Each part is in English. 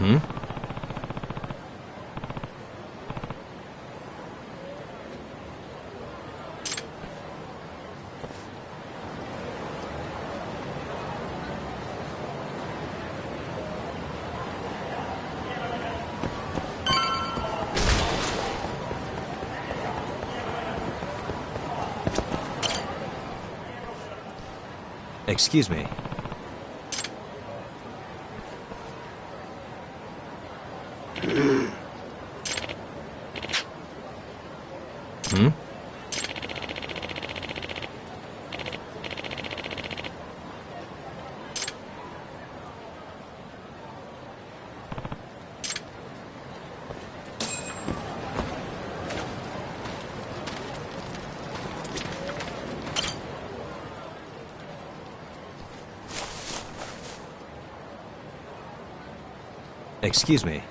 Hmm? Excuse me. Hmm? Excuse me.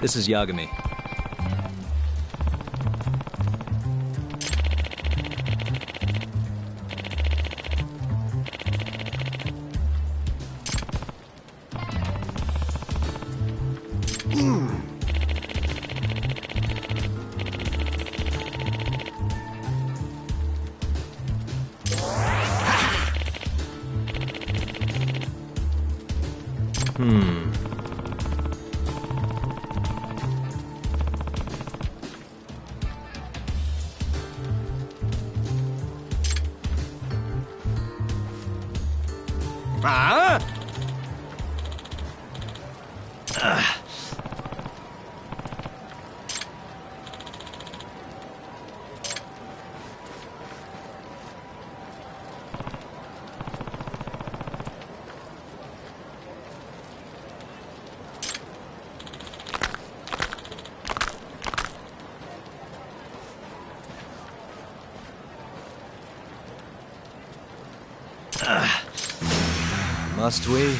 This is Yagami. Ah! Must we?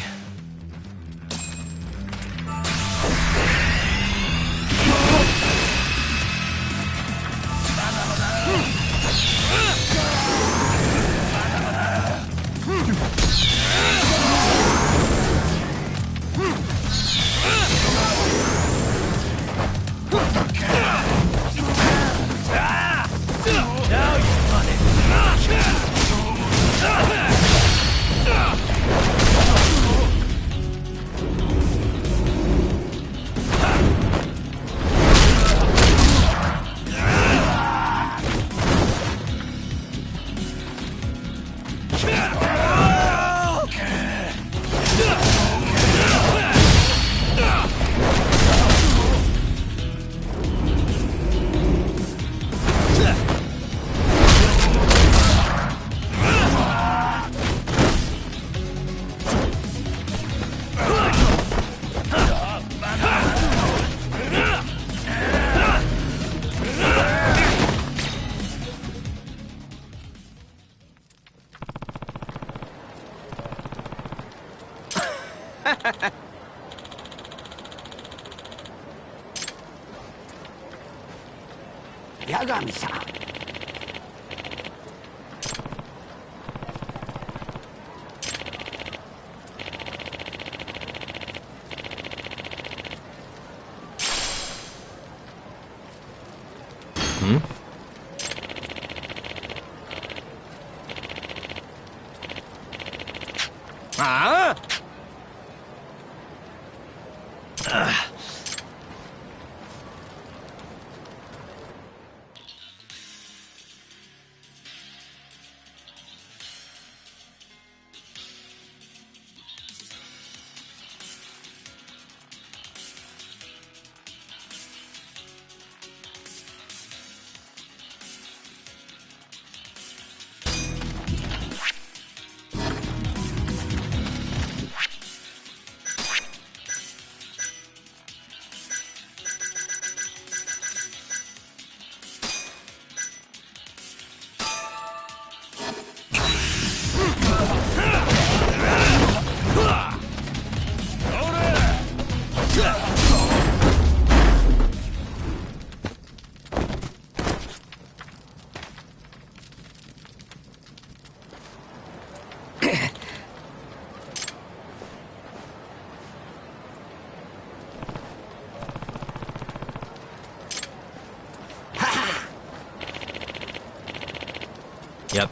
Yagami-san. Hmm? Ah! Yep.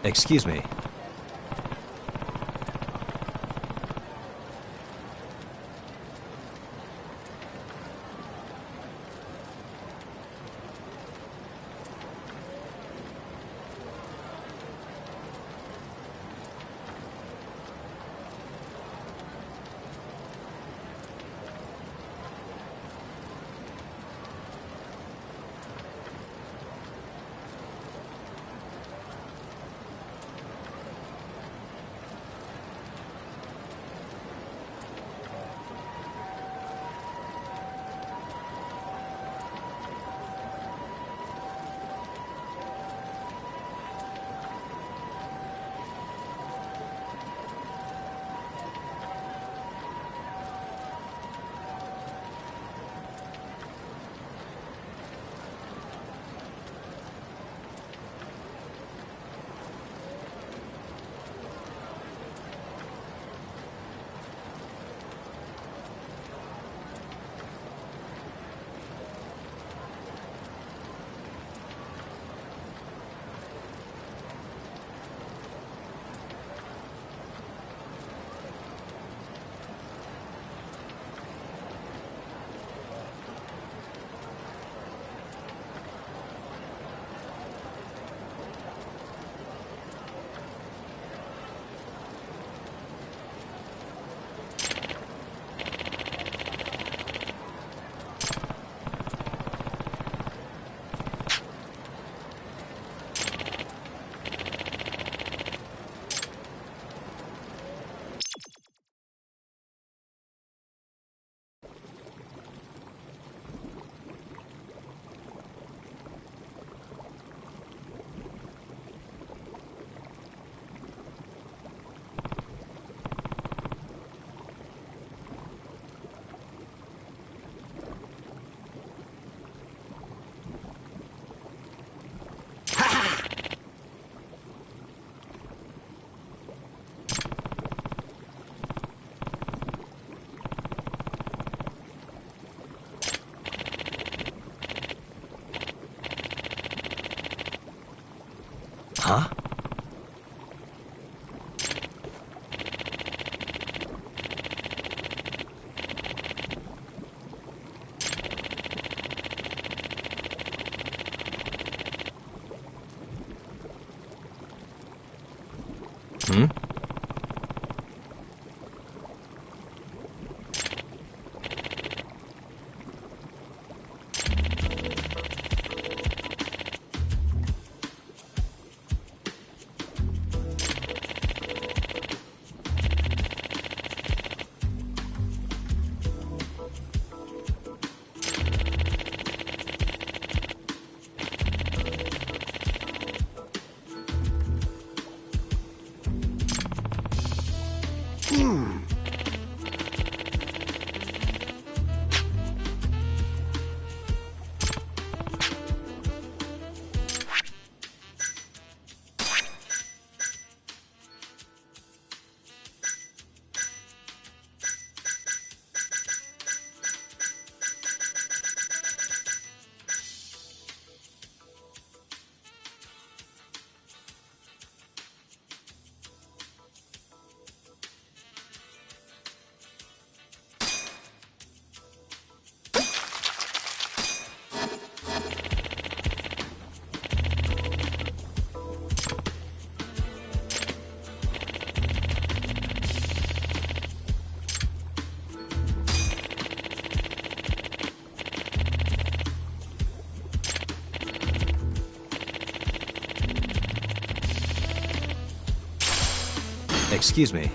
Excuse me. Huh? Hmm? Excuse me.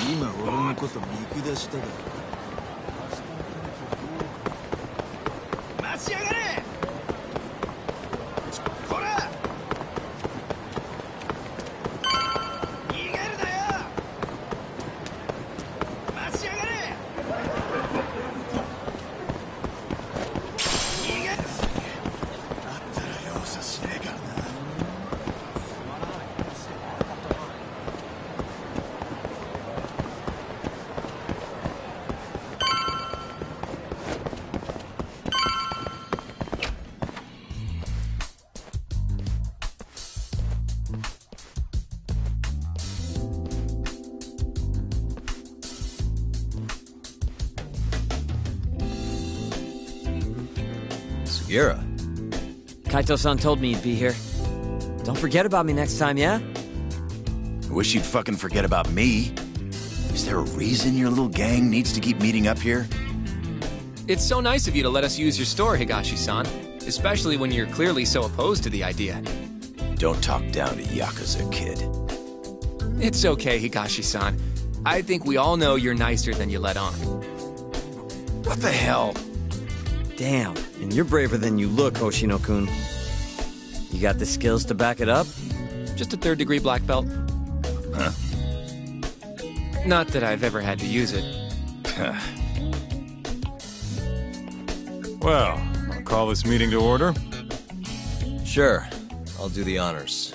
今俺のこと見下しただろ。待ちやがれ。こら逃げるなよ。待ちやがれ。逃げる。だったら容赦しねえからな。Sugiura. Kaito-san told me you'd be here. Don't forget about me next time, yeah? I wish you'd fucking forget about me. Is there a reason your little gang needs to keep meeting up here? It's so nice of you to let us use your store, Higashi-san. Especially when you're clearly so opposed to the idea. Don't talk down to Yakuza, kid. It's okay, Higashi-san. I think we all know you're nicer than you let on. What the hell? Damn, and you're braver than you look, Hoshino-kun. You got the skills to back it up? Just a third-degree black belt. Huh? Not that I've ever had to use it. Well, call this meeting to order? Sure. I'll do the honors.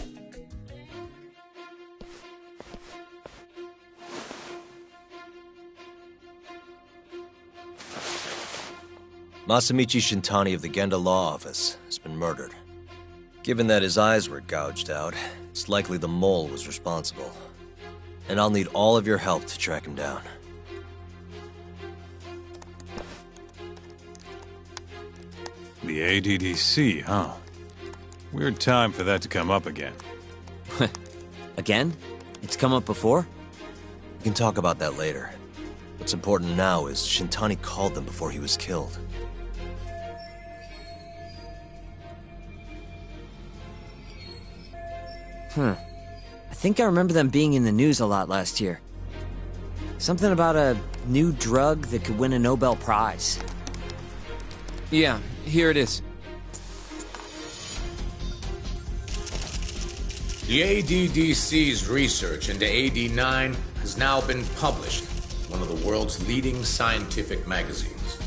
Masamichi Shintani of the Genda Law Office has been murdered. Given that his eyes were gouged out, it's likely the mole was responsible. And I'll need all of your help to track him down. The ADDC, huh? Weird time for that to come up again. Again? It's come up before? We can talk about that later. What's important now is Shintani called them before he was killed. I think I remember them being in the news a lot last year. Something about a new drug that could win a Nobel Prize. Yeah, here it is. The ADDC's research into AD9 has now been published in one of the world's leading scientific magazines,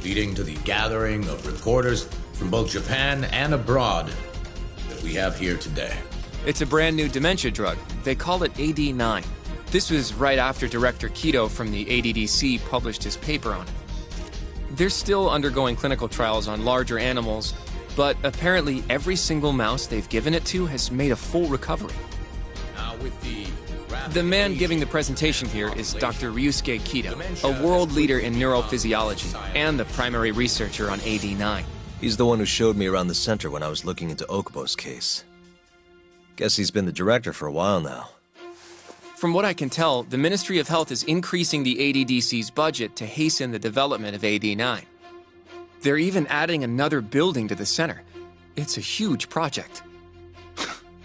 leading to the gathering of reporters from both Japan and abroad that we have here today. It's a brand new dementia drug. They call it AD9. This was right after Director Kido from the ADDC published his paper on it. They're still undergoing clinical trials on larger animals, but apparently every single mouse they've given it to has made a full recovery. Now with The man giving the presentation here is Dr. Ryusuke Kido, a world leader in neurophysiology and the primary researcher on AD9. He's the one who showed me around the center when I was looking into Okubo's case. Guess he's been the director for a while now. From what I can tell, the Ministry of Health is increasing the ADDC's budget to hasten the development of AD9. They're even adding another building to the center. It's a huge project.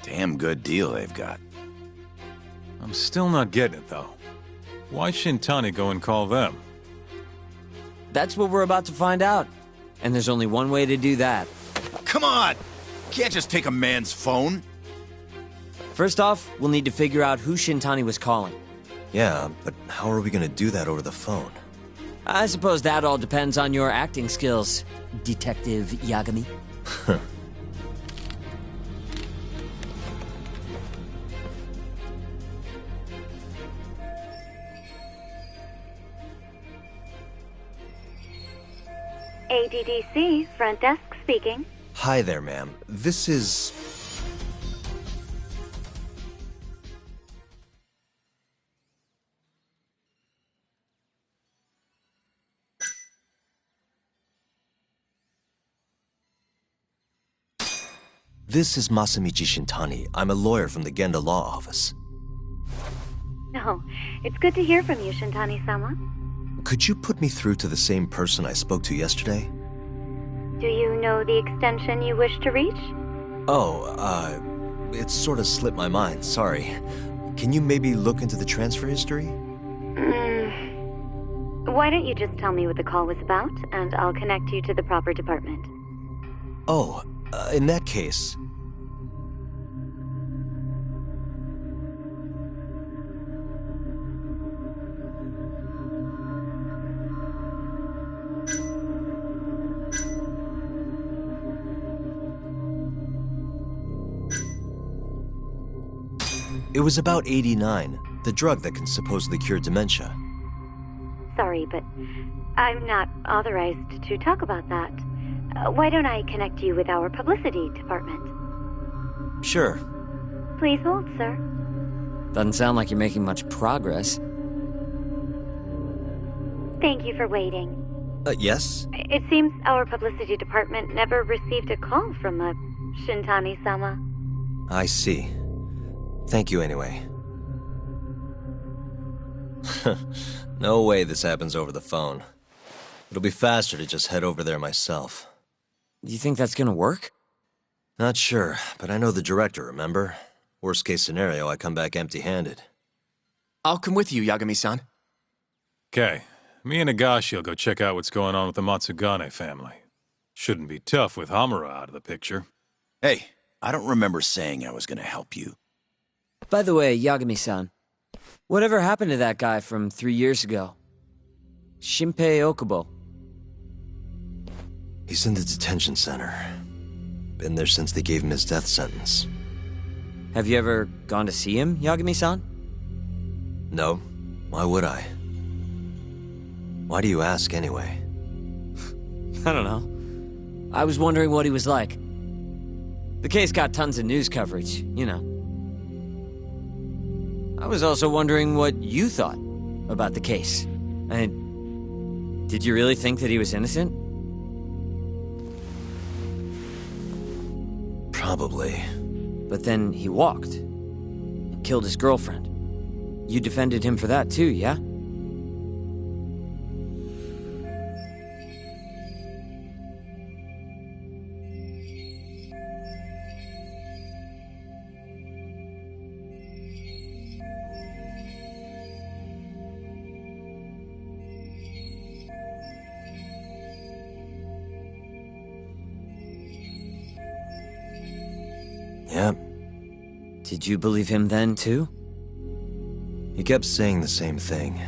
Damn good deal they've got. I'm still not getting it, though. Why Shintani go and call them? That's what we're about to find out. And there's only one way to do that. Come on! Can't just take a man's phone. First off, we'll need to figure out who Shintani was calling. Yeah, but how are we gonna do that over the phone? I suppose that all depends on your acting skills, Detective Yagami. ADDC, front desk speaking. Hi there, ma'am. This is... This is Masamichi Shintani. I'm a lawyer from the Genda Law Office. No, it's good to hear from you, Shintani-sama. Could you put me through to the same person I spoke to yesterday? Do you know the extension you wish to reach? Oh, it sort of slipped my mind, sorry. Can you maybe look into the transfer history? Why don't you just tell me what the call was about, and I'll connect you to the proper department. Oh, in that case... It was about AD9, the drug that can supposedly cure dementia. Sorry, but I'm not authorized to talk about that. Why don't I connect you with our publicity department? Sure. Please hold, sir. Doesn't sound like you're making much progress. Thank you for waiting. Yes? It seems our publicity department never received a call from a Shintani-sama. I see. Thank you anyway. No way this happens over the phone. It'll be faster to just head over there myself. Do you think that's gonna work? Not sure, but I know the director, remember? Worst case scenario, I come back empty-handed. I'll come with you, Yagami-san. Okay, me and Nagashi will go check out what's going on with the Matsugane family. Shouldn't be tough with Hamura out of the picture. Hey, I don't remember saying I was gonna help you. By the way, Yagami-san, whatever happened to that guy from 3 years ago? Shinpei Okubo. He's in the detention center. Been there since they gave him his death sentence. Have you ever gone to see him, Yagami-san? No. Why would I? Why do you ask anyway? I don't know. I was wondering what he was like. The case got tons of news coverage, you know. I was also wondering what you thought about the case. And did you really think that he was innocent? Probably. But then he walked and killed his girlfriend. You defended him for that too, yeah? Yep. Did you believe him then too? He kept saying the same thing.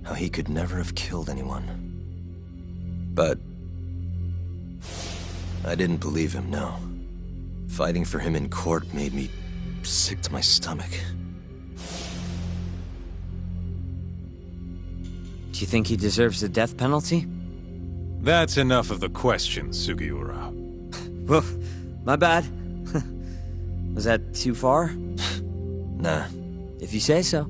How he could never have killed anyone. But I didn't believe him, no. Fighting for him in court made me sick to my stomach. Do you think he deserves the death penalty? That's enough of the questions, Sugiura. Woof, my bad. Was that too far? Nah. If you say so.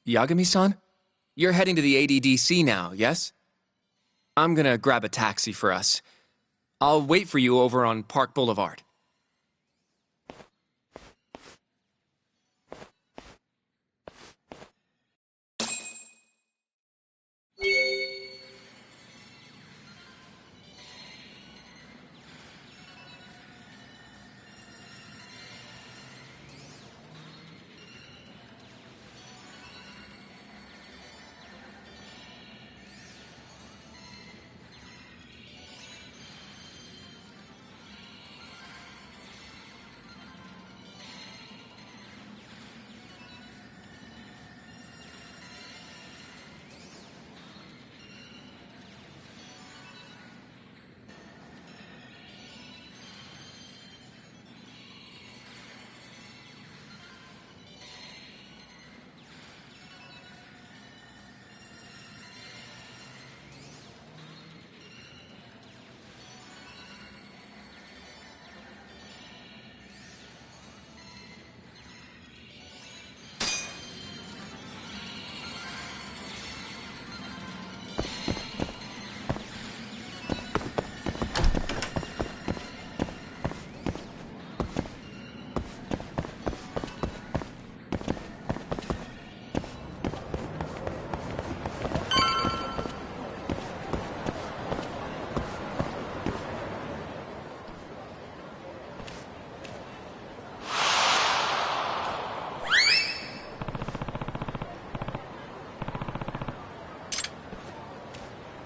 Yagami-san? You're heading to the ADDC now, yes? I'm gonna grab a taxi for us. I'll wait for you over on Park Boulevard.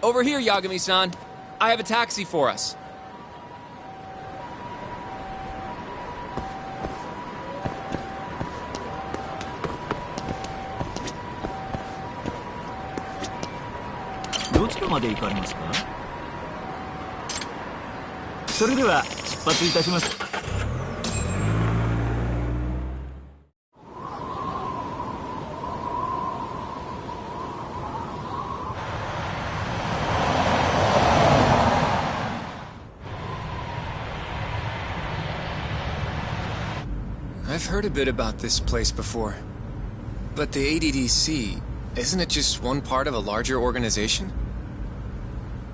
Over here, Yagami-san. I have a taxi for us. I've heard a bit about this place before. But the ADDC, isn't it just one part of a larger organization?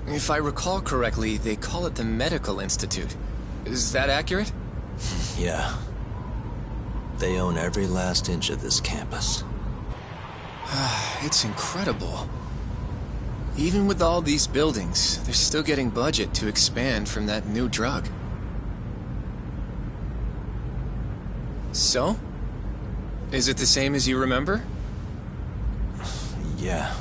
If I recall correctly, they call it the Medical Institute. Is that accurate? Yeah. They own every last inch of this campus. It's incredible. Even with all these buildings, they're still getting budget to expand from that new drug. So? Is it the same as you remember? Yeah.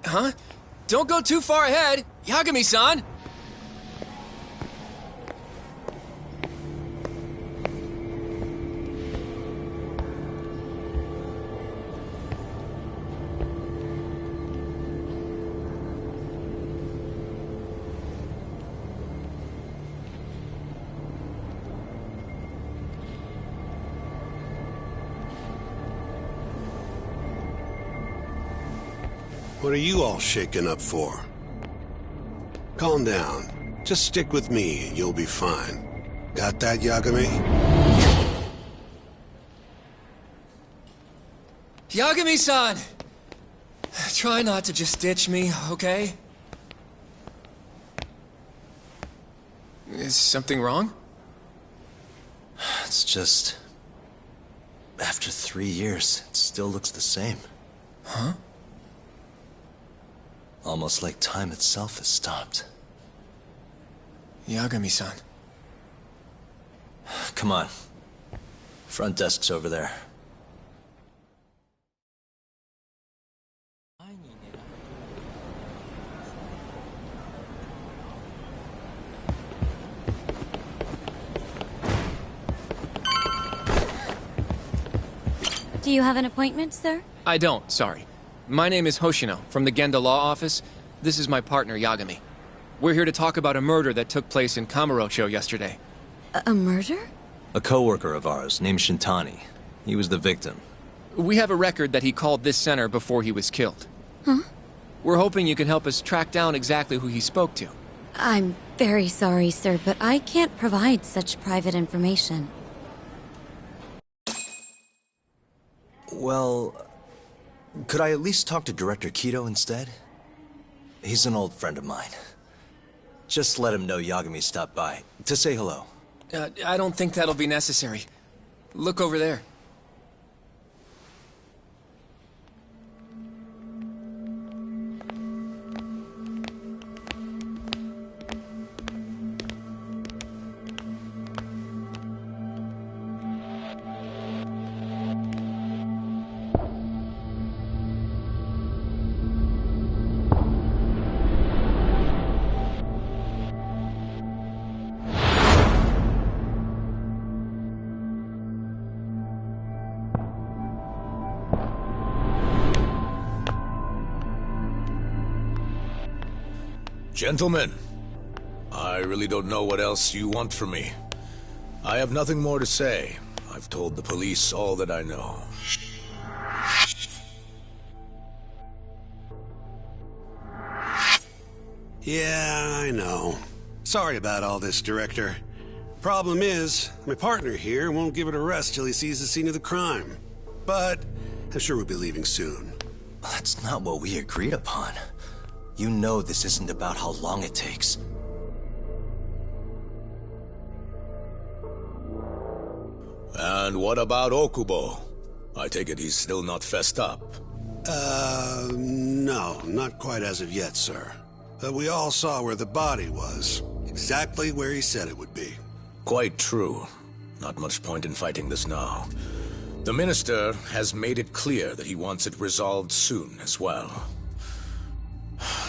Huh? Don't go too far ahead! Yagami-san! What are you all shaken up for? Calm down. Just stick with me and you'll be fine. Got that, Yagami? Yagami-san! Try not to just ditch me, okay? Is something wrong? It's just... After 3 years, it still looks the same. Huh? Almost like time itself has stopped. Yagami-san. Come on. Front desk's over there. Do you have an appointment, sir? I don't, sorry. My name is Hoshino, from the Genda Law Office. This is my partner, Yagami. We're here to talk about a murder that took place in Kamurocho yesterday. A murder? A coworker of ours, named Shintani. He was the victim. We have a record that he called this center before he was killed. Huh? We're hoping you can help us track down exactly who he spoke to. I'm very sorry, sir, but I can't provide such private information. Well... Could I at least talk to Director Kido instead? He's an old friend of mine. Just let him know Yagami stopped by, to say hello. I don't think that'll be necessary. Look over there. Gentlemen, I really don't know what else you want from me. I have nothing more to say. I've told the police all that I know. Yeah, I know. Sorry about all this, Director. Problem is, my partner here won't give it a rest till he sees the scene of the crime. But I'm sure we'll be leaving soon. That's not what we agreed upon. You know this isn't about how long it takes. And what about Okubo? I take it he's still not fessed up. No, not quite as of yet, sir. But we all saw where the body was. Exactly where he said it would be. Quite true. Not much point in fighting this now. The Minister has made it clear that he wants it resolved soon as well.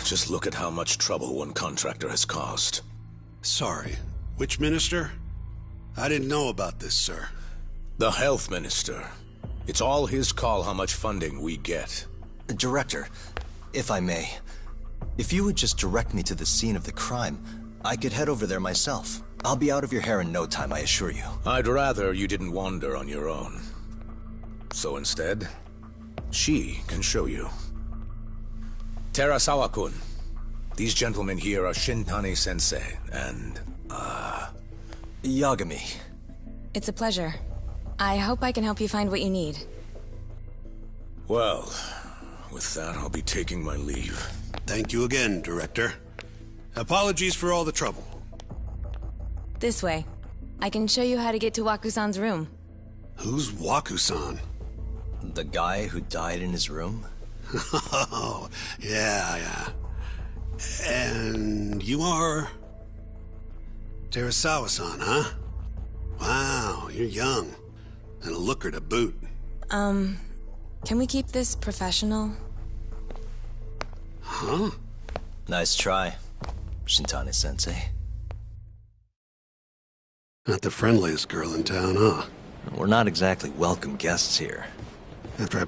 Just look at how much trouble one contractor has caused. Sorry, which minister? I didn't know about this, sir. The Health Minister. It's all his call how much funding we get. Director, if I may, if you would just direct me to the scene of the crime, I could head over there myself. I'll be out of your hair in no time, I assure you. I'd rather you didn't wander on your own. So instead, she can show you. Terasawa-kun, these gentlemen here are Shintani-sensei and, Yagami. It's a pleasure. I hope I can help you find what you need. Well, with that, I'll be taking my leave. Thank you again, Director. Apologies for all the trouble. This way. I can show you how to get to Waku-san's room. Who's Waku-san? The guy who died in his room? Oh, yeah. And you are... Terasawa-san, huh? Wow, you're young. And a looker to boot. Can we keep this professional? Huh? Nice try, Shintani-sensei. Not the friendliest girl in town, huh? We're not exactly welcome guests here. After I...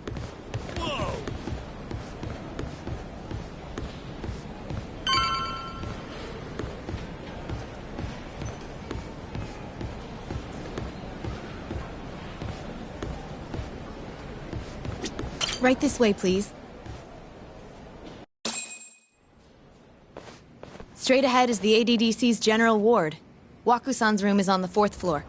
Right this way, please. Straight ahead is the ADDC's general ward. Waku-san's room is on the 4th floor.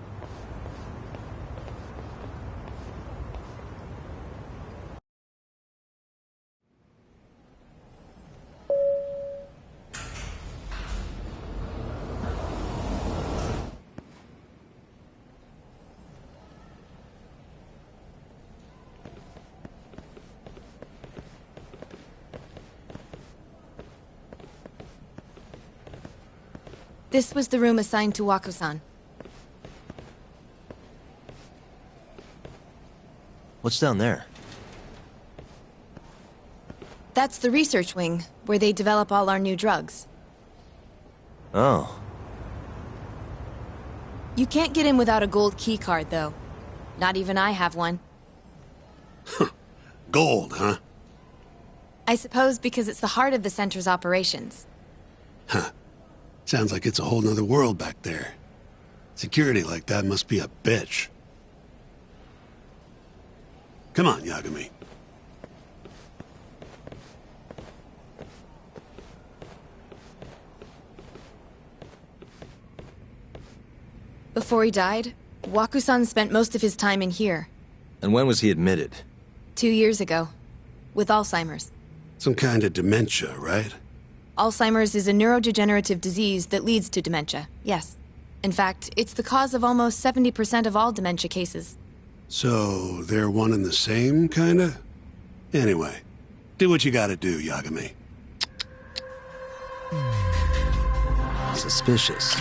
This was the room assigned to Waku-san. What's down there? That's the research wing, where they develop all our new drugs. Oh. You can't get in without a gold key card, though. Not even I have one. Gold, huh? I suppose because it's the heart of the center's operations. Huh. Sounds like it's a whole nother world back there. Security like that must be a bitch. Come on, Yagami. Before he died, Waku-san spent most of his time in here. And when was he admitted? 2 years ago. With Alzheimer's. Some kind of dementia, right? Alzheimer's is a neurodegenerative disease that leads to dementia, yes. In fact, it's the cause of almost 70% of all dementia cases. So, they're one and the same, kinda? Anyway, do what you gotta do, Yagami. Suspicious.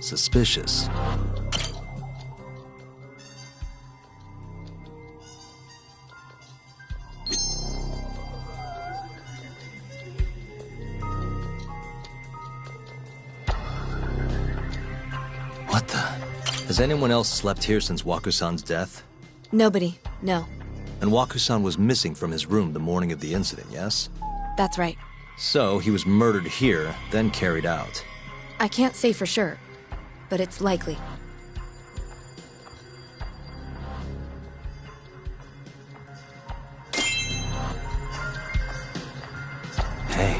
Suspicious. What the? Has anyone else slept here since Waku-san's death? Nobody, no. And Waku-san was missing from his room the morning of the incident, yes? That's right. So he was murdered here, then carried out. I can't say for sure, but it's likely. Hey,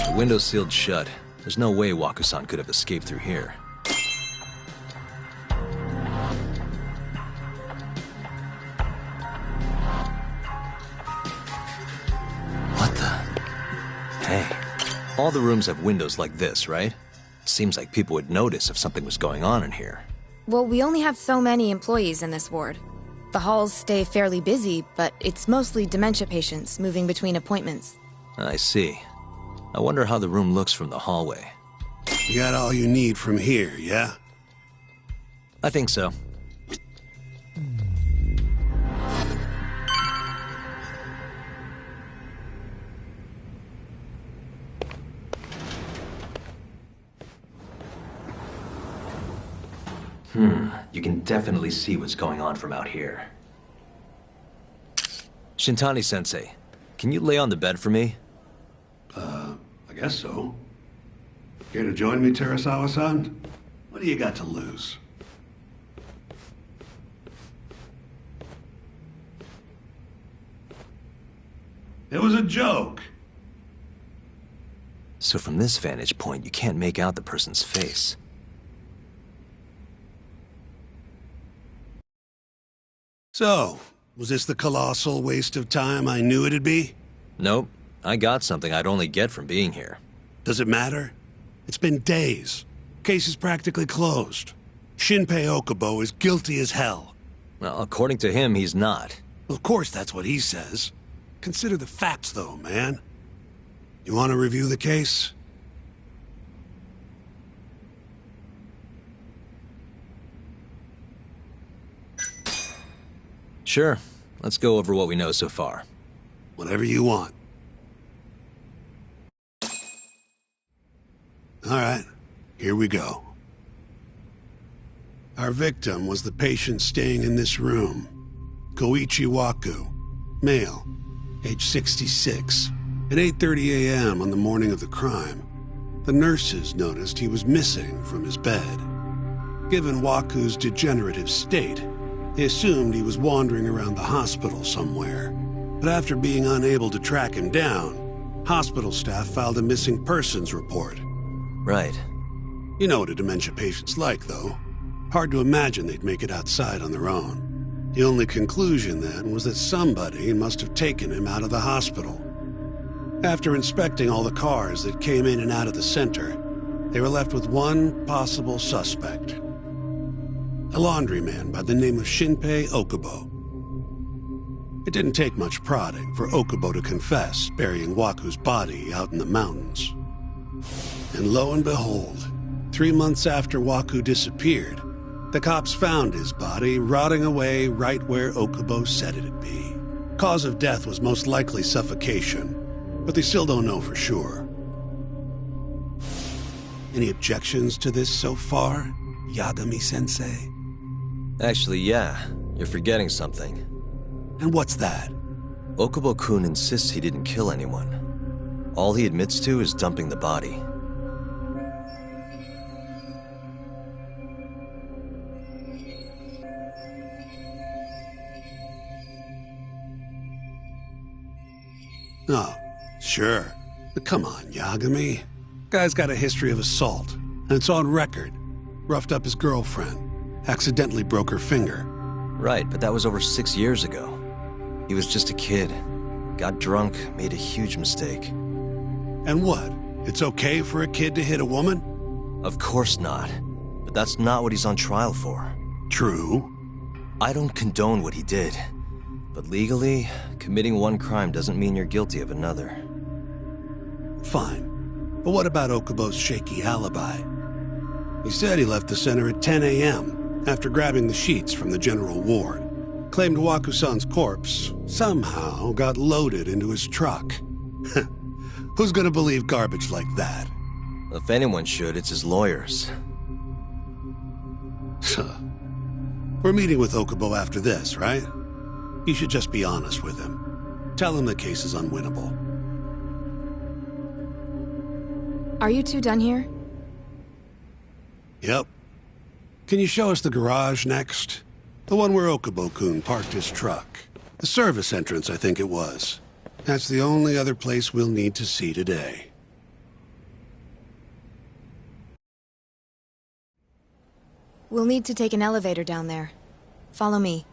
the window's sealed shut. There's no way Waku-san could have escaped through here. What the? Hey, all the rooms have windows like this, right? Seems like people would notice if something was going on in here. Well, we only have so many employees in this ward. The halls stay fairly busy, but it's mostly dementia patients moving between appointments. I see. I wonder how the room looks from the hallway. You got all you need from here, yeah? I think so. You can definitely see what's going on from out here. Shintani-sensei, can you lay on the bed for me? I guess so. Care to join me, Terasawa-san? What do you got to lose? It was a joke. So from this vantage point, you can't make out the person's face. So, was this the colossal waste of time I knew it'd be? Nope. I got something I'd only get from being here. Does it matter? It's been days. Case is practically closed. Shinpei Okubo is guilty as hell. Well, according to him, he's not. Of course, that's what he says. Consider the facts, though, man. You want to review the case? Sure. Let's go over what we know so far. Whatever you want. Alright, here we go. Our victim was the patient staying in this room. Koichi Waku, male, age 66. At 8:30 a.m. on the morning of the crime, the nurses noticed he was missing from his bed. Given Waku's degenerative state, they assumed he was wandering around the hospital somewhere. But after being unable to track him down, hospital staff filed a missing persons report. Right. You know what a dementia patient's like, though. Hard to imagine they'd make it outside on their own. The only conclusion then was that somebody must have taken him out of the hospital. After inspecting all the cars that came in and out of the center, they were left with one possible suspect. A laundryman by the name of Shinpei Okubo. It didn't take much prodding for Okubo to confess burying Waku's body out in the mountains. And lo and behold, 3 months after Waku disappeared, the cops found his body rotting away right where Okubo said it'd be. Cause of death was most likely suffocation, but they still don't know for sure. Any objections to this so far, Yagami-sensei? Actually, yeah. You're forgetting something. And what's that? Okubo-kun insists he didn't kill anyone. All he admits to is dumping the body. Oh, sure. But come on, Yagami. Guy's got a history of assault, and it's on record. Roughed up his girlfriend. Accidentally broke her finger. Right, but that was over 6 years ago. He was just a kid. Got drunk, made a huge mistake. And what? It's okay for a kid to hit a woman? Of course not. But that's not what he's on trial for. True. I don't condone what he did. But legally, committing one crime doesn't mean you're guilty of another. Fine. But what about Okubo's shaky alibi? He said he left the center at 10 a.m. after grabbing the sheets from the general ward. Claimed Waku-san's corpse somehow got loaded into his truck. Who's gonna believe garbage like that? If anyone should, it's his lawyers. We're meeting with Okubo after this, right? You should just be honest with him. Tell him the case is unwinnable. Are you two done here? Yep. Can you show us the garage next? The one where Okubo-kun parked his truck. The service entrance, I think it was. That's the only other place we'll need to see today. We'll need to take an elevator down there. Follow me.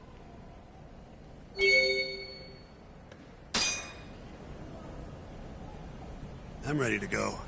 I'm ready to go.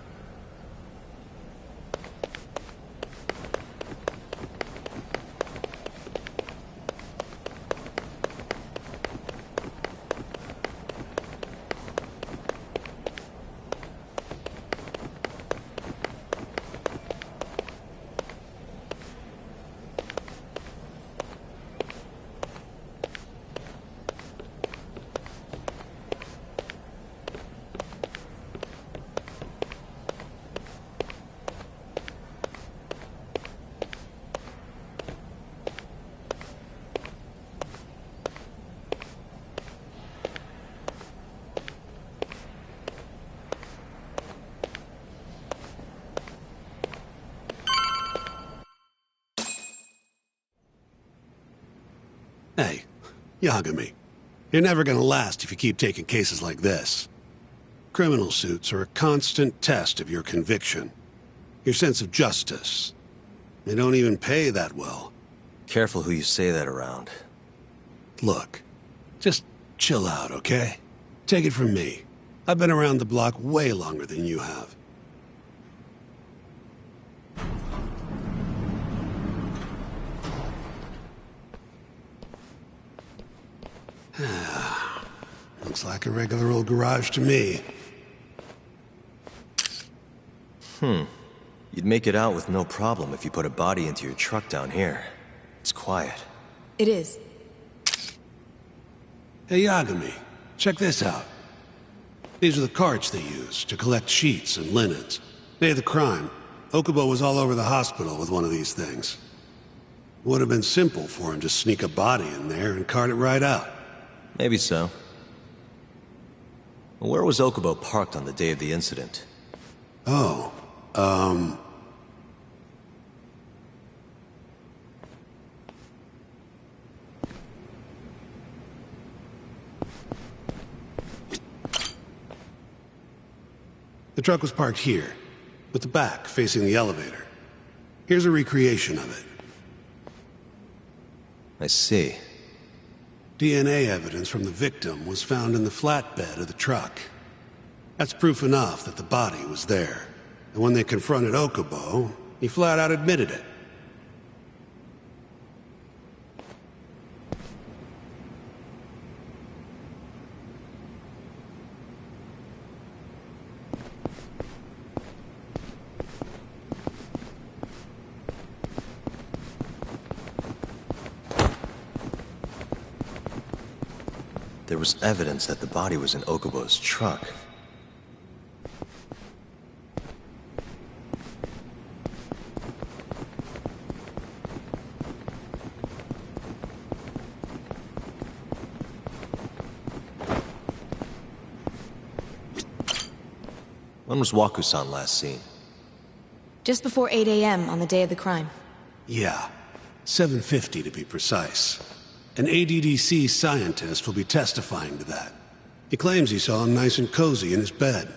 Hey, Yagami, you're never gonna last if you keep taking cases like this. Criminal suits are a constant test of your conviction, your sense of justice. They don't even pay that well. Careful who you say that around. Look, just chill out, okay? Take it from me. I've been around the block way longer than you have. Looks like a regular old garage to me. You'd make it out with no problem if you put a body into your truck down here. It's quiet. It is. Hey, Yagami, check this out. These are the carts they use to collect sheets and linens. Day of the crime, Okubo was all over the hospital with one of these things. Would have been simple for him to sneak a body in there and cart it right out. Maybe so. Where was Okubo parked on the day of the incident? Oh, the truck was parked here, with the back facing the elevator. Here's a recreation of it. I see. DNA evidence from the victim was found in the flatbed of the truck. That's proof enough that the body was there. And when they confronted Okubo, he flat out admitted it. There was evidence that the body was in Okubo's truck. When was Waku-san last seen? Just before 8 a.m. on the day of the crime. Yeah, 7:50 to be precise. An ADDC scientist will be testifying to that. He claims he saw him nice and cozy in his bed.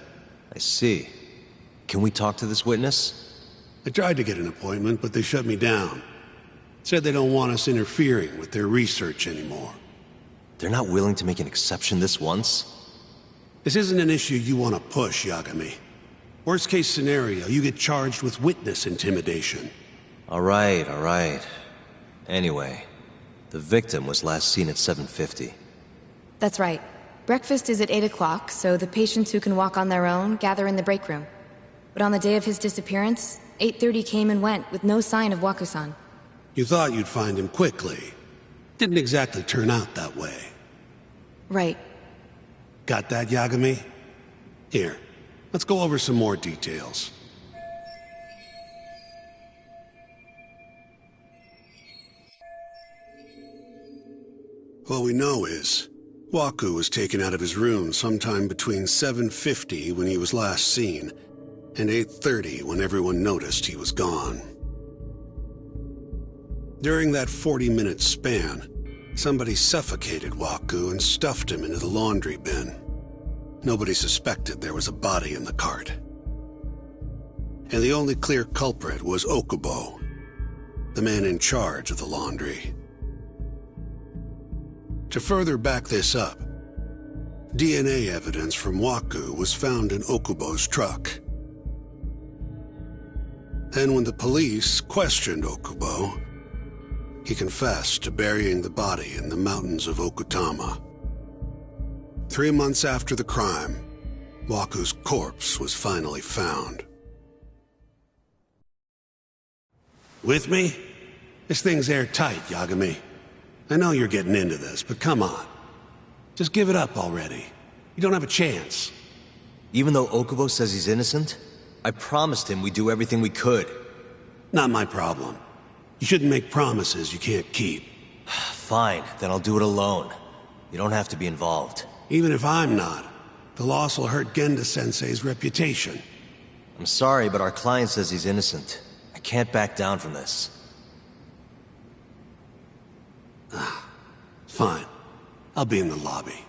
I see. Can we talk to this witness? I tried to get an appointment, but they shut me down. Said they don't want us interfering with their research anymore. They're not willing to make an exception this once? This isn't an issue you want to push, Yagami. Worst case scenario, you get charged with witness intimidation. All right. Anyway, the victim was last seen at 7:50. That's right. Breakfast is at 8 o'clock, so the patients who can walk on their own gather in the break room. But on the day of his disappearance, 8:30 came and went with no sign of Waku-san. You thought you'd find him quickly. Didn't exactly turn out that way. Right. Got that, Yagami? Here, let's go over some more details. What we know is, Waku was taken out of his room sometime between 7:50 when he was last seen, and 8:30 when everyone noticed he was gone. During that 40-minute span, somebody suffocated Waku and stuffed him into the laundry bin. Nobody suspected there was a body in the cart. And the only clear culprit was Okubo, the man in charge of the laundry. To further back this up, DNA evidence from Waku was found in Okubo's truck. And when the police questioned Okubo, he confessed to burying the body in the mountains of Okutama. 3 months after the crime, Waku's corpse was finally found. With me? This thing's airtight, Yagami. I know you're getting into this, but come on. Just give it up already. You don't have a chance. Even though Okubo says he's innocent, I promised him we'd do everything we could. Not my problem. You shouldn't make promises you can't keep. Fine, then I'll do it alone. You don't have to be involved. Even if I'm not, the loss will hurt Genda-sensei's reputation. I'm sorry, but our client says he's innocent. I can't back down from this. Fine. I'll be in the lobby.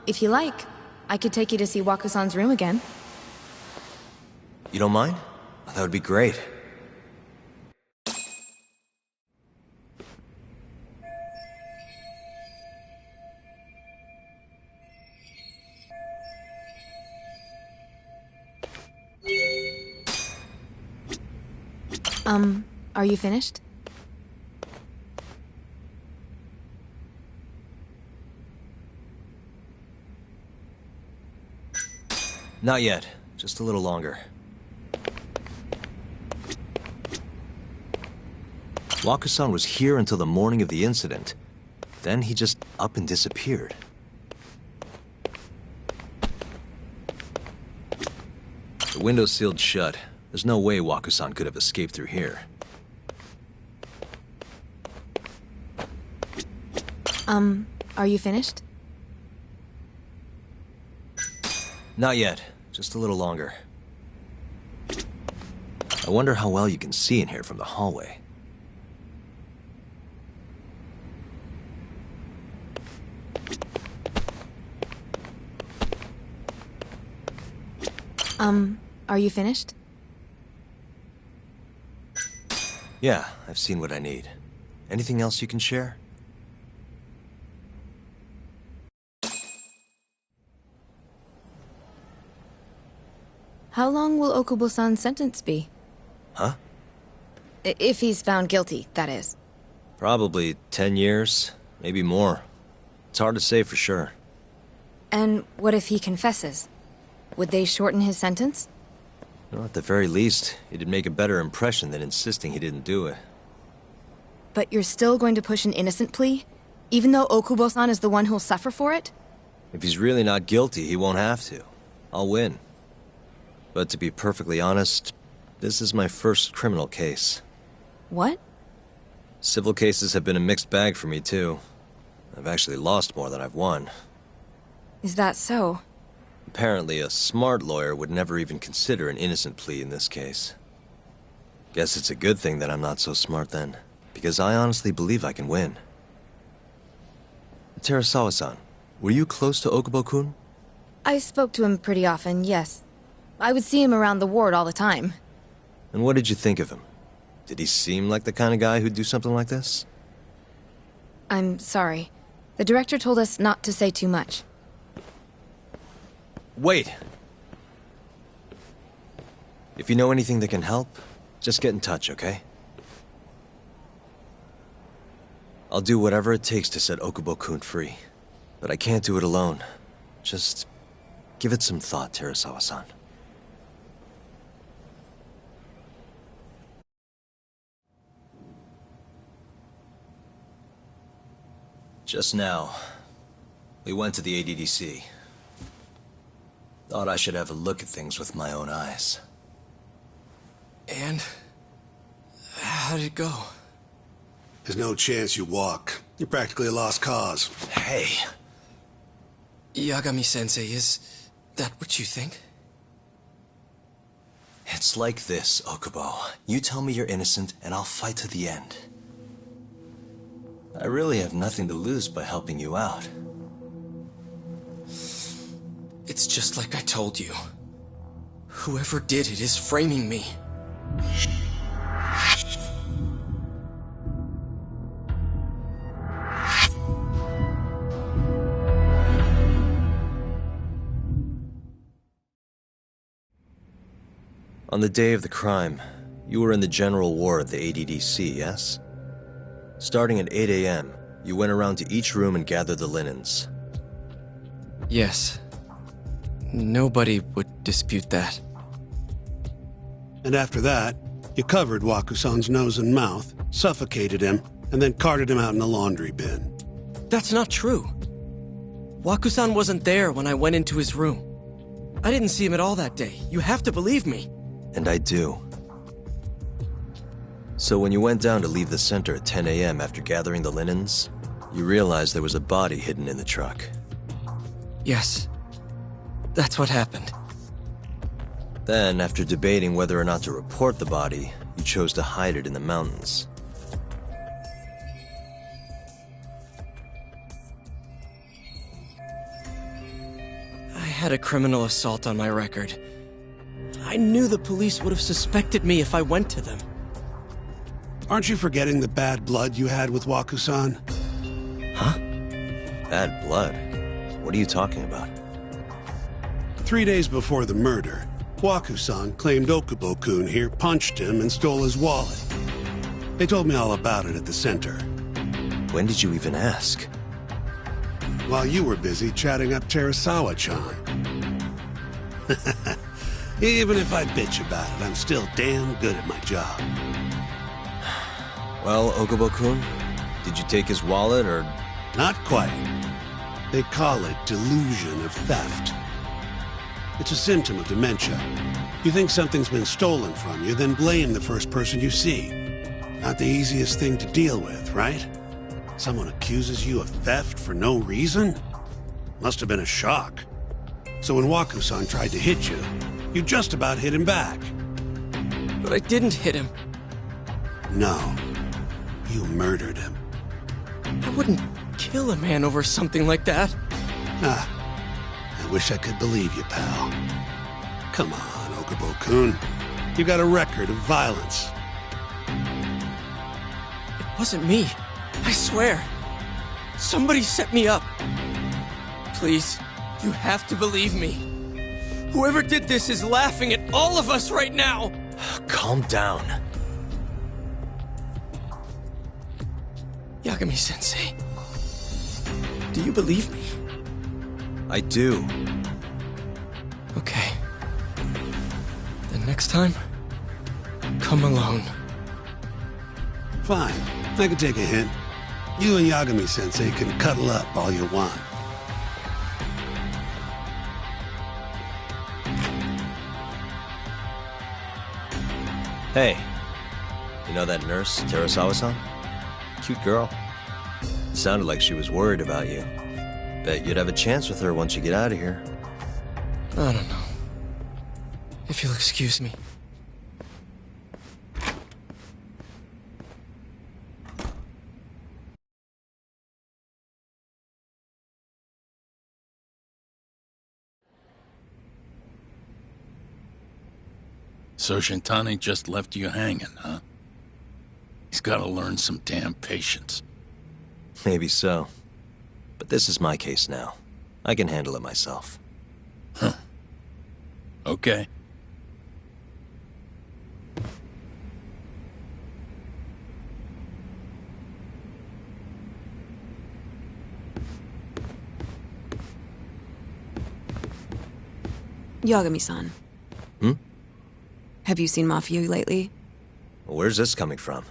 If you like, I could take you to see Waku-san's room again. You don't mind? That would be great. Are you finished? Not yet. Just a little longer. Wakusan was here until the morning of the incident. Then he just up and disappeared. The window's sealed shut. There's no way Wakusan could have escaped through here. Are you finished? Not yet. Just a little longer. I wonder how well you can see in here from the hallway. Are you finished? Yeah, I've seen what I need. Anything else you can share? How long will Okubo-san's sentence be? Huh? If he's found guilty, that is. Probably 10 years, maybe more. It's hard to say for sure. And what if he confesses? Would they shorten his sentence? Well, at the very least, it'd make a better impression than insisting he didn't do it. But you're still going to push an innocent plea? Even though Okubo-san is the one who'll suffer for it? If he's really not guilty, he won't have to. I'll win. But to be perfectly honest, this is my first criminal case. What? Civil cases have been a mixed bag for me, too. I've actually lost more than I've won. Is that so? Apparently, a smart lawyer would never even consider an innocent plea in this case. Guess it's a good thing that I'm not so smart then, because I honestly believe I can win. Terasawa-san, were you close to Okubo-kun? I spoke to him pretty often, yes. I would see him around the ward all the time. And what did you think of him? Did he seem like the kind of guy who'd do something like this? I'm sorry. The director told us not to say too much. Wait! If you know anything that can help, just get in touch, okay? I'll do whatever it takes to set Okubo-kun free. But I can't do it alone. Just give it some thought, Terasawa-san. Just now, we went to the ADDC. Thought I should have a look at things with my own eyes. And? How did it go? There's no chance you walk. You're practically a lost cause. Hey! Yagami-sensei, is that what you think? It's like this, Okubo. You tell me you're innocent, and I'll fight to the end. I really have nothing to lose by helping you out. It's just like I told you. Whoever did it is framing me. On the day of the crime, you were in the general ward at the ADDC, yes? Starting at 8 a.m., you went around to each room and gathered the linens. Yes. Nobody would dispute that. And after that, you covered Wakusan's nose and mouth, suffocated him, and then carted him out in a laundry bin. That's not true. Wakusan wasn't there when I went into his room. I didn't see him at all that day. You have to believe me. And I do. So when you went down to leave the center at 10 a.m. after gathering the linens, you realized there was a body hidden in the truck. Yes. That's what happened. Then, after debating whether or not to report the body, you chose to hide it in the mountains. I had a criminal assault on my record. I knew the police would have suspected me if I went to them. Aren't you forgetting the bad blood you had with Wakusan? Huh? Bad blood? What are you talking about? 3 days before the murder, Waku-san claimed Okubo-kun here punched him and stole his wallet. They told me all about it at the center. When did you even ask? While you were busy chatting up Terasawa-chan. Even if I bitch about it, I'm still damn good at my job. Well, Okubo-kun, did you take his wallet, or...? Not quite. They call it delusion of theft. It's a symptom of dementia. You think something's been stolen from you, then blame the first person you see. Not the easiest thing to deal with, right? Someone accuses you of theft for no reason? Must have been a shock. So when Waku-san tried to hit you, you just about hit him back. But I didn't hit him. No. You murdered him. I wouldn't kill a man over something like that. I wish I could believe you, pal. Come on, Okubo-kun. You got a record of violence. It wasn't me. I swear. Somebody set me up. Please, you have to believe me. Whoever did this is laughing at all of us right now. Calm down. Yagami-sensei, do you believe me? I do. Okay. Then next time, come alone. Fine. I can take a hint. You and Yagami-sensei can cuddle up all you want. Hey, you know that nurse, Terasawa-san? Cute girl. Sounded like she was worried about you. Bet you'd have a chance with her once you get out of here. I don't know. If you'll excuse me. So Shintani just left you hanging, huh? He's gotta learn some damn patience. Maybe so. But this is my case now. I can handle it myself. Huh. Okay. Yagami-san. Hmm? Have you seen Mafia lately? Where's this coming from?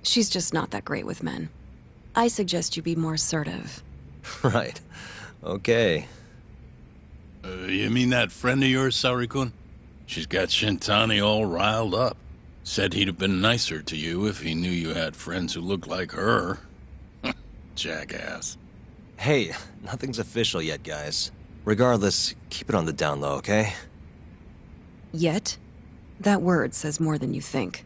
She's just not that great with men. I suggest you be more assertive. Right. Okay. You mean that friend of yours, Saori-kun? She's got Shintani all riled up. Said he'd have been nicer to you if he knew you had friends who looked like her. Jackass. Hey, nothing's official yet, guys. Regardless, keep it on the down low, okay? Yet? That word says more than you think.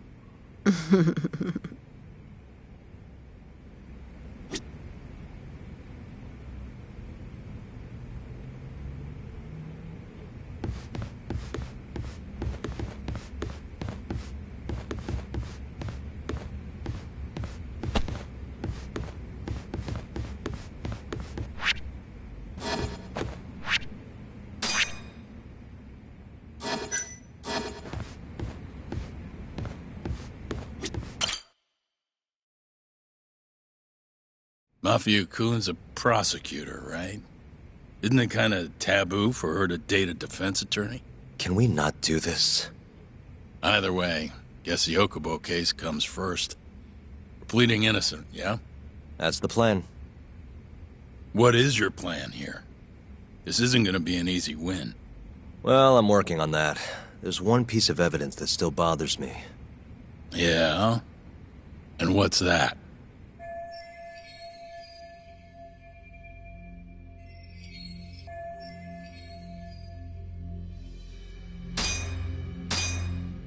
Mafia-kun's a prosecutor, right? Isn't it kind of taboo for her to date a defense attorney? Can we not do this? Either way, guess the Okubo case comes first. Pleading innocent, yeah? That's the plan. What is your plan here? This isn't gonna be an easy win. Well, I'm working on that. There's one piece of evidence that still bothers me. Yeah? And what's that?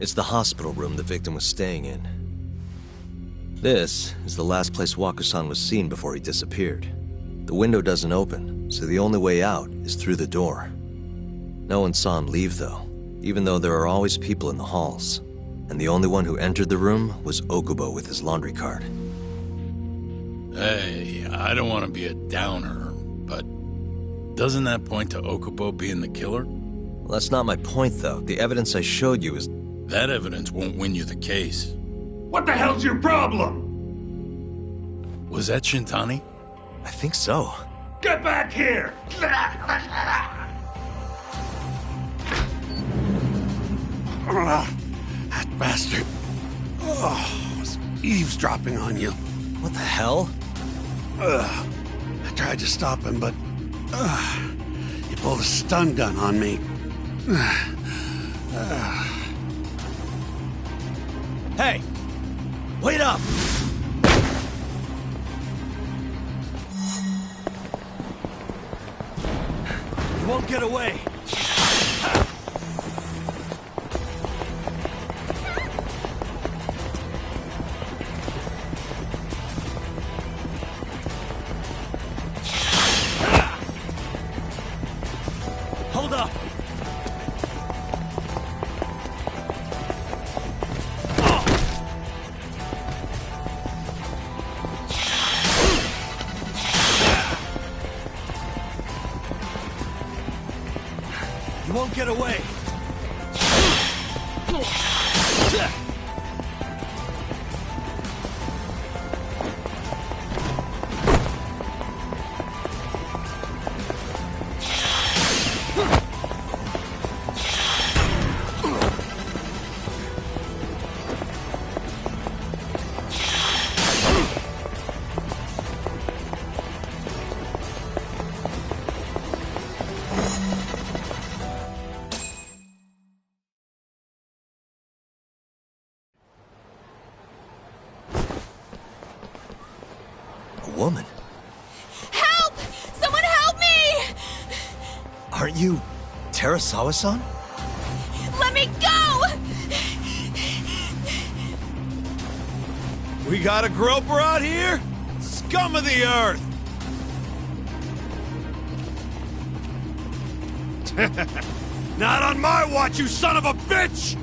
It's the hospital room the victim was staying in. This is the last place Waku-san was seen before he disappeared. The window doesn't open, so the only way out is through the door. No one saw him leave, though, even though there are always people in the halls. And the only one who entered the room was Okubo with his laundry cart. Hey, I don't want to be a downer, but doesn't that point to Okubo being the killer? That's not my point, though. The evidence I showed you is... That evidence won't win you the case. What the hell's your problem? Was that Shintani? I think so. Get back here! That bastard. Oh, was eavesdropping on you. What the hell? I tried to stop him, but... he pulled a stun gun on me. Hey! Wait up! You won't get away! Hold up! You won't get away! Woman. Help! Someone help me! Aren't you Terasawa-san? Let me go! We got a groper out here? Scum of the earth! Not on my watch, you son of a bitch!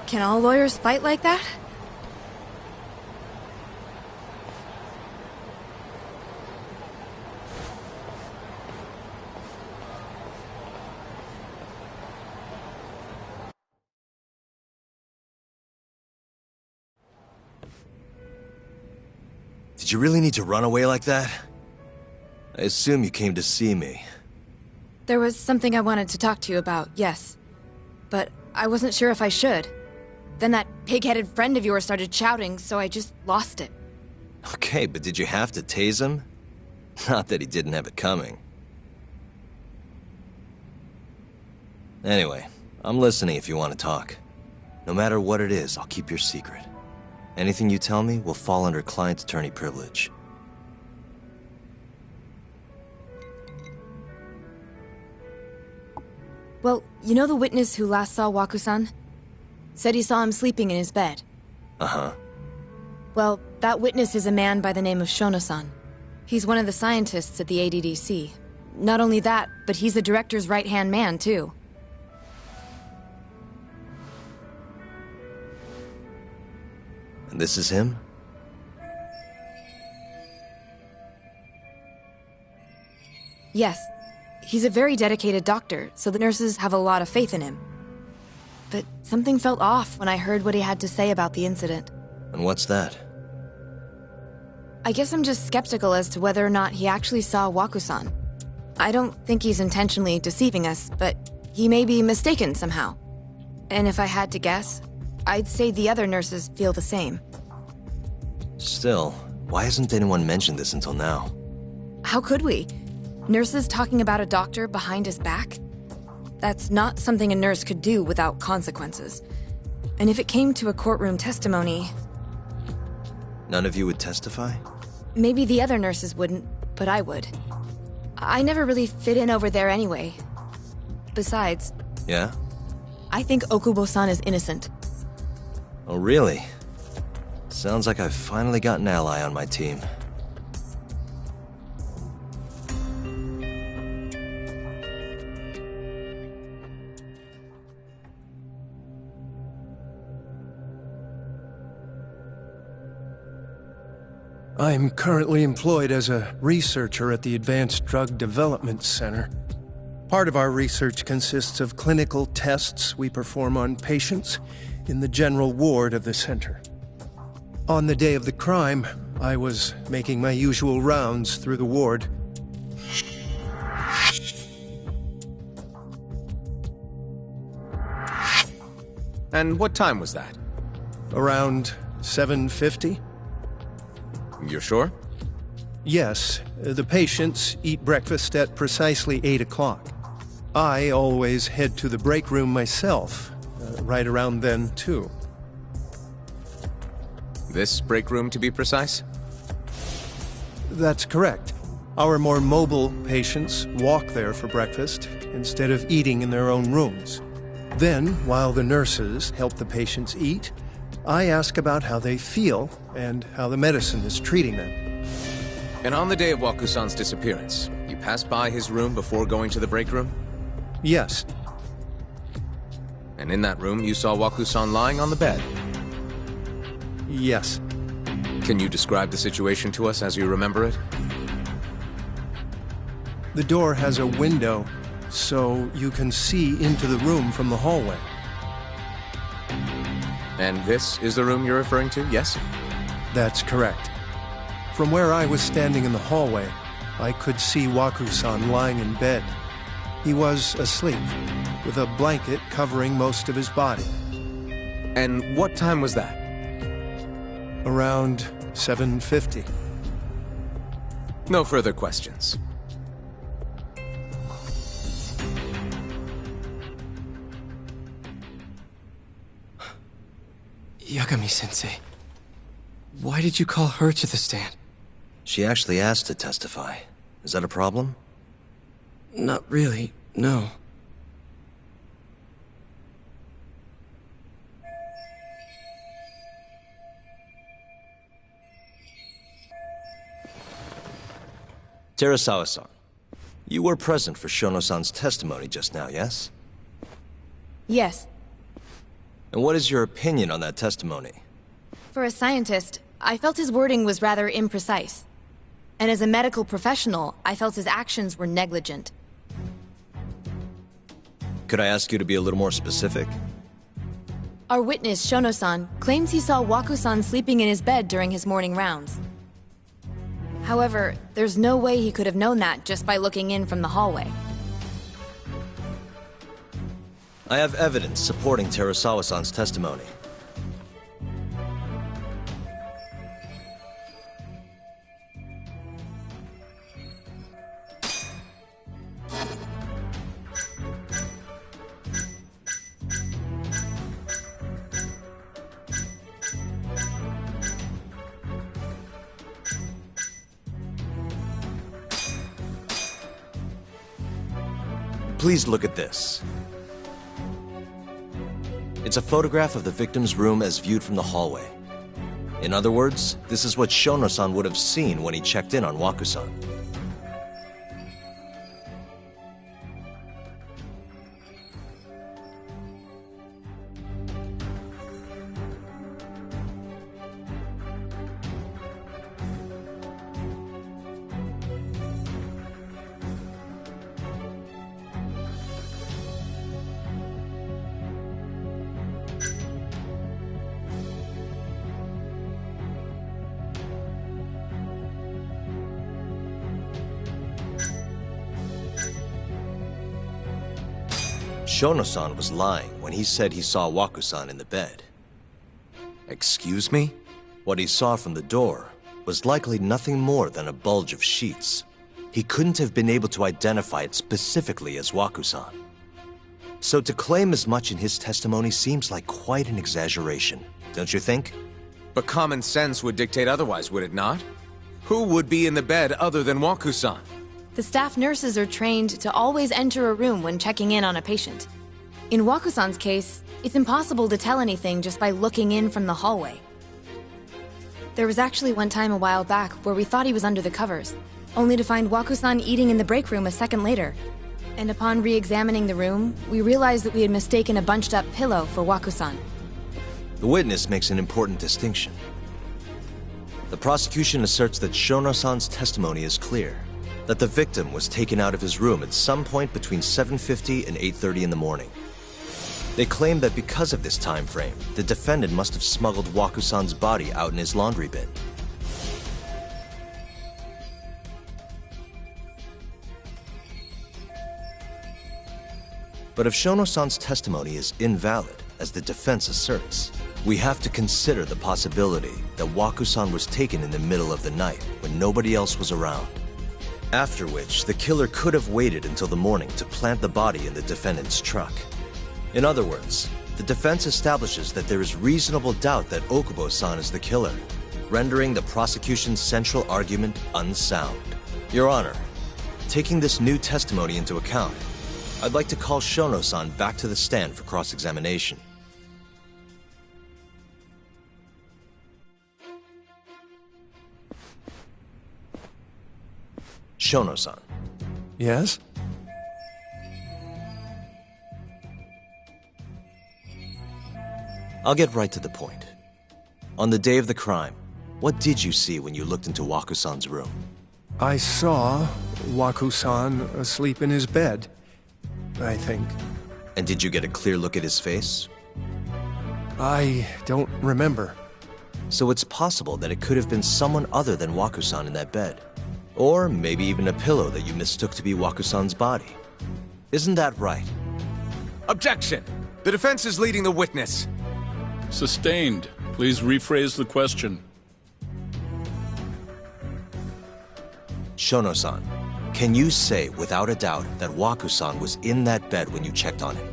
Can all lawyers fight like that? Did you really need to run away like that? I assume you came to see me. There was something I wanted to talk to you about, yes. But I wasn't sure if I should. Then that pig-headed friend of yours started shouting, so I just lost it. Okay, but did you have to tase him? Not that he didn't have it coming. Anyway, I'm listening if you want to talk. No matter what it is, I'll keep your secret. Anything you tell me will fall under client attorney privilege. Well, you know the witness who last saw Waku-san? Said he saw him sleeping in his bed. Uh-huh. Well, that witness is a man by the name of Shono-san. He's one of the scientists at the ADDC. Not only that, but he's the director's right-hand man, too. And this is him? Yes. He's a very dedicated doctor, so the nurses have a lot of faith in him. But something felt off when I heard what he had to say about the incident. And what's that? I guess I'm just skeptical as to whether or not he actually saw Wakusan. I don't think he's intentionally deceiving us, but he may be mistaken somehow. And if I had to guess, I'd say the other nurses feel the same. Still, why hasn't anyone mentioned this until now? How could we? Nurses talking about a doctor behind his back? That's not something a nurse could do without consequences. And if it came to a courtroom testimony... None of you would testify? Maybe the other nurses wouldn't, but I would. I never really fit in over there anyway. Besides... Yeah? I think Okubo-san is innocent. Oh, really? Sounds like I've finally got an ally on my team. I'm currently employed as a researcher at the Advanced Drug Development Center. Part of our research consists of clinical tests we perform on patients in the general ward of the center. On the day of the crime, I was making my usual rounds through the ward. And what time was that? Around 7:50? You're sure? Yes. The patients eat breakfast at precisely 8 o'clock. I always head to the break room myself, right around then, too. This break room, to be precise? That's correct. Our more mobile patients walk there for breakfast instead of eating in their own rooms. Then, while the nurses help the patients eat, I ask about how they feel and how the medicine is treating them. And on the day of Wakusan's disappearance, you passed by his room before going to the break room? Yes. And in that room, you saw Wakusan lying on the bed? Yes. Can you describe the situation to us as you remember it? The door has a window, so you can see into the room from the hallway. And this is the room you're referring to, yes? That's correct. From where I was standing in the hallway, I could see Wakusan lying in bed. He was asleep, with a blanket covering most of his body. And what time was that? Around 7:50. No further questions. Yagami-sensei, why did you call her to the stand? She actually asked to testify. Is that a problem? Not really, no. Terasawa-san, you were present for Shono-san's testimony just now, yes? Yes. And what is your opinion on that testimony? For a scientist, I felt his wording was rather imprecise. And as a medical professional, I felt his actions were negligent. Could I ask you to be a little more specific? Our witness, Shono-san, claims he saw Waku-san sleeping in his bed during his morning rounds. However, there's no way he could have known that just by looking in from the hallway. I have evidence supporting Terasawa-san's testimony. Please look at this. It's a photograph of the victim's room as viewed from the hallway. In other words, this is what Shono-san would have seen when he checked in on Waku-san. Shono-san was lying when he said he saw Waku-san in the bed. Excuse me? What he saw from the door was likely nothing more than a bulge of sheets. He couldn't have been able to identify it specifically as Waku-san. So to claim as much in his testimony seems like quite an exaggeration, don't you think? But common sense would dictate otherwise, would it not? Who would be in the bed other than Waku-san? The staff nurses are trained to always enter a room when checking in on a patient. In Waku-san's case, it's impossible to tell anything just by looking in from the hallway. There was actually one time a while back where we thought he was under the covers, only to find Waku-san eating in the break room a second later. And upon re-examining the room, we realized that we had mistaken a bunched-up pillow for Waku-san. The witness makes an important distinction. The prosecution asserts that Shono-san's testimony is clear, that the victim was taken out of his room at some point between 7:50 and 8:30 in the morning. They claim that because of this time frame, the defendant must have smuggled Waku-san's body out in his laundry bin. But if Shono-san's testimony is invalid, as the defense asserts, we have to consider the possibility that Waku-san was taken in the middle of the night when nobody else was around. After which, the killer could have waited until the morning to plant the body in the defendant's truck. In other words, the defense establishes that there is reasonable doubt that Okubo-san is the killer, rendering the prosecution's central argument unsound. Your Honor, taking this new testimony into account, I'd like to call Shono-san back to the stand for cross-examination. Shono-san. Yes? I'll get right to the point. On the day of the crime, what did you see when you looked into Waku-san's room? I saw Waku-san asleep in his bed, I think. And did you get a clear look at his face? I don't remember. So it's possible that it could have been someone other than Waku-san in that bed. Or maybe even a pillow that you mistook to be Waku-san's body. Isn't that right? Objection! The defense is leading the witness. Sustained. Please rephrase the question. Shono-san, can you say without a doubt that Waku-san was in that bed when you checked on him?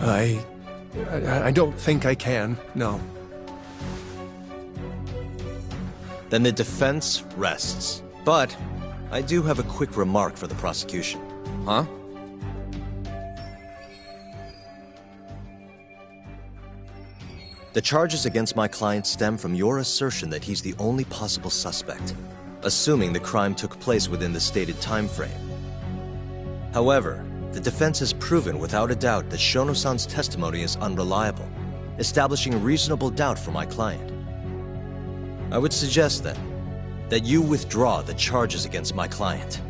I don't think I can, no. Then the defense rests. But I do have a quick remark for the prosecution. Huh? The charges against my client stem from your assertion that he's the only possible suspect, assuming the crime took place within the stated time frame. However, the defense has proven without a doubt that Shono-san's testimony is unreliable, establishing reasonable doubt for my client. I would suggest, then, that you withdraw the charges against my client.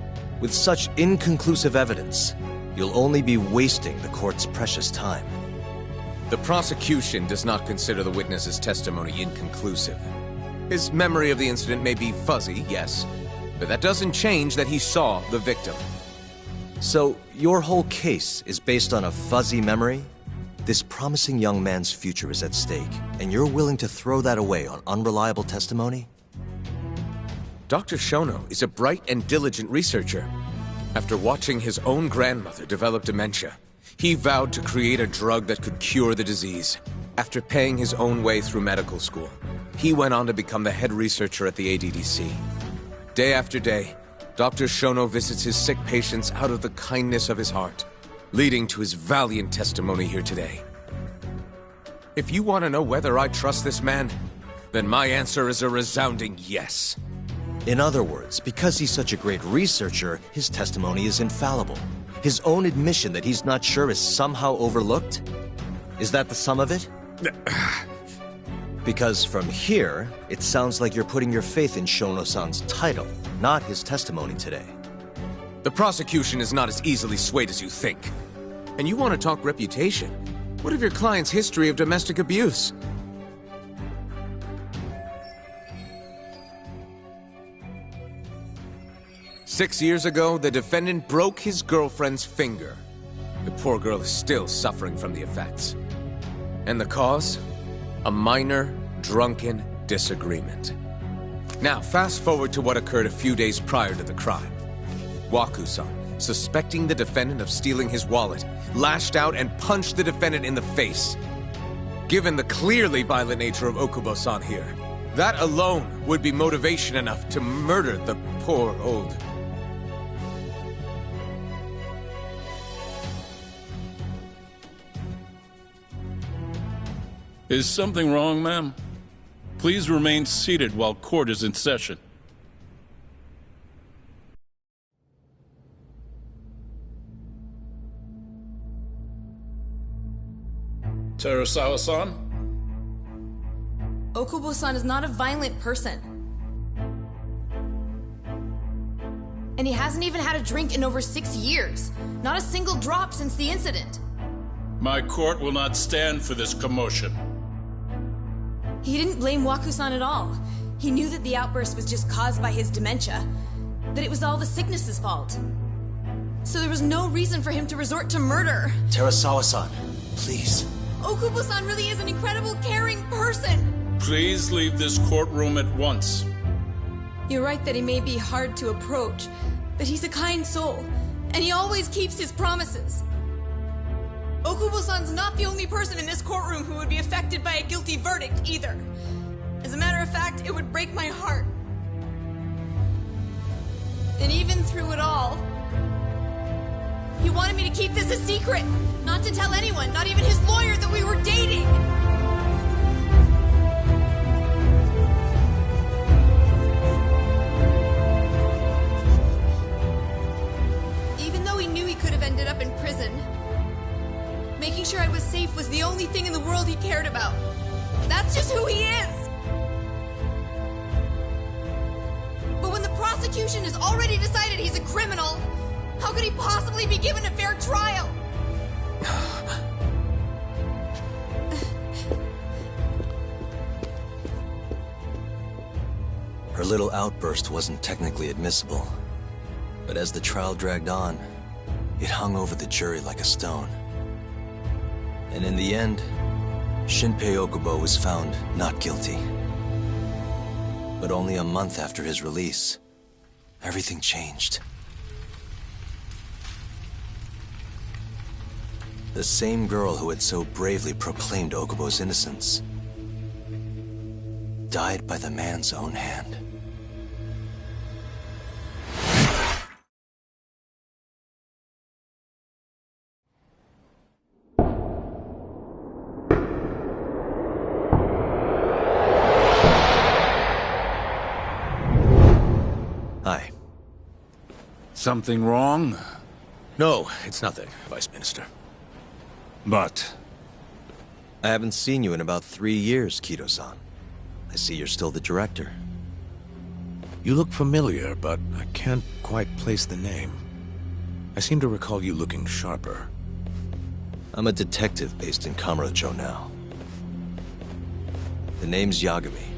With such inconclusive evidence, you'll only be wasting the court's precious time. The prosecution does not consider the witness's testimony inconclusive. His memory of the incident may be fuzzy, yes, but that doesn't change that he saw the victim. So, your whole case is based on a fuzzy memory? This promising young man's future is at stake, and you're willing to throw that away on unreliable testimony? Dr. Shono is a bright and diligent researcher. After watching his own grandmother develop dementia, he vowed to create a drug that could cure the disease. After paying his own way through medical school, he went on to become the head researcher at the ADDC. Day after day, Dr. Shono visits his sick patients out of the kindness of his heart, leading to his valiant testimony here today. If you want to know whether I trust this man, then my answer is a resounding yes. In other words, because he's such a great researcher, his testimony is infallible. His own admission that he's not sure is somehow overlooked? Is that the sum of it? Because from here, it sounds like you're putting your faith in Shono-san's title, not his testimony today. The prosecution is not as easily swayed as you think. And you want to talk reputation? What of your client's history of domestic abuse? "6 years ago, the defendant broke his girlfriend's finger. poor girl is still suffering from the effects. And the cause? A minor, drunken disagreement. Now, fast forward to what occurred a few days prior to the crime. Waku-san, suspecting the defendant of stealing his wallet, lashed out and punched the defendant in the face. Given the clearly violent nature of Okubo-san here, that alone would be motivation enough to murder the poor old... Is something wrong, ma'am? Please remain seated while court is in session. Terasawa-san? Okubo-san is not a violent person. And he hasn't even had a drink in over 6 years. Not a single drop since the incident. My court will not stand for this commotion. He didn't blame Waku-san at all. He knew that the outburst was just caused by his dementia, that it was all the sickness's fault. So there was no reason for him to resort to murder. Terasawa-san, please. Okubo-san really is an incredible, caring person. Please leave this courtroom at once. You're right that he may be hard to approach, but he's a kind soul, and he always keeps his promises. Okubo-san's not the only person in this courtroom who would be affected by a guilty verdict, either. As a matter of fact, it would break my heart. And even through it all, he wanted me to keep this a secret, not to tell anyone, not even his lawyer, that we were dating. Even though he knew he could have ended up in prison, making sure I was safe was the only thing in the world he cared about. That's just who he is! But when the prosecution has already decided he's a criminal, how could he possibly be given a fair trial? Her little outburst wasn't technically admissible, but as the trial dragged on, it hung over the jury like a stone. And in the end, Shinpei Okubo was found not guilty. But only a month after his release, everything changed. The same girl who had so bravely proclaimed Okubo's innocence died by the man's own hand. Hi. Something wrong? No, it's nothing, Vice Minister. But... I haven't seen you in about 3 years, Kido-san. I see you're still the director. You look familiar, but I can't quite place the name. I seem to recall you looking sharper. I'm a detective based in Kamurocho now. The name's Yagami.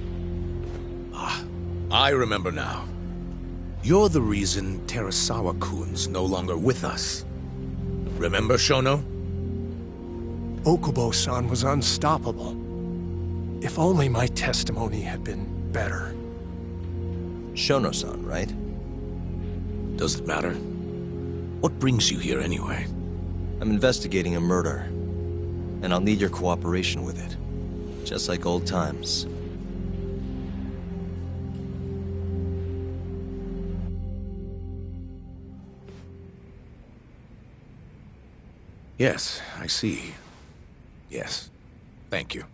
Ah, I remember now. You're the reason Terasawa-kun's no longer with us. Remember, Shono? Okubo-san was unstoppable. If only my testimony had been better. Shono-san, right? Does it matter? What brings you here anyway? I'm investigating a murder, and I'll need your cooperation with it. Just like old times. Yes, I see. Yes. Thank you.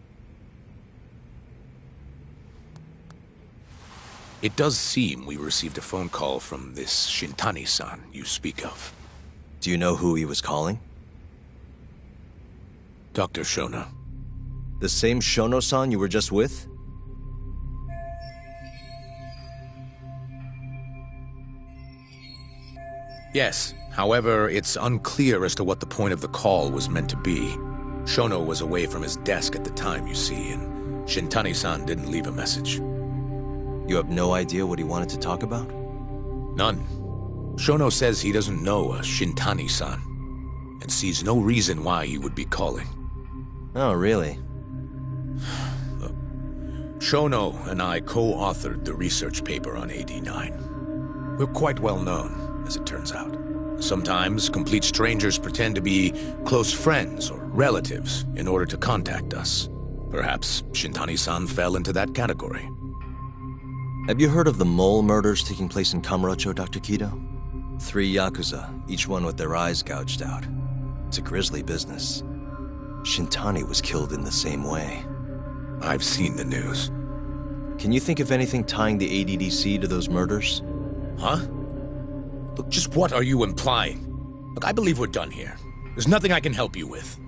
It does seem we received a phone call from this Shintani-san you speak of. Do you know who he was calling? Dr. Shono. The same Shono-san you were just with? Yes. However, it's unclear as to what the point of the call was meant to be. Shono was away from his desk at the time, you see, and Shintani-san didn't leave a message. You have no idea what he wanted to talk about? None. Shono says he doesn't know a Shintani-san. and sees no reason why he would be calling. Oh, really? Shono and I co-authored the research paper on AD9. We're quite well known, as it turns out. Sometimes complete strangers pretend to be close friends or relatives in order to contact us. Perhaps Shintani-san fell into that category. Have you heard of the mole murders taking place in Kamurocho, Dr. Kido? 3 Yakuza, each one with their eyes gouged out. It's a grisly business. Shintani was killed in the same way. I've seen the news. Can you think of anything tying the ADDC to those murders? Huh? Look, just what are you implying? Look, I believe we're done here. There's nothing I can help you with.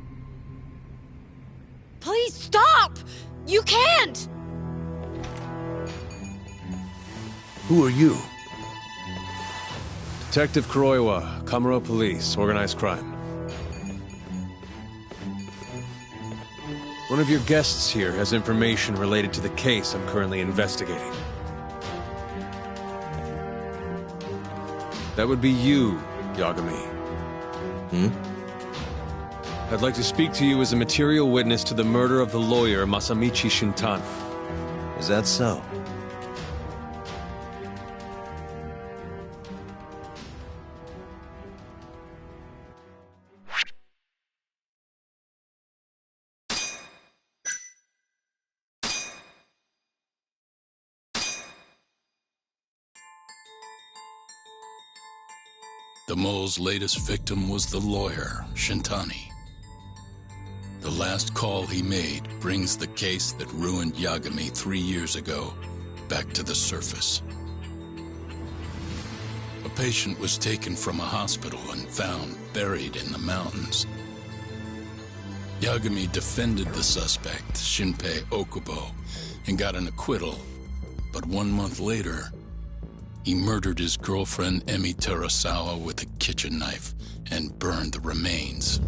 Please stop! You can't! Who are you? Detective Kuroiwa, Kamuro Police, Organized Crime. One of your guests here has information related to the case I'm currently investigating. That would be you, Yagami. I'd like to speak to you as a material witness to the murder of the lawyer Masamichi Shintani. Is that so? The mole's latest victim was the lawyer, Shintani. The last call he made brings the case that ruined Yagami 3 years ago back to the surface. A patient was taken from a hospital and found buried in the mountains. Yagami defended the suspect, Shinpei Okubo, and got an acquittal. But 1 month later, he murdered his girlfriend, Emi Terasawa, with a kitchen knife and burned the remains.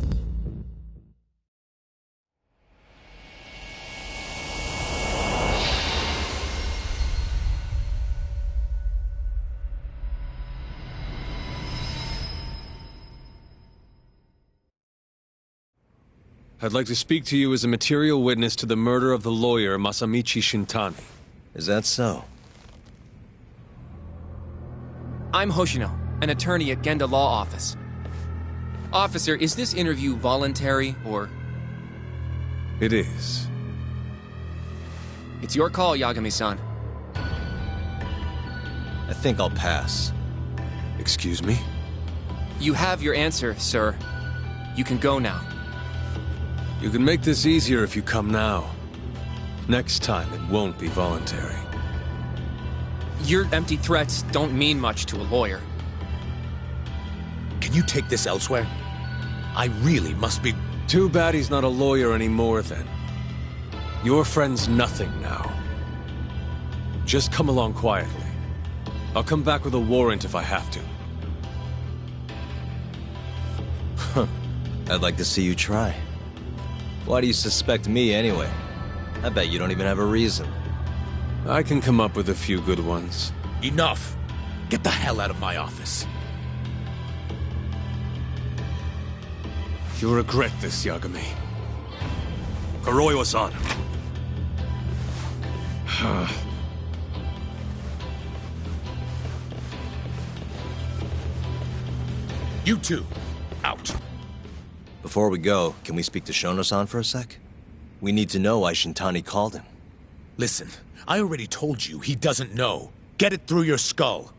I'd like to speak to you as a material witness to the murder of the lawyer Masamichi Shintani. Is that so? I'm Hoshino, an attorney at Genda Law Office. Officer, is this interview voluntary, or...? It is. It's your call, Yagami-san. I think I'll pass. Excuse me? You have your answer, sir. You can go now. You can make this easier if you come now. Next time, it won't be voluntary. Your empty threats don't mean much to a lawyer. Can you take this elsewhere? I really must be... Too bad he's not a lawyer anymore, then. Your friend's nothing now. Just come along quietly. I'll come back with a warrant if I have to. I'd like to see you try. Why do you suspect me, anyway? I bet you don't even have a reason. I can come up with a few good ones. Enough! Get the hell out of my office. You'll regret this, Yagami. Kuroiwa-san. You two, out. Before we go, can we speak to Shono-san for a sec? We need to know why Shintani called him. Listen, I already told you he doesn't know. Get it through your skull.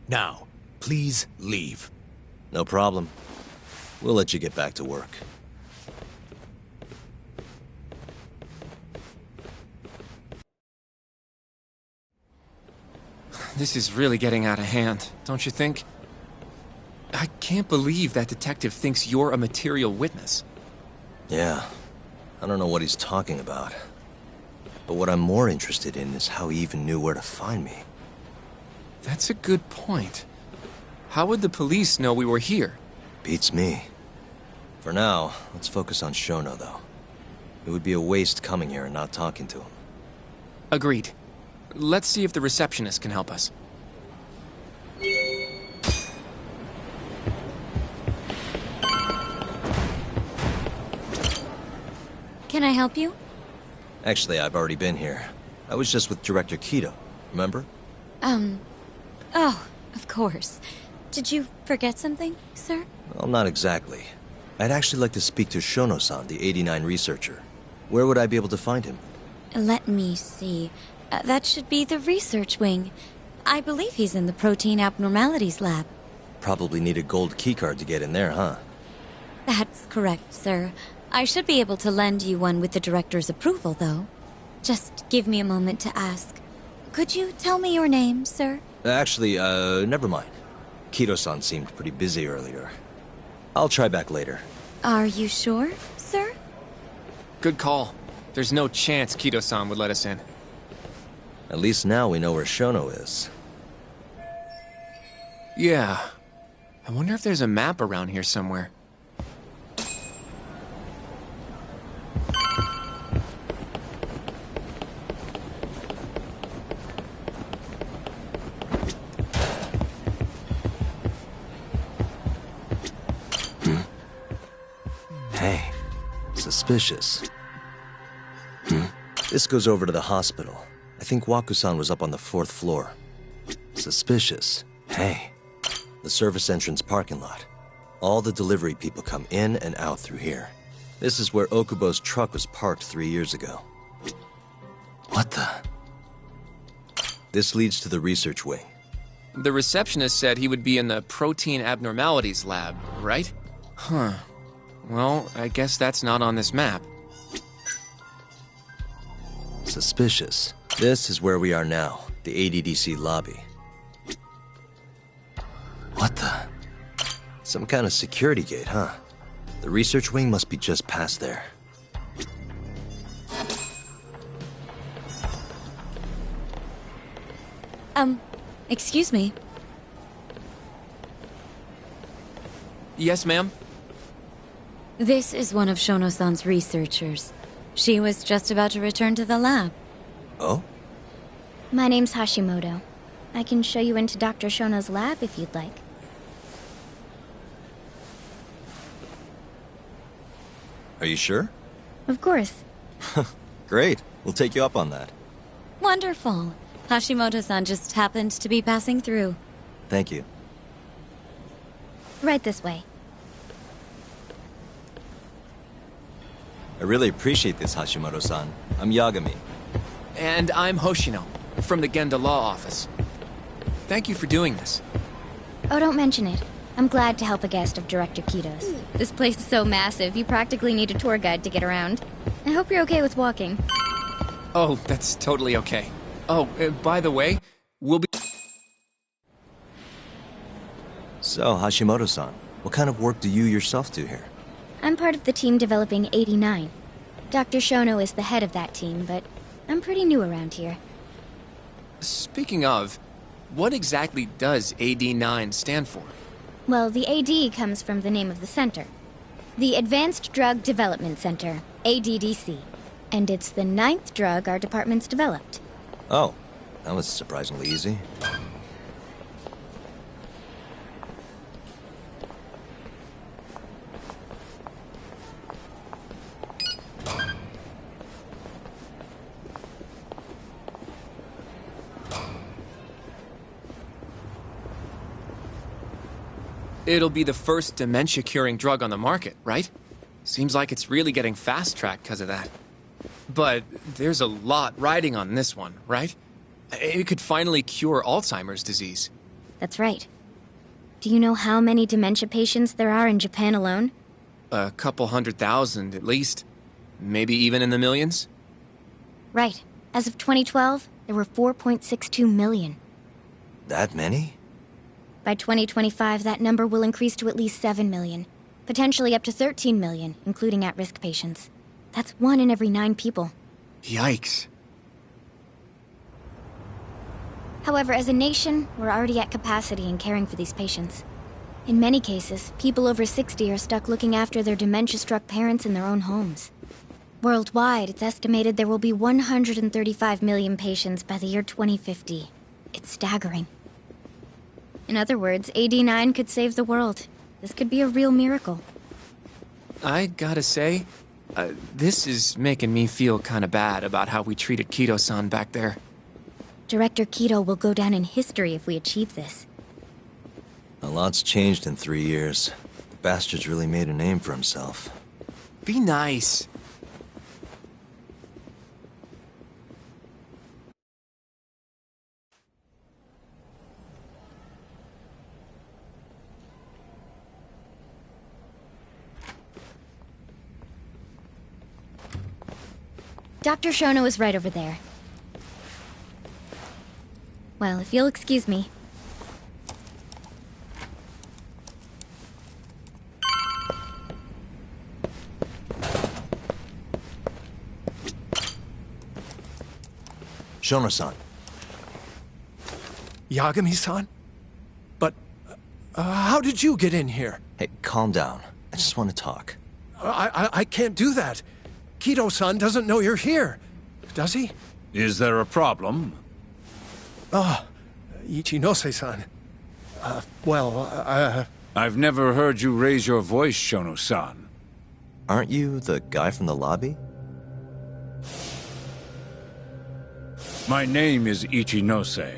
Now, please leave. No problem. We'll let you get back to work. This is really getting out of hand, don't you think? I can't believe that detective thinks you're a material witness. Yeah. I don't know what he's talking about. But what I'm more interested in is how he even knew where to find me. That's a good point. How would the police know we were here? Beats me. For now, let's focus on Shono, though. It would be a waste coming here and not talking to him. Agreed. Let's see if the receptionist can help us. Can I help you? Actually, I've already been here. I was just with Director Keto, remember? Oh, of course. Did you forget something, sir? Well, not exactly. I'd actually like to speak to Shono-san, the 89 researcher. Where would I be able to find him? Let me see. That should be the research wing. I believe he's in the protein abnormalities lab. Probably need a gold keycard to get in there, huh? That's correct, sir. I should be able to lend you one with the director's approval, though. Just give me a moment to ask. Could you tell me your name, sir? Actually, never mind. Keto-san seemed pretty busy earlier. I'll try back later. Are you sure, sir? Good call. There's no chance Keto-san would let us in. At least now we know where Shono is. Yeah. I wonder if there's a map around here somewhere. Hey, suspicious. This goes over to the hospital. I think Waku-san was up on the 4th floor. Suspicious. Hey, the service entrance parking lot. All the delivery people come in and out through here. This is where Okubo's truck was parked 3 years ago. What the? This leads to the research wing. The receptionist said he would be in the protein abnormalities lab, right? Huh. Well, I guess that's not on this map. Suspicious. This is where we are now, the ADDC lobby. What the? Some kind of security gate, huh? The research wing must be just past there. Excuse me. Yes, ma'am? This is one of Shono-san's researchers. She was just about to return to the lab. Oh? My name's Hashimoto. I can show you into Dr. Shono's lab if you'd like. Are you sure? Of course. Great. We'll take you up on that. Wonderful. Hashimoto-san just happened to be passing through. Thank you. Right this way. I really appreciate this, Hashimoto-san. I'm Yagami. And I'm Hoshino, from the Genda Law Office. Thank you for doing this. Oh, don't mention it. I'm glad to help a guest of Director Keto's. This place is so massive, you practically need a tour guide to get around. I hope you're okay with walking. Oh, that's totally okay. Oh, by the way, we'll be... So, Hashimoto-san, what kind of work do you yourself do here? I'm part of the team developing 89. Dr. Shono is the head of that team, but I'm pretty new around here. Speaking of, what exactly does AD9 stand for? Well, the AD comes from the name of the center. The Advanced Drug Development Center, ADDC. And it's the 9th drug our department's developed. Oh, that was surprisingly easy. It'll be the first dementia-curing drug on the market, right? Seems like it's really getting fast-tracked because of that. But there's a lot riding on this one, right? It could finally cure Alzheimer's disease. That's right. Do you know how many dementia patients there are in Japan alone? A couple 100,000 at least. Maybe even in the millions? Right. As of 2012, there were 4.62 million. That many? By 2025, that number will increase to at least 7 million. Potentially up to 13 million, including at-risk patients. That's 1 in every 9 people. Yikes. However, as a nation, we're already at capacity in caring for these patients. In many cases, people over 60 are stuck looking after their dementia-struck parents in their own homes. Worldwide, it's estimated there will be 135 million patients by the year 2050. It's staggering. In other words, AD9 could save the world. This could be a real miracle. I gotta say, This is making me feel kinda bad about how we treated Kido-san back there. Director Kido will go down in history if we achieve this. A lot's changed in 3 years. The bastard's really made a name for himself. Be nice. Dr. Shono is right over there. Well, if you'll excuse me. Shono-san. Yagami-san? But, how did you get in here? Hey, calm down. I just want to talk. I can't do that. Kido-san doesn't know you're here, does he? Is there a problem? Oh, Ichinose-san. I've never heard you raise your voice, Shono-san. Aren't you the guy from the lobby? My name is Ichinose.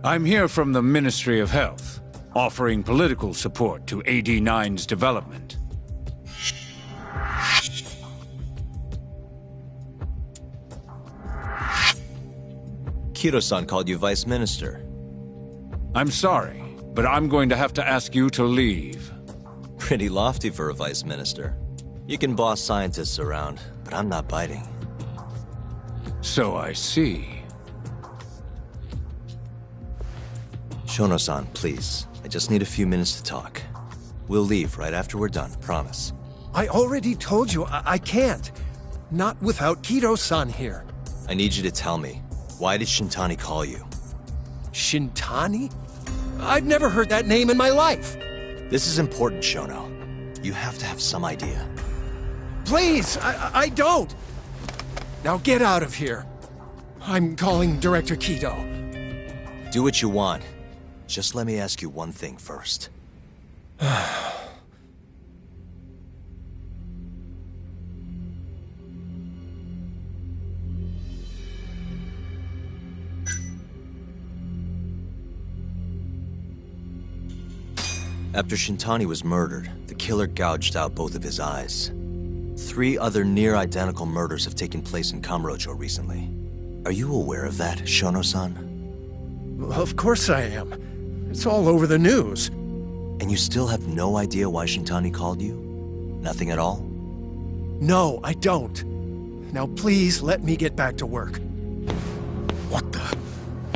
I'm here from the Ministry of Health, offering political support to AD-9's development. Kido-san called you Vice Minister. I'm sorry, but I'm going to have to ask you to leave. Pretty lofty for a Vice Minister. You can boss scientists around, but I'm not biting. So I see. Shono-san, please. I just need a few minutes to talk. We'll leave right after we're done, promise. I already told you I can't. Not without Kido-san here. I need you to tell me, why did Shintani call you? Shintani? I've never heard that name in my life. This is important, Shono. You have to have some idea. Please, I don't. Now get out of here. I'm calling Director Kido. Do what you want. Just let me ask you one thing first. After Shintani was murdered, the killer gouged out both of his eyes. 3 other near-identical murders have taken place in Kamurocho recently. Are you aware of that, Shono-san? Of course I am. It's all over the news. And you still have no idea why Shintani called you? Nothing at all? No, I don't. Now please let me get back to work. What the?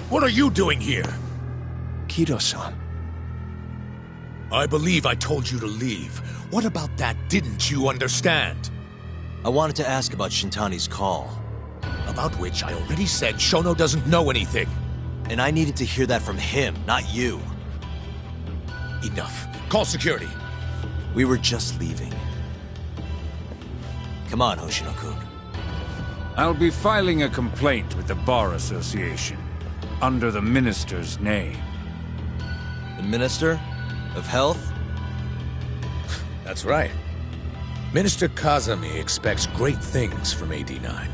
What are you doing here? Kido-san. I believe I told you to leave. What about that didn't you understand? I wanted to ask about Shintani's call. About which I already said Shono doesn't know anything. And I needed to hear that from him, not you. Enough. Call security. We were just leaving. Come on, Hoshino-kun. I'll be filing a complaint with the Bar Association, under the Minister's name. The Minister? Of Health? That's right. Minister Kazami expects great things from AD-9,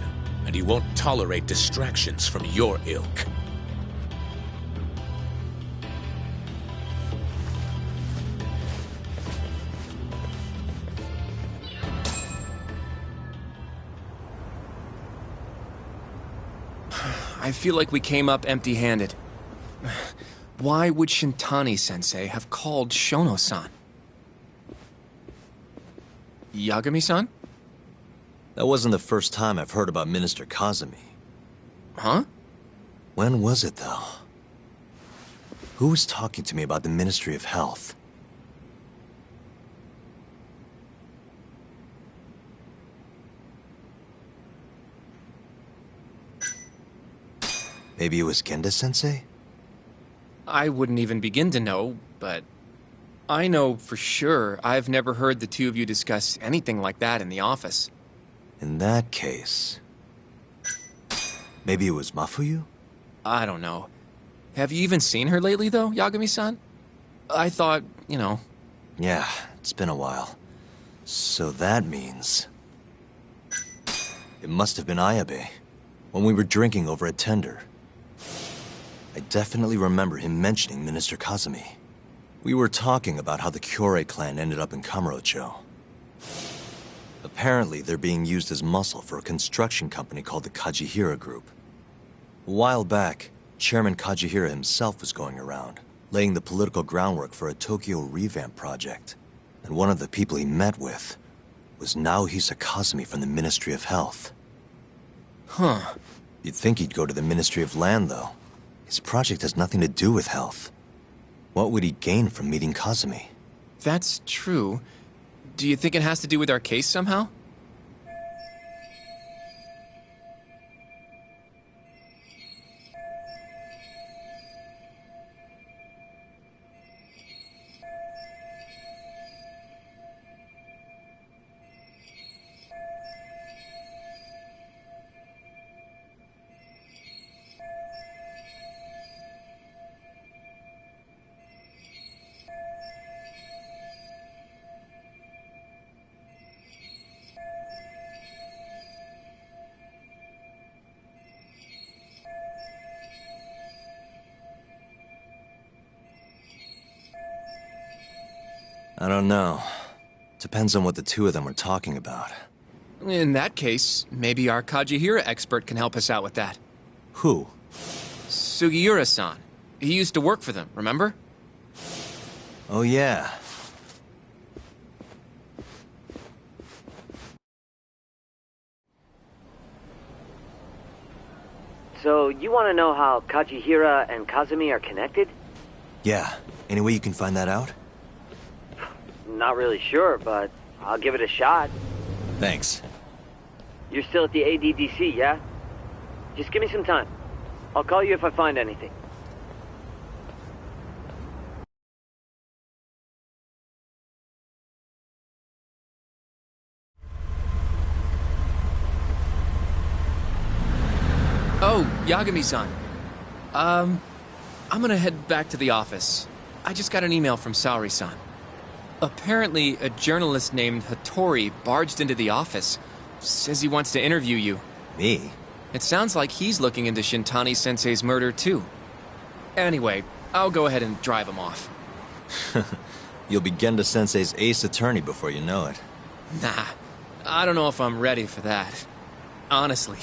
and he won't tolerate distractions from your ilk. I feel like we came up empty-handed. Why would Shintani-sensei have called Shono-san? Yagami-san? That wasn't the first time I've heard about Minister Kazami. Huh? When was it, though? Who was talking to me about the Ministry of Health? Maybe it was Genda-sensei? I wouldn't even begin to know, but I know for sure I've never heard the two of you discuss anything like that in the office. In that case... maybe it was Mafuyu? I don't know. Have you even seen her lately, though, Yagami-san? I thought, you know... Yeah, it's been a while. So that means... It must have been Ayabe, when we were drinking over at Tender. I definitely remember him mentioning Minister Kazumi. We were talking about how the Kyorei clan ended up in Kamurocho. Apparently, they're being used as muscle for a construction company called the Kajihira Group. A while back, Chairman Kajihira himself was going around, laying the political groundwork for a Tokyo revamp project. And one of the people he met with was Naohisa Kazumi from the Ministry of Health. Huh. You'd think he'd go to the Ministry of Land, though. His project has nothing to do with health. What would he gain from meeting Kazumi? That's true. Do you think it has to do with our case somehow? I don't know. Depends on what the two of them are talking about. In that case, maybe our Kajihira expert can help us out with that. Who? Sugiura-san. He used to work for them, remember? Oh, yeah. So, you want to know how Kajihira and Kazumi are connected? Yeah. Any way you can find that out? Not really sure, but I'll give it a shot. Thanks. You're still at the ADDC, yeah? Just give me some time. I'll call you if I find anything. Oh, Yagami-san. I'm gonna head back to the office. I just got an email from Saori-san. Apparently, a journalist named Hattori barged into the office. Says he wants to interview you. Me? It sounds like he's looking into Shintani-sensei's murder, too. Anyway, I'll go ahead and drive him off. You'll be Genda-sensei's ace attorney before you know it. Nah, I don't know if I'm ready for that. Honestly.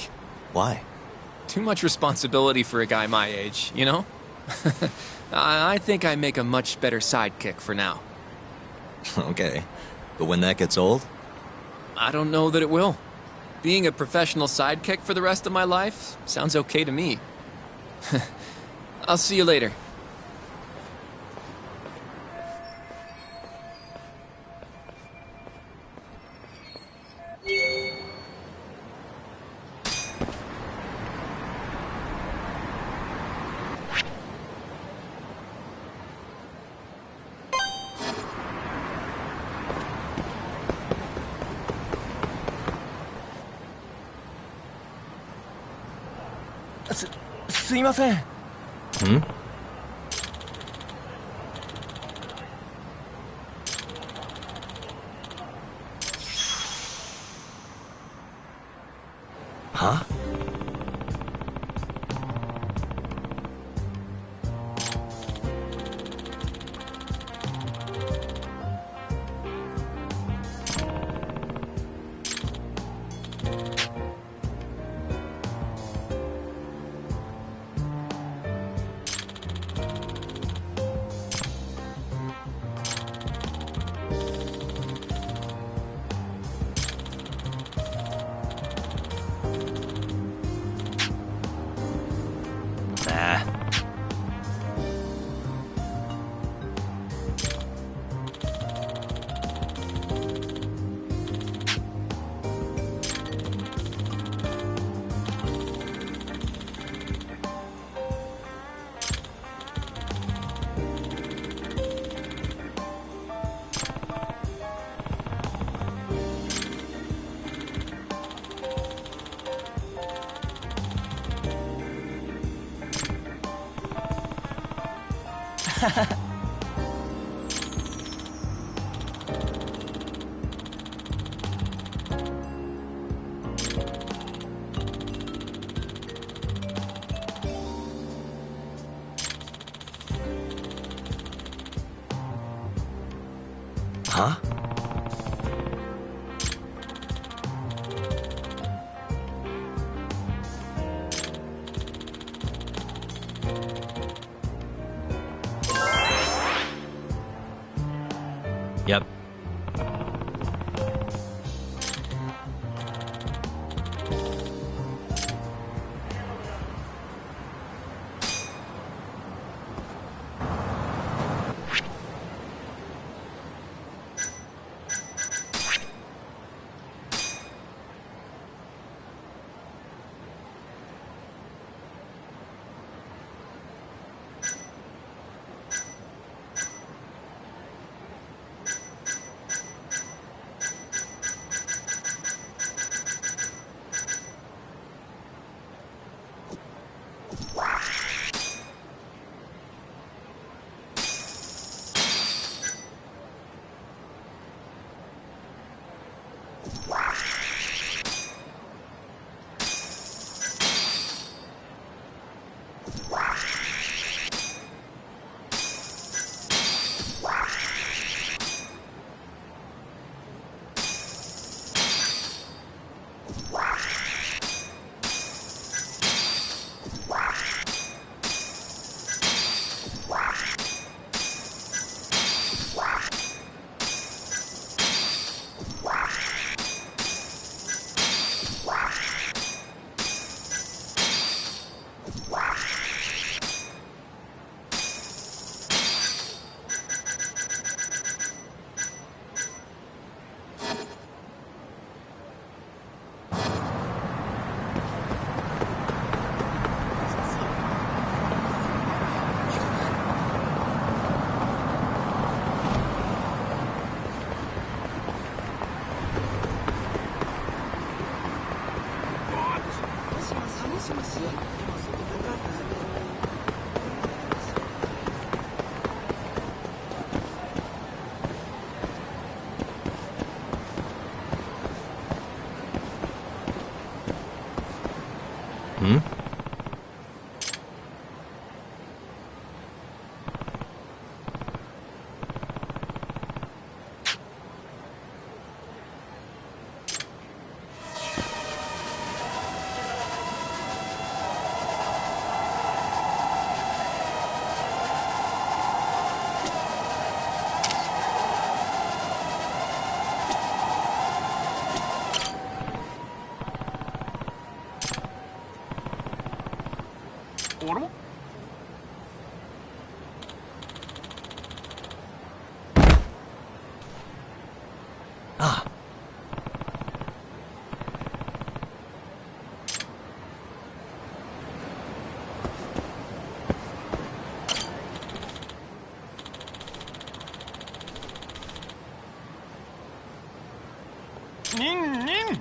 Why? Too much responsibility for a guy my age, you know? I think I make a much better sidekick for now. Okay. But when that gets old? I don't know that it will. Being a professional sidekick for the rest of my life sounds okay to me. I'll see you later. Hmm? Huh? Huh? Yep. Hmm? Ah. Ning, ning!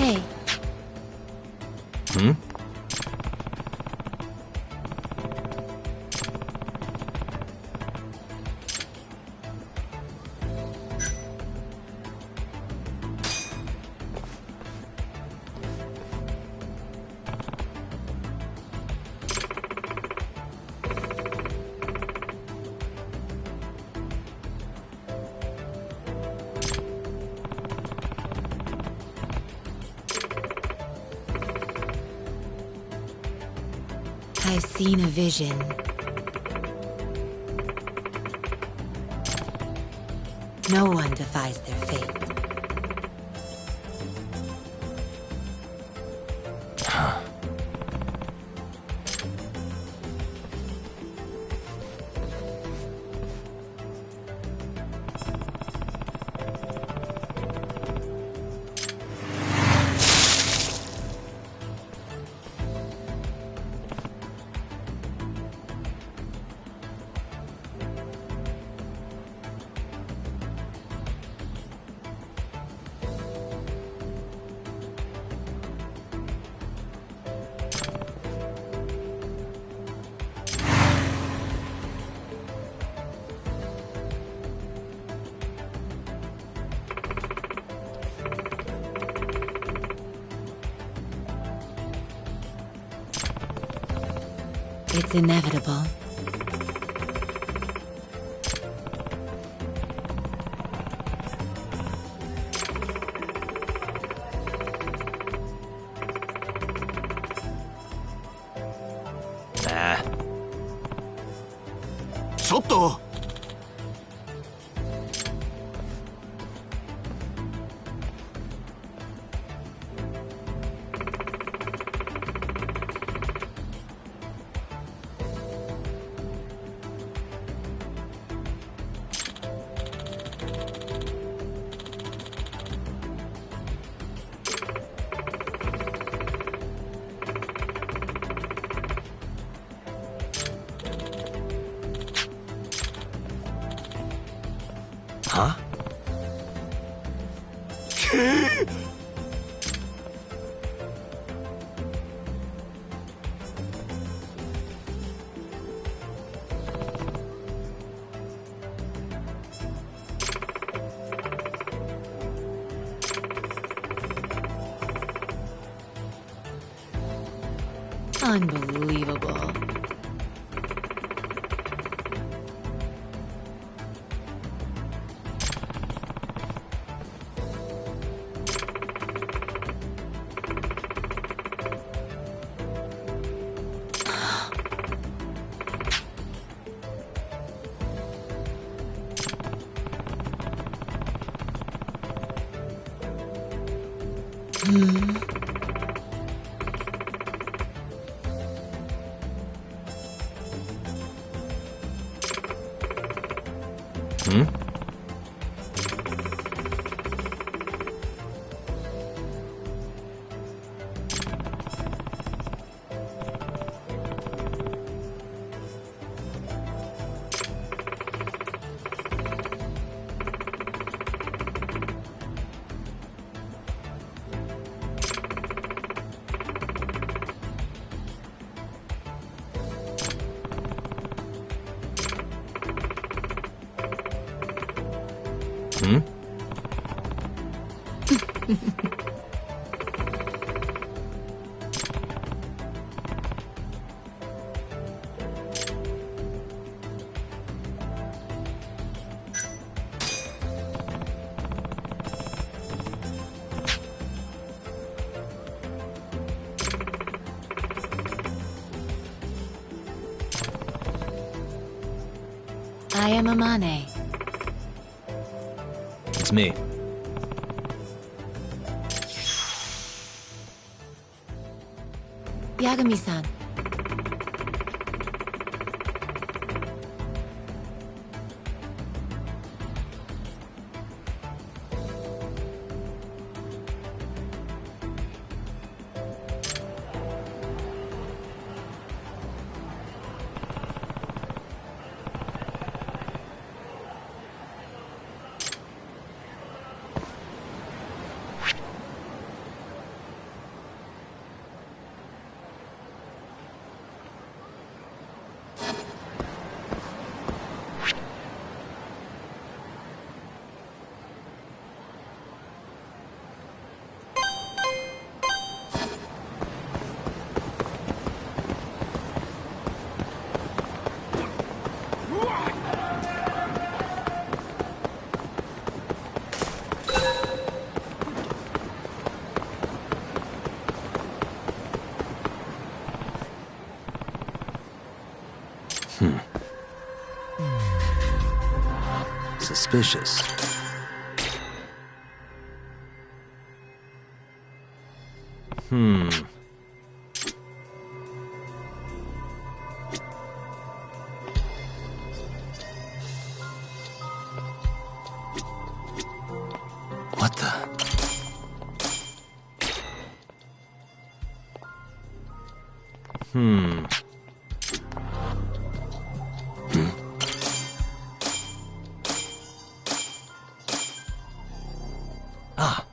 Hey. Hmm? I've seen a vision. No one defies their fate. it's inevitable. Nah. ちょっと Huh? Unbelievable. Hmm? Hmm? I am Amane. It's me. Yagami-san. Suspicious. What the? Ah.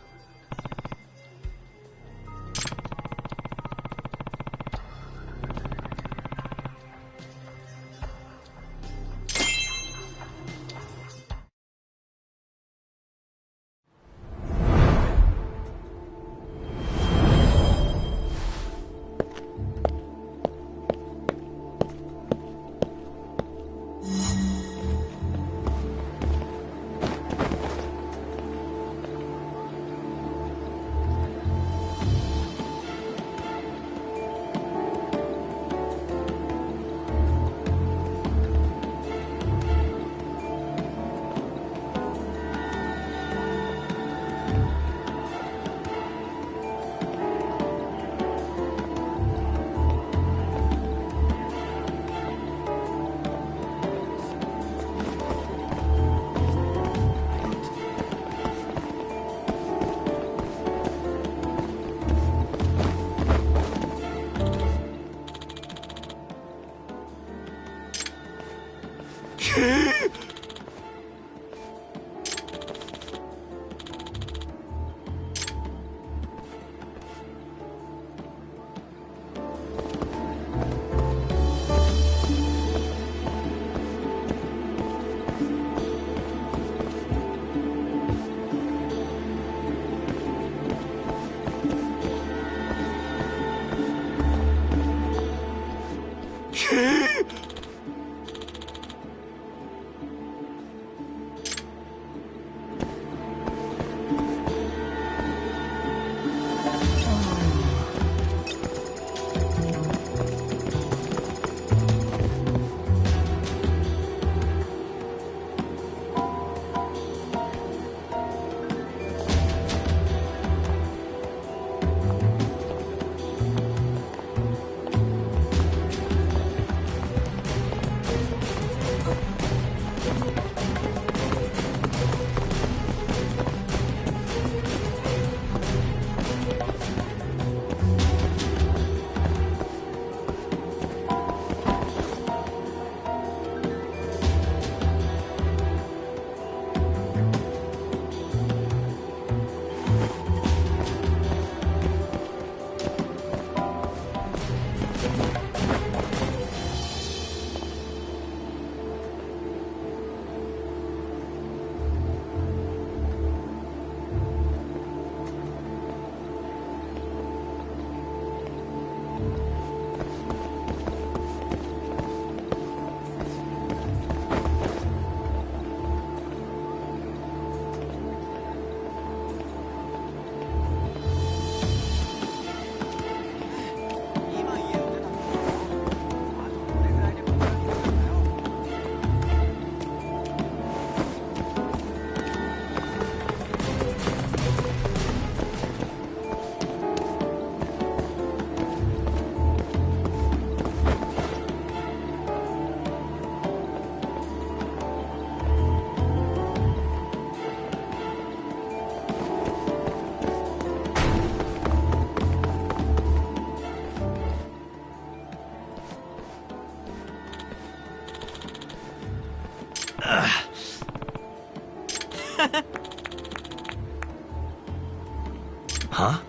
Huh?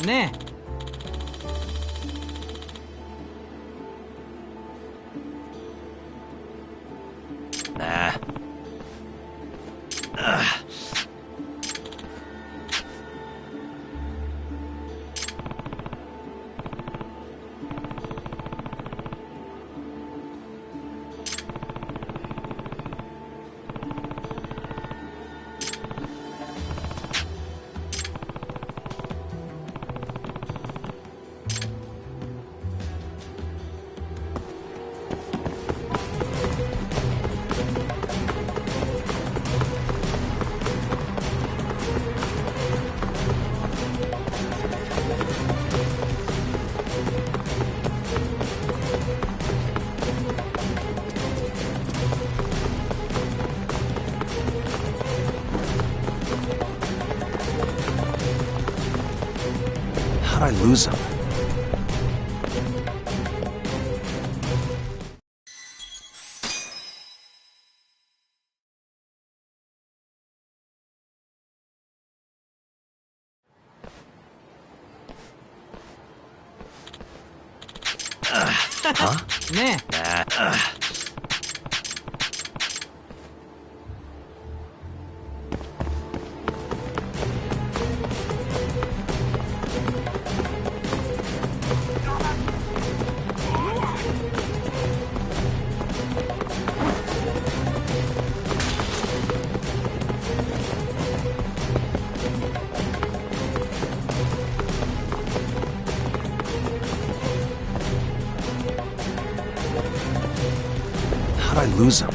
Nah. Nah. Ugh. How'd I lose him? Huh? Nah. Nah. How'd I lose him?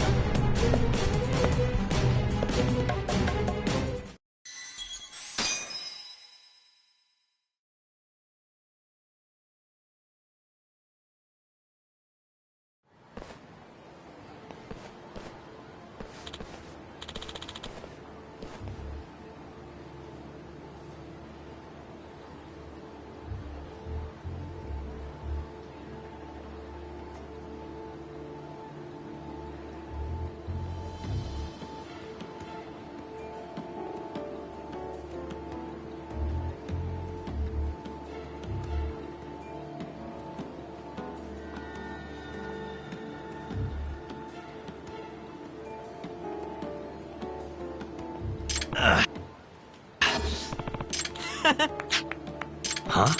Huh?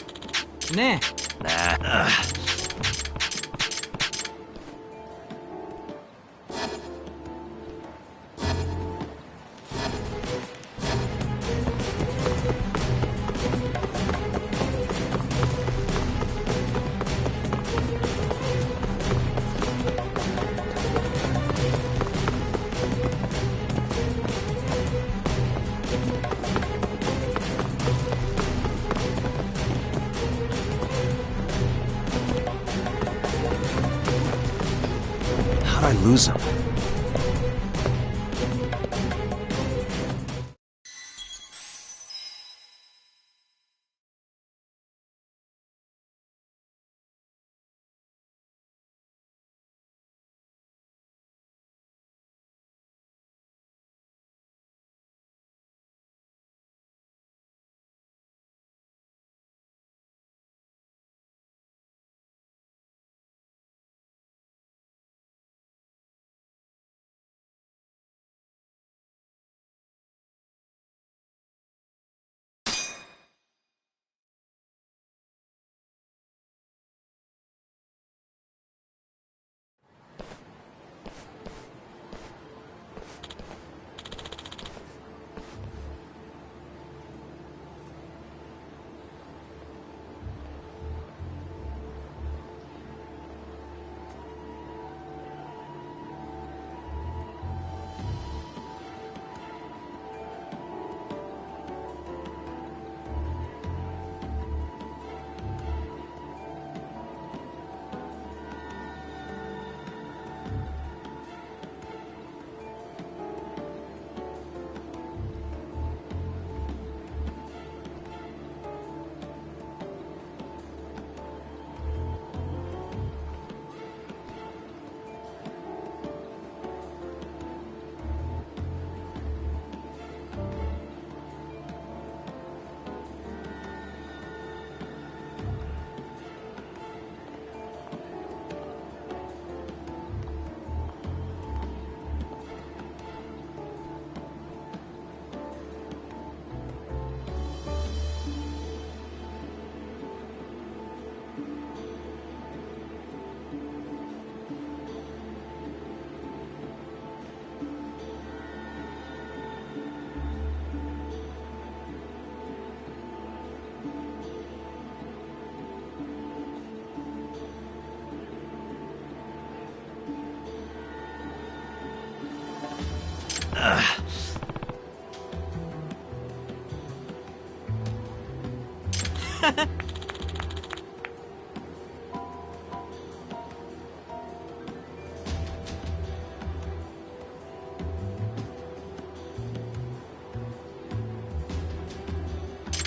Nah. Nah. How'd I lose him?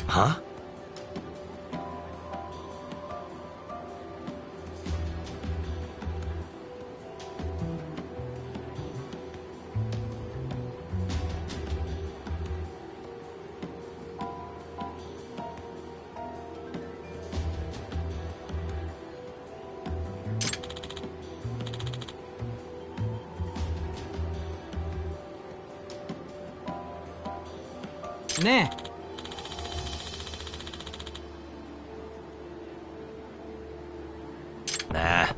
Huh? Nah. Nah.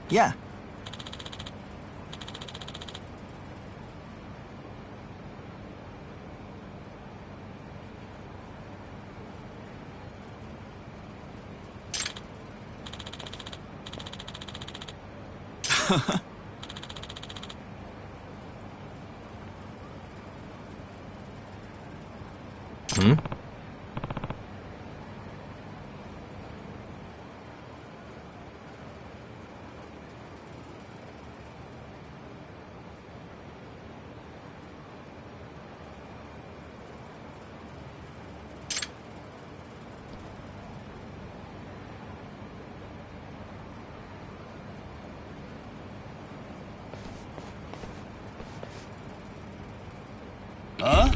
Yeah. Hmm? Huh?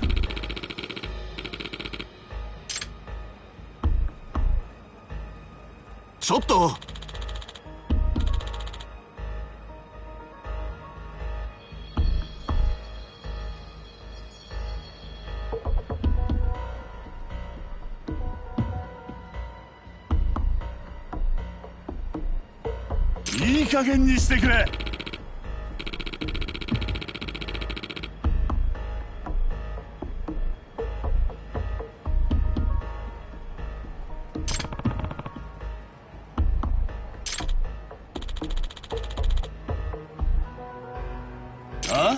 Chotto! いい加減にしてくれ。あ？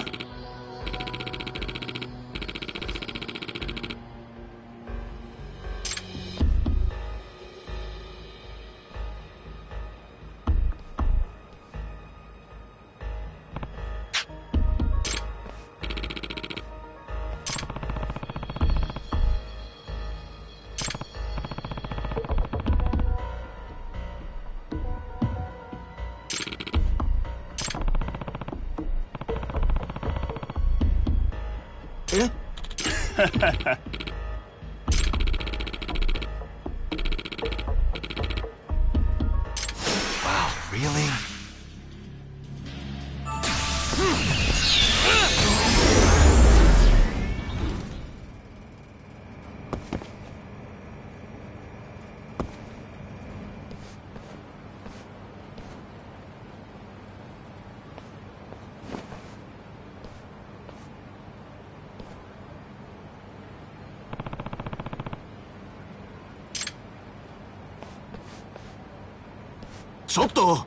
え？Wow, really?ちょっと。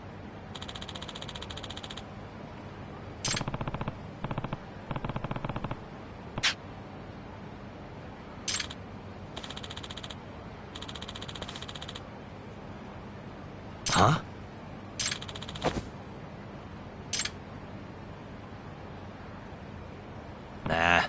Huh? Nah.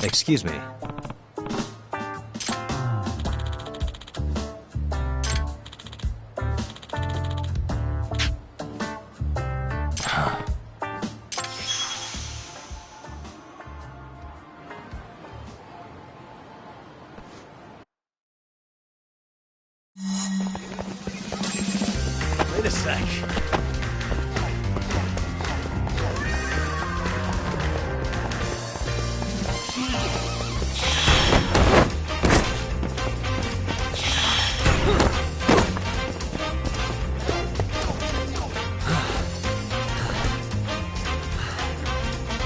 Excuse me. Wait a sec.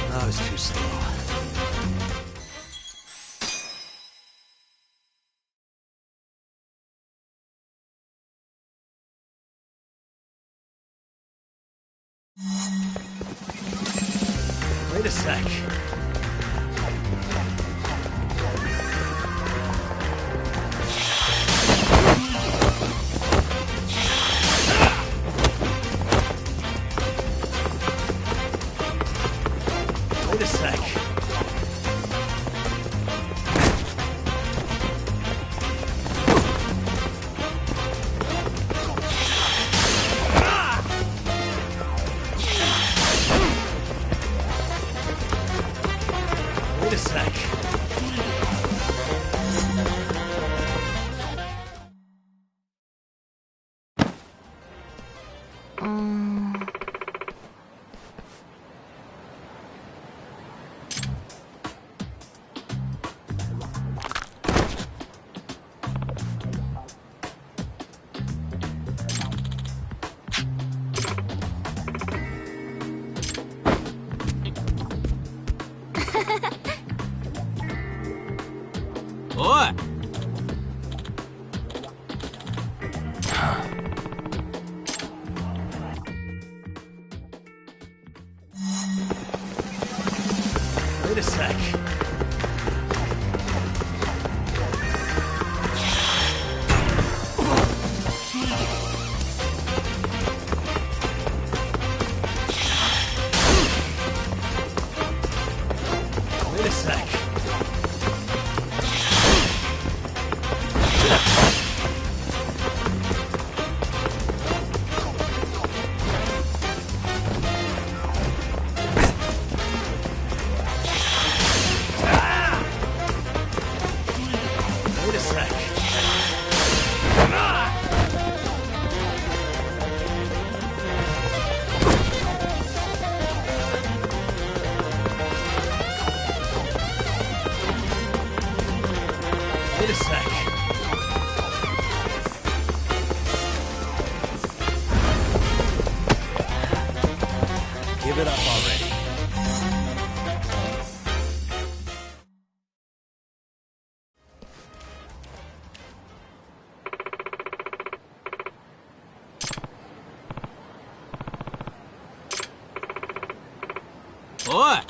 That was too slow. Wait a sec. Wait a sec. Wait a sec. Oi! Wait a sec. Wait a sec. Wait a sec. Wait a sec. Give it up already. Oi!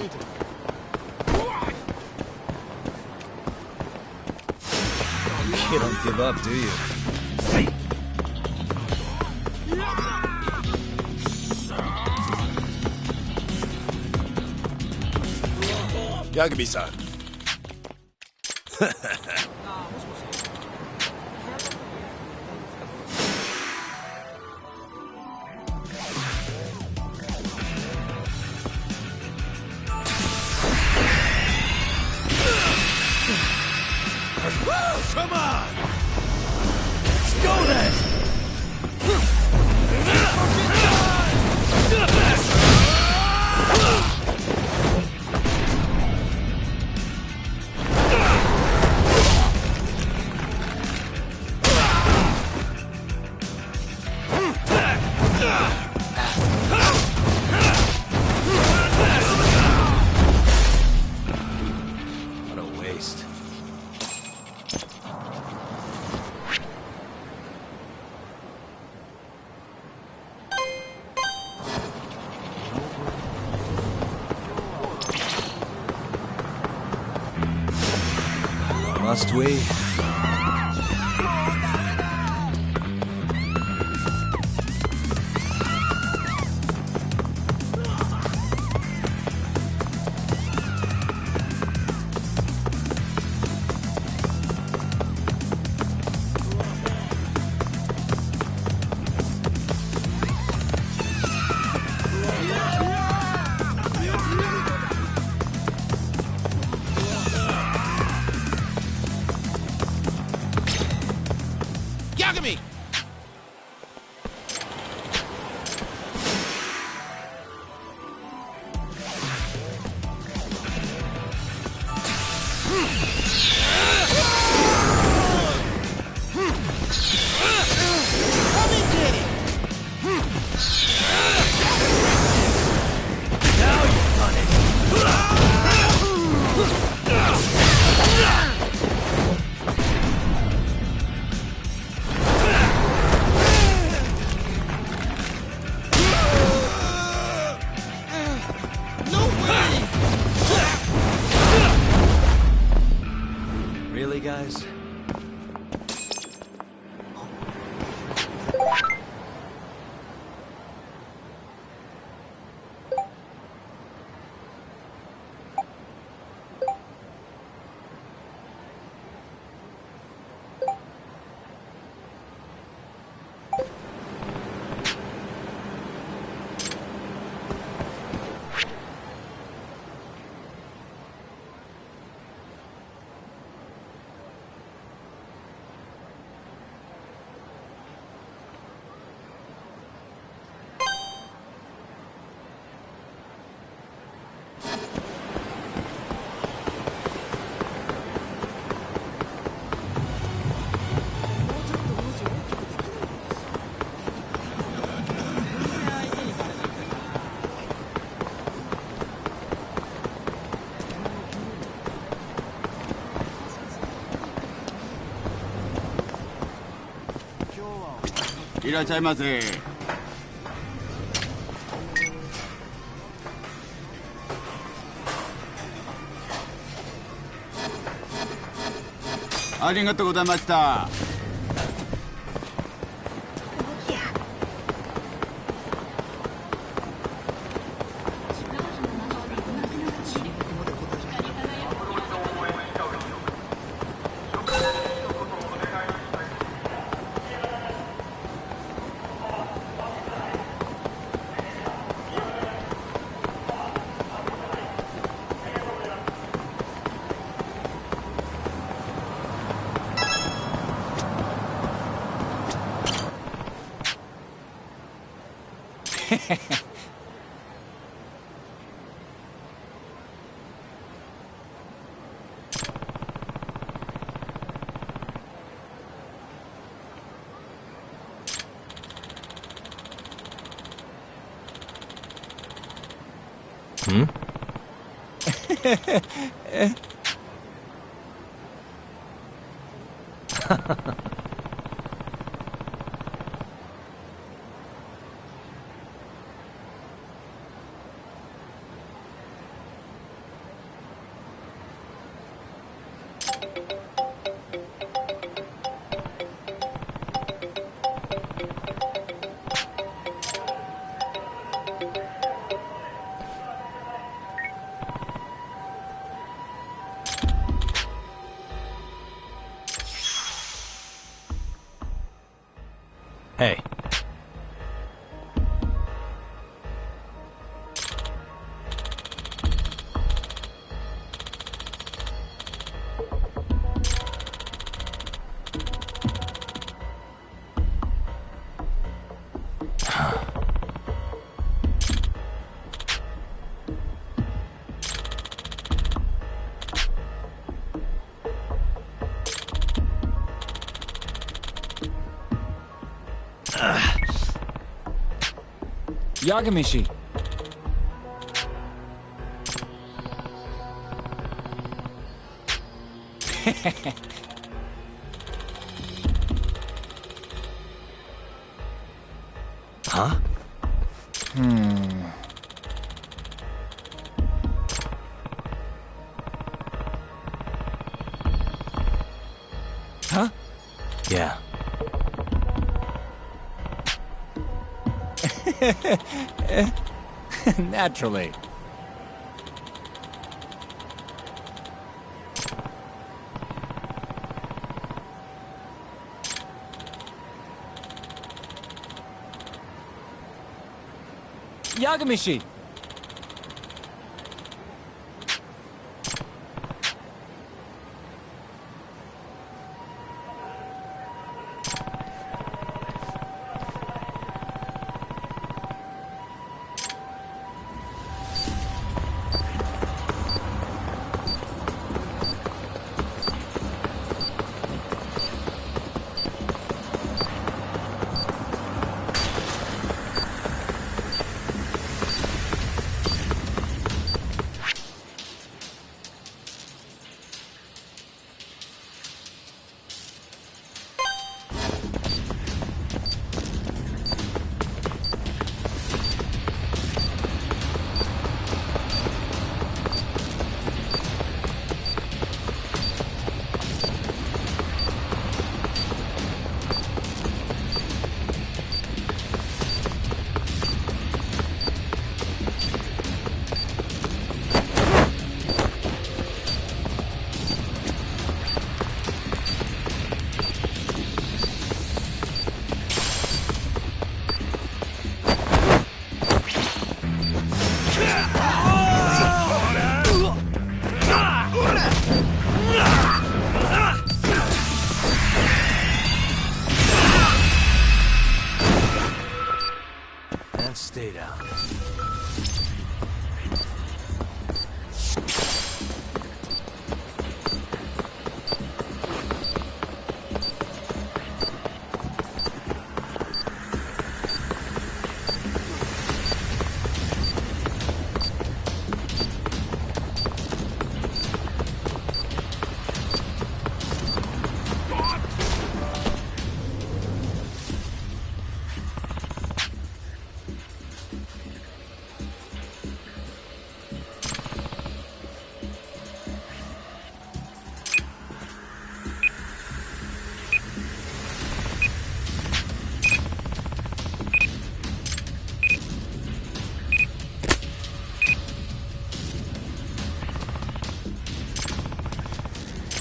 You don't give up, do you? Yagami-san. Come on! Let's go then! What a waste. Must we? Yagami! Really, guys?いらっしゃいませ。ありがとうございました。Hmm? Hey. Yagamishi. Huh? Huh? Yeah. Naturally. Yagamishi! And stay down.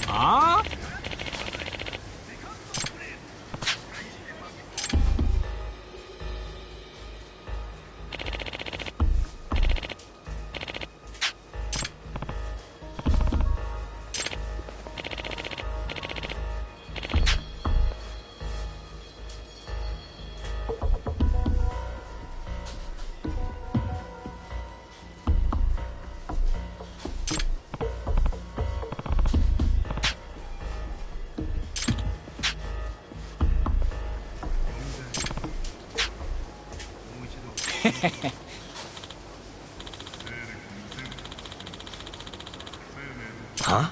Huh? Huh?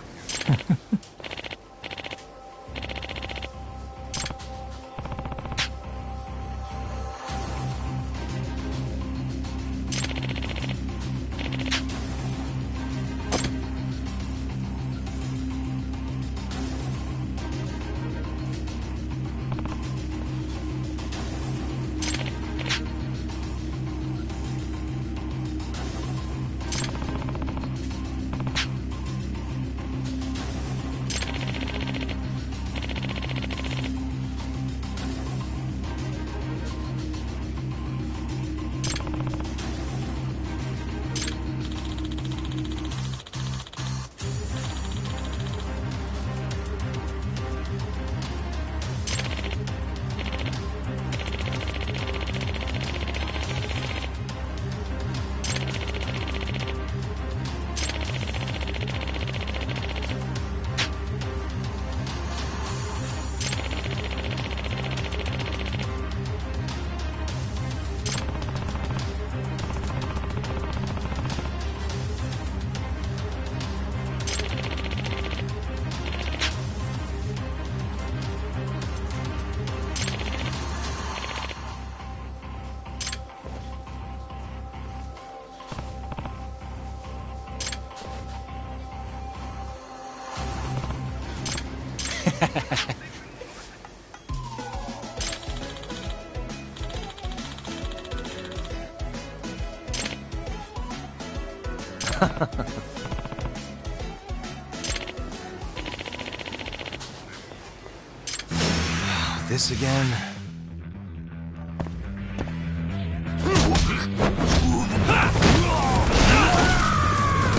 This again?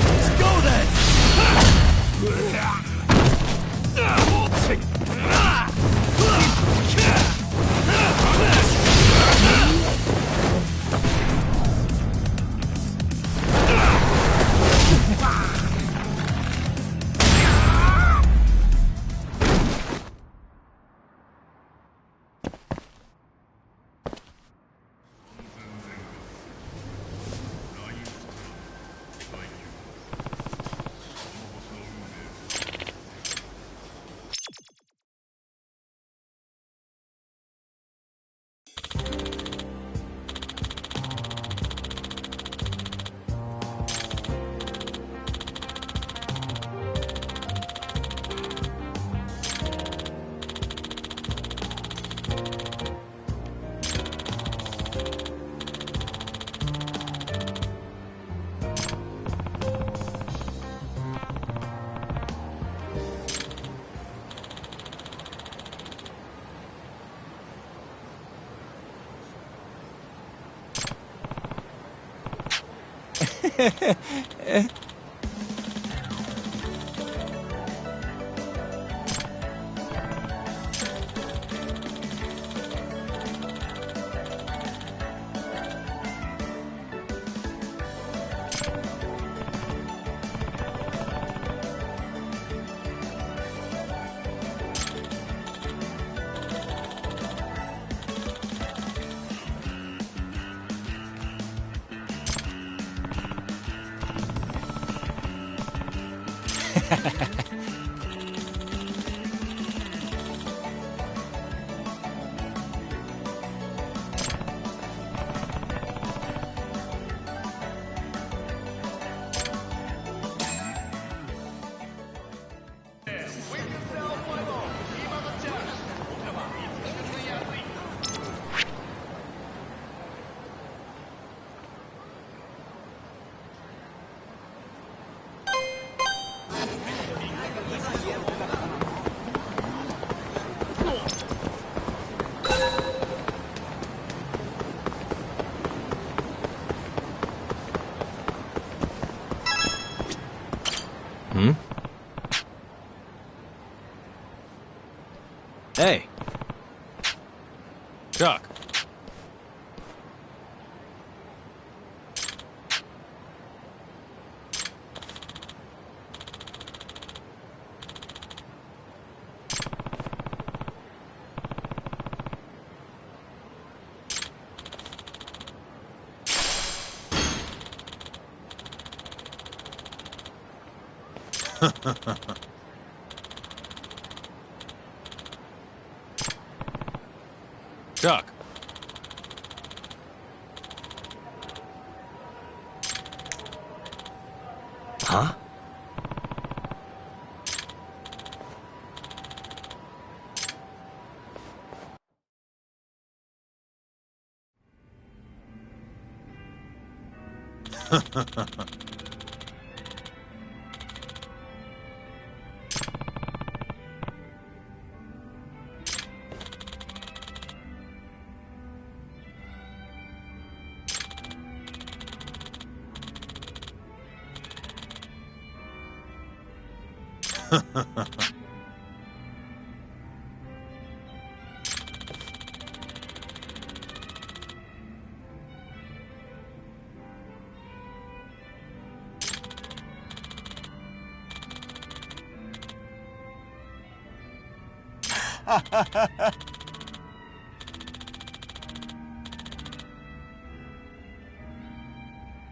Let's go then! Hey. Doc. Doc. Huh?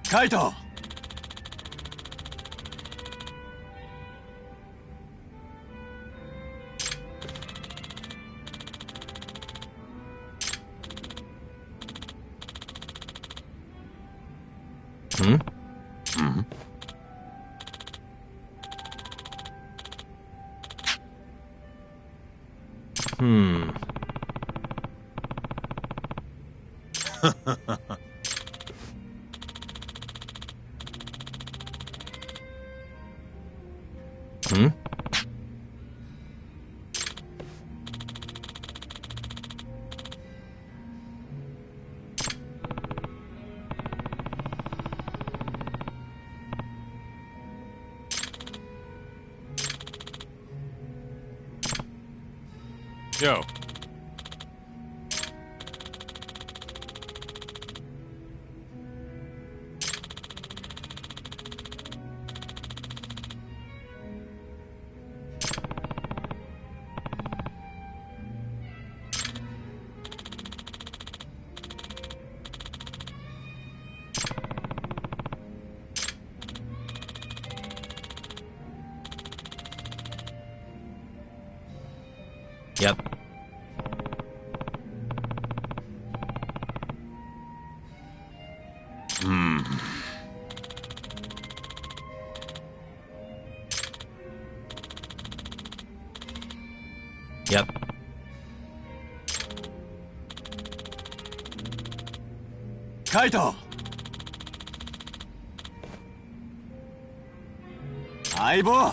Kaito! Hmm? Hmm? Hmm? Yo. Yep. Yep. Kaito! 相棒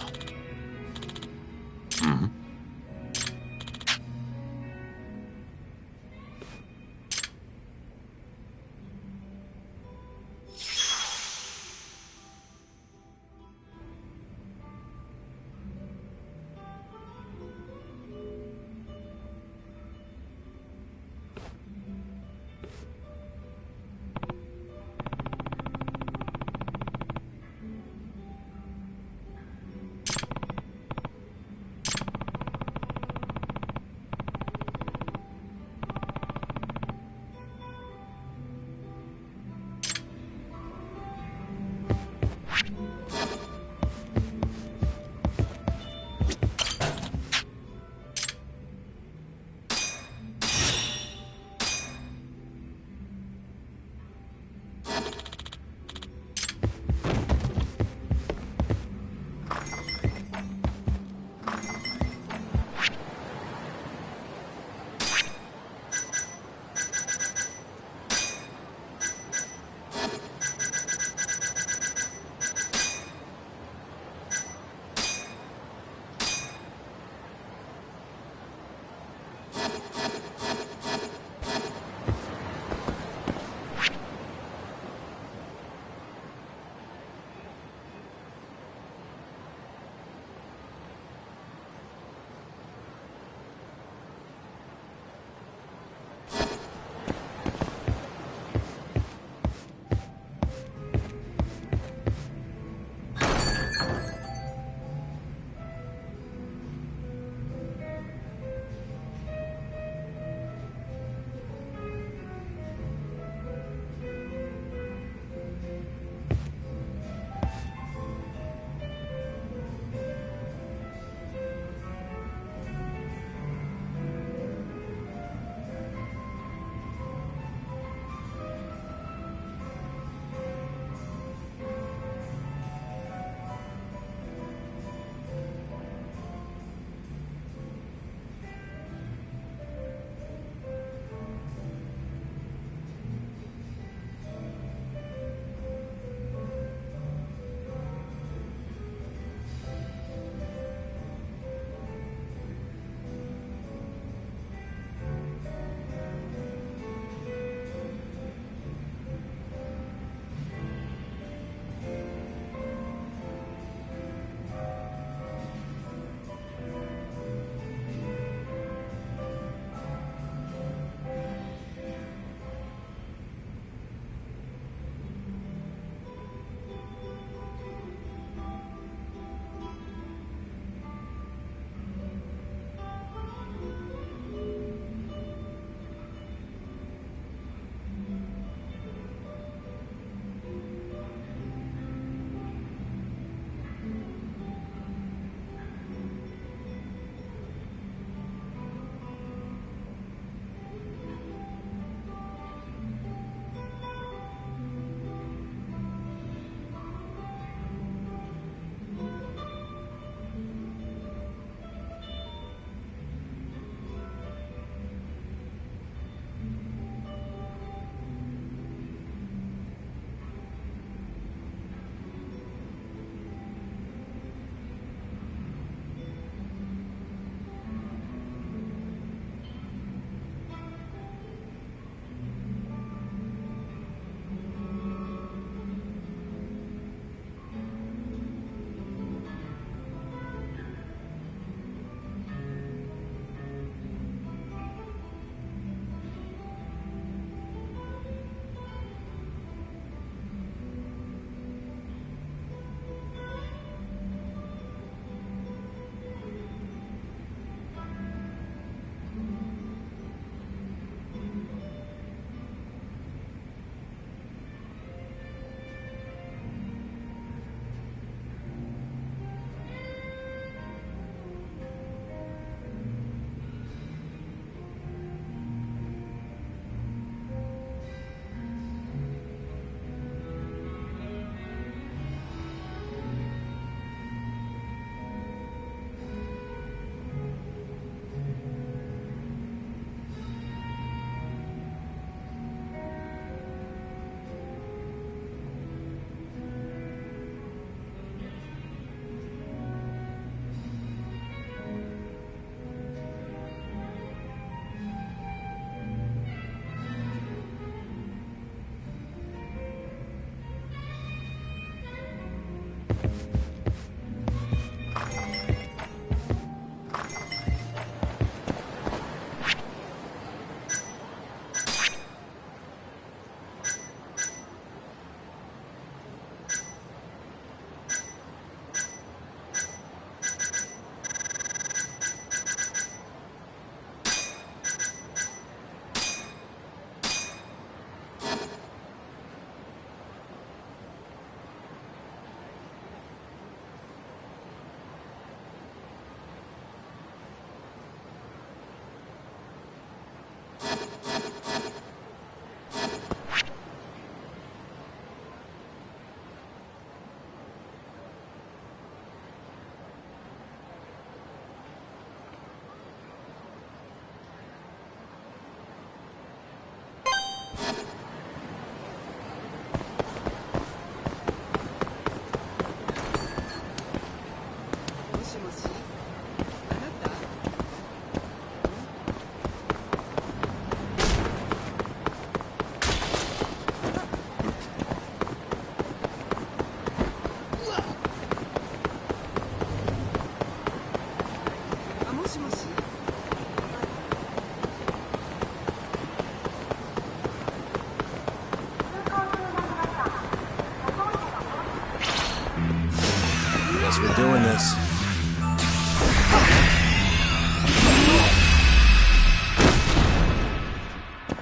Guess we're doing this.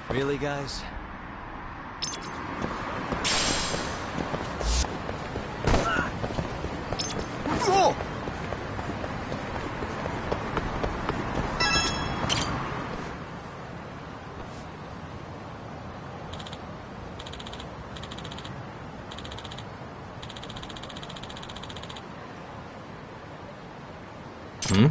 Really, guys? Hmm?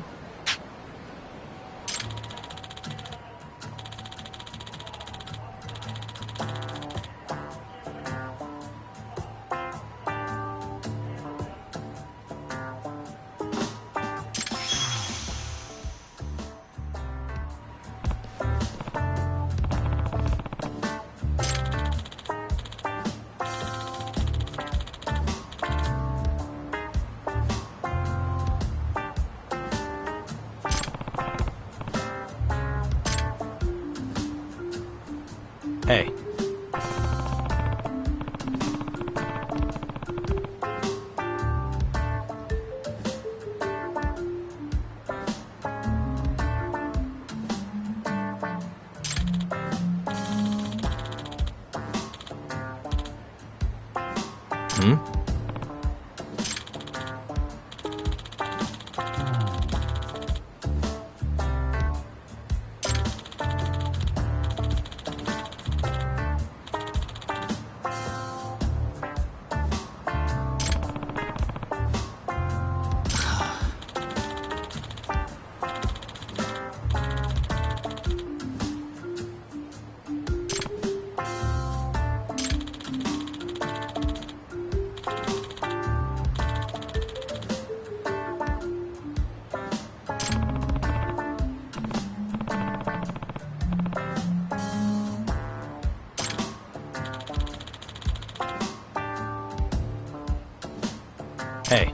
Hey. Hmm? Hey.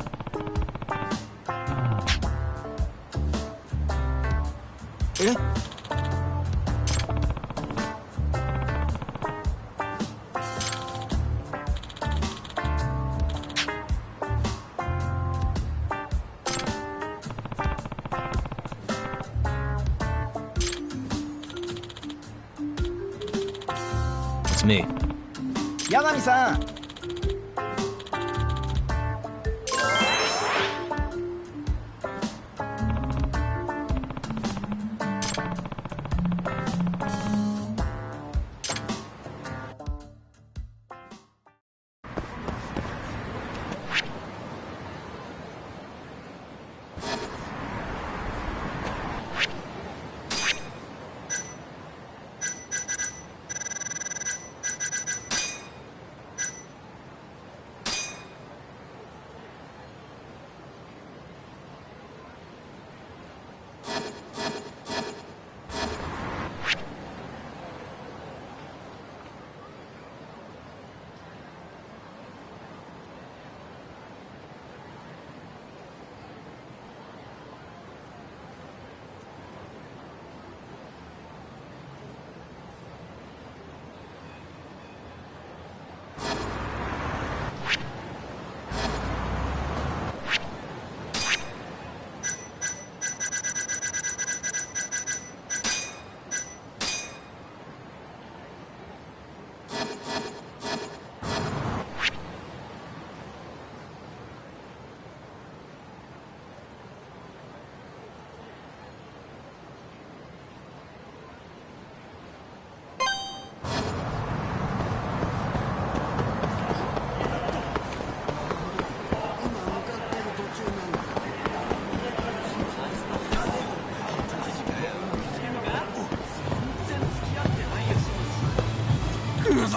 Eh? It's me. 八神さん。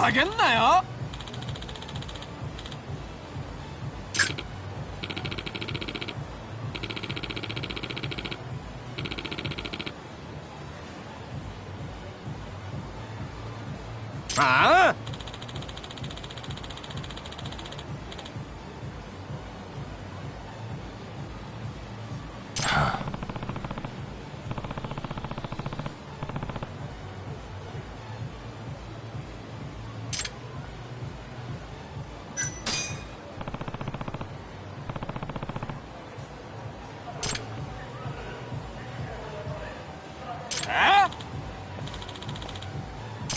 下げんなよ。ああ。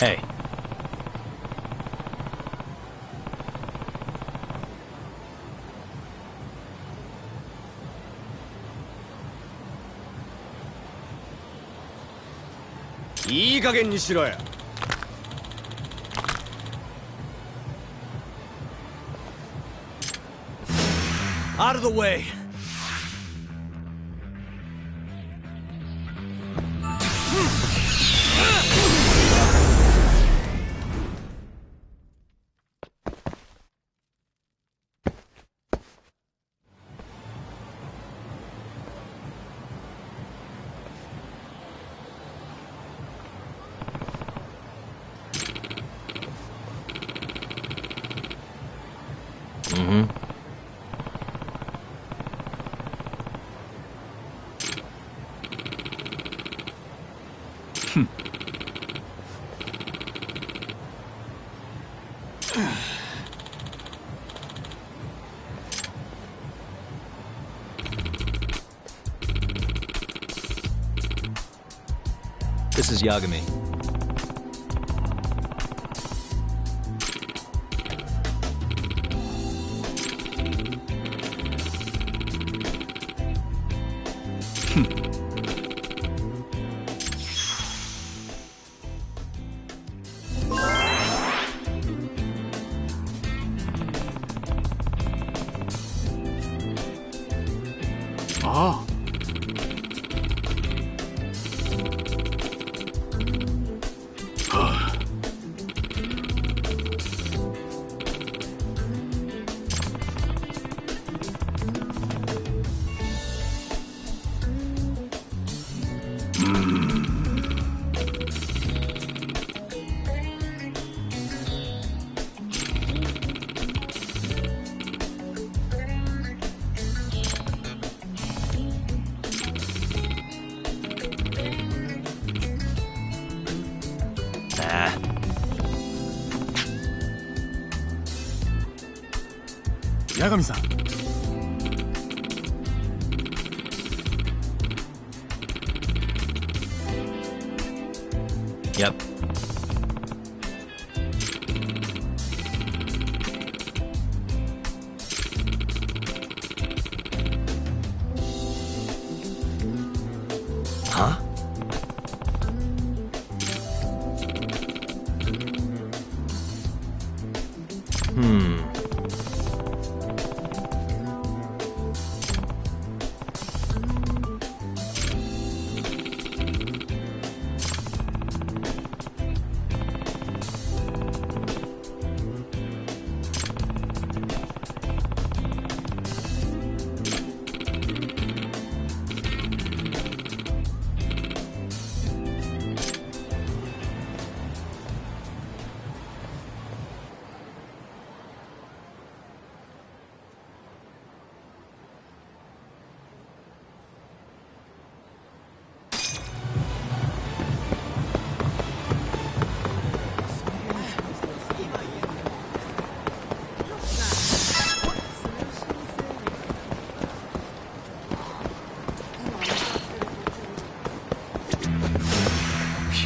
Hey.いい加減にしろよ。Out of the way. This is Yagami. Oh. Yagami-san. Yep. Huh?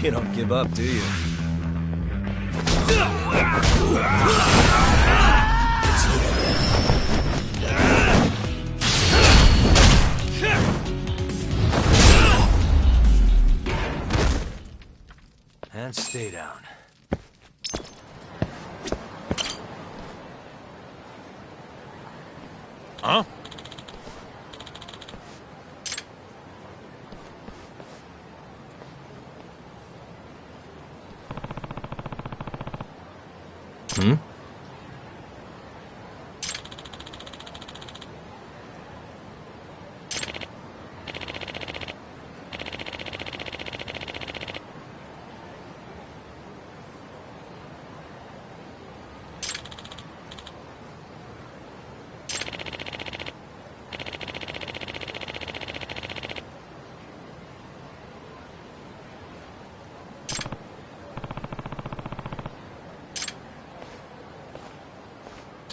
You don't give up, do you? And stay down. Huh? Mm-hmm.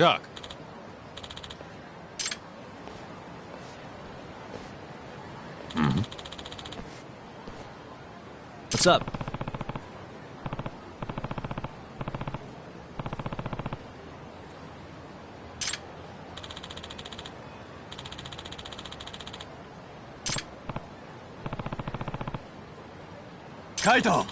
Doc. Mm-hmm. What's up? Kaito!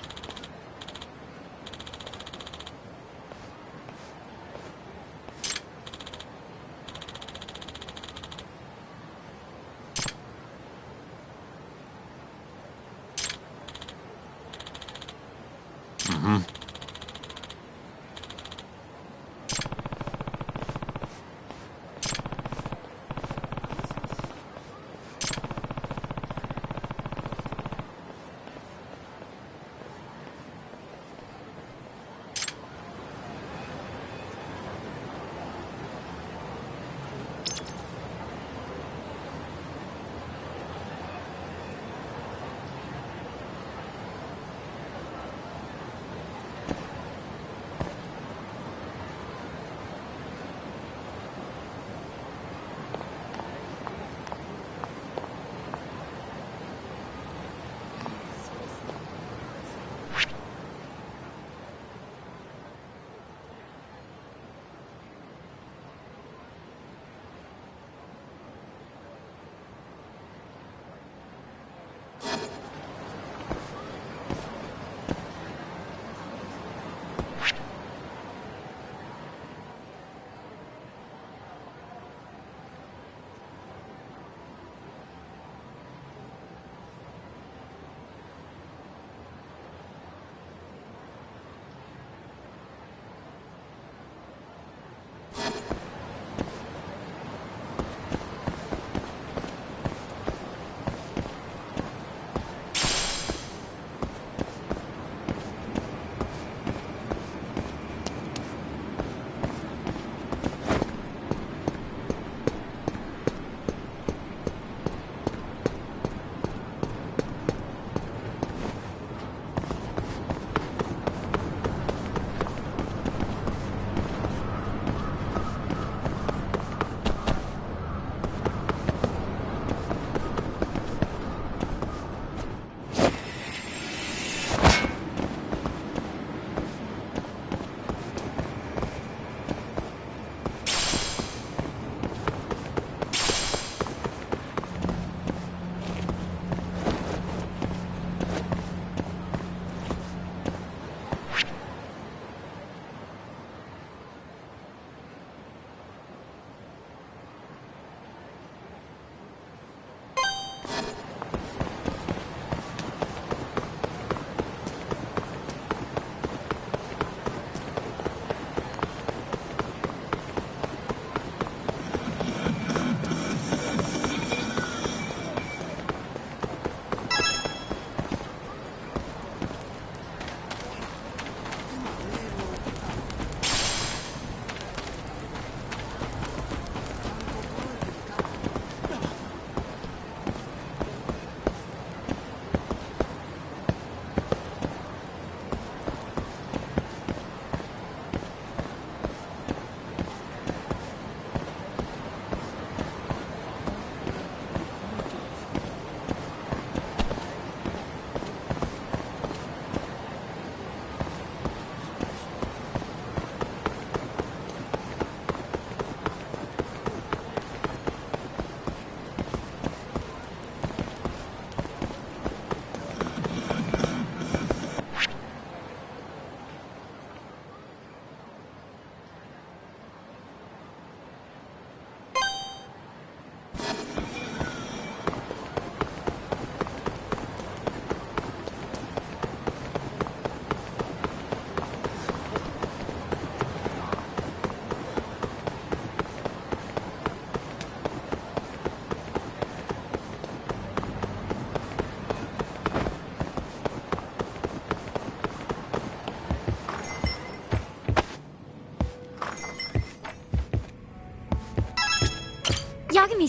Mm-hmm.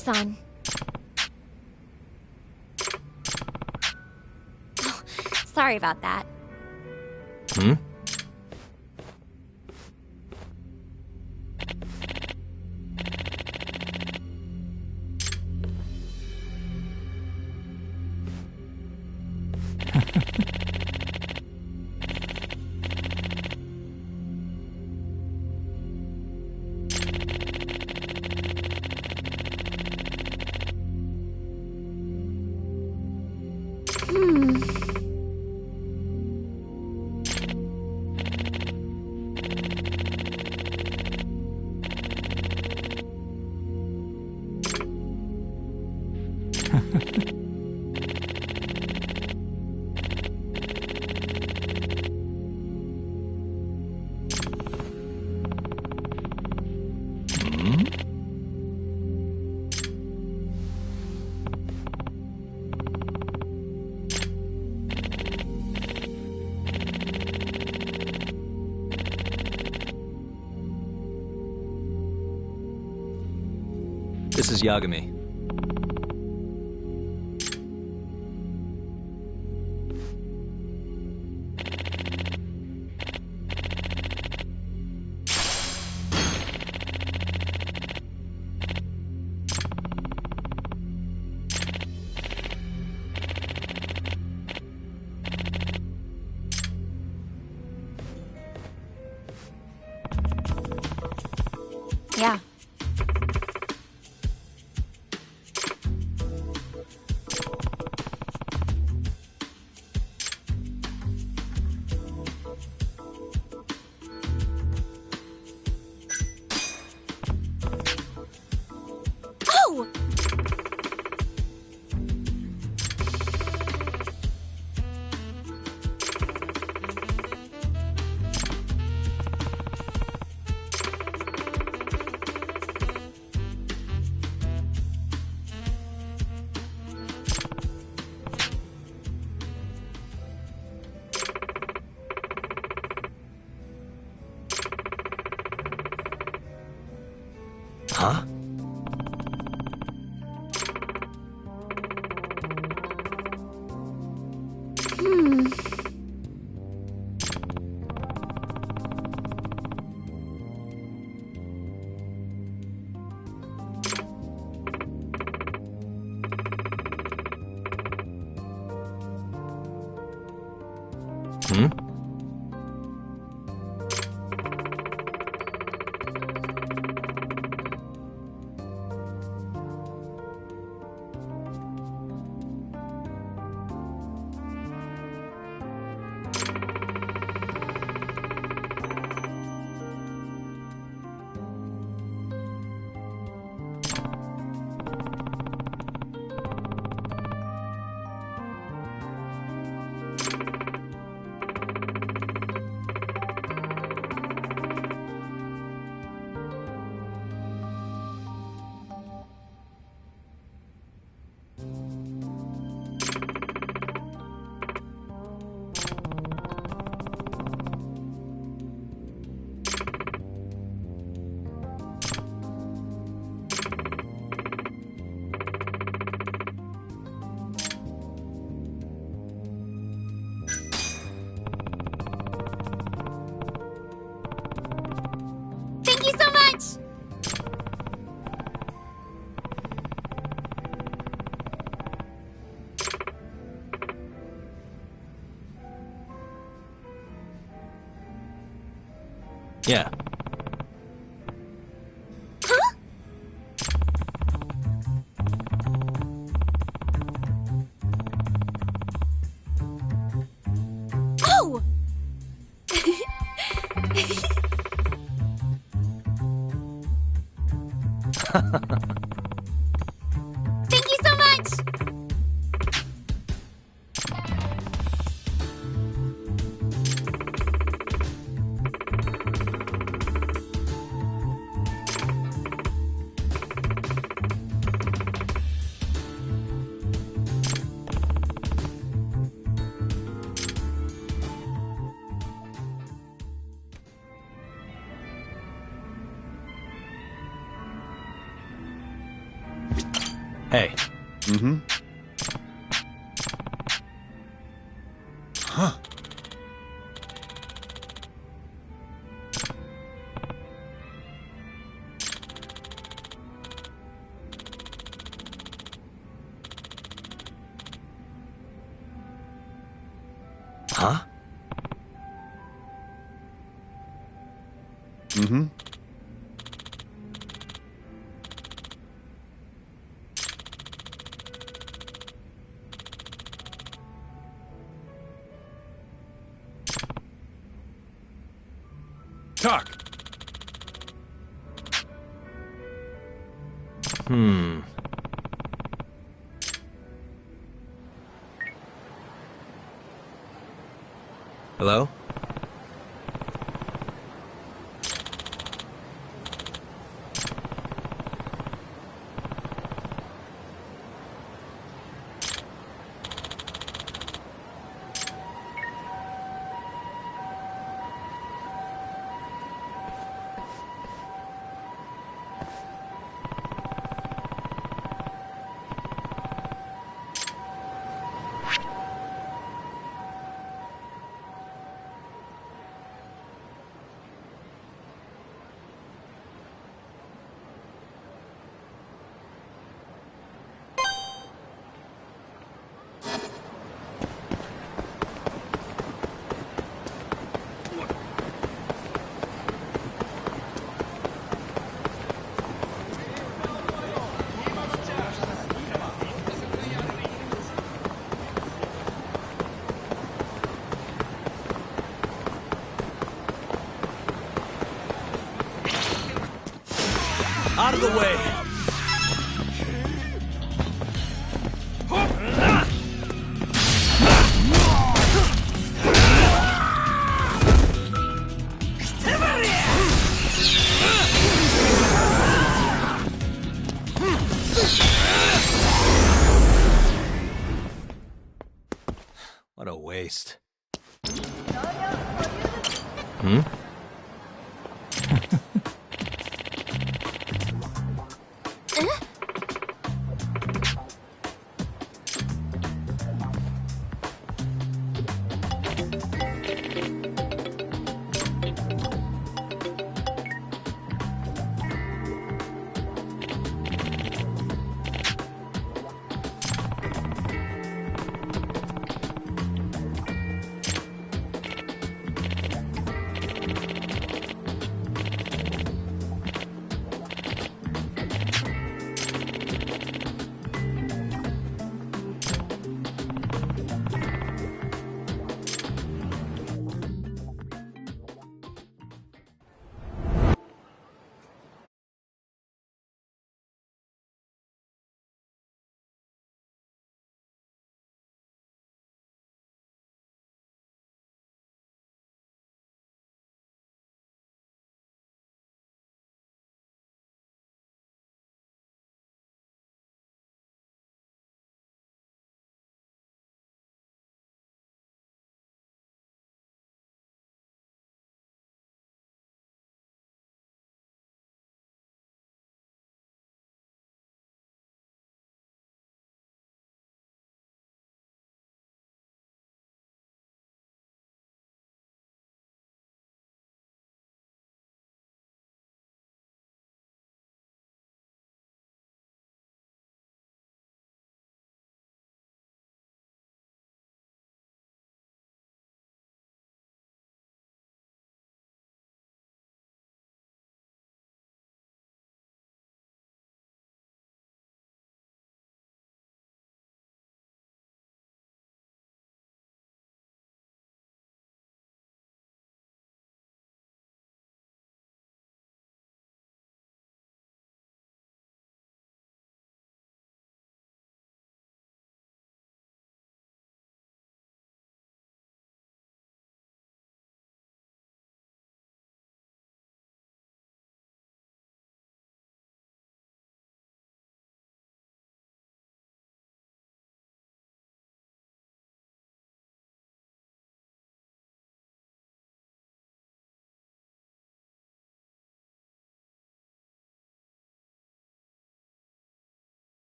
Yagami-san. Oh, sorry about that. Hmm? This is Yagami. Yeah. Oh! Huh? Hmm? Thank you so much! Yeah. Huh? Oh! Thank you so much! Hey. Mm-hmm. Huh. Huh? Mm-hmm. Talk. Hello? Out of the way! What a waste. Hmm?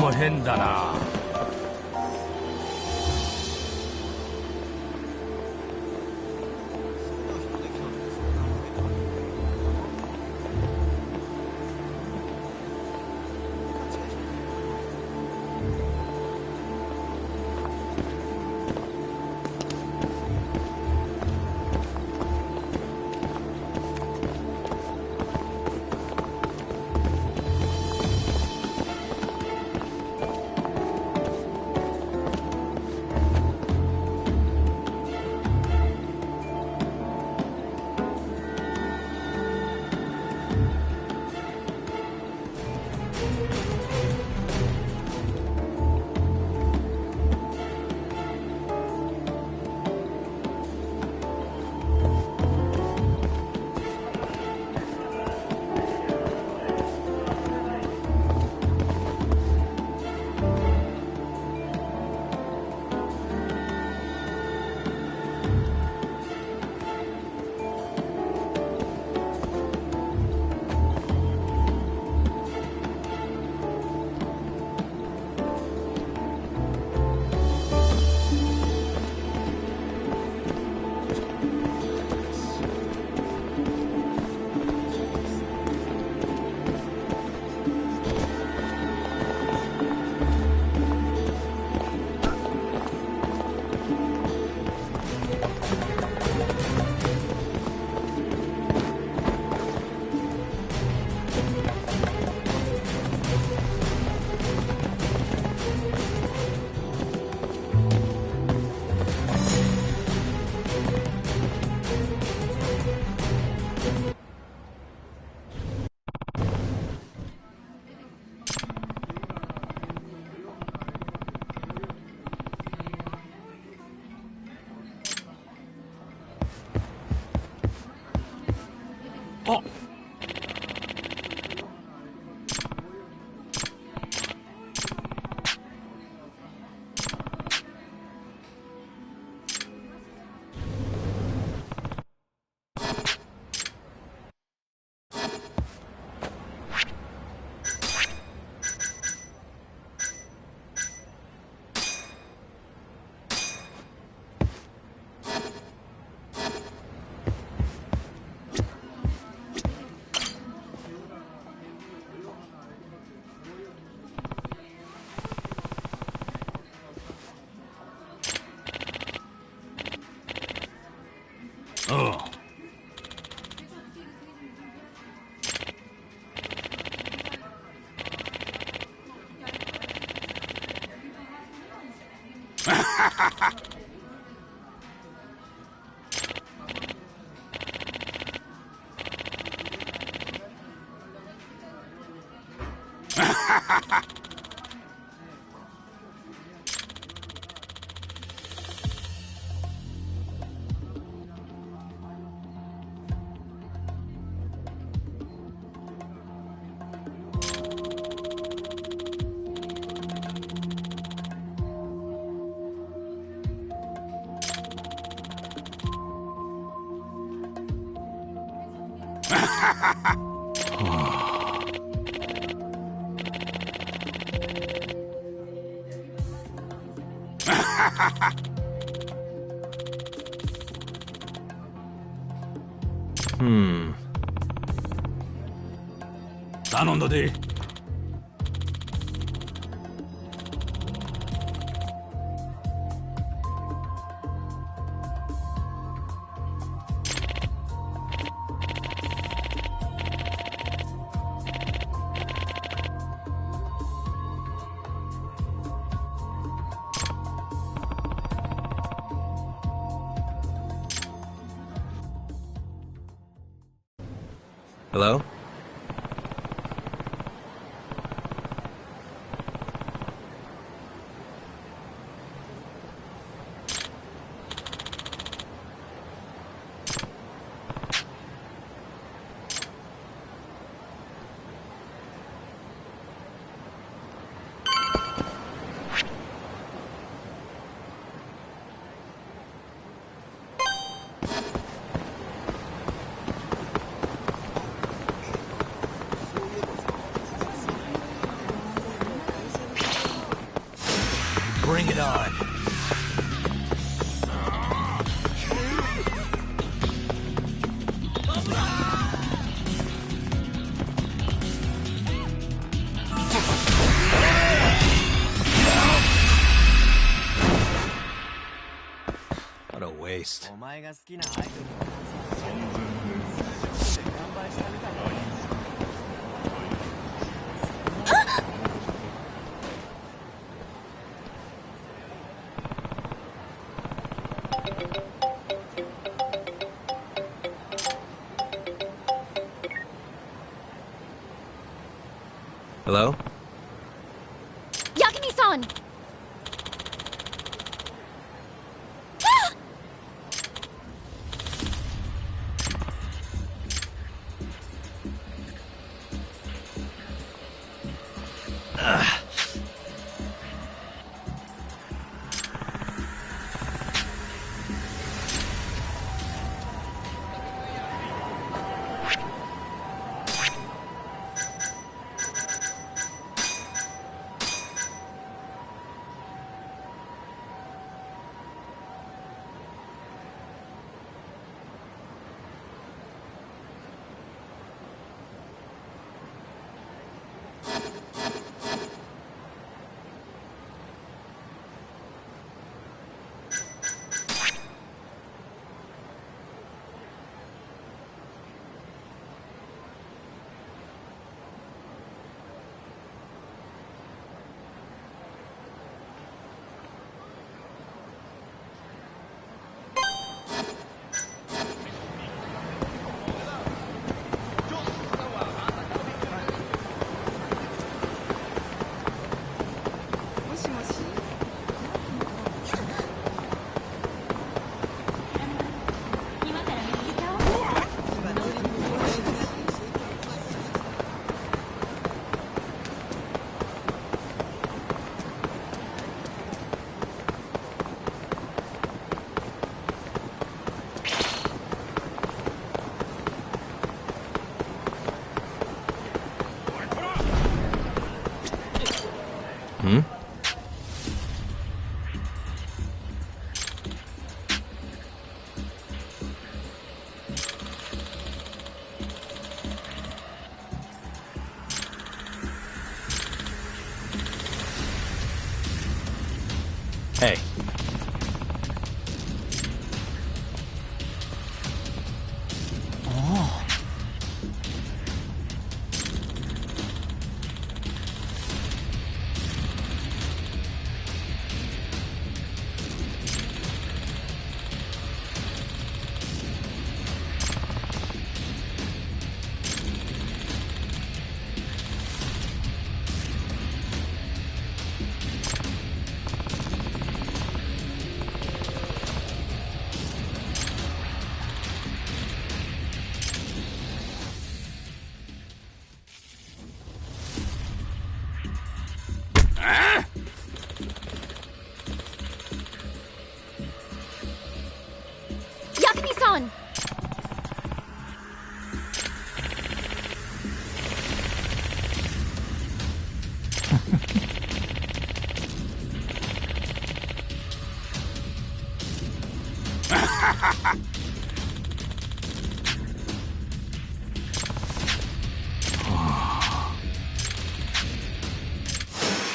も変だな。頼んだで。Hello? Bring it on. What a waste. Hello? Yagami-san! Hmm? Hey. Oh. Yagami-san!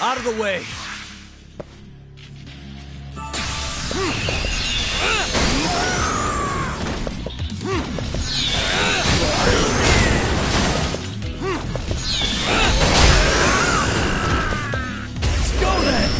Out of the way! Let's go then!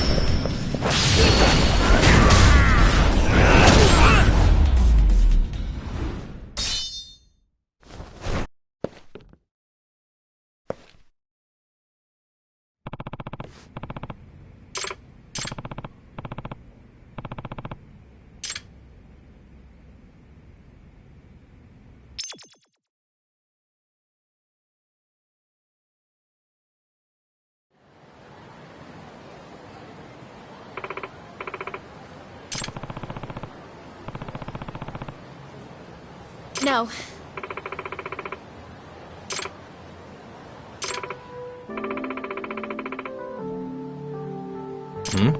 No. Hmm?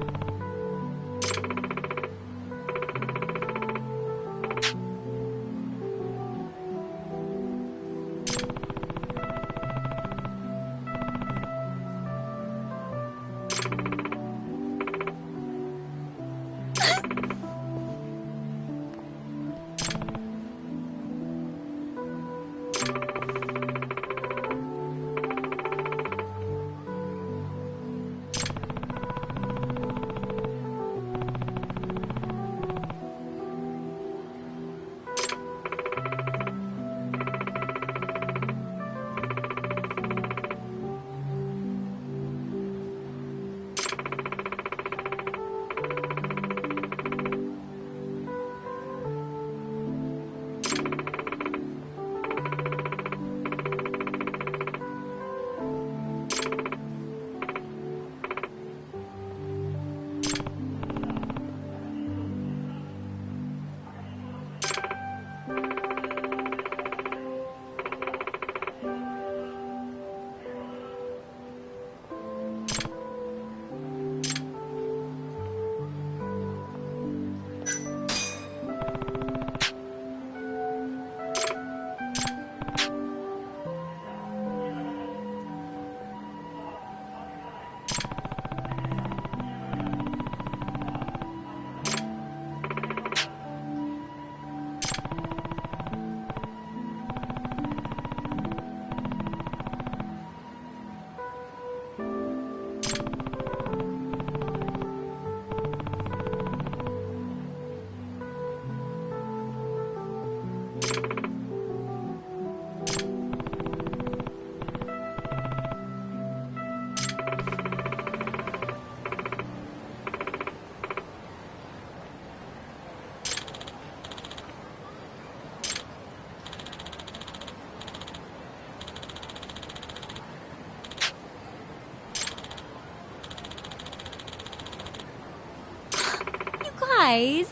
Surprise!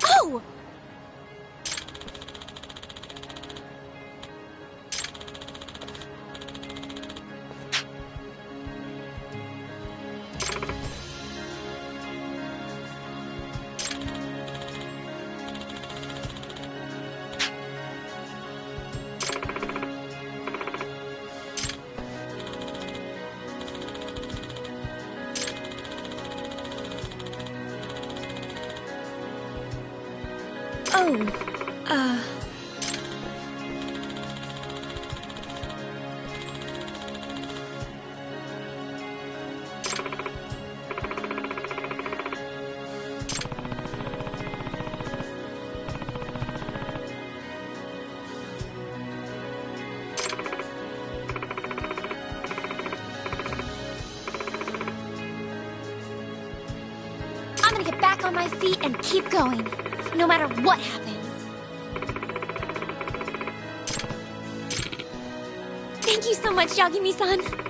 Oh! Oh, I'm gonna get back on my feet and keep going, no matter what happens. Thank you so much, Yagami-san.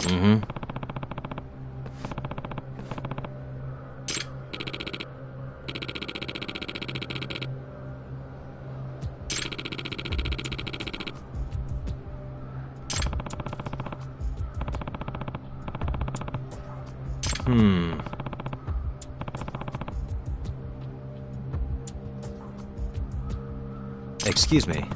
Mm-hmm. Excuse me.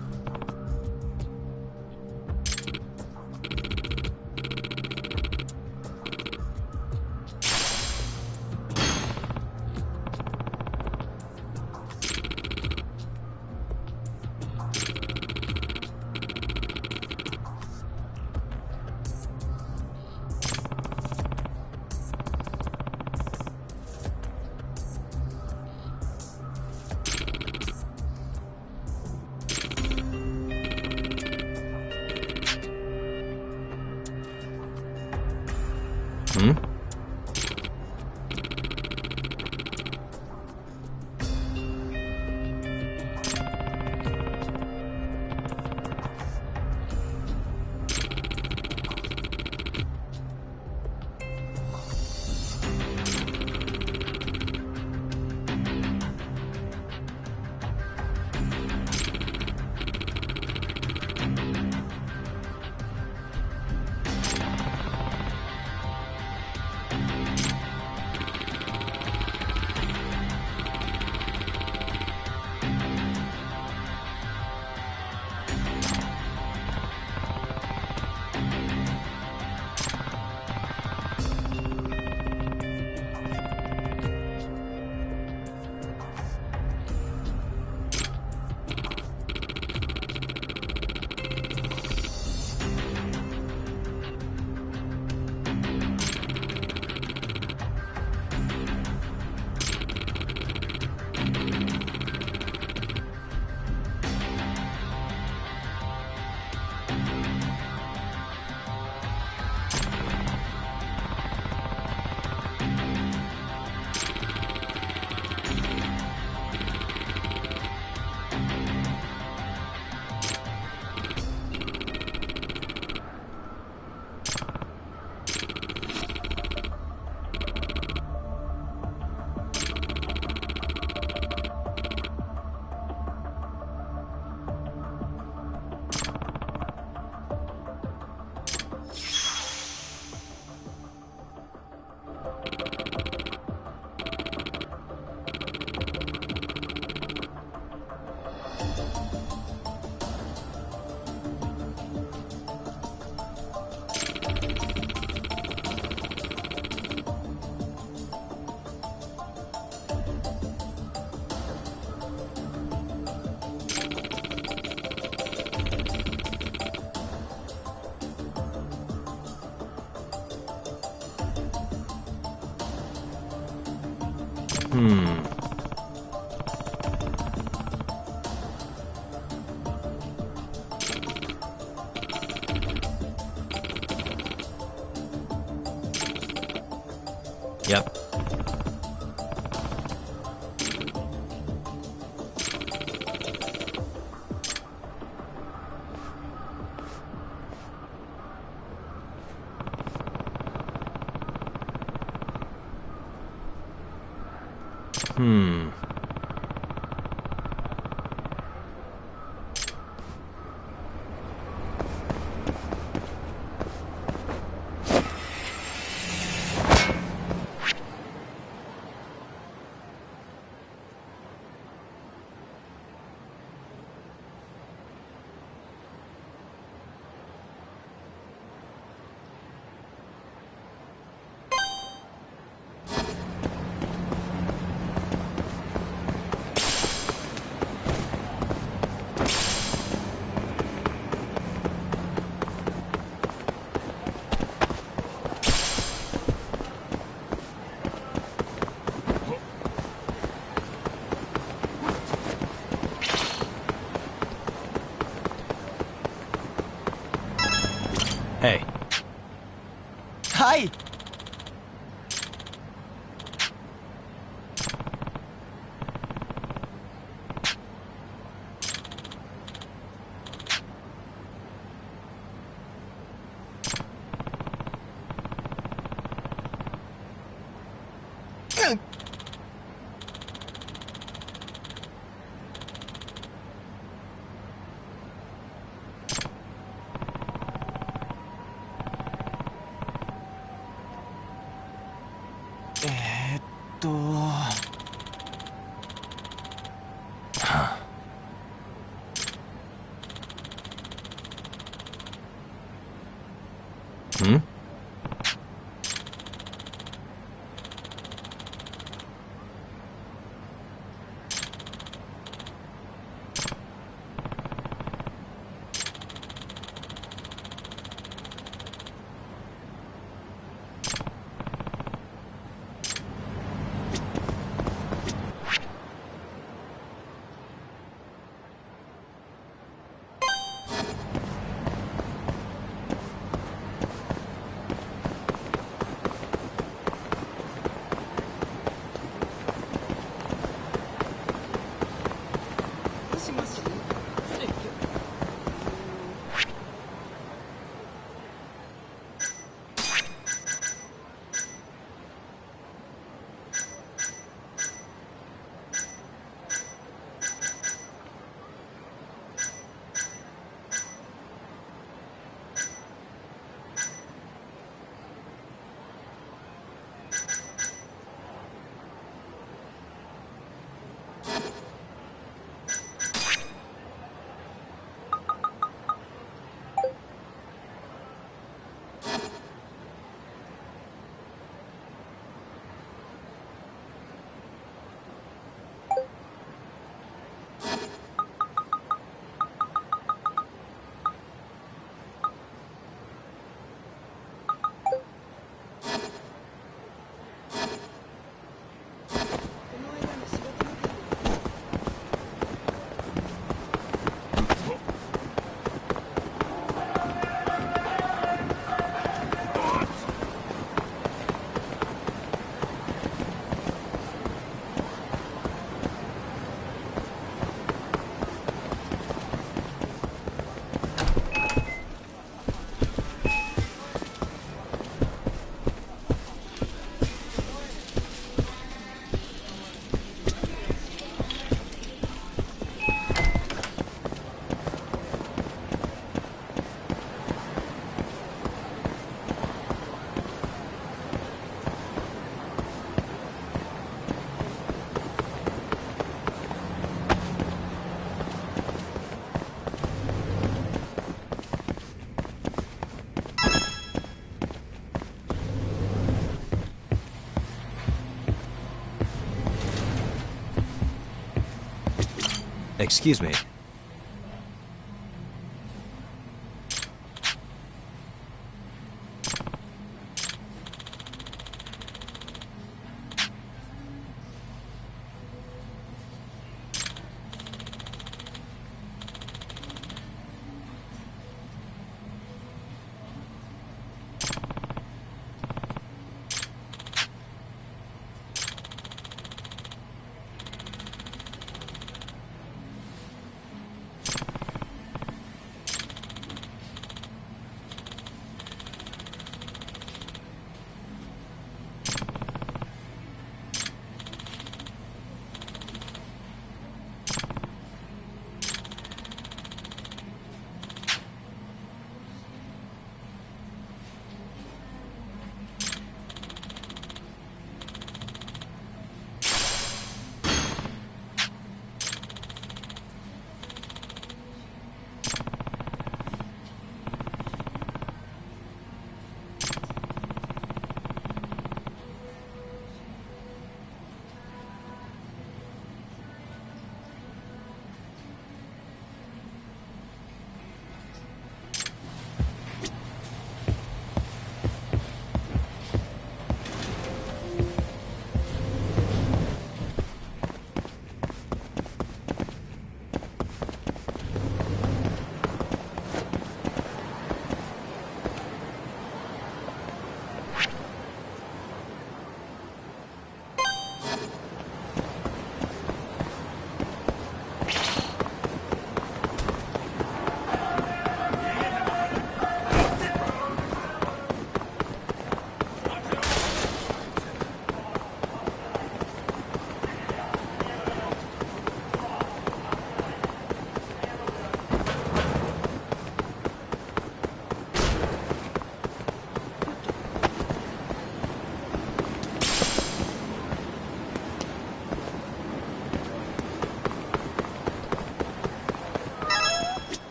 Hmm? Yep. Hey. Hi! Hmm? Excuse me.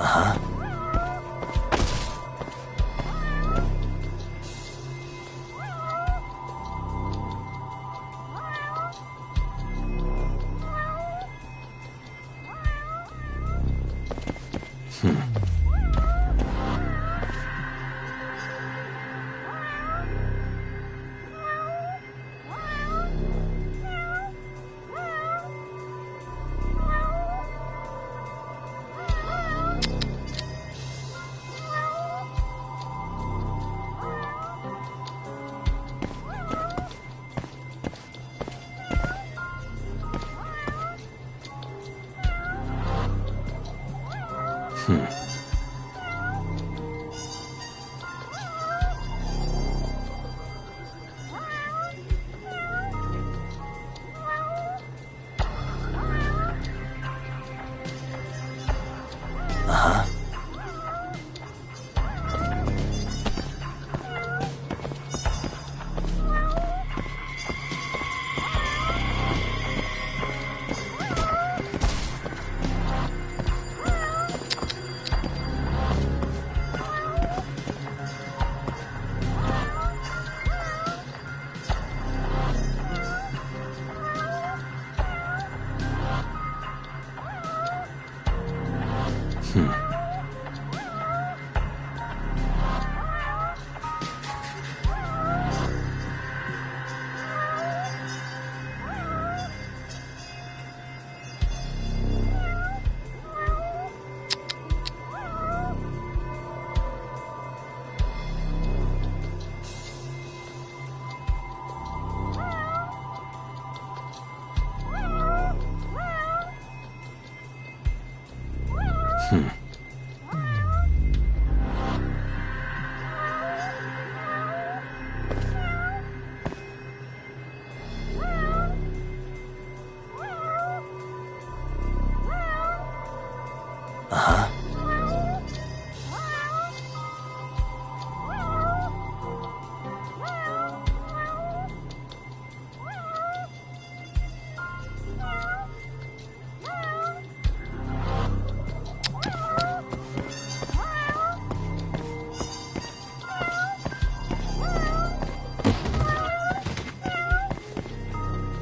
Uh-huh.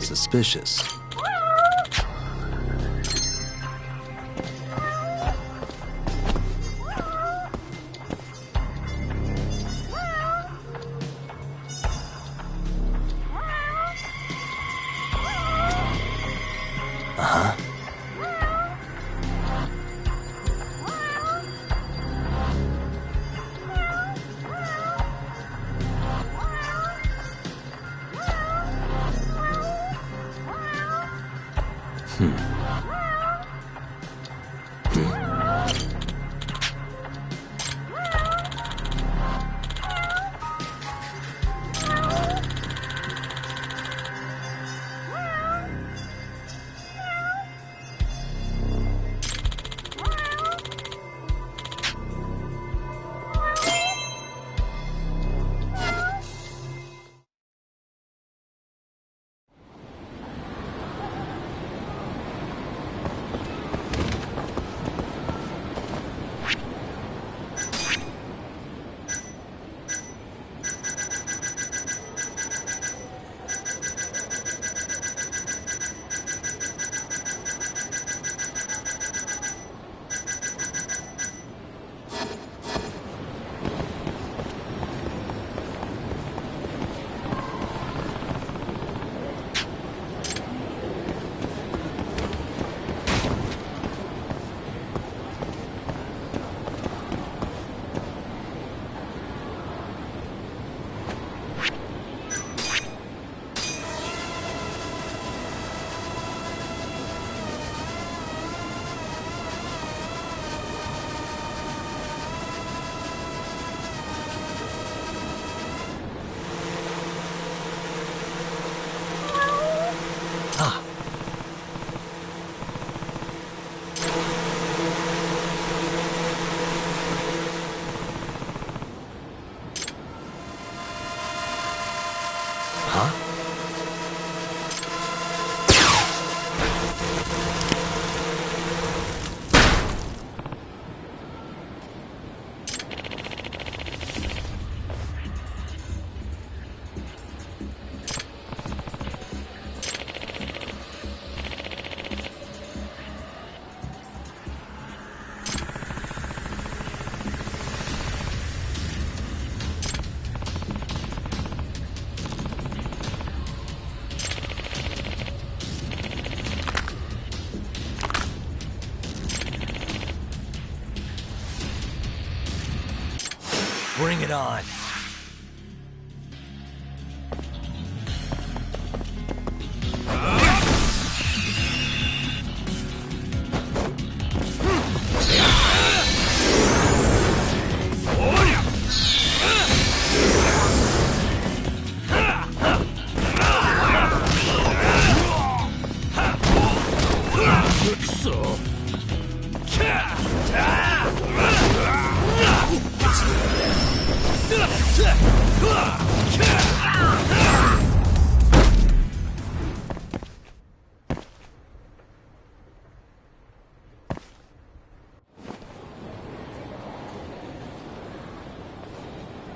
Suspicious. Uh-huh. Bring it on.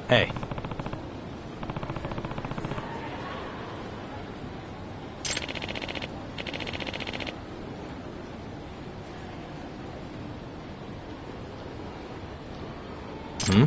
Hey. Hmm?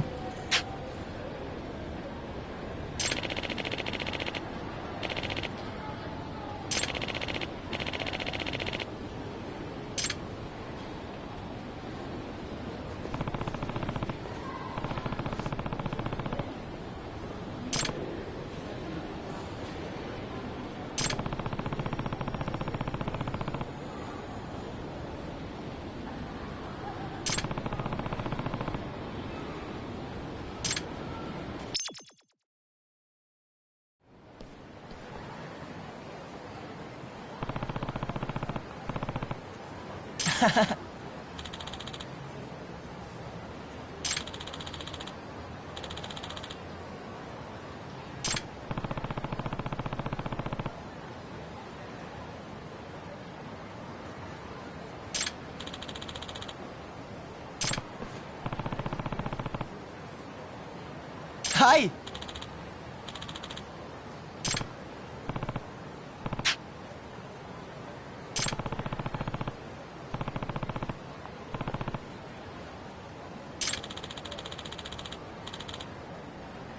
Hi!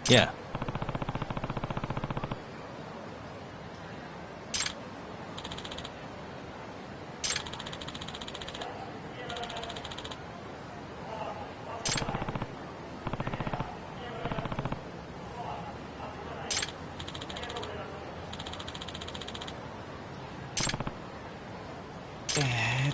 Yeah. Eh,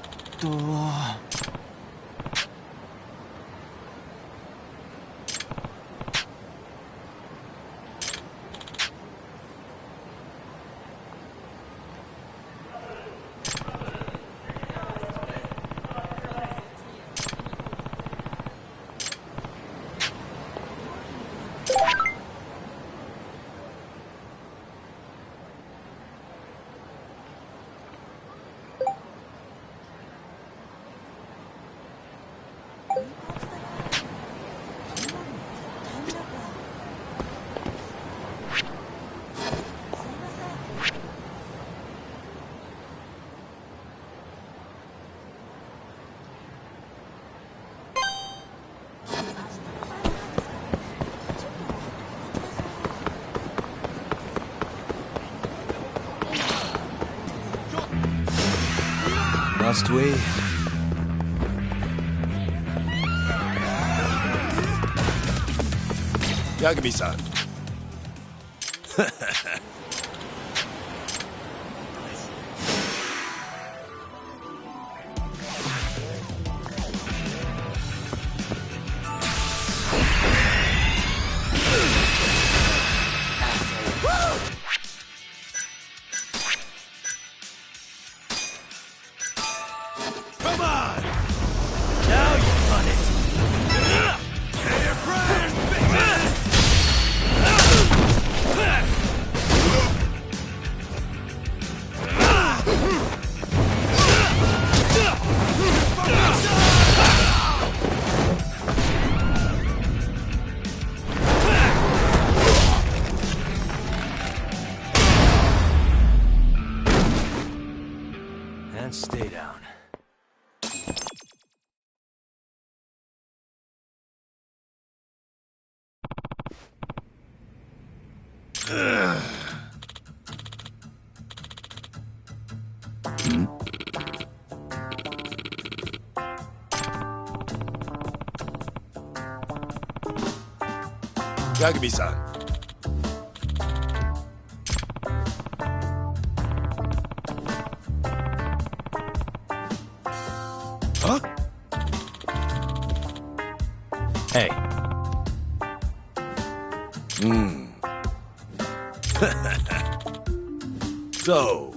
'Must we? Yagami-san. Come on! Now you run it! Get your friend, and stay down. Yagami-san. Huh? Hey. So...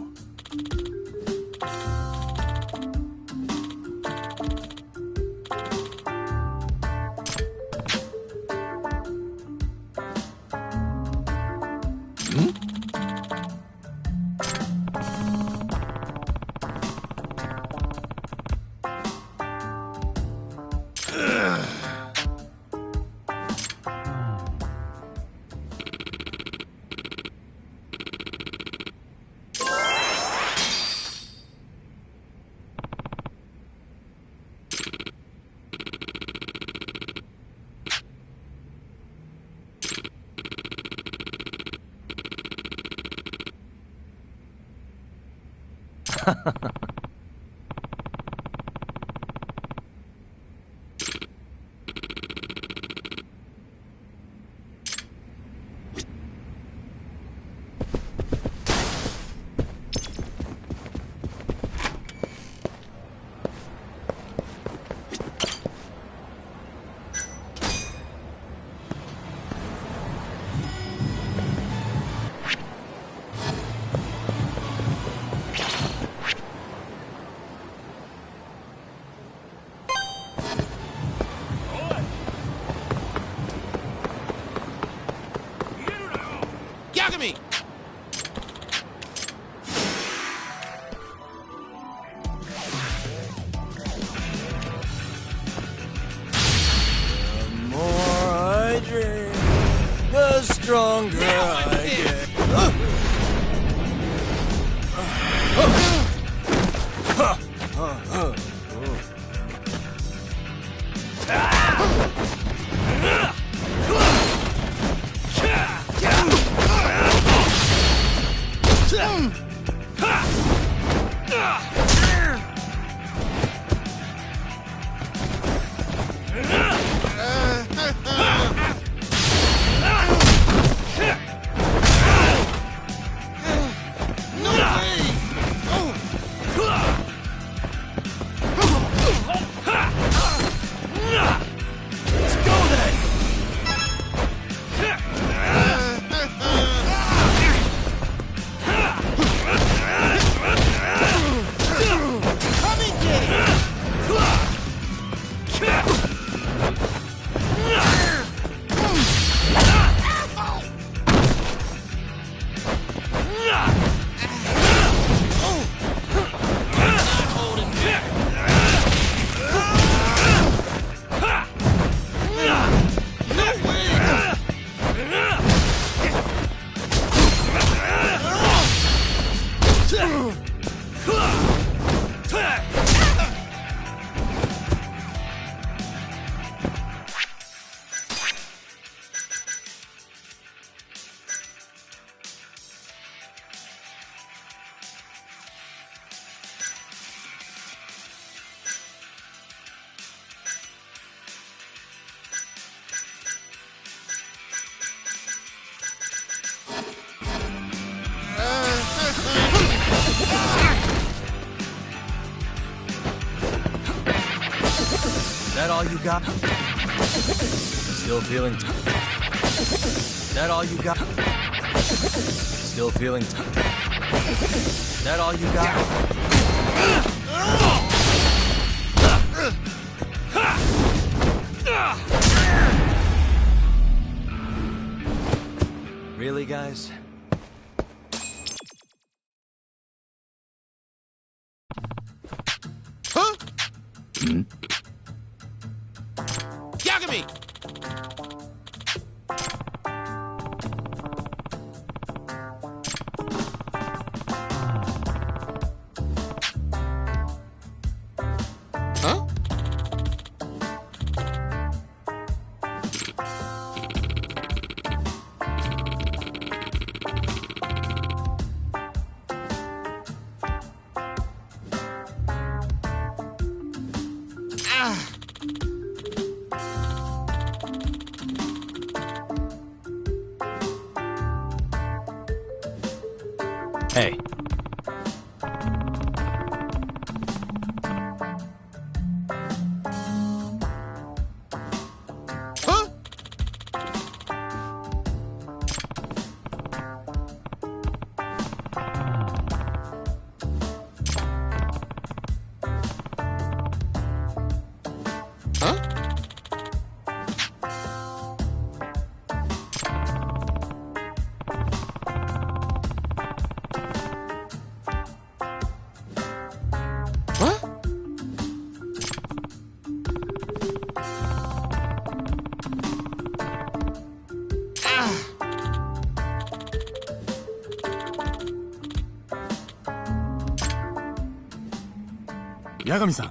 Yagami! The more I drink, the stronger I get. That all you got? Still feeling... That all you got? Still feeling... That all you got? Really, guys? Huh? Yagami! Huh? Hey.八神さん。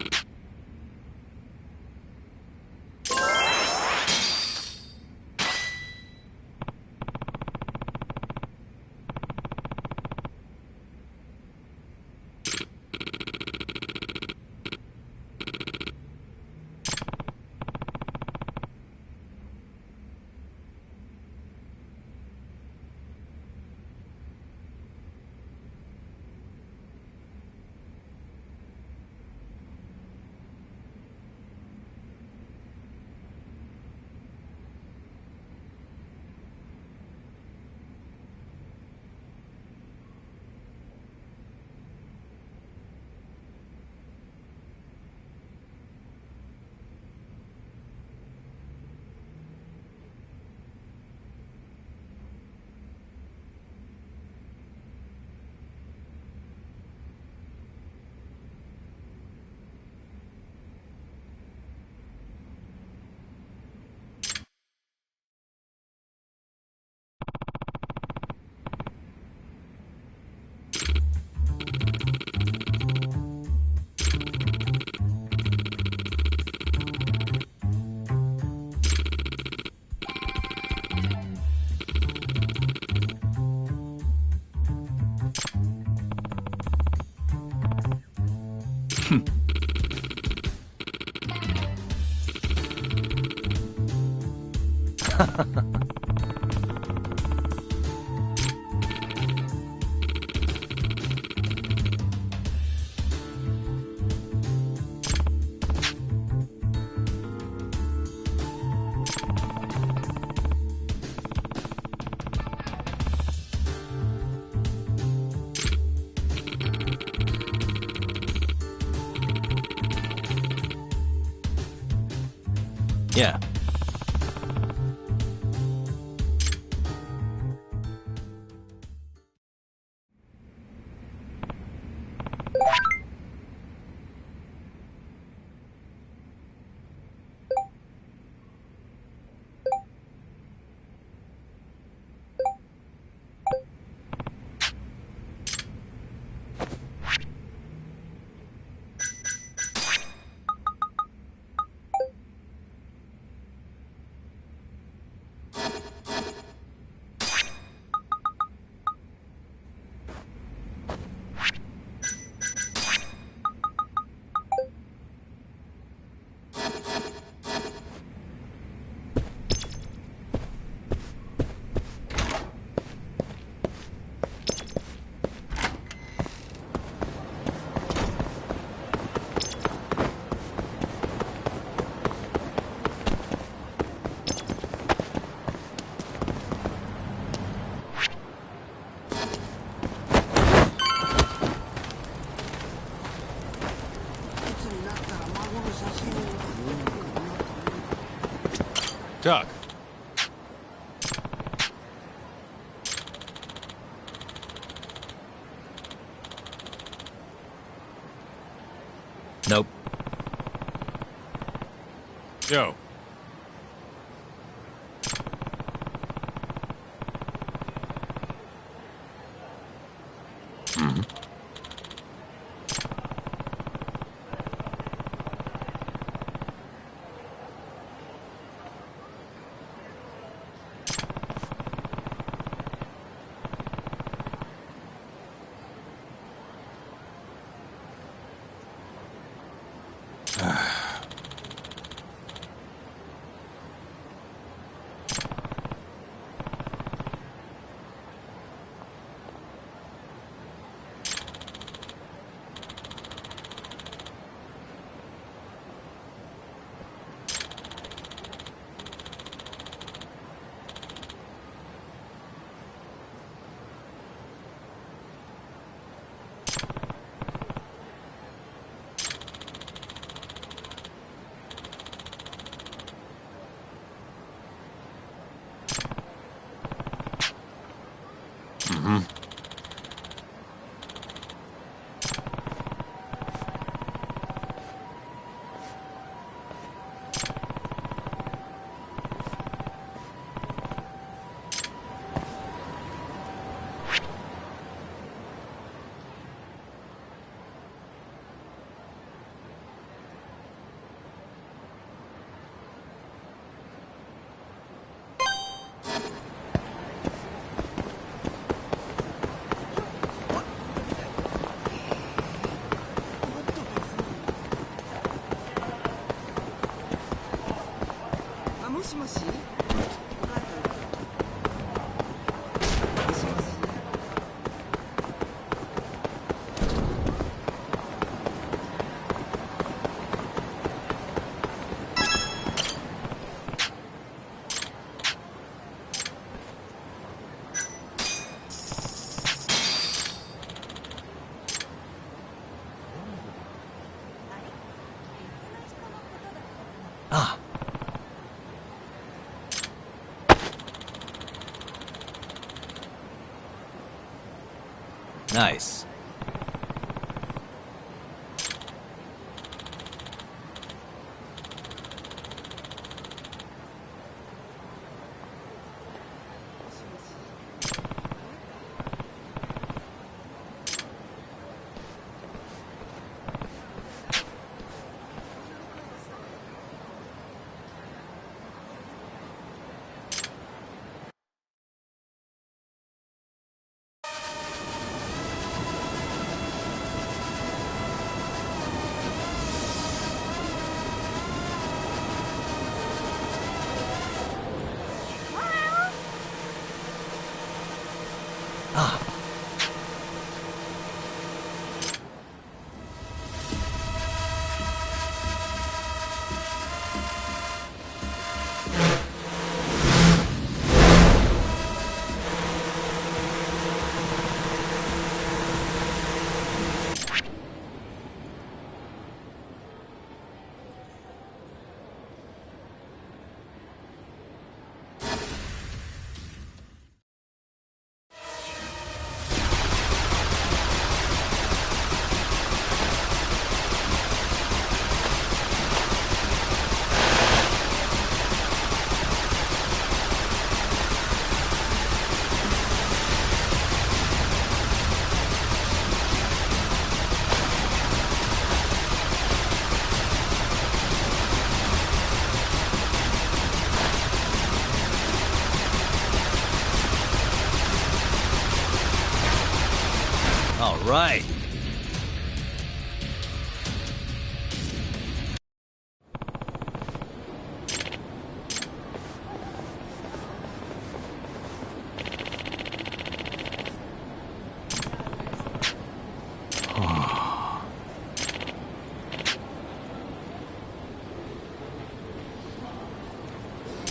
Yeah. Doc. Nope. Yo. Ah. Nice. Ah. All right.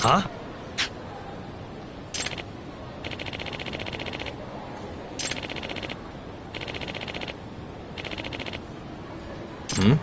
Huh? Hmm?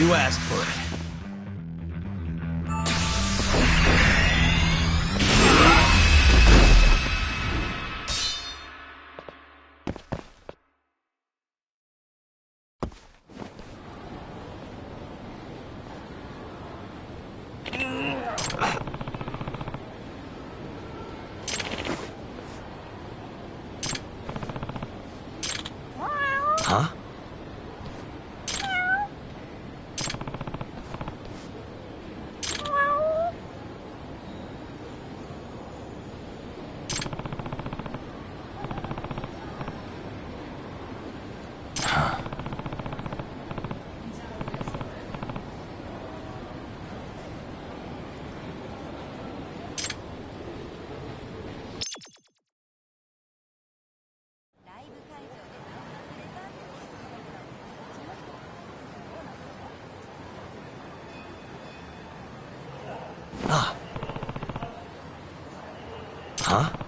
You asked for it. Huh? Ah. Huh?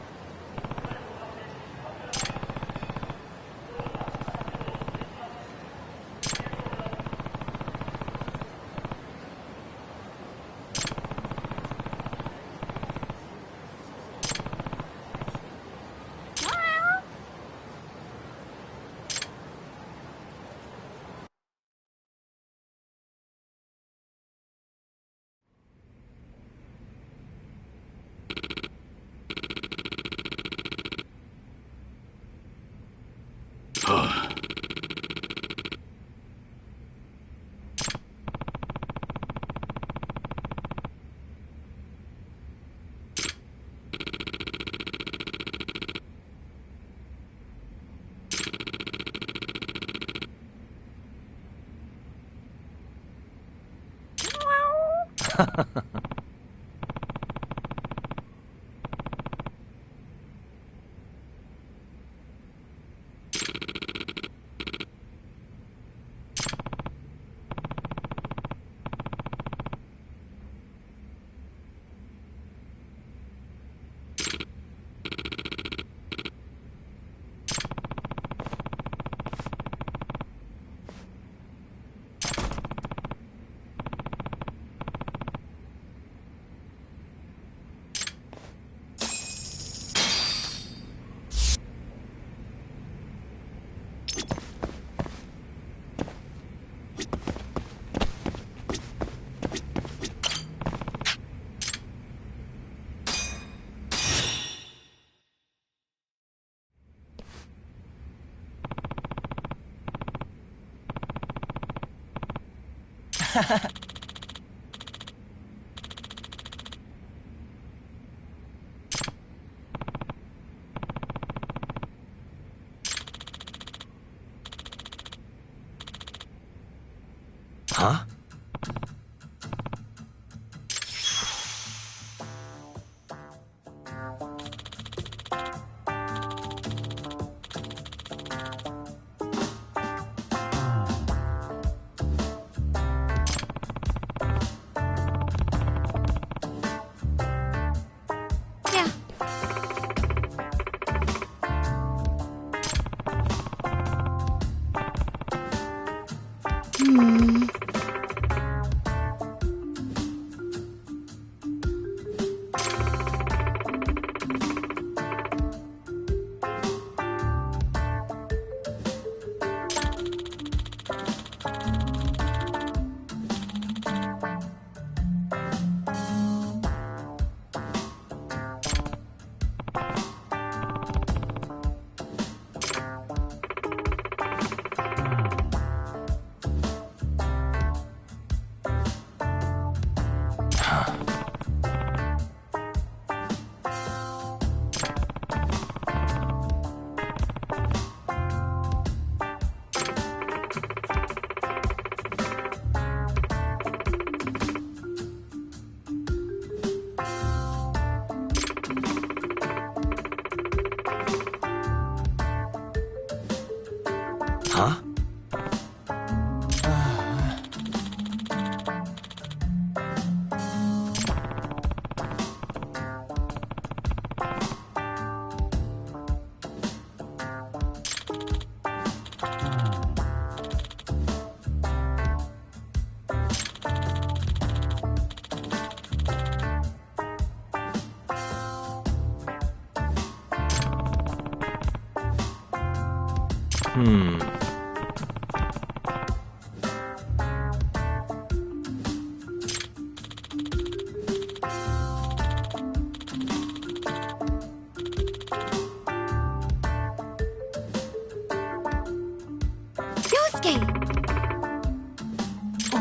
Huh?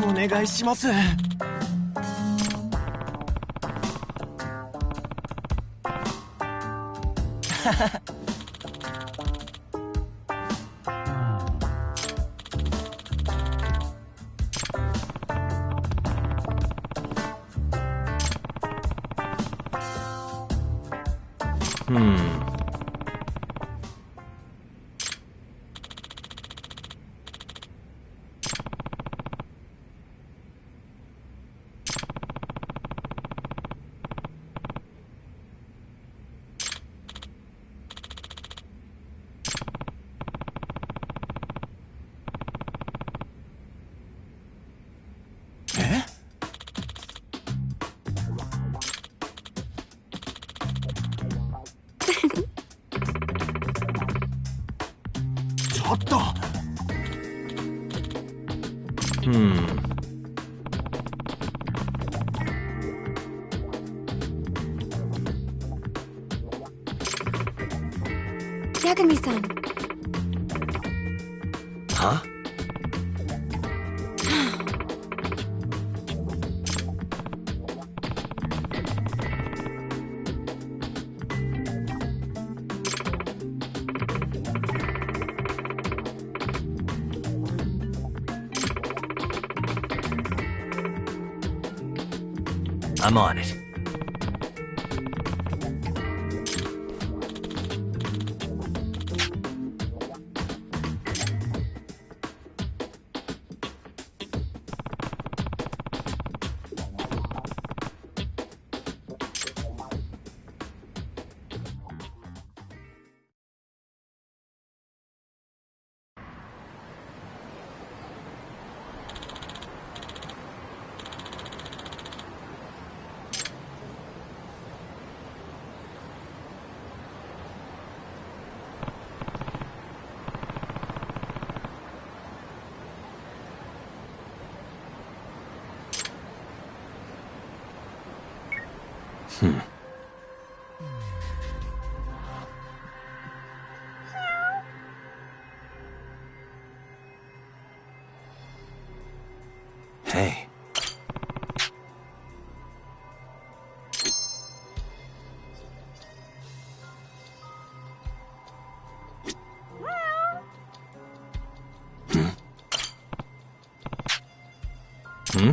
お願いします。ちょっと。ヤグミさん。は？I'm on it. Hey. Hmm?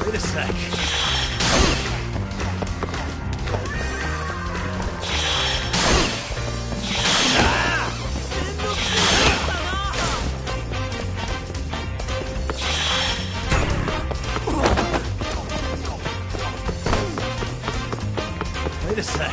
Wait a sec. Wait a sec.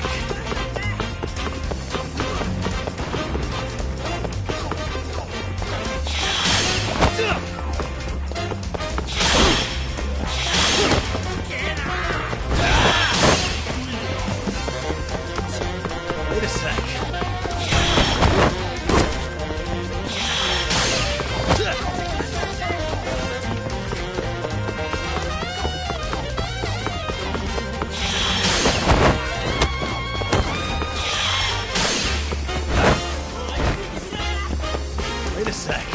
back.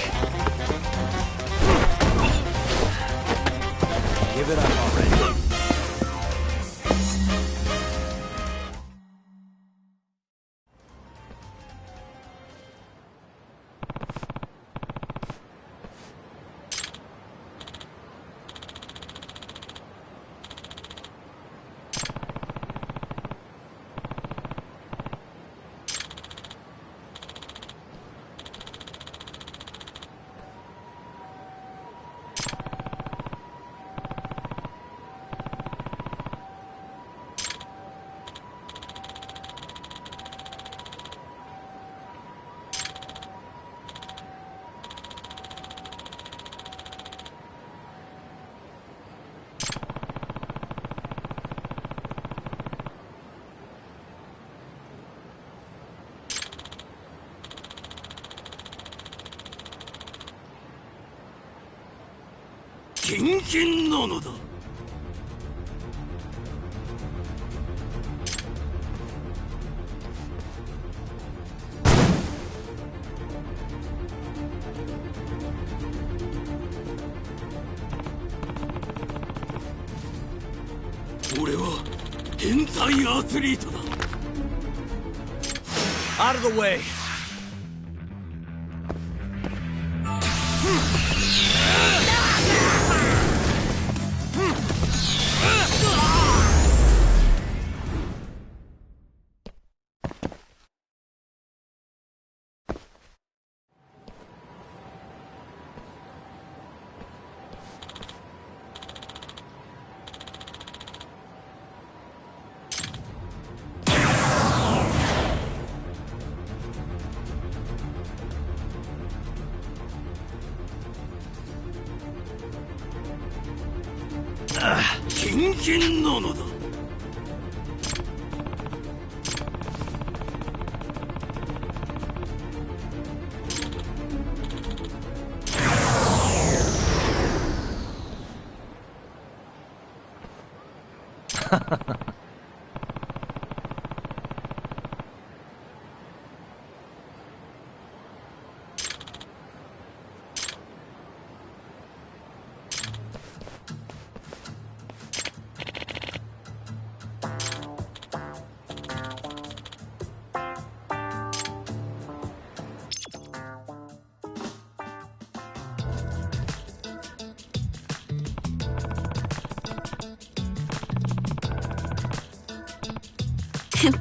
Give it up already.キンキンなのだ。俺は変態アスリートだ。Out of the way.キンキンなのだ。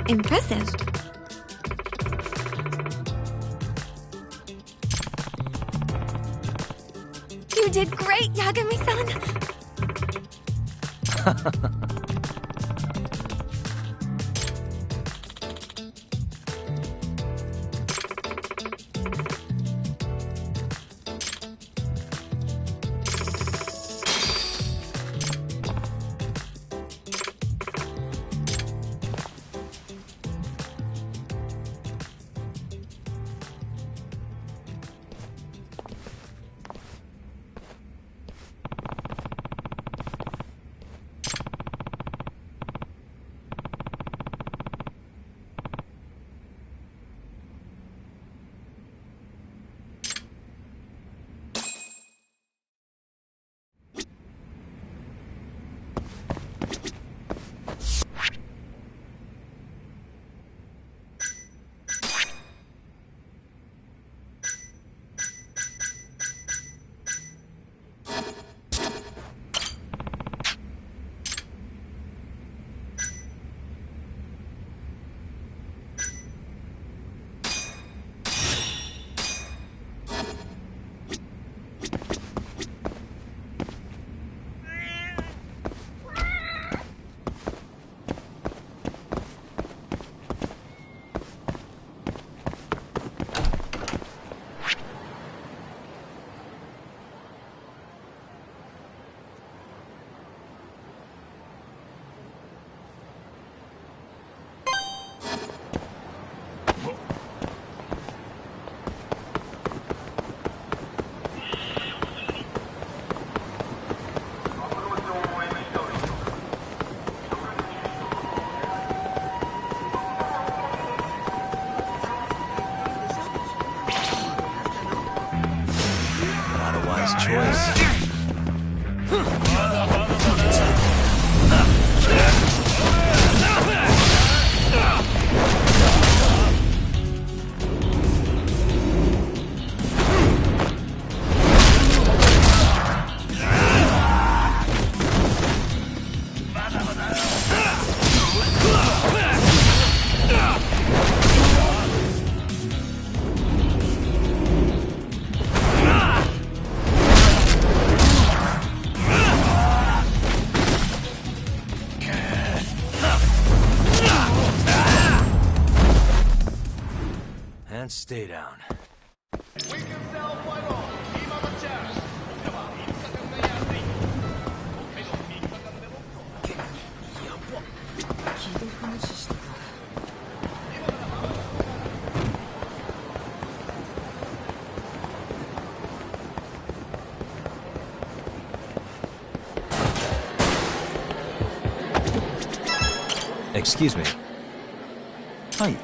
Impressive. You did great, Yagami-san. Wise choice. And stay down. Excuse me. Hi.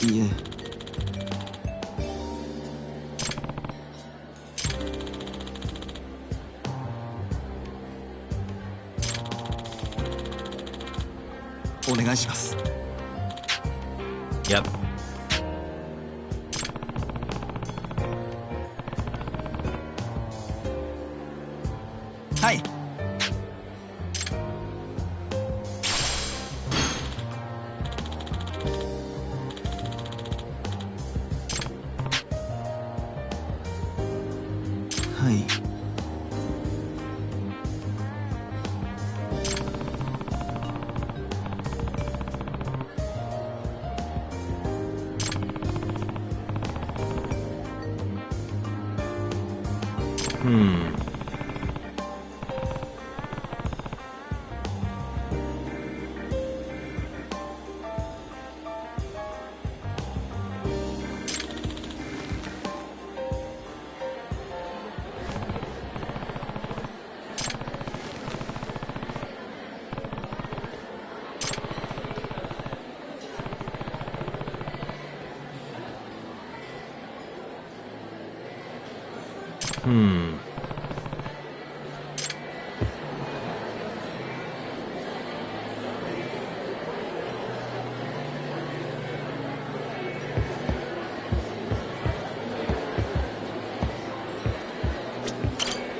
いえ。お願いします。Yep. はい。はい。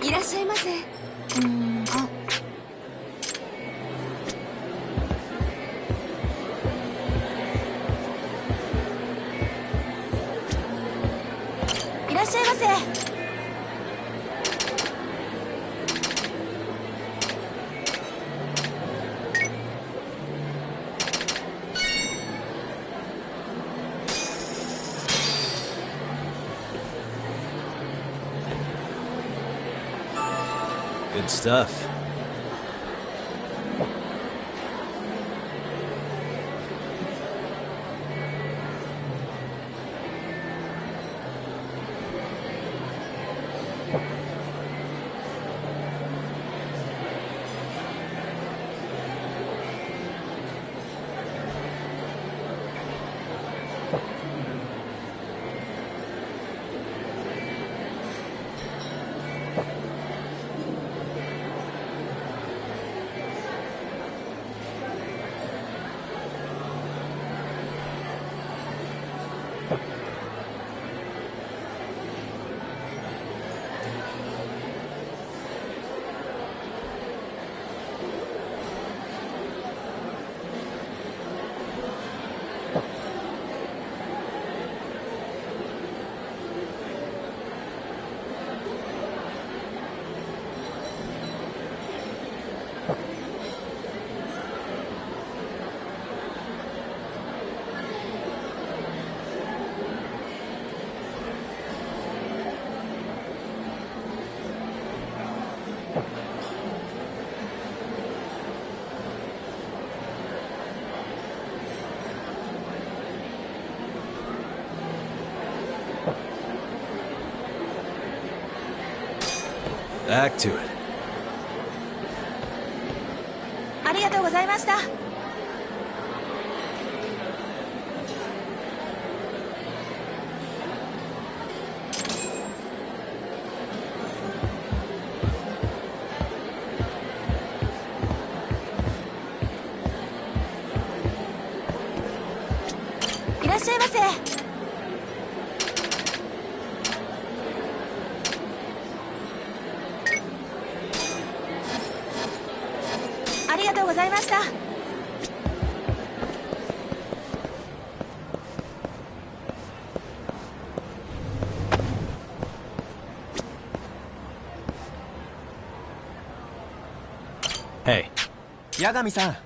いらっしゃいませ。いらっしゃいませ。Good stuff. Back to it. ありがとうございました。いらっしゃいませ。ありがとうございました。Hey. 八神さん。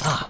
あ。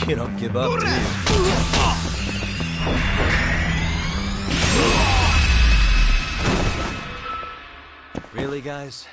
You don't give up, do you? Really, guys?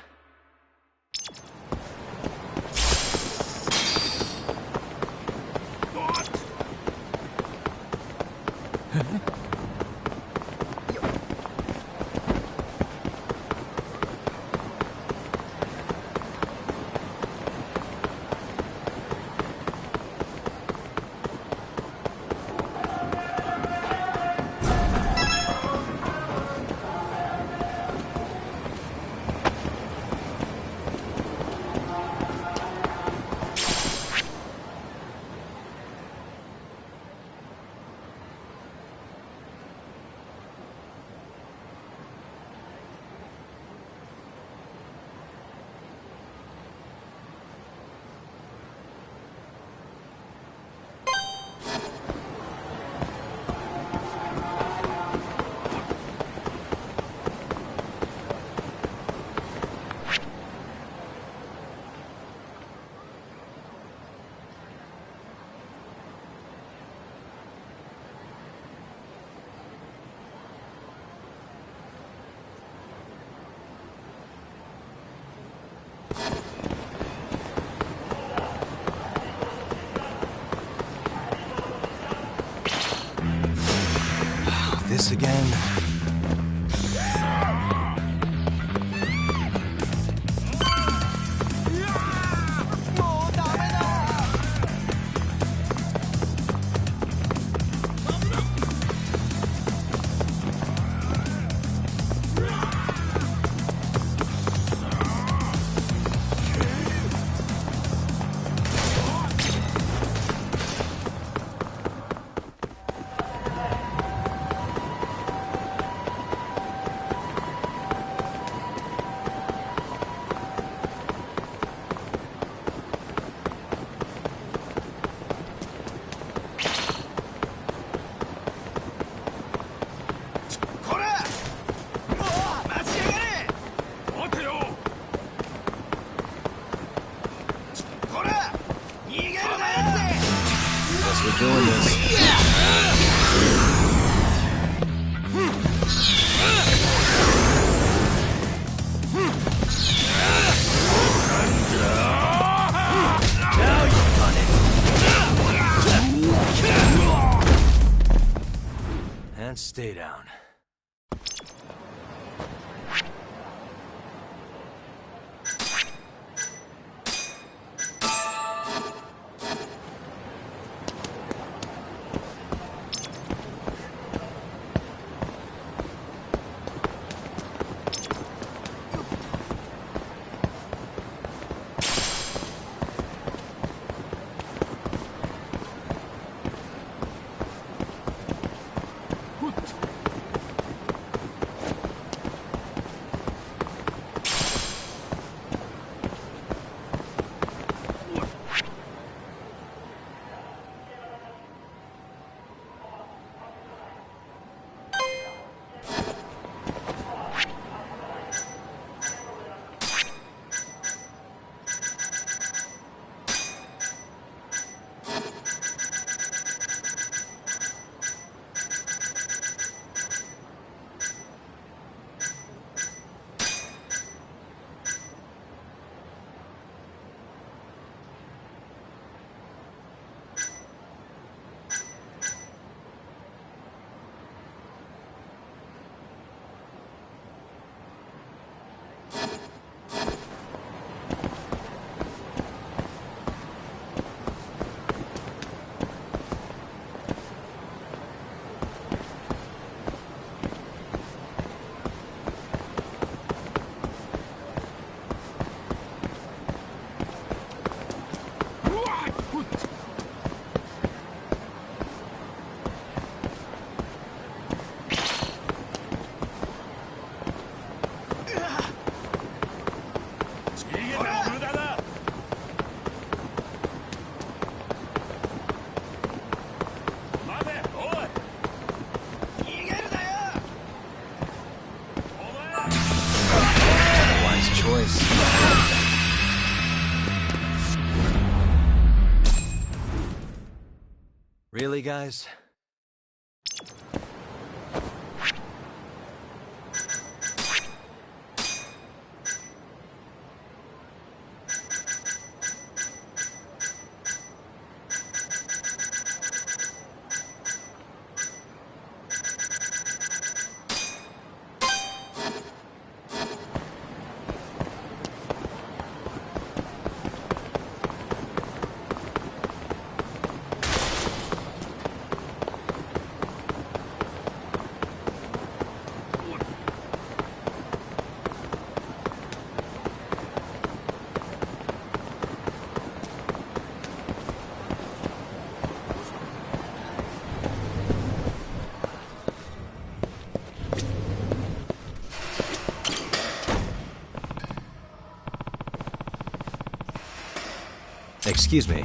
stay down. Really, guys? Excuse me.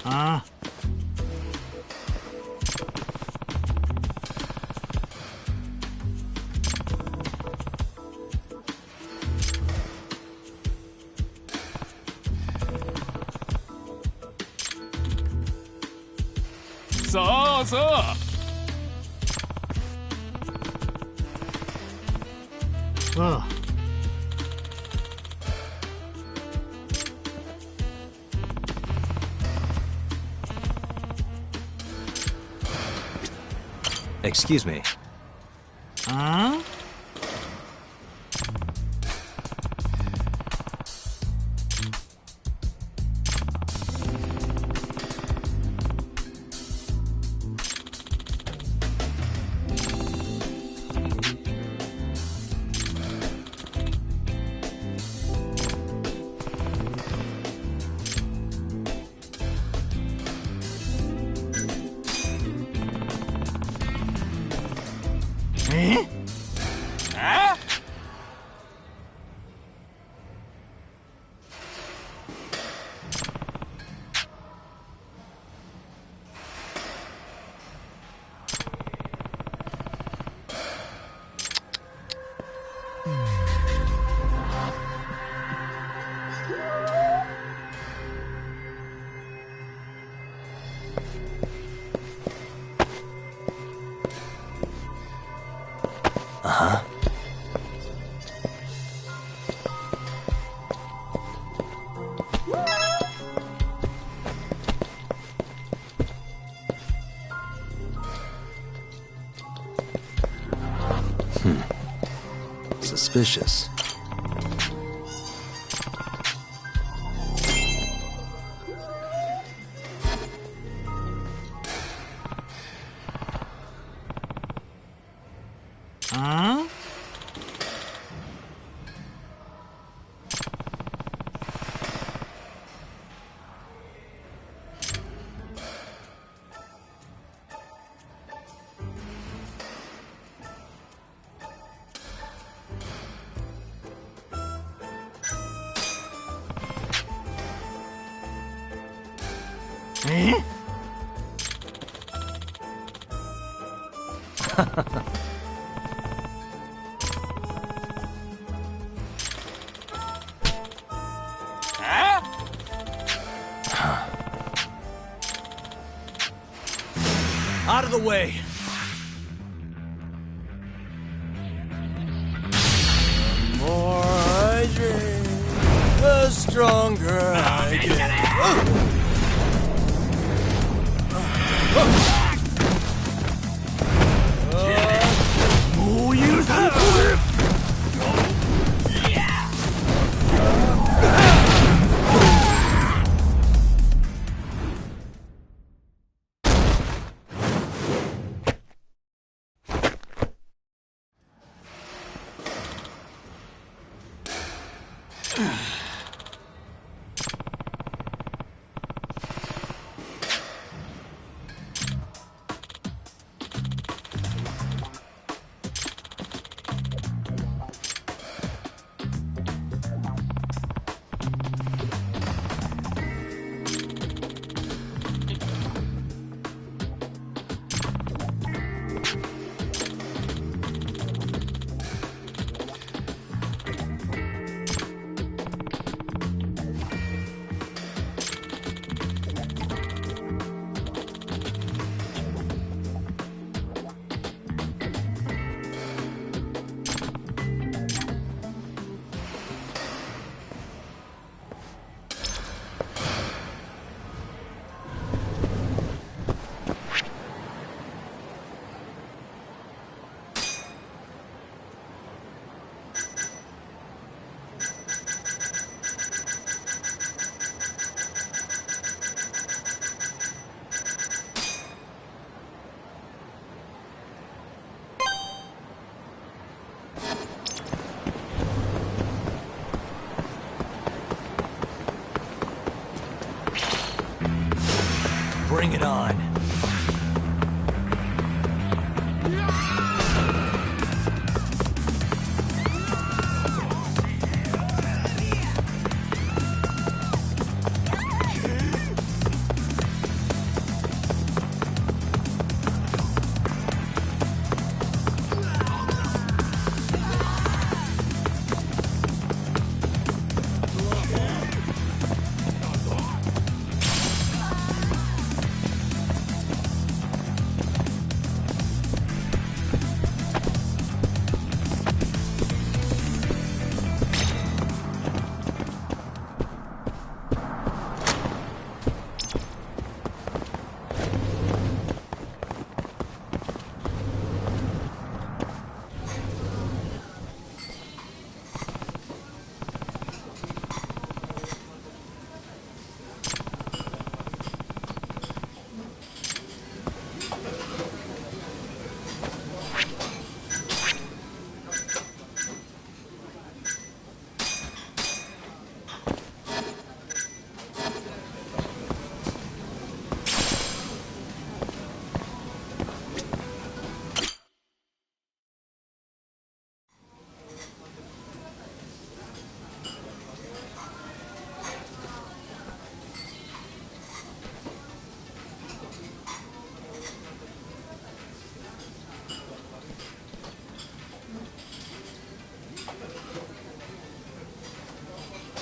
Huh? Ugh. Excuse me. Huh? Eh? Huh? Uh-huh. Suspicious. Huh? Eh? Out of the way! The more I drink, the stronger I get. Bring it on.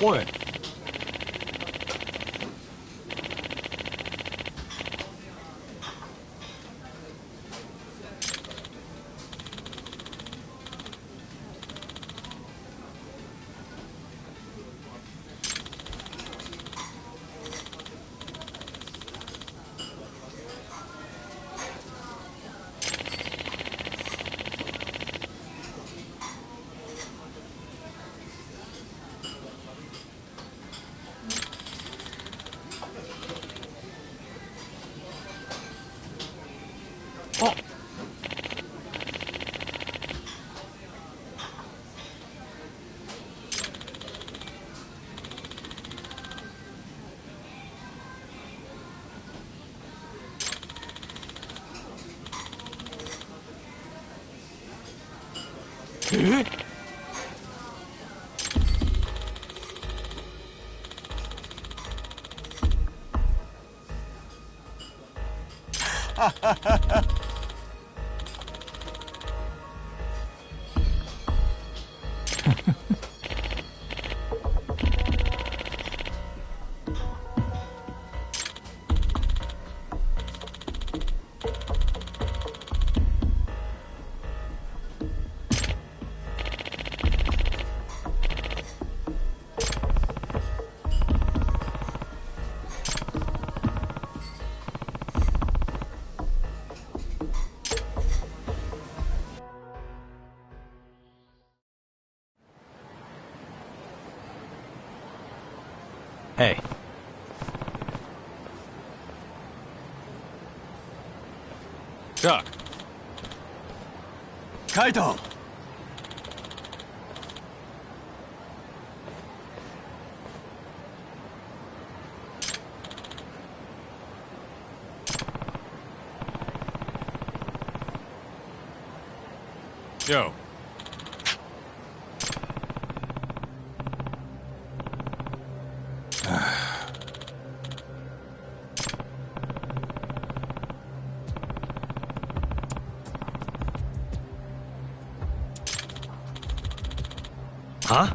What? Hey. Chuck. Kaito! Yo. Huh?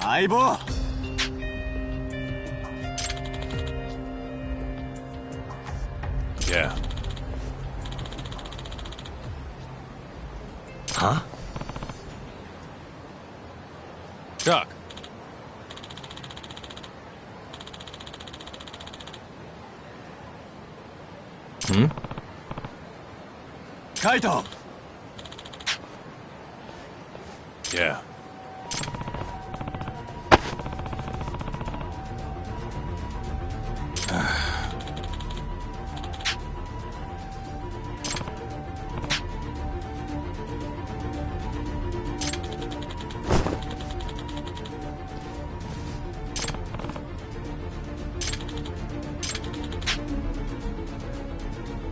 Aibo! Yeah. Huh? Chuck. Hmm? Kaito! Yeah.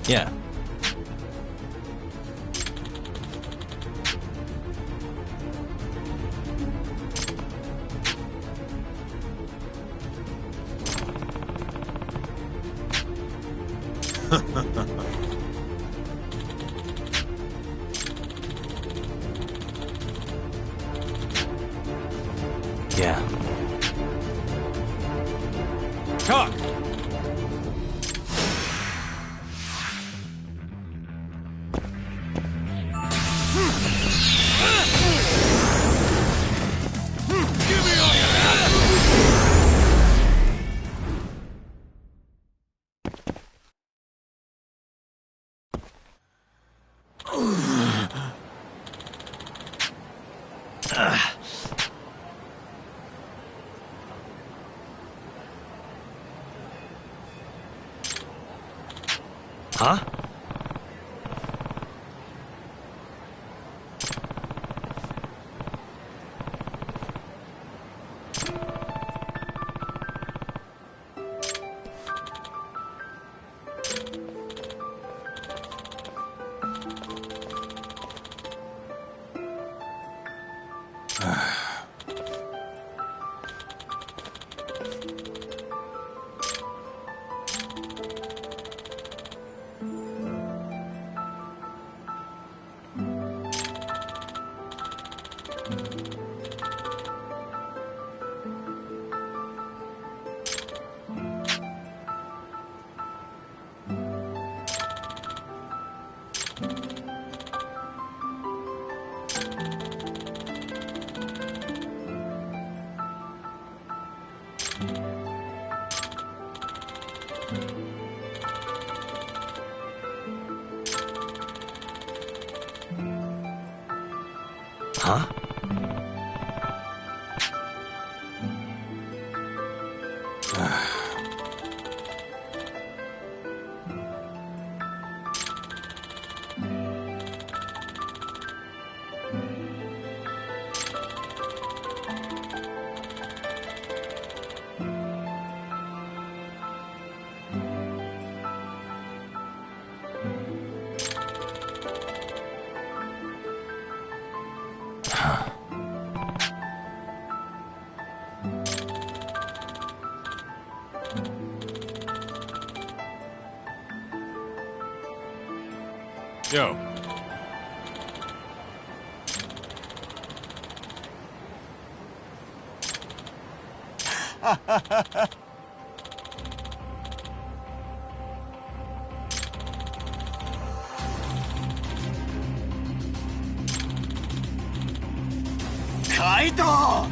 Yeah. Yeah. Chuck! Huh? Huh? Yo. Kaito!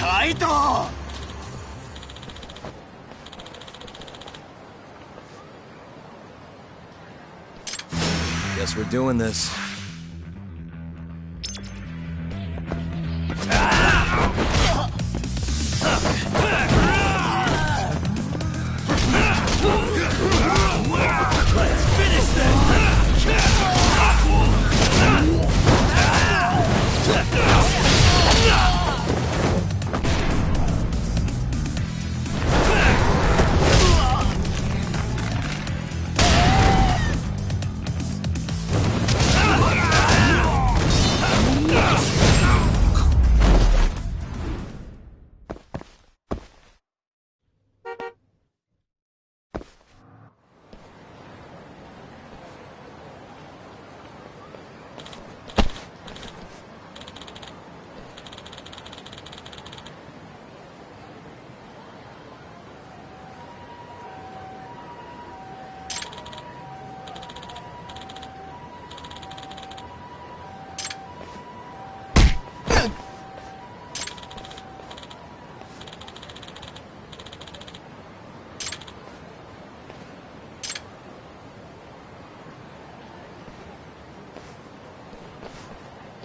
Kaito! Guess we're doing this. Let's finish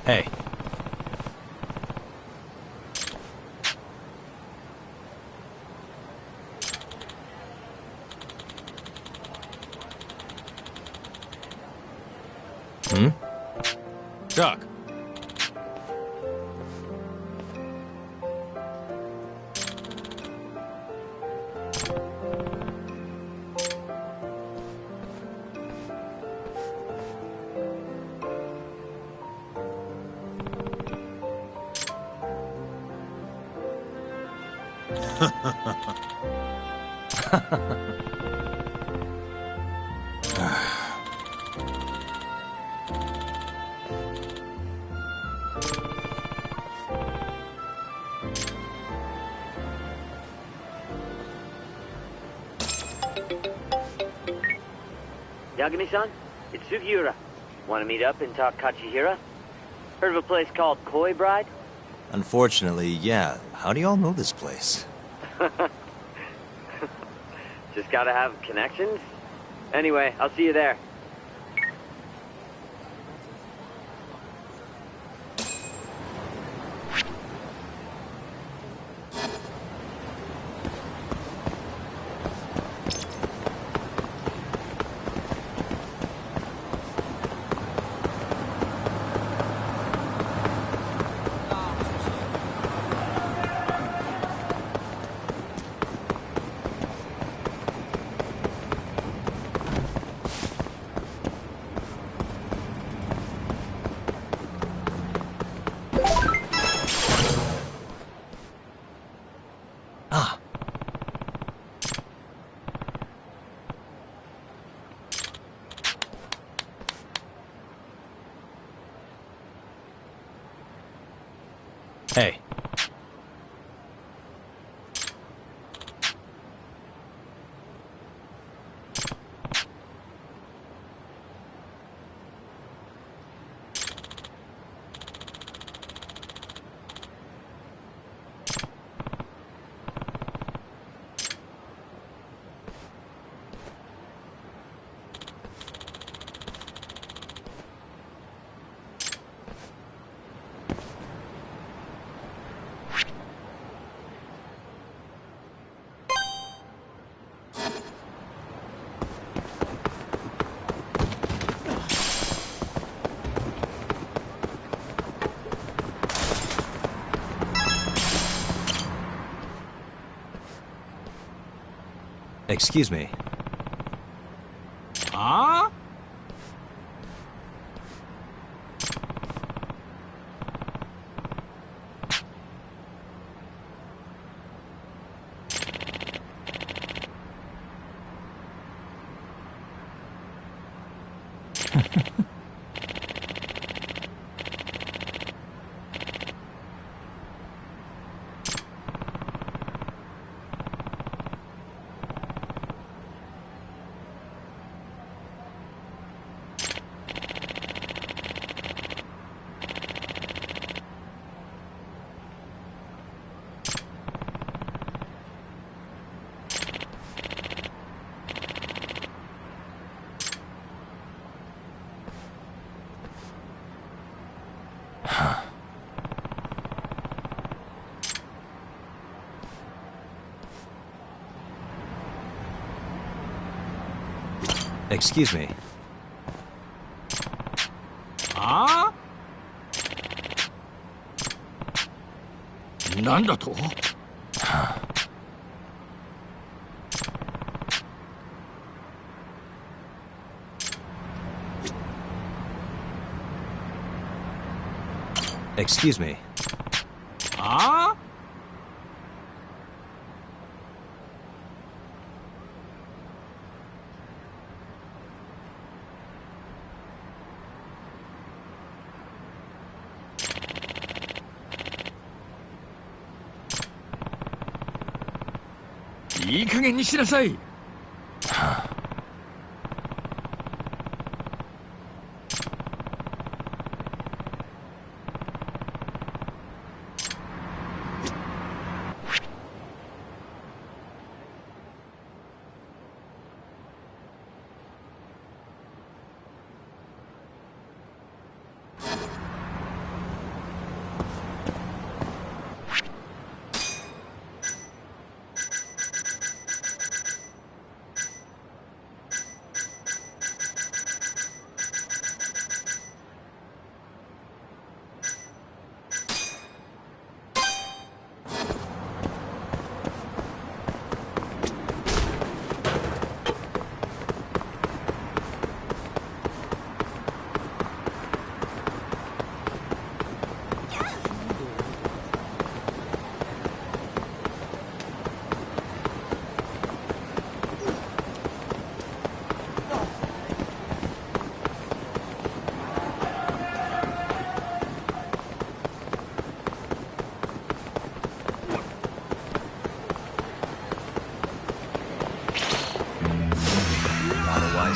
Hey. Hmm? Doc. Yagami-san, it's Sugiura. Want to meet up and talk Kachihira? Heard of a place called Koi Bride? Unfortunately, yeah. How do y'all know this place? Just gotta have connections? Anyway, I'll see you there. Hey. Excuse me. Huh? Excuse me. Huh? なんだと? Excuse me. Huh? "いい加減にしなさい!"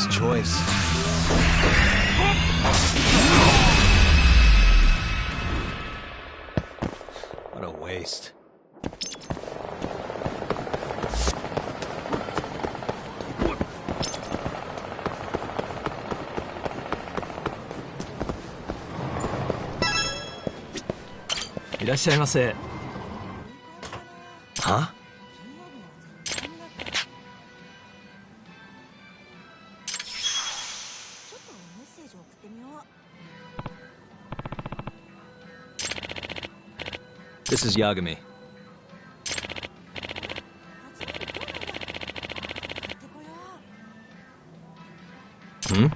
Choice. What a waste. らっしゃいませ。Huh? This is Yagami. Hmm?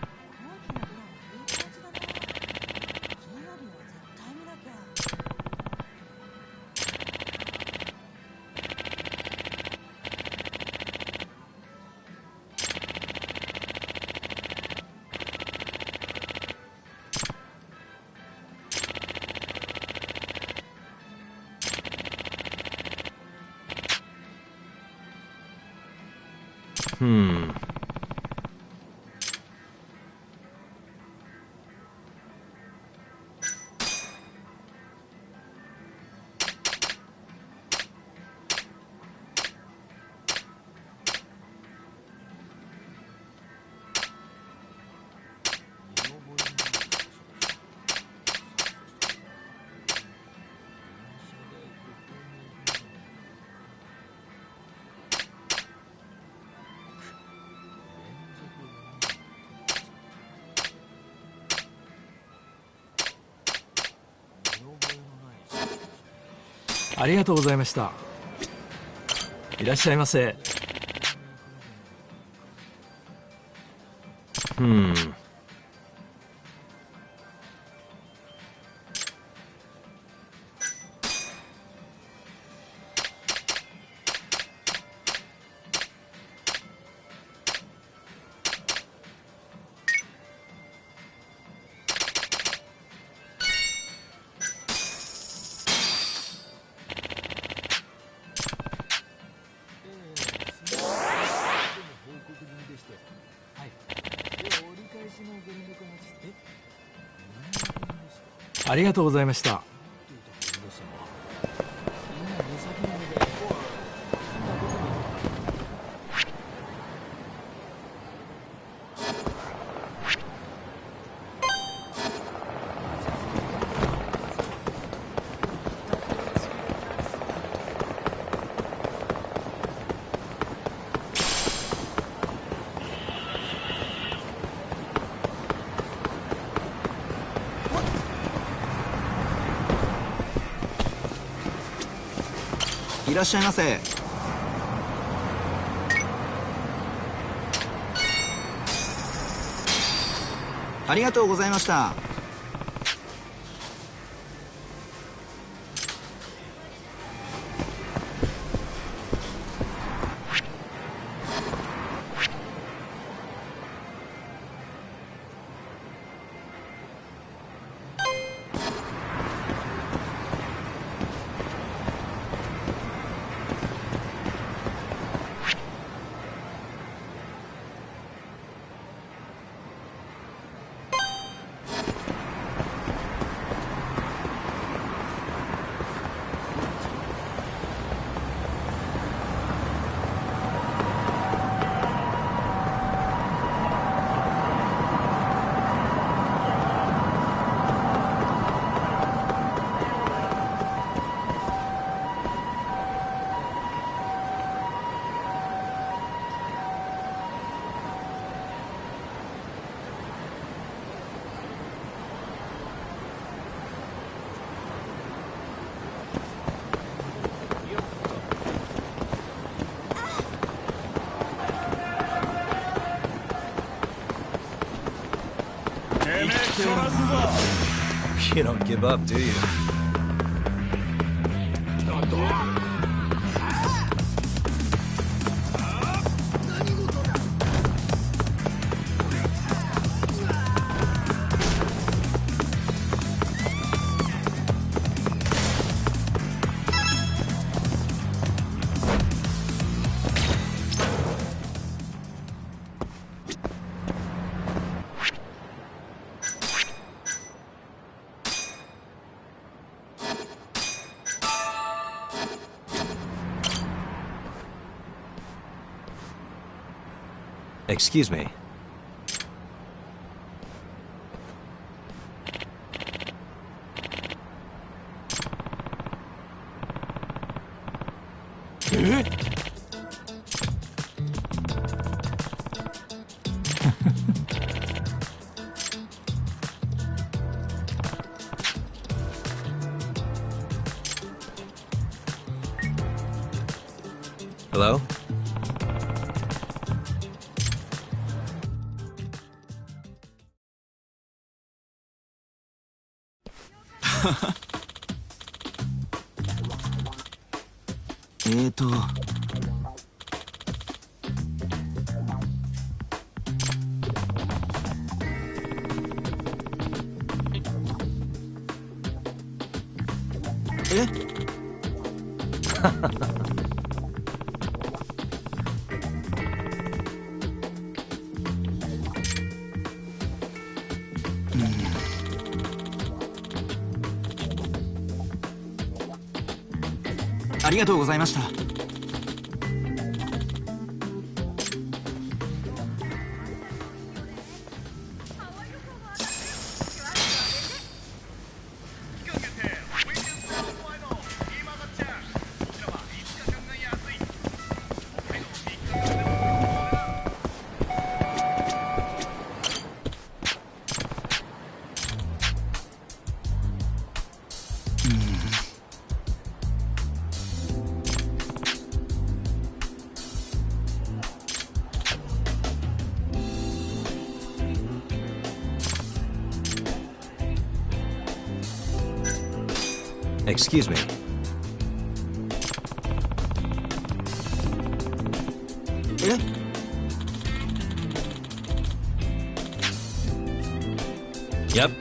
Hmm. Ah, ありがとうございました。いらっしゃいませ。Hmm. Ah, ありがとうございました。いらっしゃいませ。ありがとうございました。You don't give up, do you? Excuse me. ありがとうございました。Excuse me. Yep.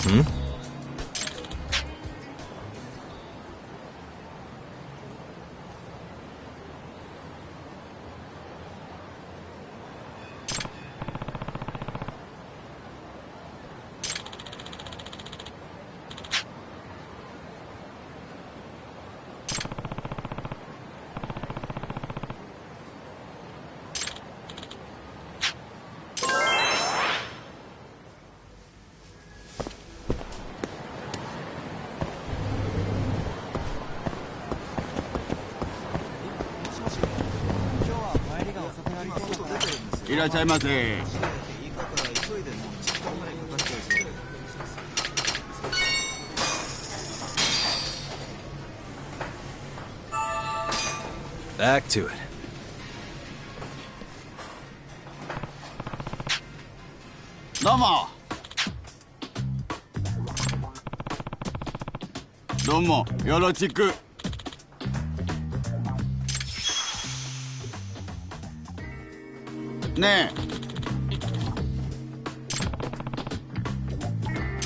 Hmm? Back to it. Domo, yoroshiku. Ne.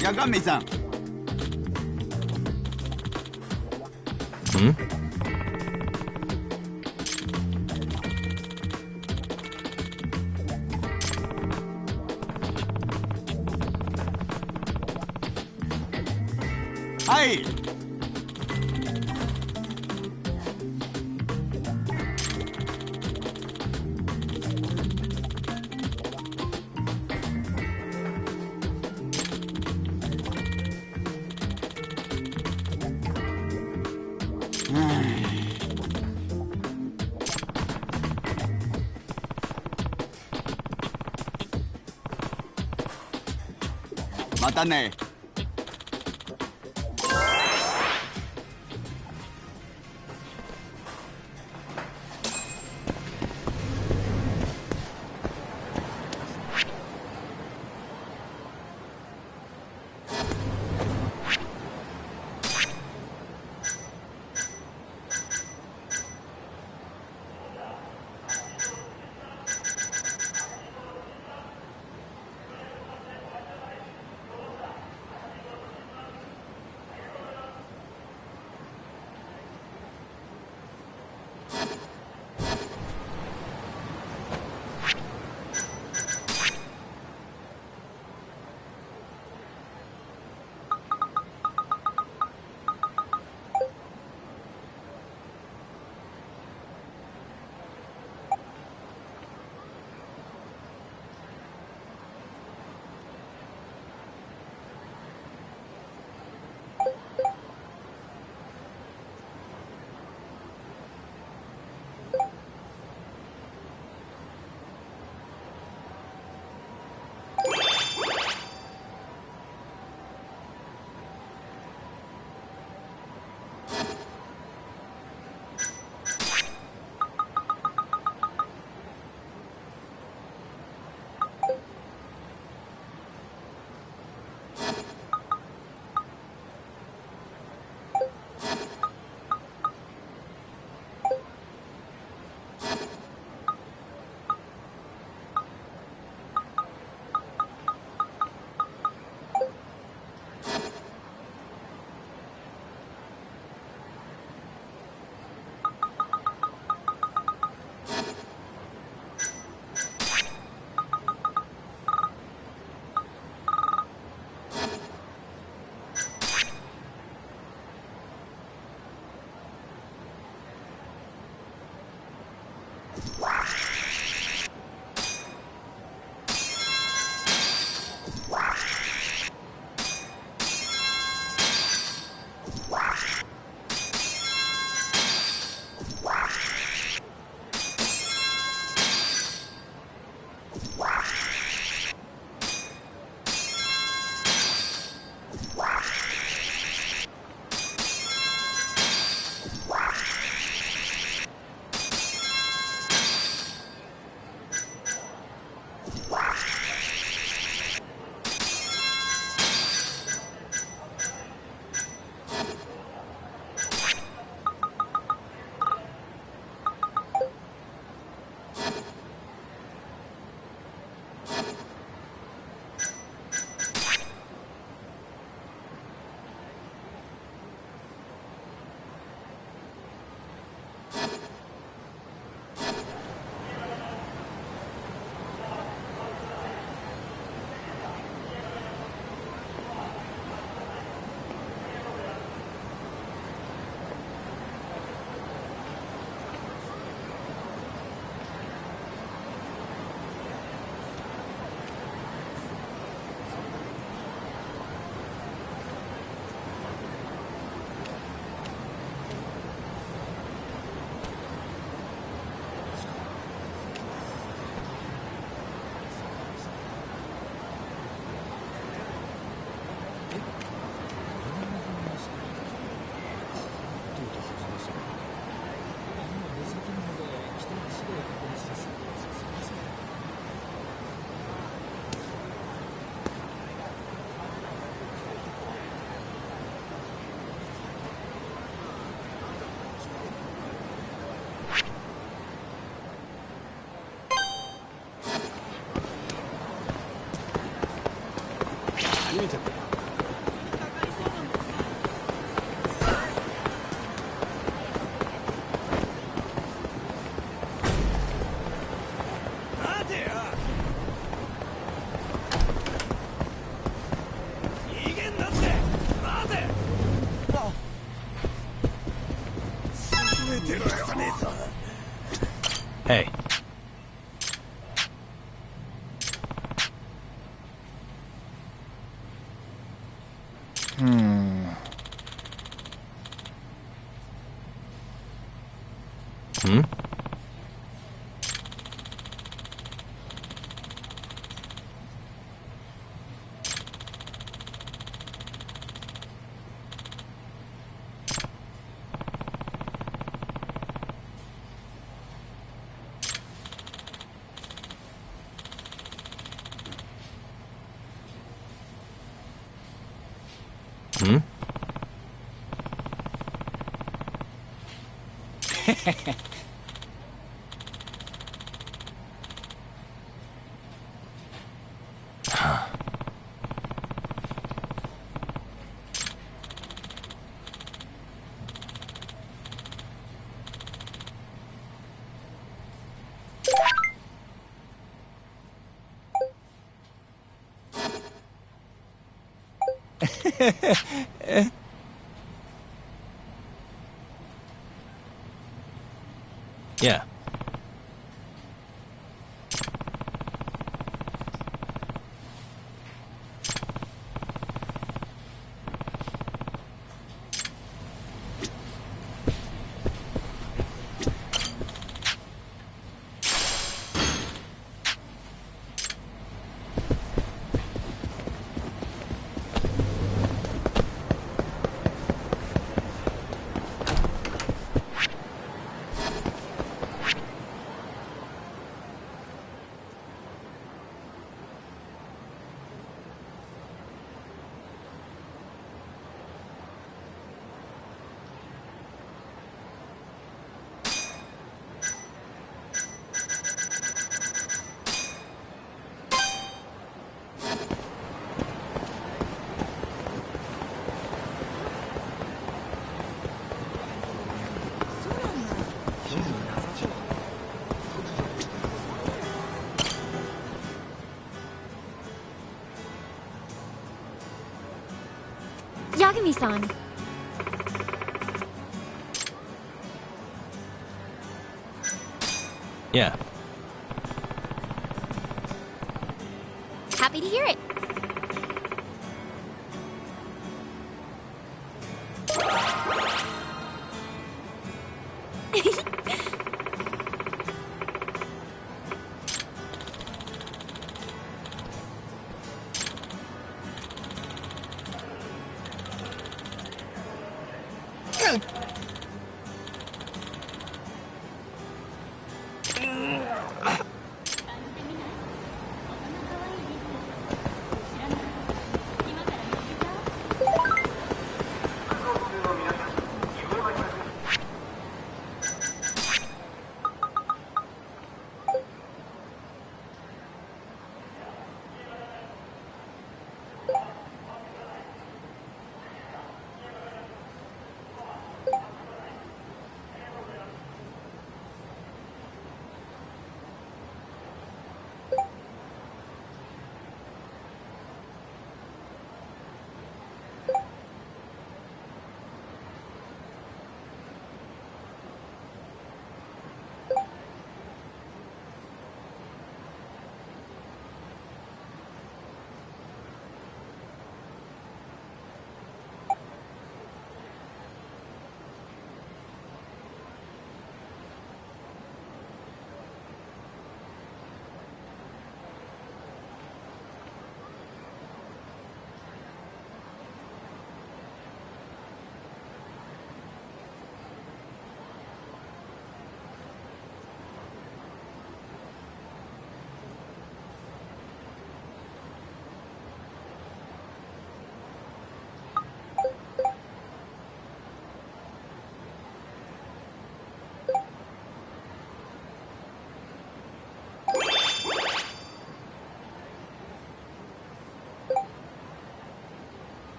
Yagami-san. Hmm? Hi. Mata ne. Hey. Hmm? Hmm? Yeah. Yagami-san. Yeah. Happy to hear it.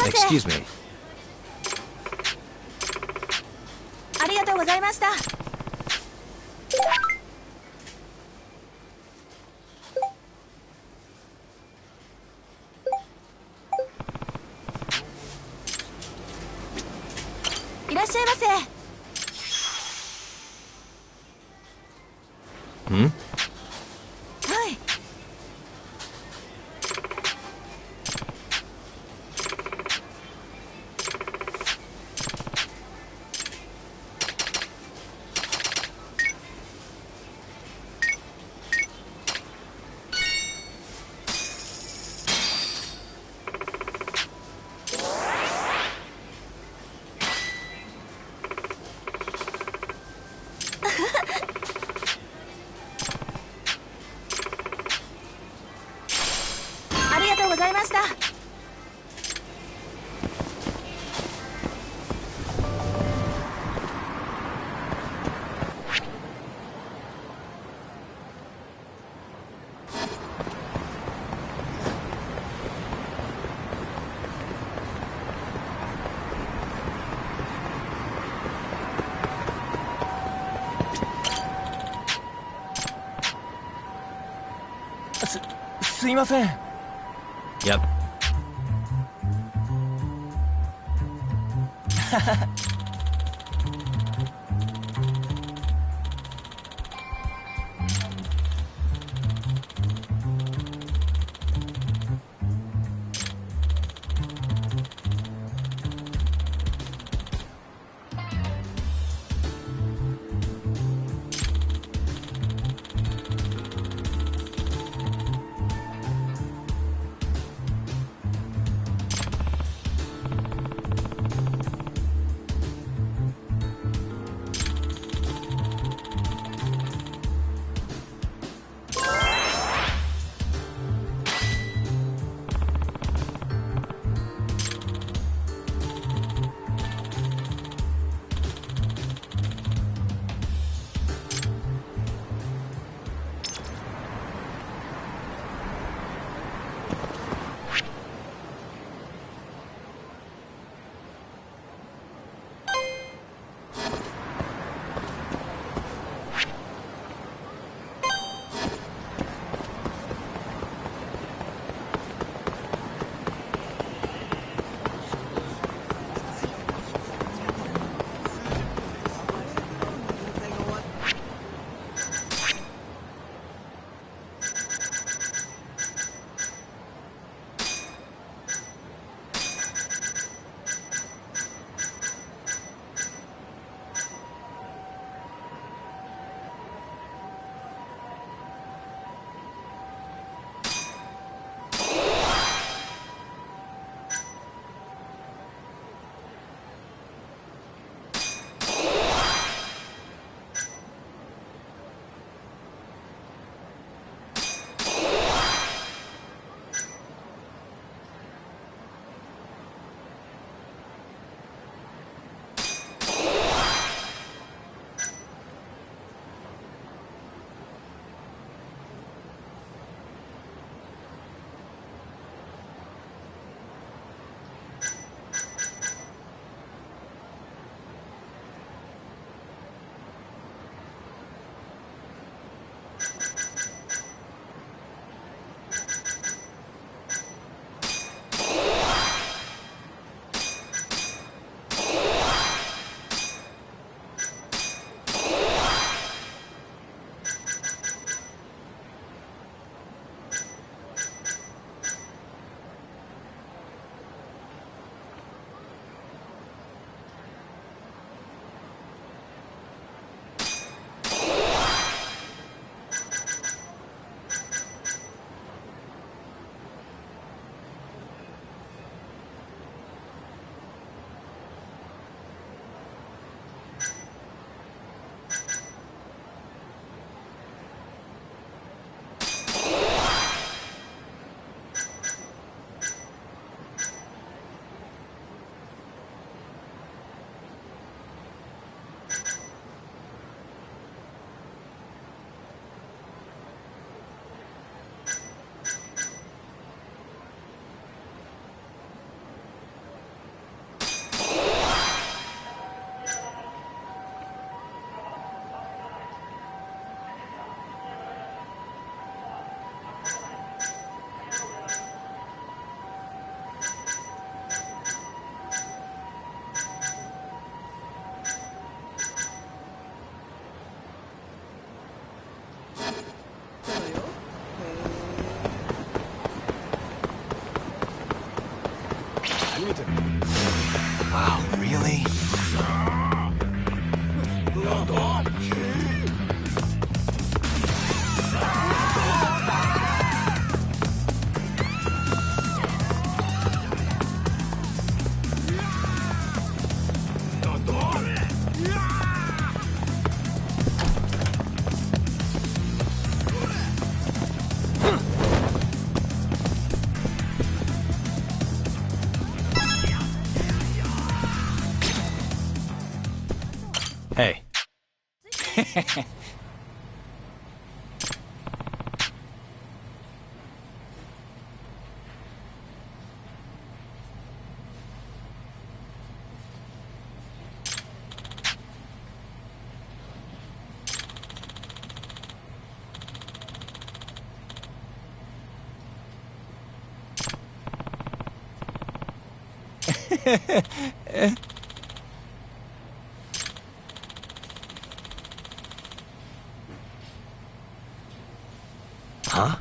Excuse me. ありがとうございました。いらっしゃいませ。Hmm? はい。ありがとうございました。すいません。Yep. あ Hey. Huh?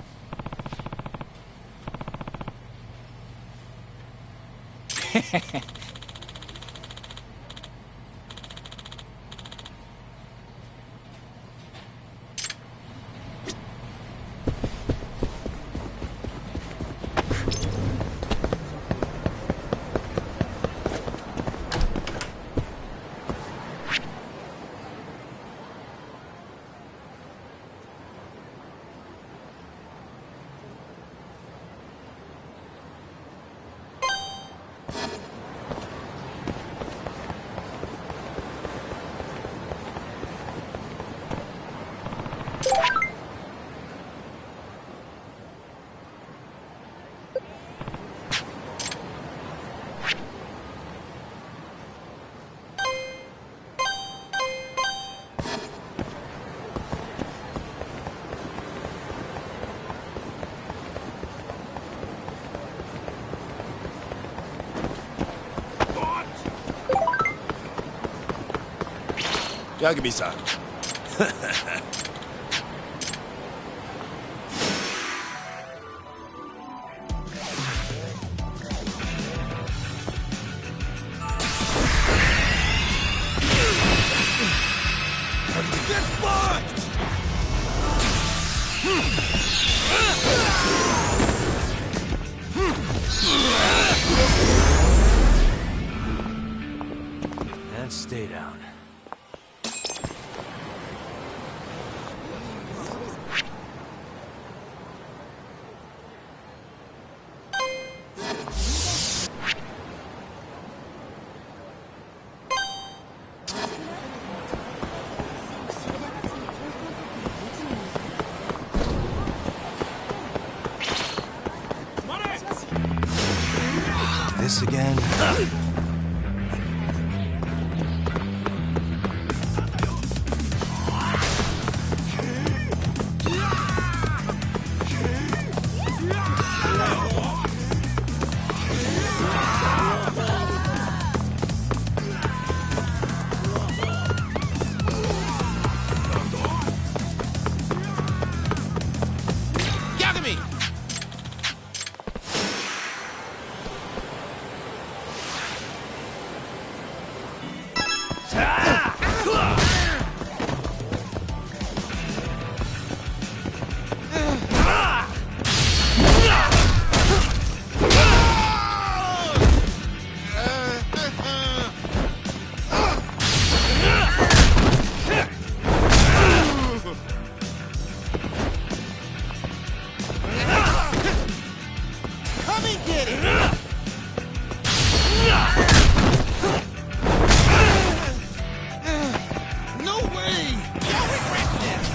Yagami-san. Get fucked! And stay down. This again? Yagami! Come and get it! No way! You'll regret this!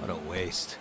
What a waste.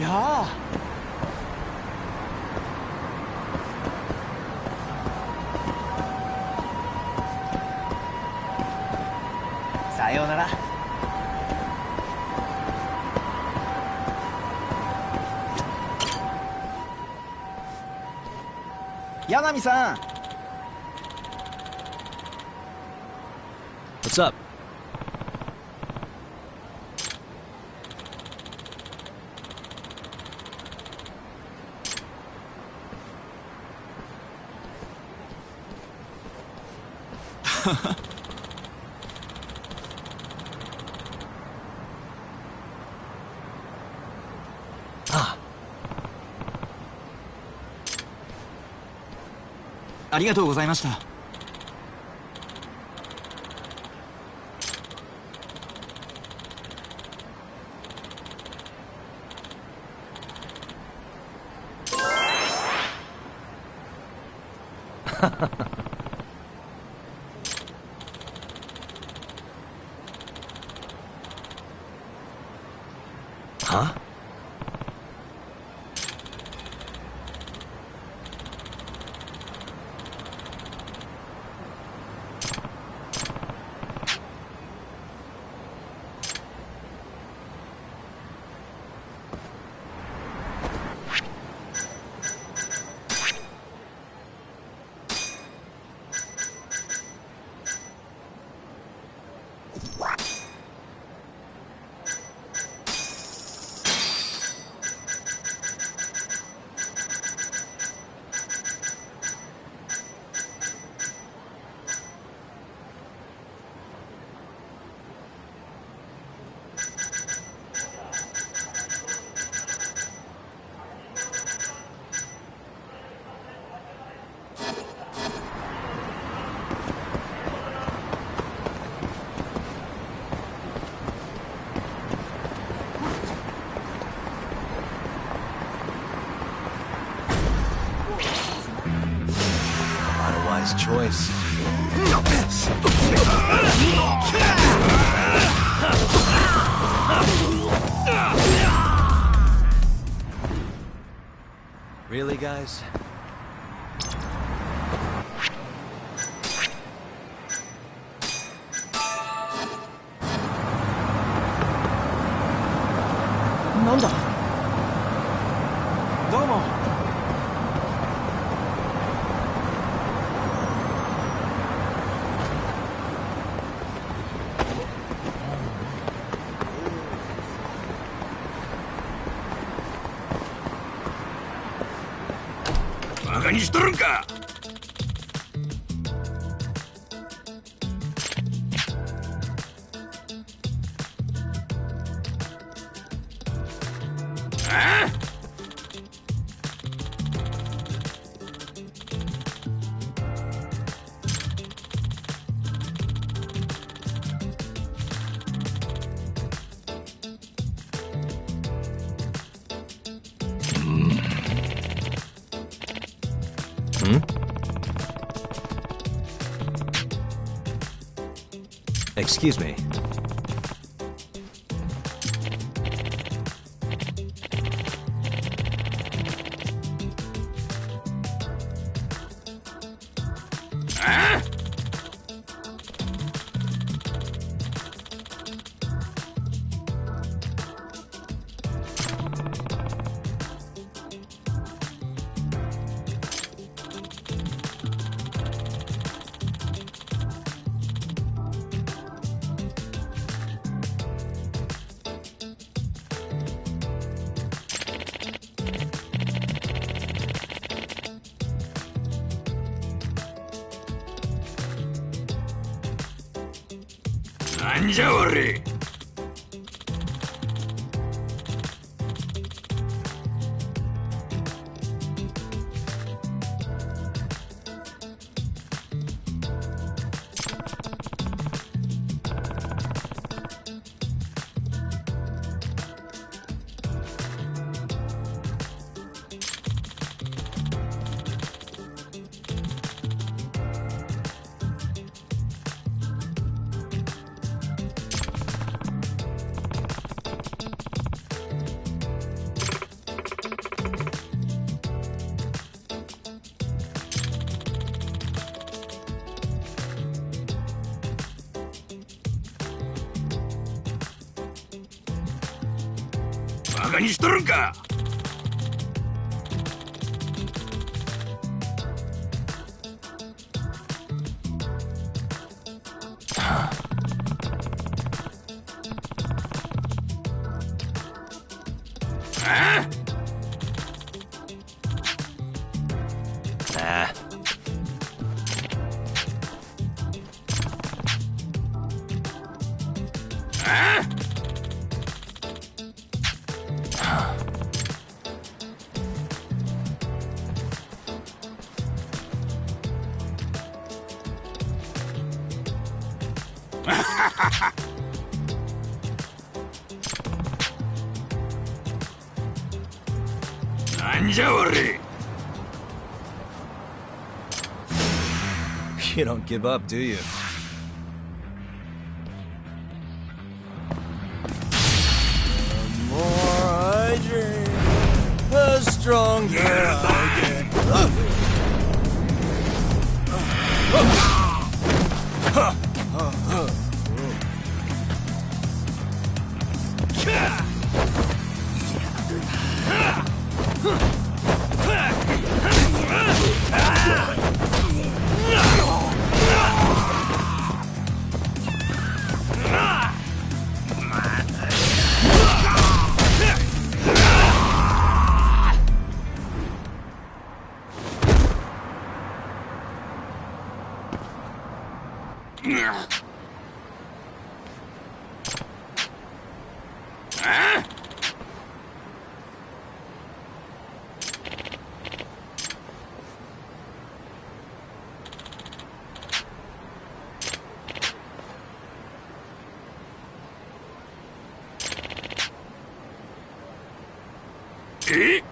やあ。さようなら。柳さん。What's up? Ah. ありがとうございました。Huh? Not a wise choice. Really, guys? Nanda? どうも。バカにしとるんか。ああ。Hmm? Excuse me.なんじゃおれ。カにしとるんか。なんじゃ俺。 You don't give up, do you? The more I drink, the stronger I get. Eh.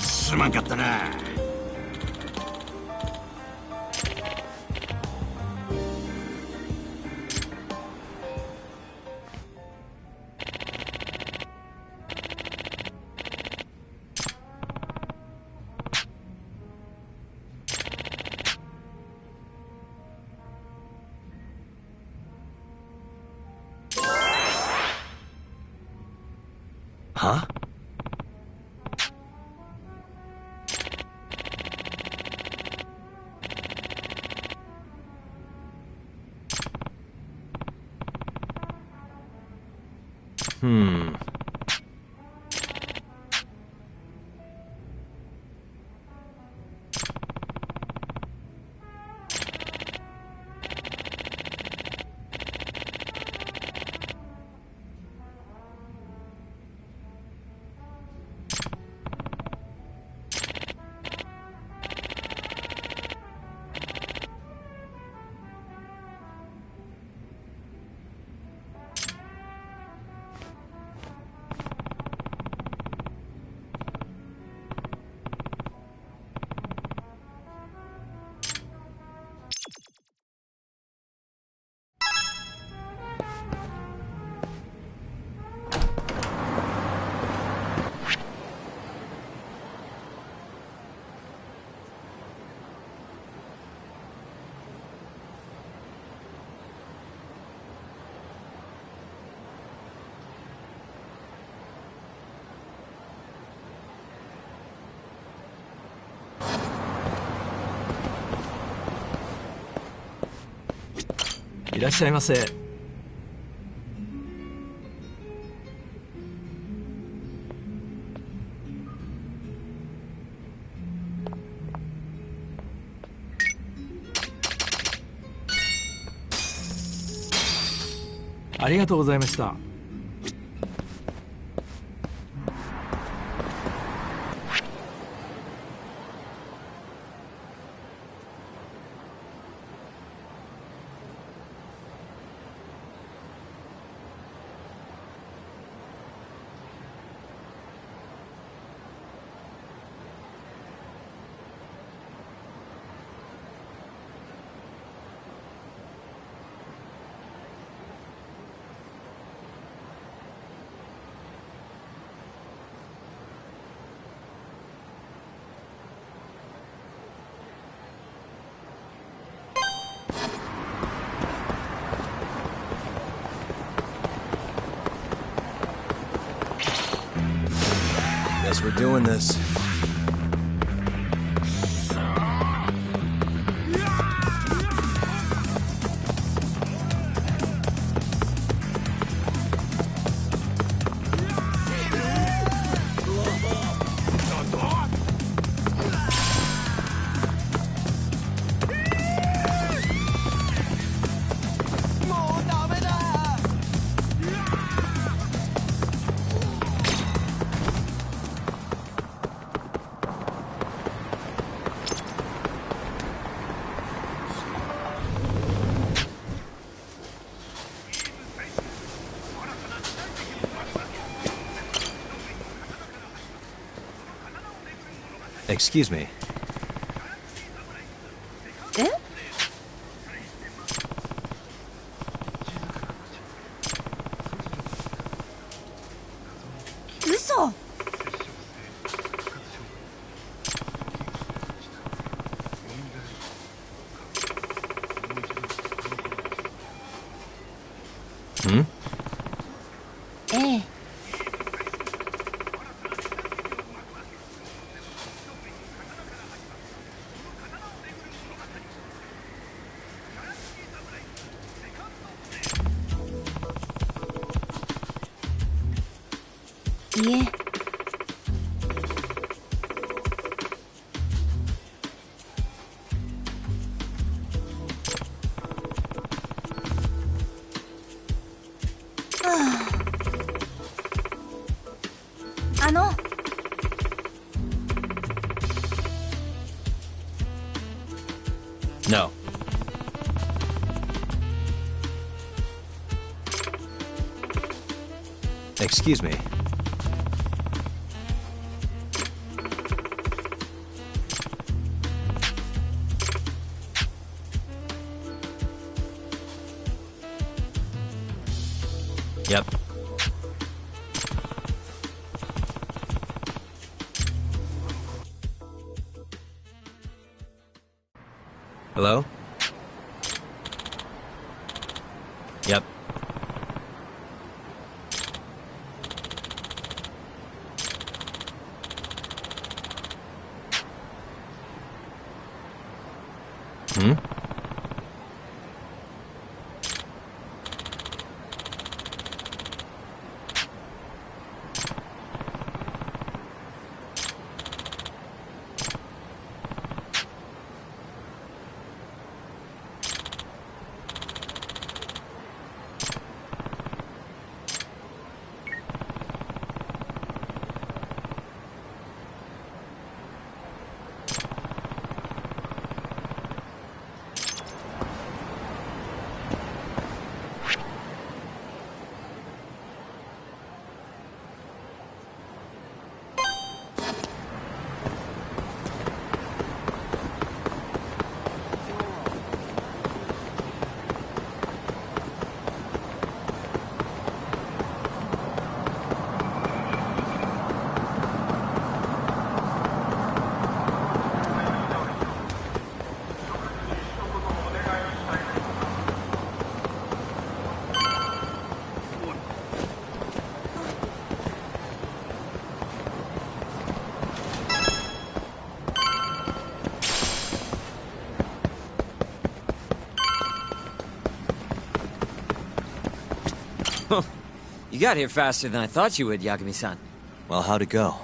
すまんかったな。Huh?いらっしゃいませ。ありがとうございました。Guess we're doing this. Excuse me. え？嘘。Hmm? ええ。いえ。No. Excuse me. Yep. Hello? Yep. Hmm? You got here faster than I thought you would, Yagami-san. Well, how'd it go?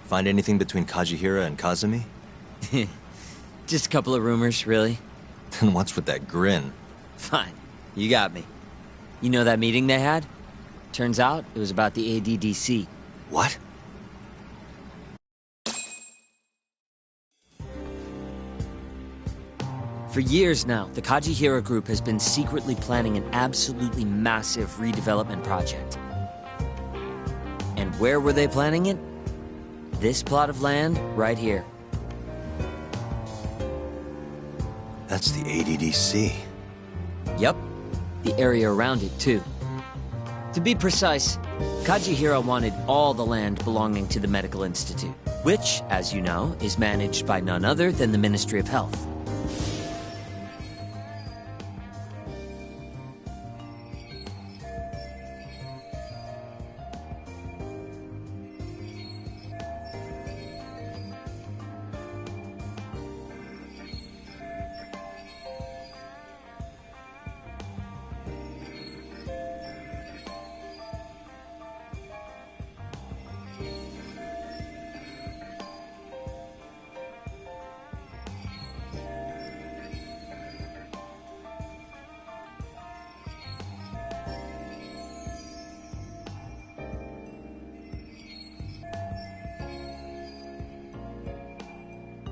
Find anything between Kajihira and Kazumi? Just a couple of rumors, really. Then what's with that grin? Fine. You got me. You know that meeting they had? Turns out it was about the ADDC. What? For years now, the Kajihira Group has been secretly planning an absolutely massive redevelopment project. And where were they planning it? This plot of land right here. That's the ADDC. Yep, the area around it too. To be precise, Kajihira wanted all the land belonging to the Medical Institute, which, as you know, is managed by none other than the Ministry of Health.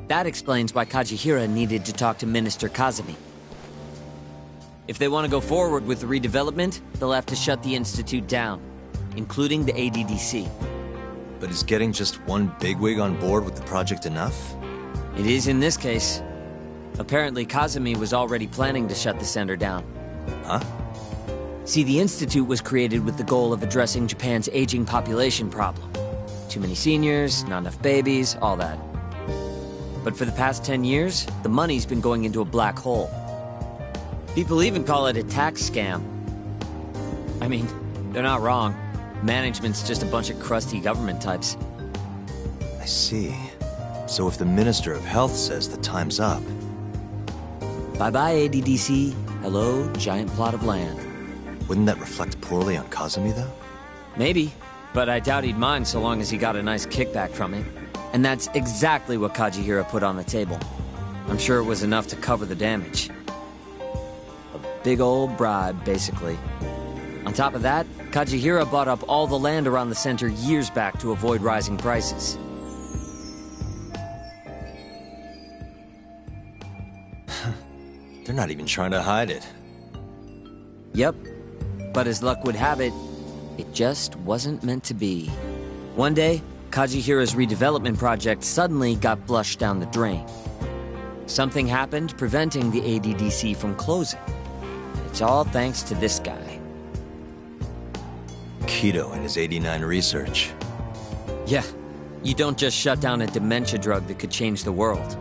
That explains why Kajihira needed to talk to Minister Kazami. If they want to go forward with the redevelopment, they'll have to shut the Institute down, including the ADDC. But is getting just one bigwig on board with the project enough? It is in this case. Apparently, Kazami was already planning to shut the center down. Huh? See, the Institute was created with the goal of addressing Japan's aging population problem. Too many seniors, not enough babies, all that. But for the past 10 years, the money's been going into a black hole. People even call it a tax scam. I mean, they're not wrong. Management's just a bunch of crusty government types. I see. So if the Minister of Health says the time's up... Bye-bye, ADDC. Hello, giant plot of land. Wouldn't that reflect poorly on Kazumi, though? Maybe, but I doubt he'd mind so long as he got a nice kickback from it. And that's exactly what Kajihira put on the table. I'm sure it was enough to cover the damage. A big old bribe, basically. On top of that, Kajihira bought up all the land around the center years back to avoid rising prices. They're not even trying to hide it. Yep. But as luck would have it, it just wasn't meant to be. One day, Kajihira's redevelopment project suddenly got flushed down the drain. Something happened preventing the ADDC from closing. It's all thanks to this guy. Keto and his 89 research. Yeah, you don't just shut down a dementia drug that could change the world.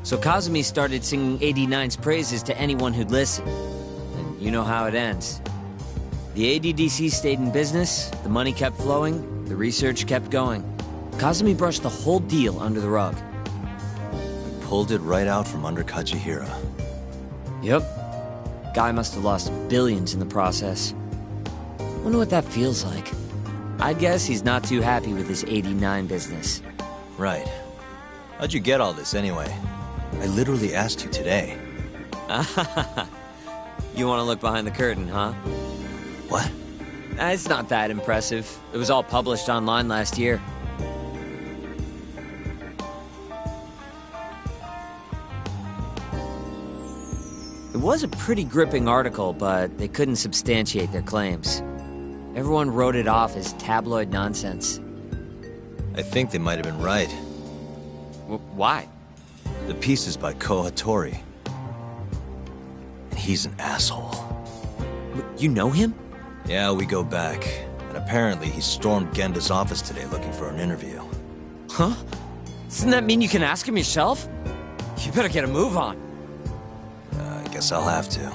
So Kazumi started singing 89's praises to anyone who'd listen. And you know how it ends. The ADDC stayed in business, the money kept flowing, the research kept going. Kazumi brushed the whole deal under the rug. Pulled it right out from under Kajihira. Yep. Guy must have lost billions in the process. Wonder what that feels like. I'd guess he's not too happy with his 89 business. Right. How'd you get all this anyway? I literally asked you today. You want to look behind the curtain, huh? What? It's not that impressive. It was all published online last year. It was a pretty gripping article, but they couldn't substantiate their claims. Everyone wrote it off as tabloid nonsense. I think they might have been right. Why? The piece is by Ko Hattori. And he's an asshole. You know him? Yeah, we go back. And apparently he stormed Genda's office today looking for an interview. Huh? Doesn't that mean you can ask him yourself? You better get a move on. I guess I'll have to.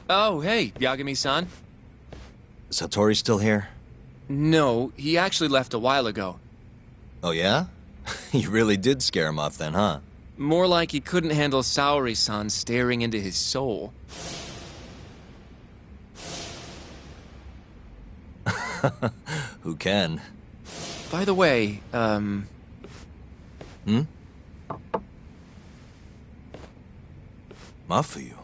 Oh, hey, Yagami-san. Is Hattori still here? No, he actually left a while ago. Oh yeah? You really did scare him off then, huh? More like he couldn't handle Saori-san staring into his soul. Who can? By the way, Mafuyu?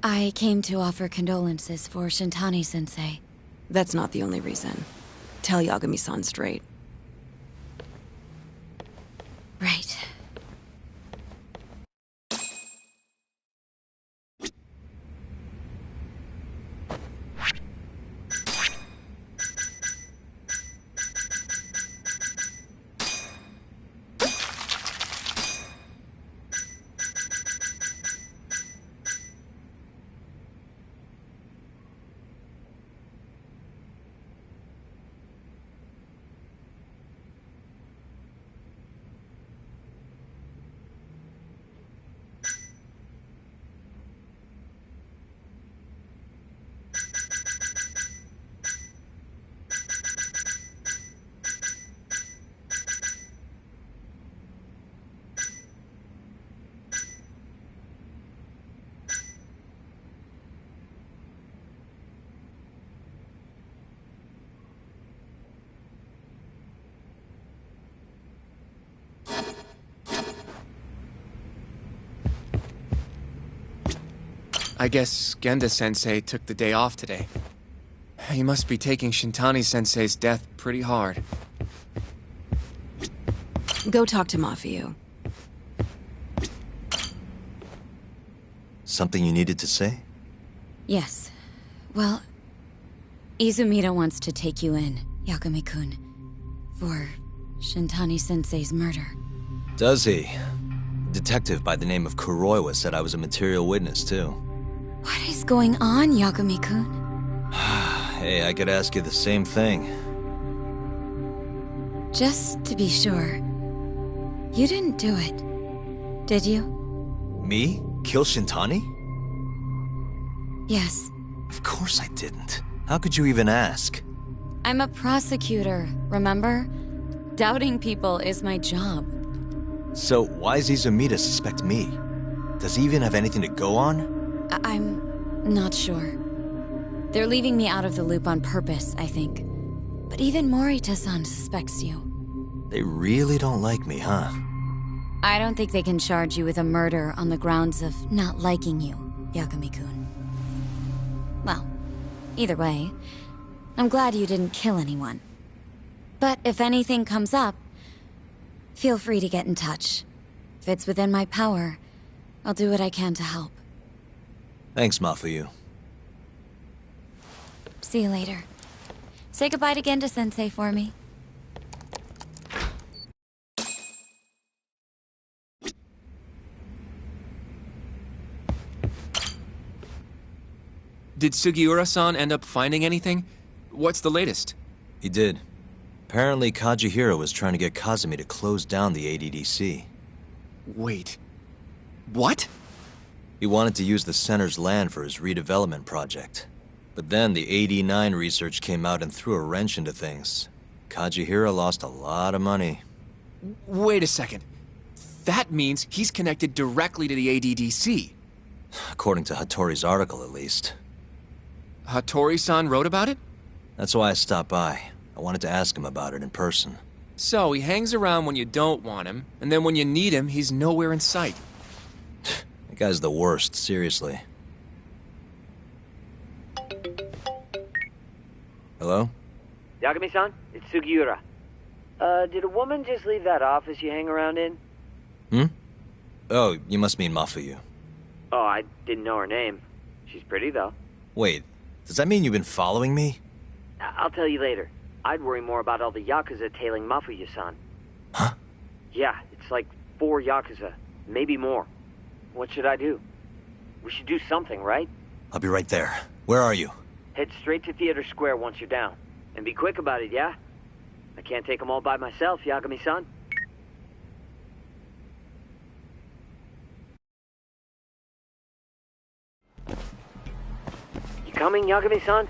I came to offer condolences for Shintani-sensei. That's not the only reason. Tell Yagami-san straight. Right. I guess Genda-sensei took the day off today. He must be taking Shintani-sensei's death pretty hard. Go talk to Mafuyu. Something you needed to say? Yes. Well, Izumida wants to take you in, Yagami-kun, for Shintani-sensei's murder. Does he? A detective by the name of Kuroiwa said I was a material witness, too. What is going on, Yagami-kun? Hey, I could ask you the same thing. Just to be sure, you didn't do it, did you? Me? Kill Shintani? Yes. Of course I didn't. How could you even ask? I'm a prosecutor, remember? Doubting people is my job. So why does Izumida suspect me? Does he even have anything to go on? I'm not sure. They're leaving me out of the loop on purpose, I think. But even Morita-san suspects you. They really don't like me, huh? I don't think they can charge you with a murder on the grounds of not liking you, Yagami-kun. Well, either way, I'm glad you didn't kill anyone. But if anything comes up, feel free to get in touch. If it's within my power, I'll do what I can to help. Thanks, Mafuyu. See you later. Say goodbye to Genda-sensei for me. Did Sugiura-san end up finding anything? What's the latest? He did. Apparently, Kajihiro was trying to get Kazumi to close down the ADDC. Wait. What? He wanted to use the center's land for his redevelopment project. But then the AD-9 research came out and threw a wrench into things. Kajihiro lost a lot of money. Wait a second. That means he's connected directly to the ADDC. According to Hattori's article, at least. Hattori-san wrote about it? That's why I stopped by. I wanted to ask him about it in person. So he hangs around when you don't want him, and then when you need him, he's nowhere in sight. That guy's the worst, seriously. Hello? Yagami-san, it's Sugiura. Did a woman just leave that office you hang around in? Oh, you must mean Mafuyu. Oh, I didn't know her name. She's pretty, though. Wait, does that mean you've been following me? I'll tell you later. I'd worry more about all the Yakuza tailing Mafuyu-san. Huh? Yeah, it's like 4 Yakuza. Maybe more. What should I do? We should do something, right? I'll be right there. Where are you? Head straight to Theater Square once you're down. And be quick about it, yeah? I can't take them all by myself, Yagami-san. coming, Yagami-san?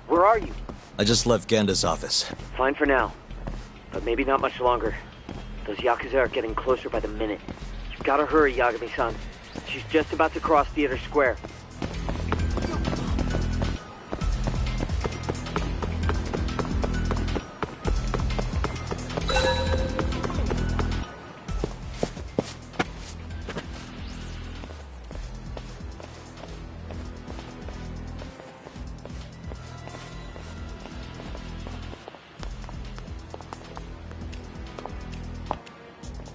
Where are you? I just left Genda's office. Fine for now. But maybe not much longer. Those Yakuza are getting closer by the minute. You've gotta hurry, Yagami-san. She's just about to cross Theater Square.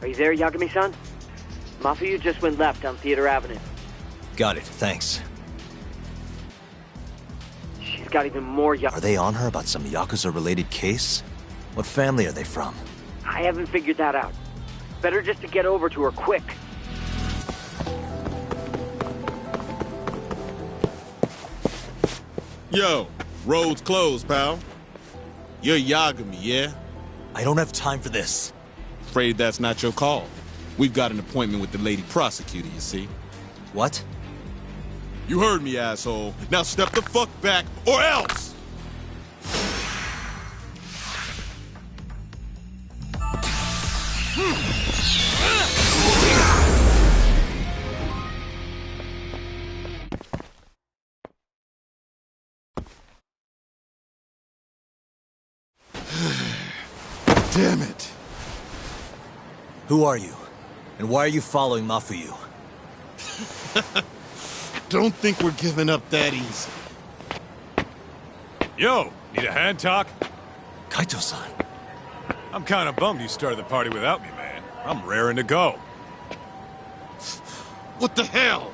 Are you there, Yagami-san? Mafuyu just went left on Theater Avenue. Got it, thanks. She's got even more Are they on her about some Yakuza-related case? What family are they from? I haven't figured that out. Better just to get over to her quick. Yo, road's closed, pal. You're Yagami, yeah? I don't have time for this. Afraid that's not your call. We've got an appointment with the lady prosecutor, you see. What? You heard me, asshole. Now step the fuck back, or else! Damn it. Who are you? And why are you following Mafuyu? Don't think we're giving up that easy. Yo, need a hand talk? Kaito-san. I'm kinda bummed you started the party without me, man. I'm raring to go. What the hell?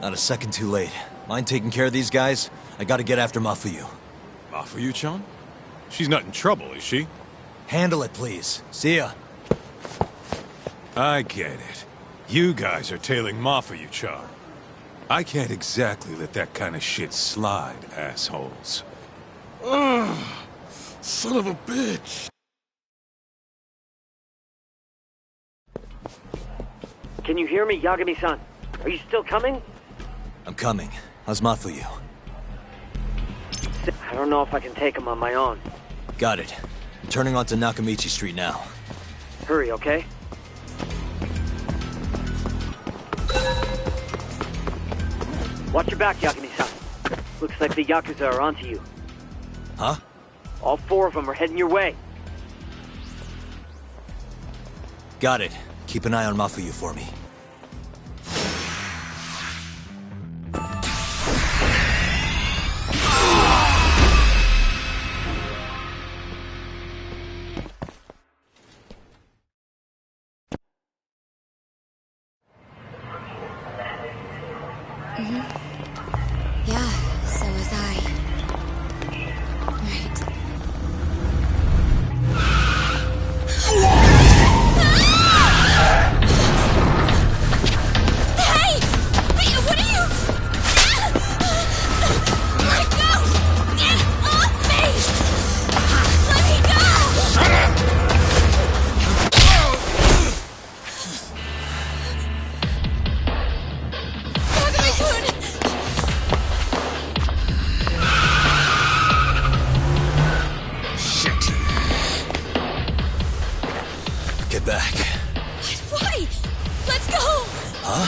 Not a second too late. Mind taking care of these guys? I gotta get after Mafuyu. Mafuyu-chan? She's not in trouble, is she? Handle it, please. See ya. I get it. You guys are tailing Mafuyu-chan. I can't exactly let that kind of shit slide, assholes. Ugh, son of a bitch. Can you hear me, Yagami-san? Are you still coming? I'm coming. How's Mafuyu? I don't know if I can take him on my own. Got it. I'm turning onto Nakamichi Street now. Hurry, okay? Watch your back, Yagami-san. Looks like the Yakuza are onto you. Huh? All four of them are heading your way. Got it. Keep an eye on Mafuyu for me. Yeah, so was I. Right. Hey! Hey, what are you? Let go! Get off me! Let me go! Shut up! Get back. Why? Let's go! Huh?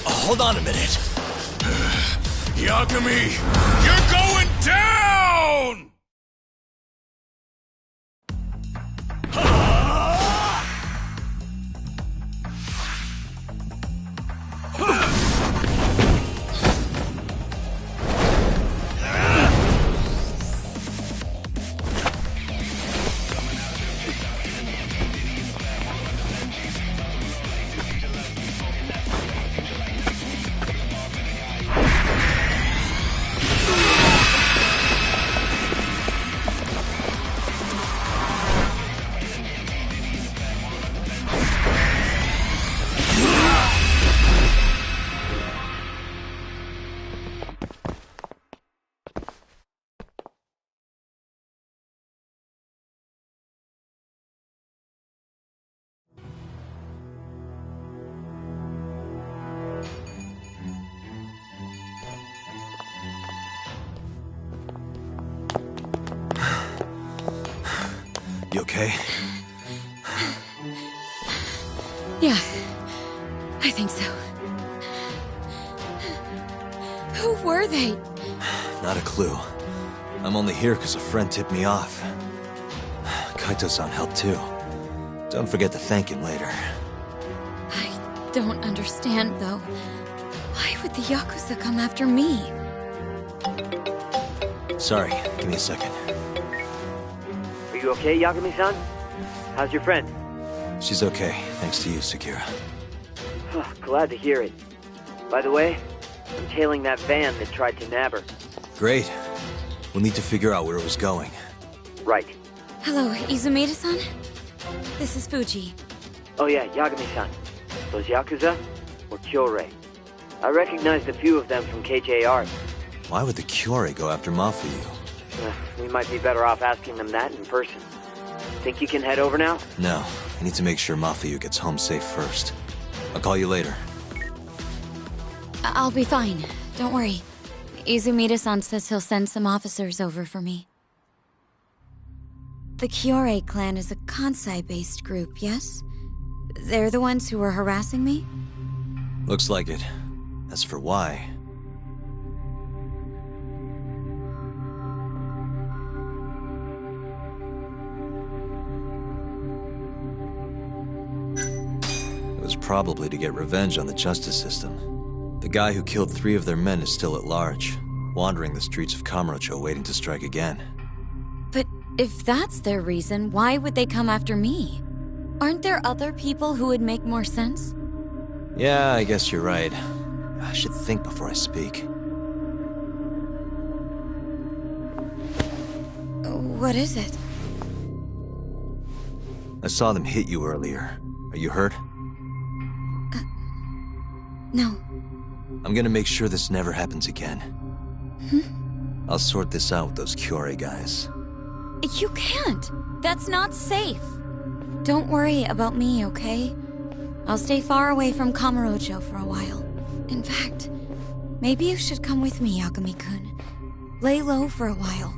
Hold on a minute. Yagami, you're going down! You okay? Yeah, I think so. Who were they? Not a clue. I'm only here because a friend tipped me off. Kaito-san helped too. Don't forget to thank him later. I don't understand, though. Why would the Yakuza come after me? Sorry, give me a second. Are you okay, Yagami-san? How's your friend? She's okay, thanks to you, Sakura. Glad to hear it. By the way, I'm tailing that van that tried to nab her. Great. We'll need to figure out where it was going. Right. Hello, Izumida-san? This is Fuji. Oh yeah, Yagami-san. Those Yakuza were Kyorei. I recognized a few of them from KJR. Why would the Kyorei go after Mafuyu? We might be better off asking them that in person. Think you can head over now? No, I need to make sure Mafuyu gets home safe first. I'll call you later. I'll be fine. Don't worry. Izumida-san says he'll send some officers over for me. The Kyorei clan is a Kansai-based group, yes? They're the ones who were harassing me? Looks like it. As for why... It was probably to get revenge on the justice system. The guy who killed 3 of their men is still at large, wandering the streets of Kamurocho waiting to strike again. But if that's their reason, why would they come after me? Aren't there other people who would make more sense? Yeah, I guess you're right. I should think before I speak. What is it? I saw them hit you earlier. Are you hurt? No. I'm gonna make sure this never happens again. I'll sort this out with those Kyorei guys. You can't. That's not safe. Don't worry about me, okay? I'll stay far away from Kamurocho for a while. In fact, maybe you should come with me, Yagami-kun. Lay low for a while.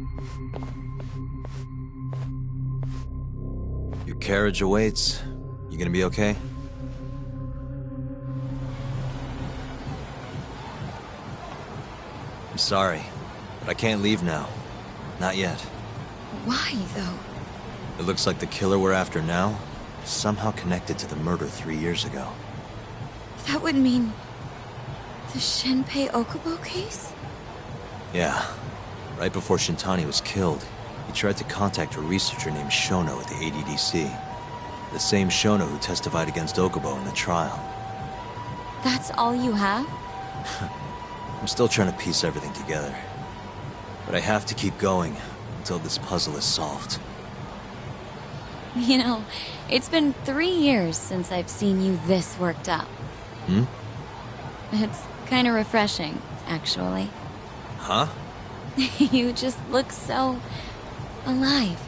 Your carriage awaits. You gonna be okay? I'm sorry, but I can't leave now. Not yet. Why, though? It looks like the killer we're after now is somehow connected to the murder 3 years ago. That would mean... the Shinpei Okubo case? Yeah. Right before Shintani was killed, he tried to contact a researcher named Shono at the ADDC. The same Shono who testified against Okubo in the trial. That's all you have? I'm still trying to piece everything together. But I have to keep going until this puzzle is solved. You know, it's been 3 years since I've seen you this worked up. It's kind of refreshing, actually. Huh? You just look so... alive.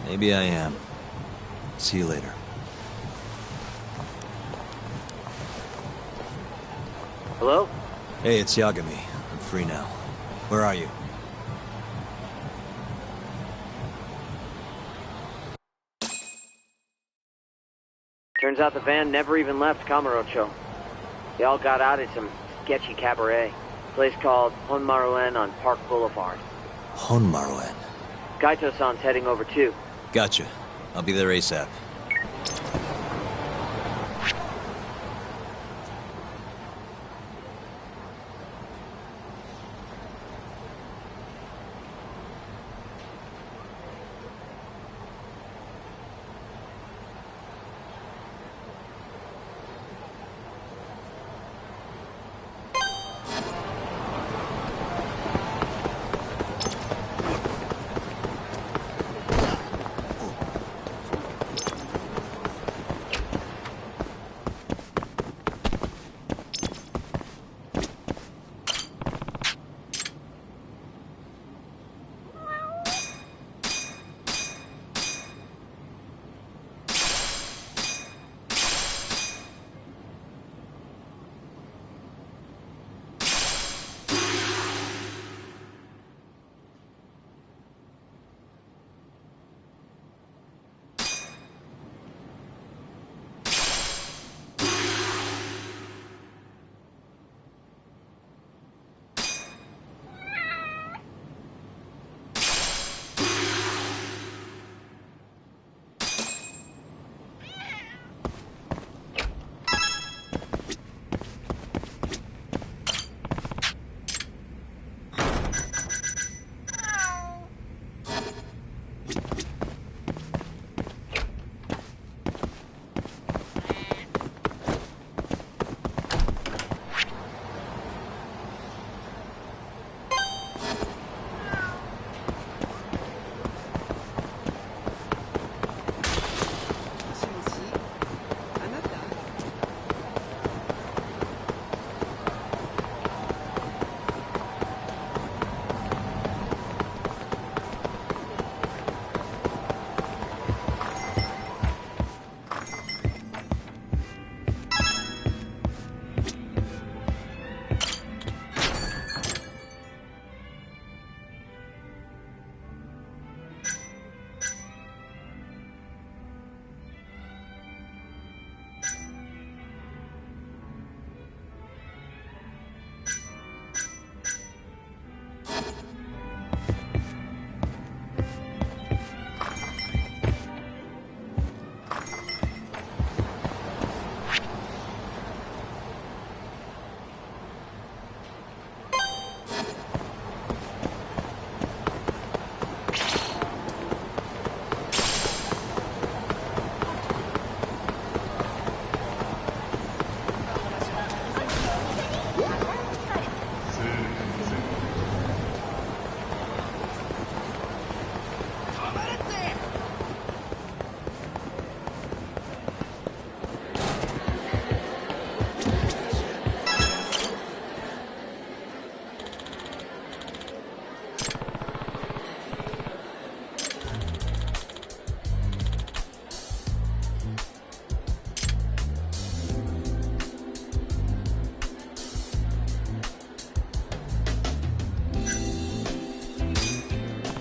Maybe I am. See you later. Hello? Hey, it's Yagami. I'm free now. Where are you? Turns out the van never even left Kamurocho. They all got out at some sketchy cabaret. Place called Honmaruen on Park Boulevard. Honmaruen? Kaito-san's heading over too. Gotcha. I'll be there ASAP.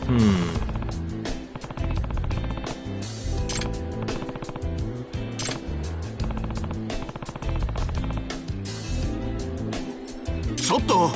ちょっと。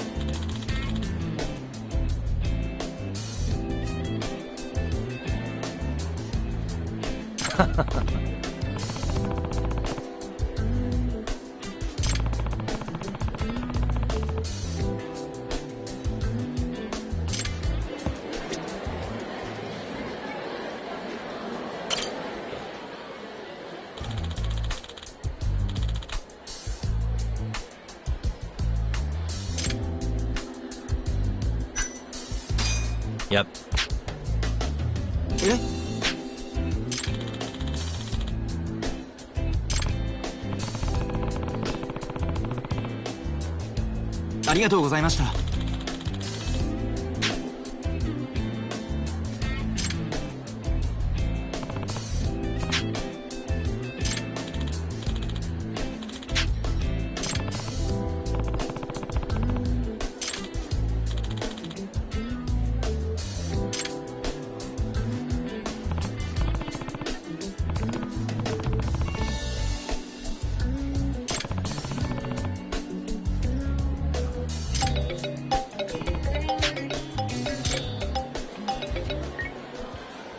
Yep. え？ありがとうございました。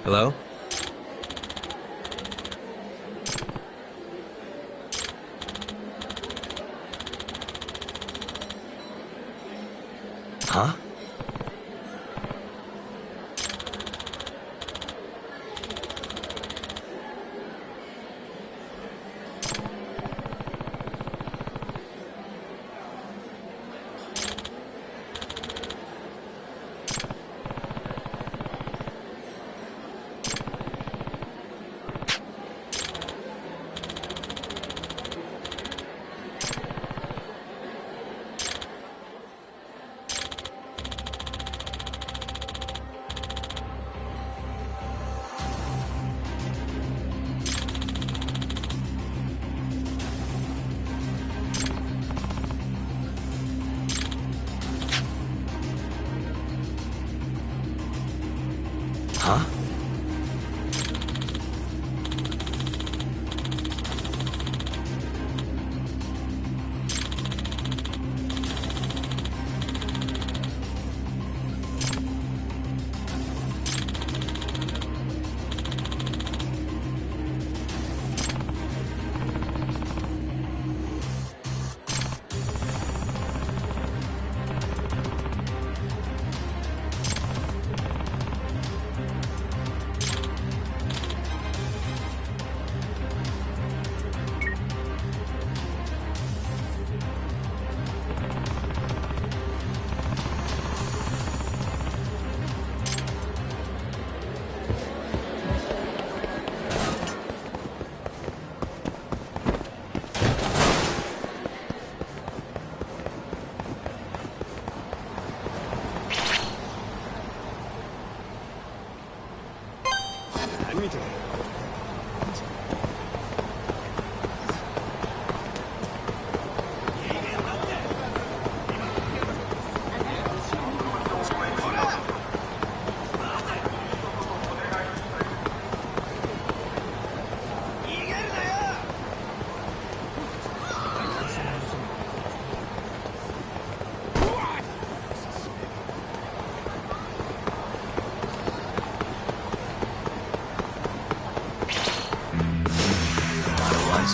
Hello? Huh? Huh?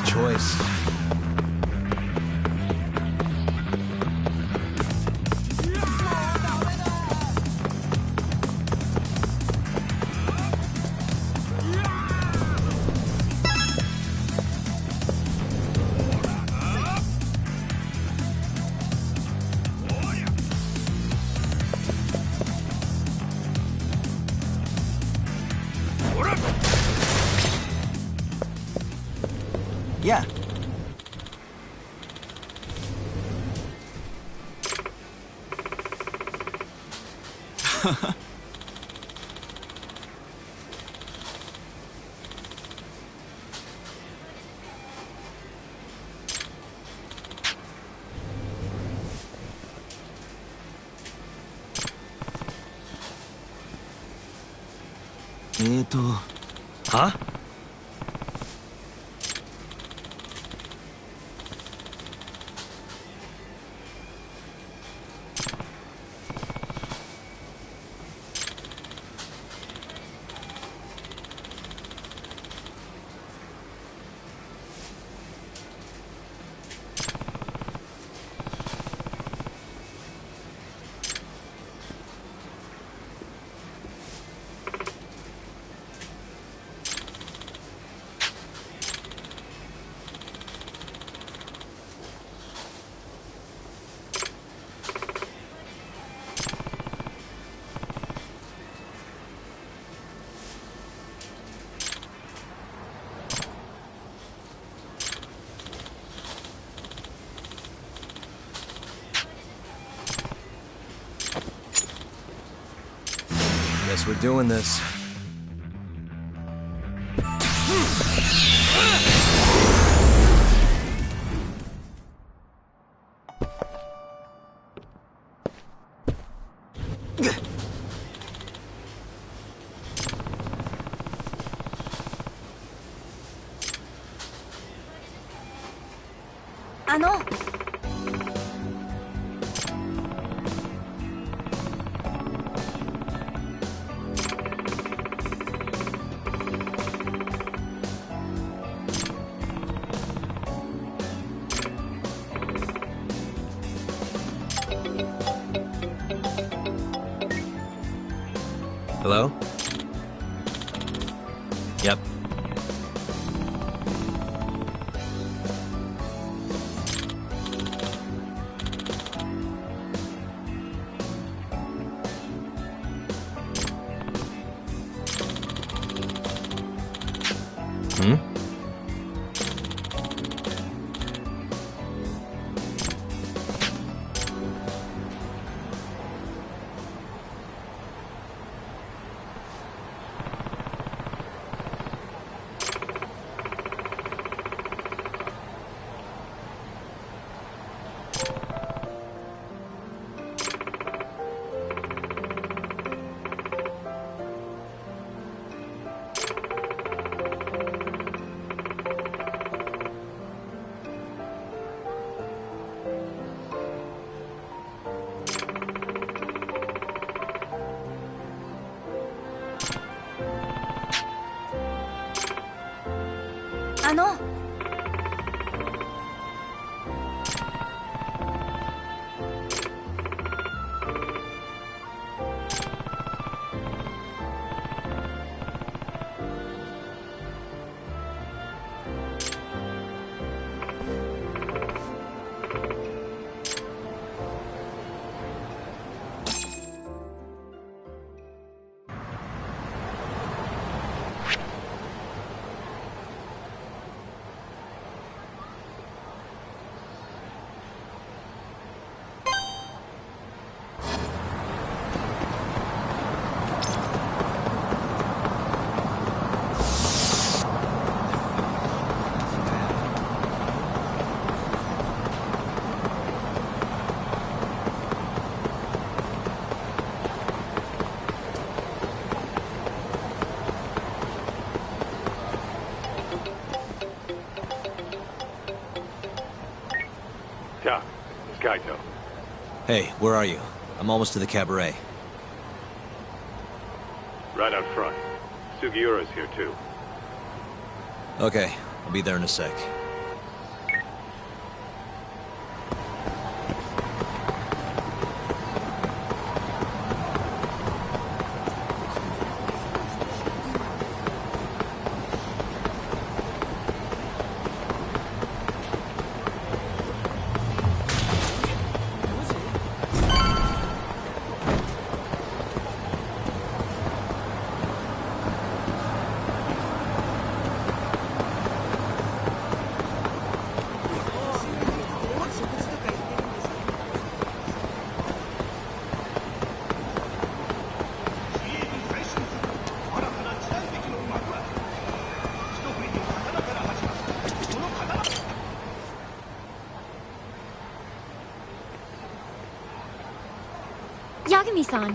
Choice. Yeah. Huh? Guess we're doing this. Hello? Yep. Hmm? Doc, it's Kaito. Hey, where are you? I'm almost to the cabaret. Right out front. Sugiura's here too. Okay, I'll be there in a sec. Yagami-san.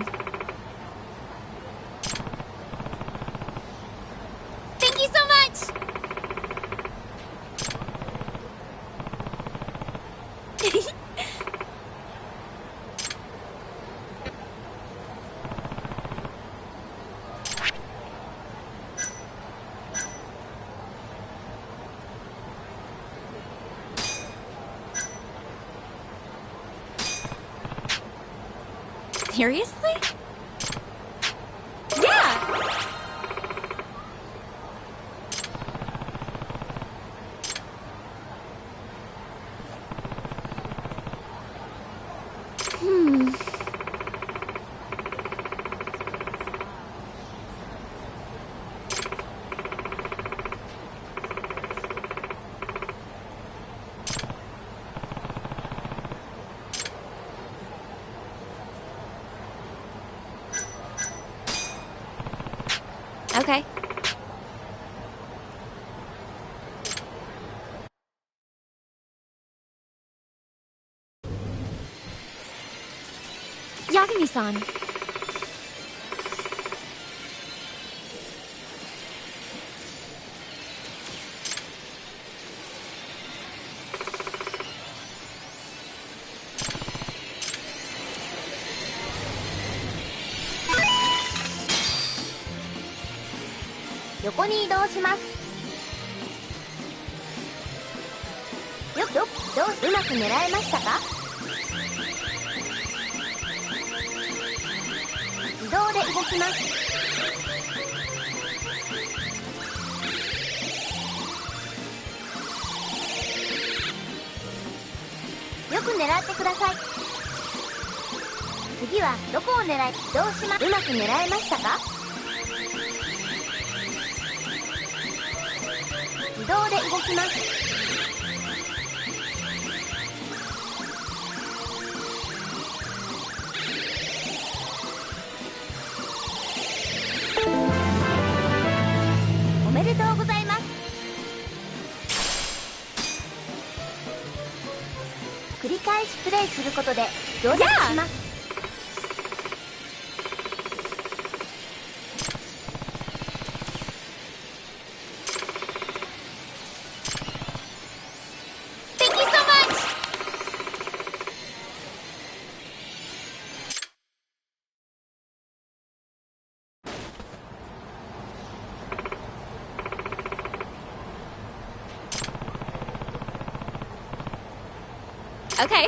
Seriously? Yeah! Okay. Yagami-san.横に移動します。どううまく狙えましたか？自動で動きます。よく狙ってください。次はどこを狙い、どうします。うまく狙えましたか？自動で動きます。おめでとうございます。繰り返しプレイすることで上達します。Okay.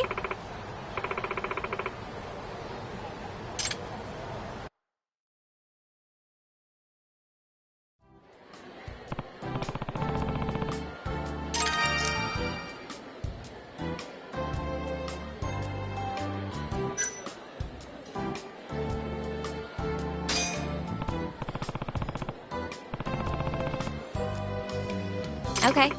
Okay.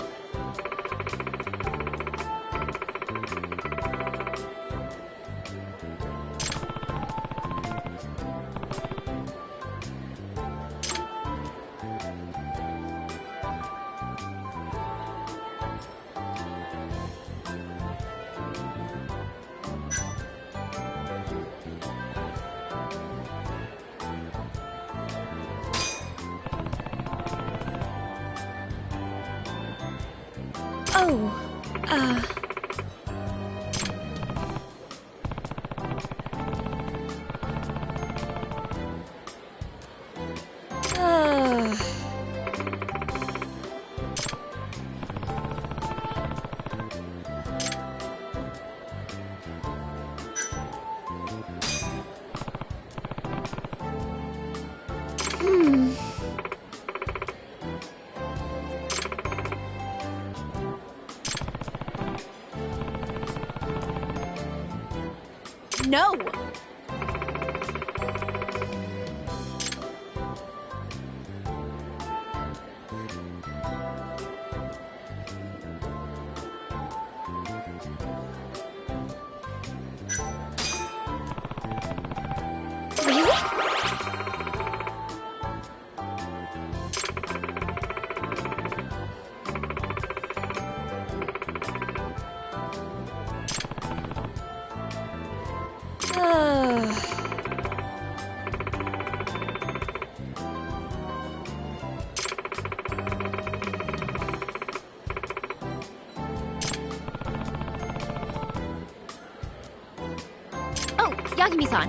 Oh, no! Really? Oh, Yagami-san.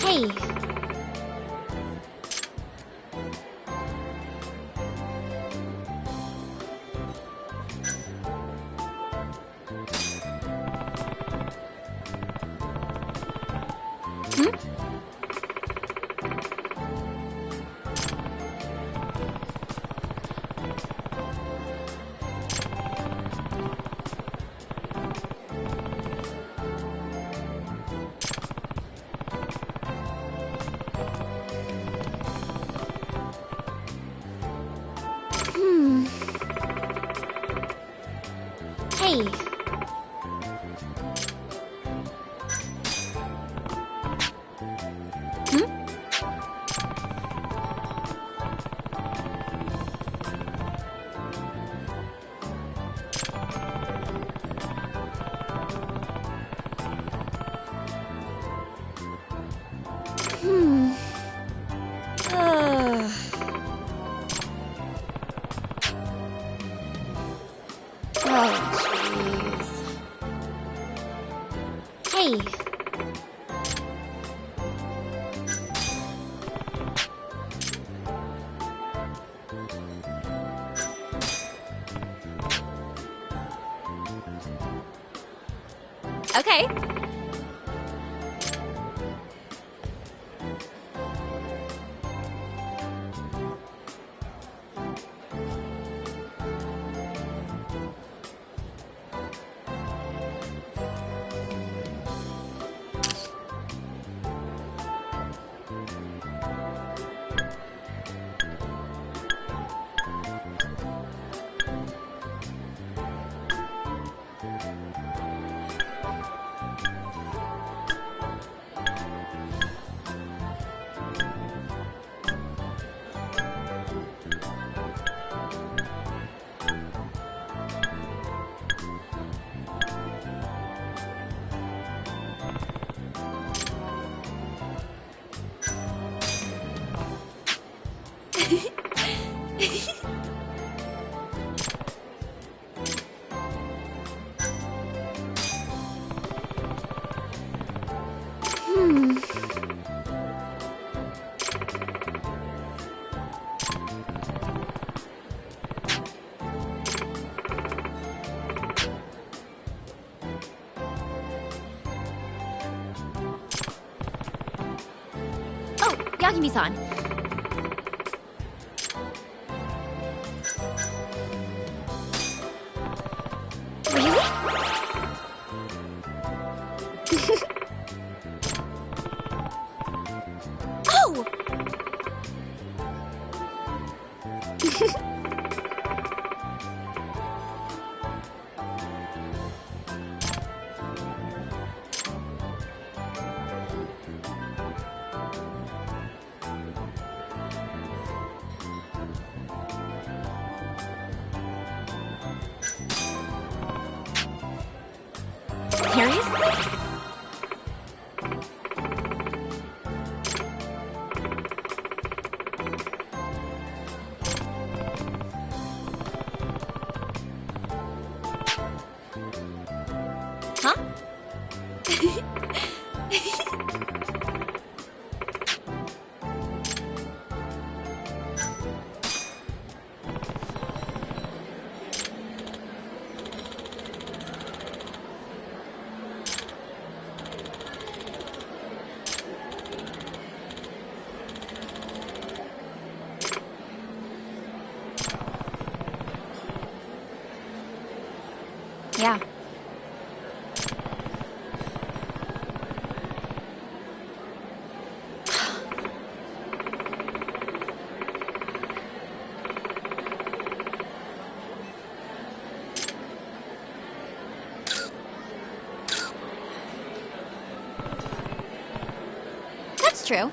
Hey. Hey. Hey. Okay. Oh, Yagami-san. Really? Oh! Seriously? Huh? Yeah. That's true.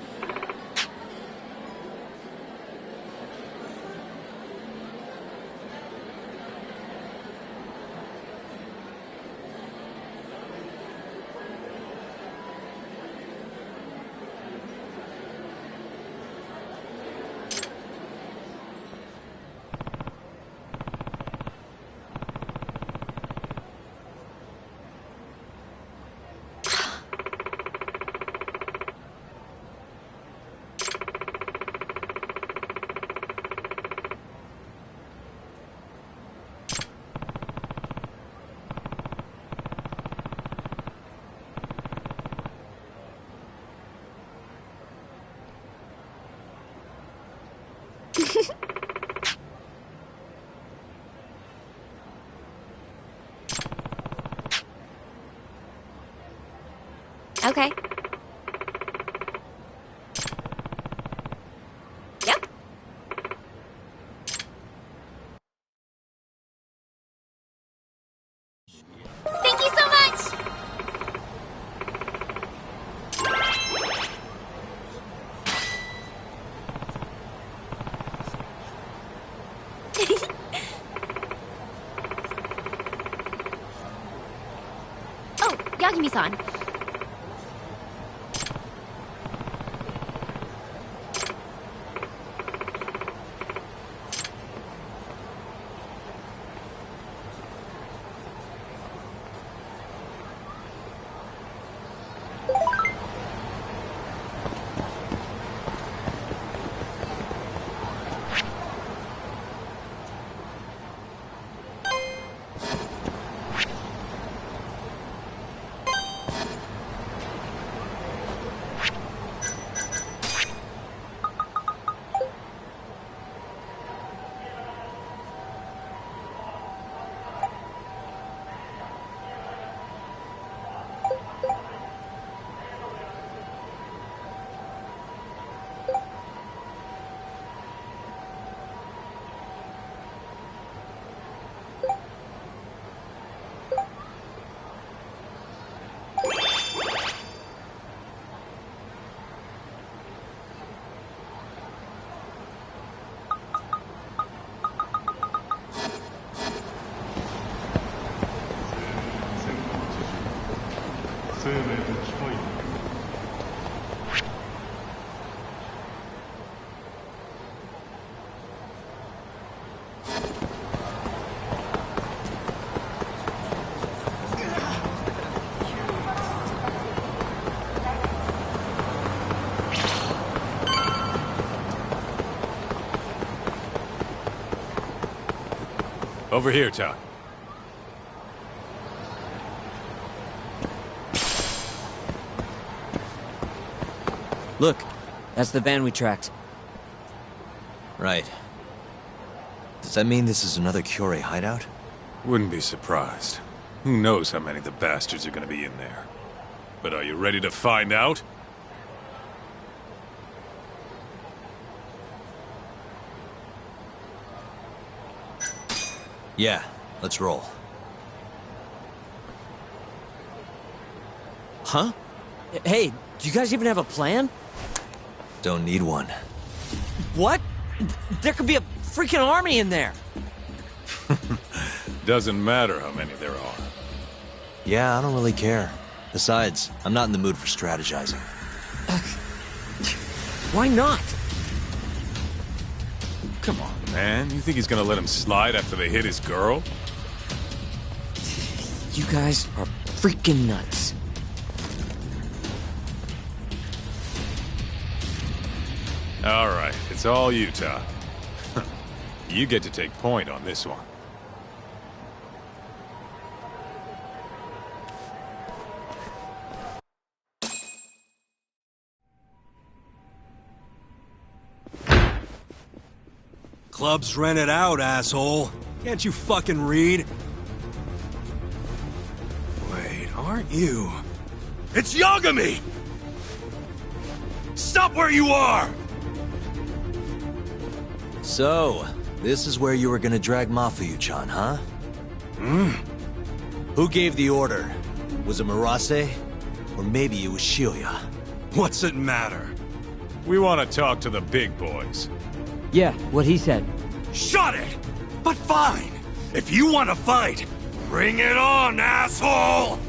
Okay. Yep. Thank you so much! Oh, Yagami-san. Over here, Todd. Look, that's the van we tracked. Right. Does that mean this is another Curie hideout? Wouldn't be surprised. Who knows how many of the bastards are gonna be in there. But are you ready to find out? Yeah, let's roll. Huh? Hey, do you guys even have a plan? Don't need one. What? There could be a freaking army in there! Doesn't matter how many there are. Yeah, I don't really care. Besides, I'm not in the mood for strategizing. Why not? Come on, man. You think he's gonna let him slide after they hit his girl? You guys are freaking nuts. All right, it's all you, Todd. You get to take point on this one. Club's rented out, asshole. Can't you fucking read? Wait, aren't you? It's Yagami! Stop where you are! So, this is where you were gonna drag Mafuyu-chan, huh? Hmm? Who gave the order? Was it Murase? Or maybe it was Shibuya? What's it matter? We want to talk to the big boys. Yeah, what he said. Shut it! But fine! If you want to fight, bring it on, asshole!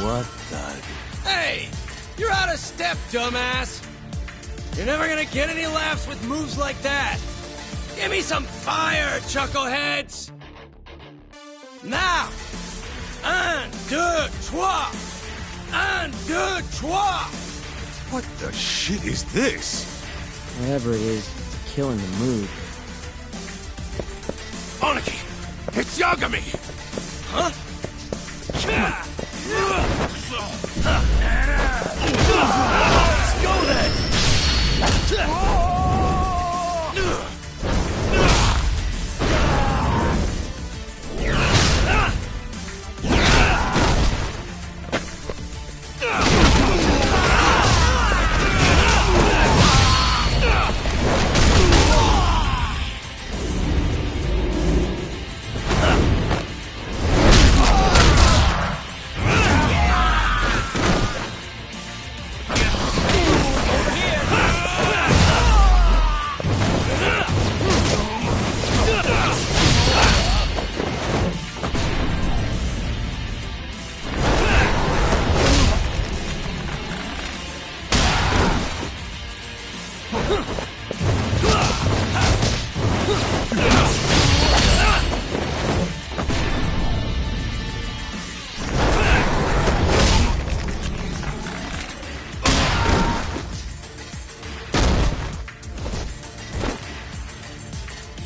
What the... Hey! You're out of step, dumbass! You're never gonna get any laughs with moves like that! Give me some fire, chuckleheads! Now! Un, deux, trois! Un, deux, trois! What the shit is this? Whatever it is, it's killing the mood. Aniki! It's Yagami! Huh? Let's go then!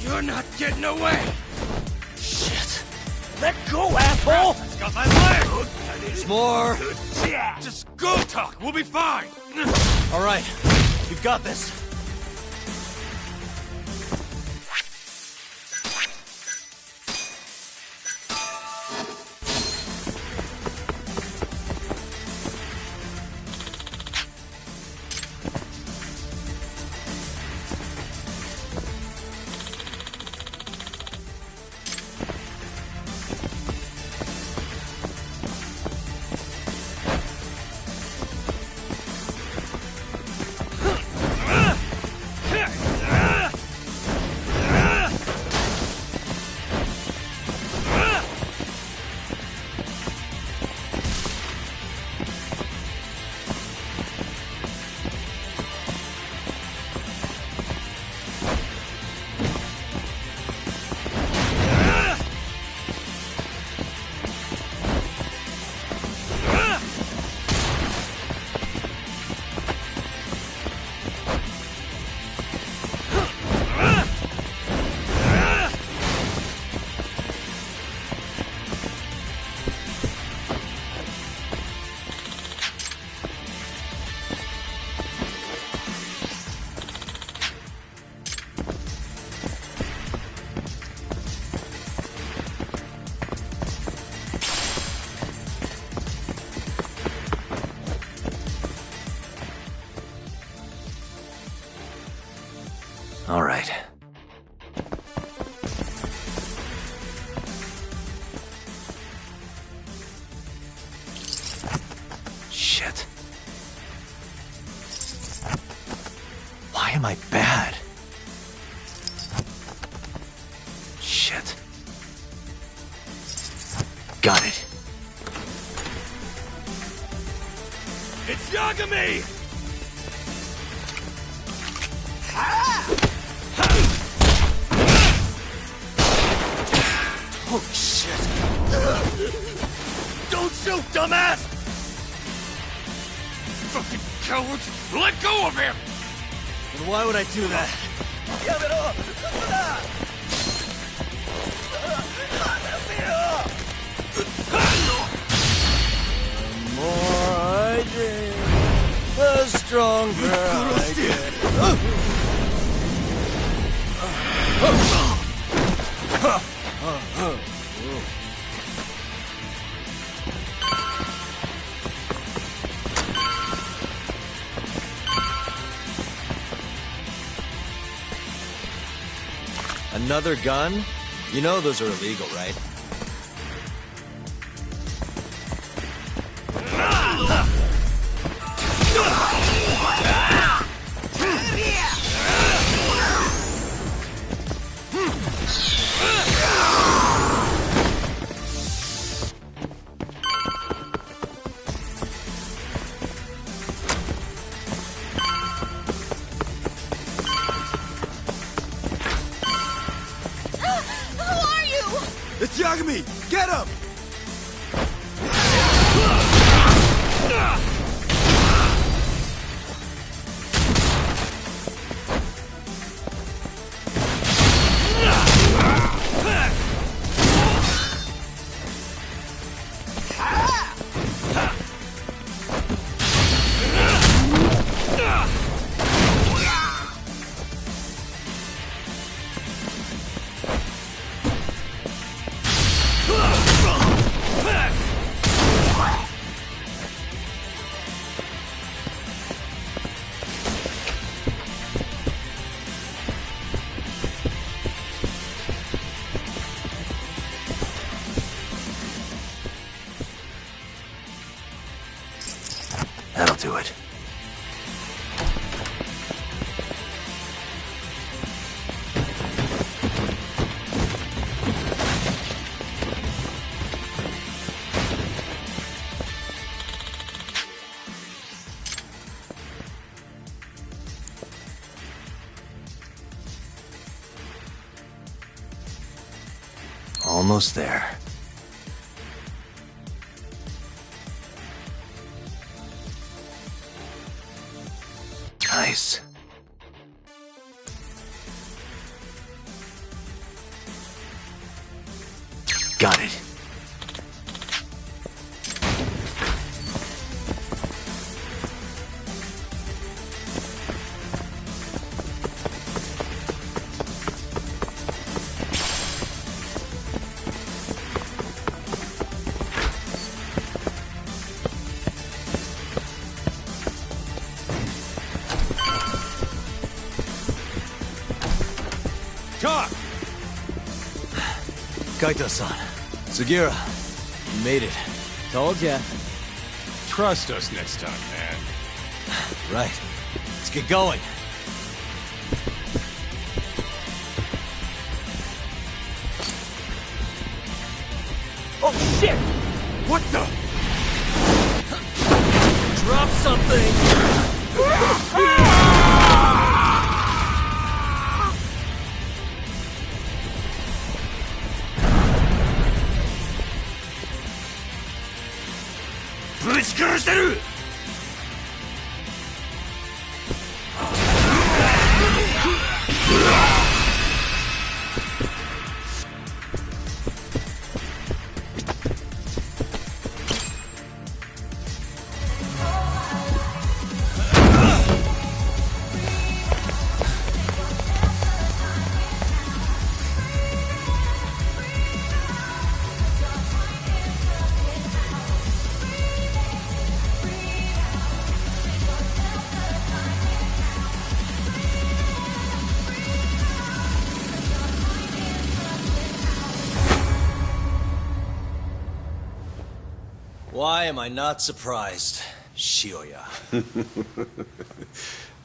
You're not getting away! Shit! Let go, asshole! It's got my leg! There's more! Just go, Tuck! We'll be fine! Alright, you've got this. All right. Shit. Why am I bad? Shit. Got it. It's Yagami! Holy shit! Don't shoot, dumbass! Fucking cowards! Let go of him! And why would I do that? The more I drink, the stronger I get. Another gun? You know those are illegal, right? It's Yagami! Get him! do it. Almost there. Nice. Got it. Kaito-san. Sugira. You made it. Told ya. Trust us next time, man. Right. Let's get going. Oh shit! What the? Drop something! Why am I not surprised, Shioya?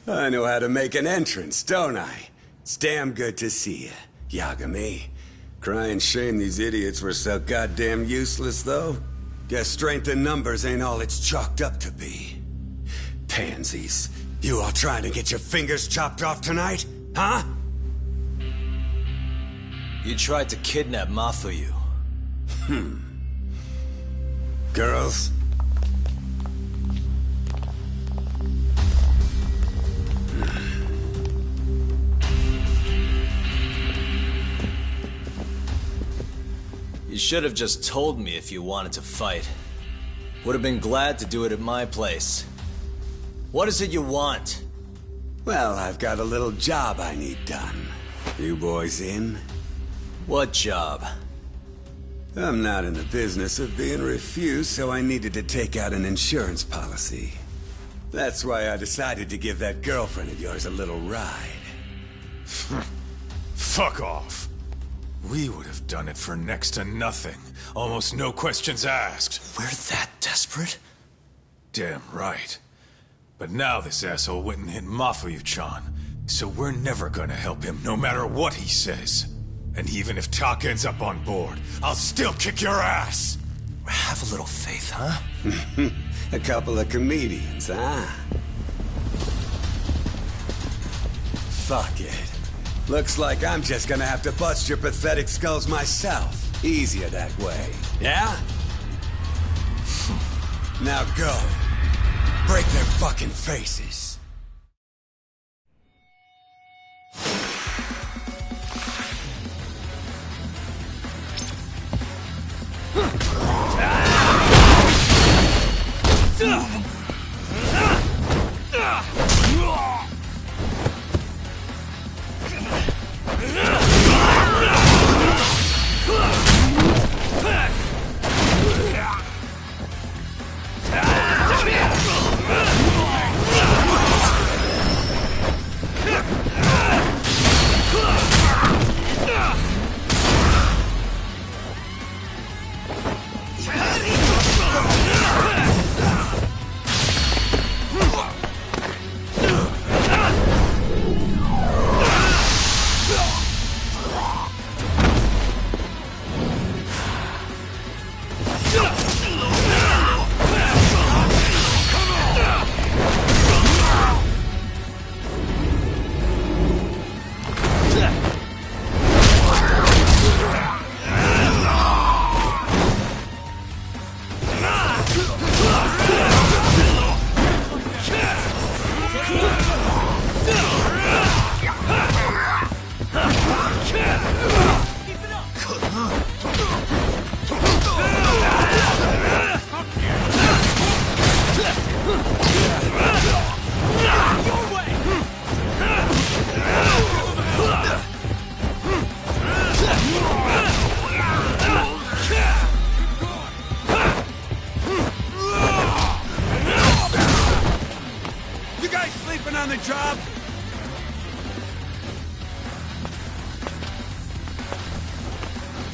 I know how to make an entrance, don't I? It's damn good to see you, Yagami. Crying shame these idiots were so goddamn useless, though. Guess strength in numbers ain't all it's chalked up to be. Pansies. You all trying to get your fingers chopped off tonight? Huh? You tried to kidnap Mafuyu. Girls? You should have just told me if you wanted to fight. Would have been glad to do it at my place. What is it you want? Well, I've got a little job I need done. You boys in? What job? I'm not in the business of being refused, so I needed to take out an insurance policy. That's why I decided to give that girlfriend of yours a little ride. Fuck off. We would have done it for next to nothing. Almost no questions asked. We're that desperate? Damn right. But now this asshole went and hit Mafuyu-chan, so we're never gonna help him no matter what he says. And even if Tak ends up on board, I'll still kick your ass! Have a little faith, huh? A couple of comedians, huh? Fuck it. Looks like I'm just gonna have to bust your pathetic skulls myself. Easier that way, yeah? Now go. Break their fucking faces.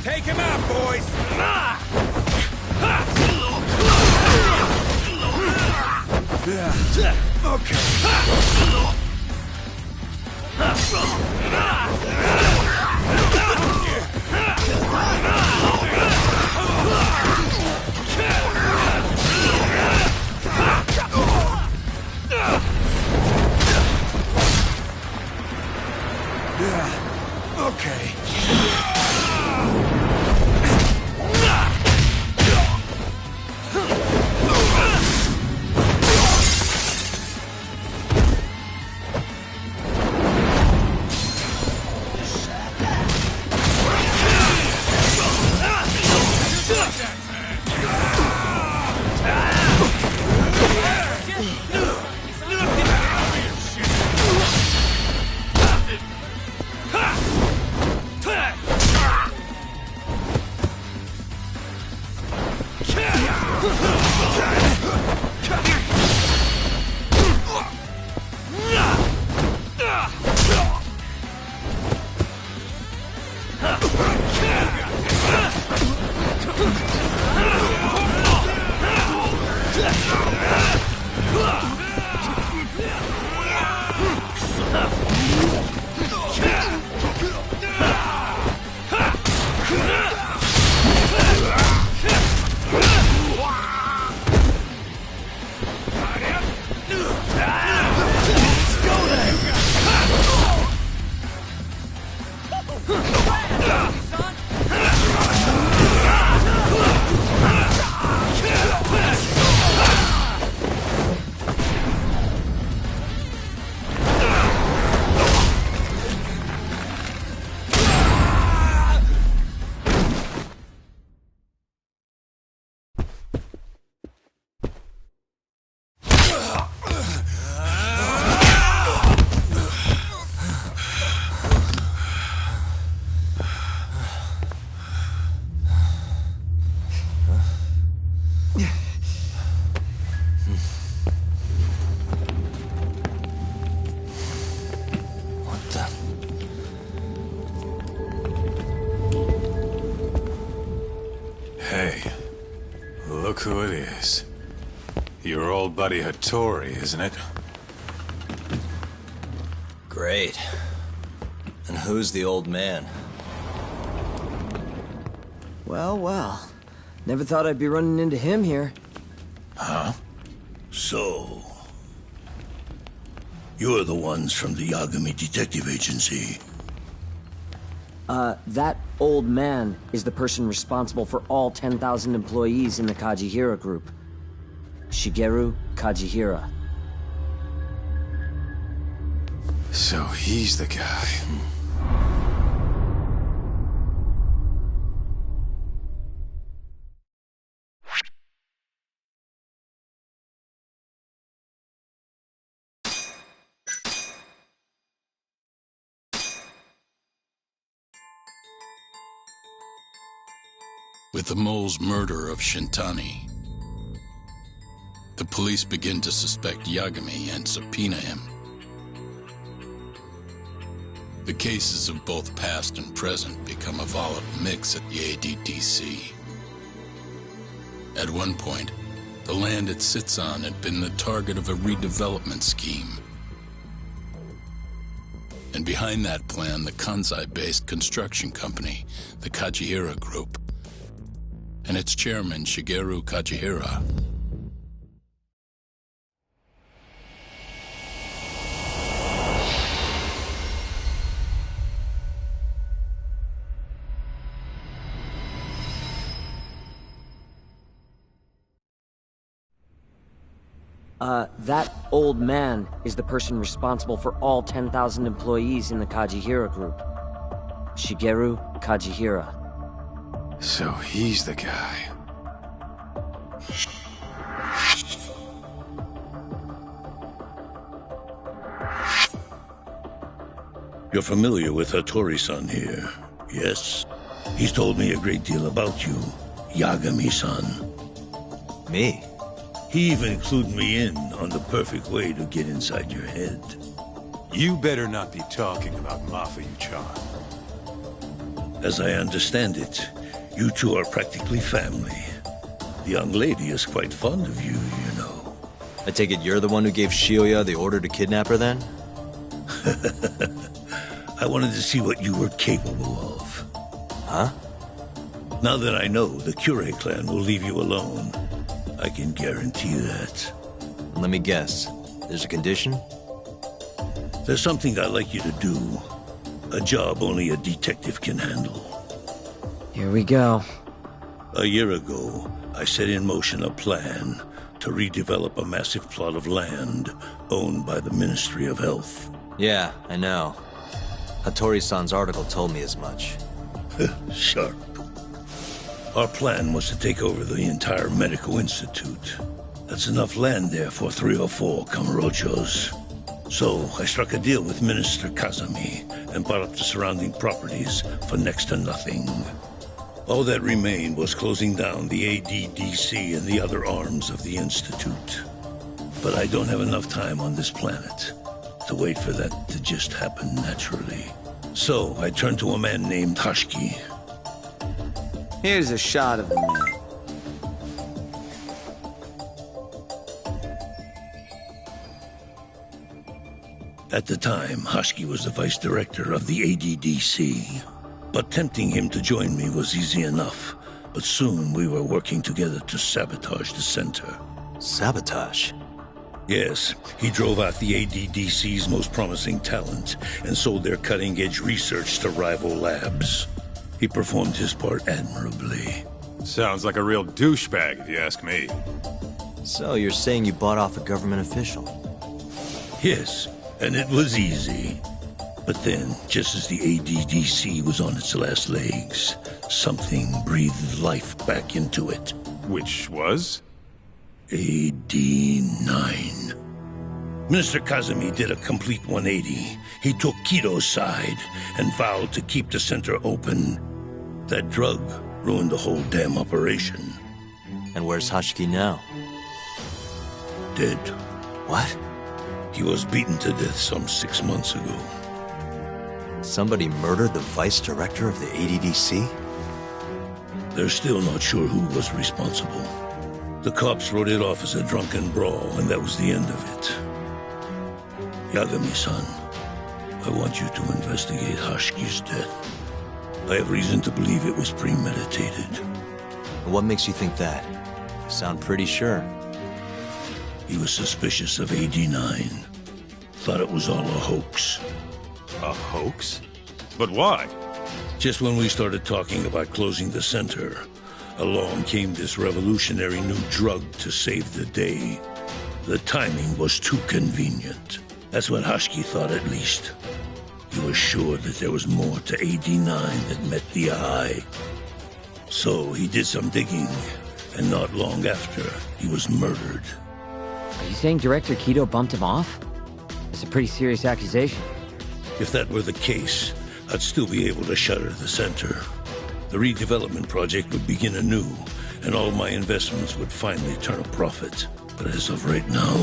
Take him out, boys! Okay. Hey, look who it is. Your old buddy Hattori, isn't it? Great. And who's the old man? Well, well. Never thought I'd be running into him here. Huh? So... you're the ones from the Yagami Detective Agency. That old man is the person responsible for all 10,000 employees in the Kajihira group. Shigeru Kajihira. So he's the guy. With the mole's murder of Shintani, the police begin to suspect Yagami and subpoena him. The cases of both past and present become a volatile mix at the ADDC. At one point, the land it sits on had been the target of a redevelopment scheme. And behind that plan, the Kansai-based construction company, the Kajihira Group, and its chairman, Shigeru Kajihira. That old man is the person responsible for all 10,000 employees in the Kajihira group. Shigeru Kajihira. So he's the guy. You're familiar with Hattori-san here, yes? He's told me a great deal about you, Yagami-san. Me? He even included me in on the perfect way to get inside your head. You better not be talking about Mafuyu-chan. As I understand it, you two are practically family. The young lady is quite fond of you, you know. I take it you're the one who gave Shioya the order to kidnap her then? I wanted to see what you were capable of. Huh? Now that I know the Kure clan will leave you alone, I can guarantee that. Let me guess. There's a condition? There's something I'd like you to do. A job only a detective can handle. Here we go. A year ago, I set in motion a plan to redevelop a massive plot of land owned by the Ministry of Health. Yeah, I know. Hattori-san's article told me as much. Sharp. Our plan was to take over the entire medical institute. That's enough land there for 3 or 4 Kamurochos. So I struck a deal with Minister Kazami and bought up the surrounding properties for next to nothing. All that remained was closing down the ADDC and the other arms of the institute. But I don't have enough time on this planet to wait for that to just happen naturally. So I turned to a man named Hashiki. Here's a shot of the man. At the time, Hashiki was the vice director of the ADDC. But tempting him to join me was easy enough. But soon we were working together to sabotage the center. Sabotage? Yes, he drove out the ADDC's most promising talent and sold their cutting-edge research to rival labs. He performed his part admirably. Sounds like a real douchebag, if you ask me. So you're saying you bought off a government official? Yes, and it was easy. But then, just as the ADDC was on its last legs, something breathed life back into it. Which was? AD9. Minister Kazami did a complete 180. He took Kido's side and vowed to keep the center open. That drug ruined the whole damn operation. And where's Hashiki now? Dead. What? He was beaten to death some 6 months ago. Somebody murdered the vice director of the ADDC? They're still not sure who was responsible. The cops wrote it off as a drunken brawl, and that was the end of it. Yagami-san, I want you to investigate Hashiki's death. I have reason to believe it was premeditated. What makes you think that? You sound pretty sure. He was suspicious of AD9. Thought it was all a hoax. A hoax? But why? Just when we started talking about closing the center, along came this revolutionary new drug to save the day. The timing was too convenient. That's what Hashiki thought, at least. He was sure that there was more to AD9 that met the eye. So he did some digging, and not long after, he was murdered. Are you saying Director Kido bumped him off? It's a pretty serious accusation. If that were the case, I'd still be able to shutter the center. The redevelopment project would begin anew, and all my investments would finally turn a profit. But as of right now,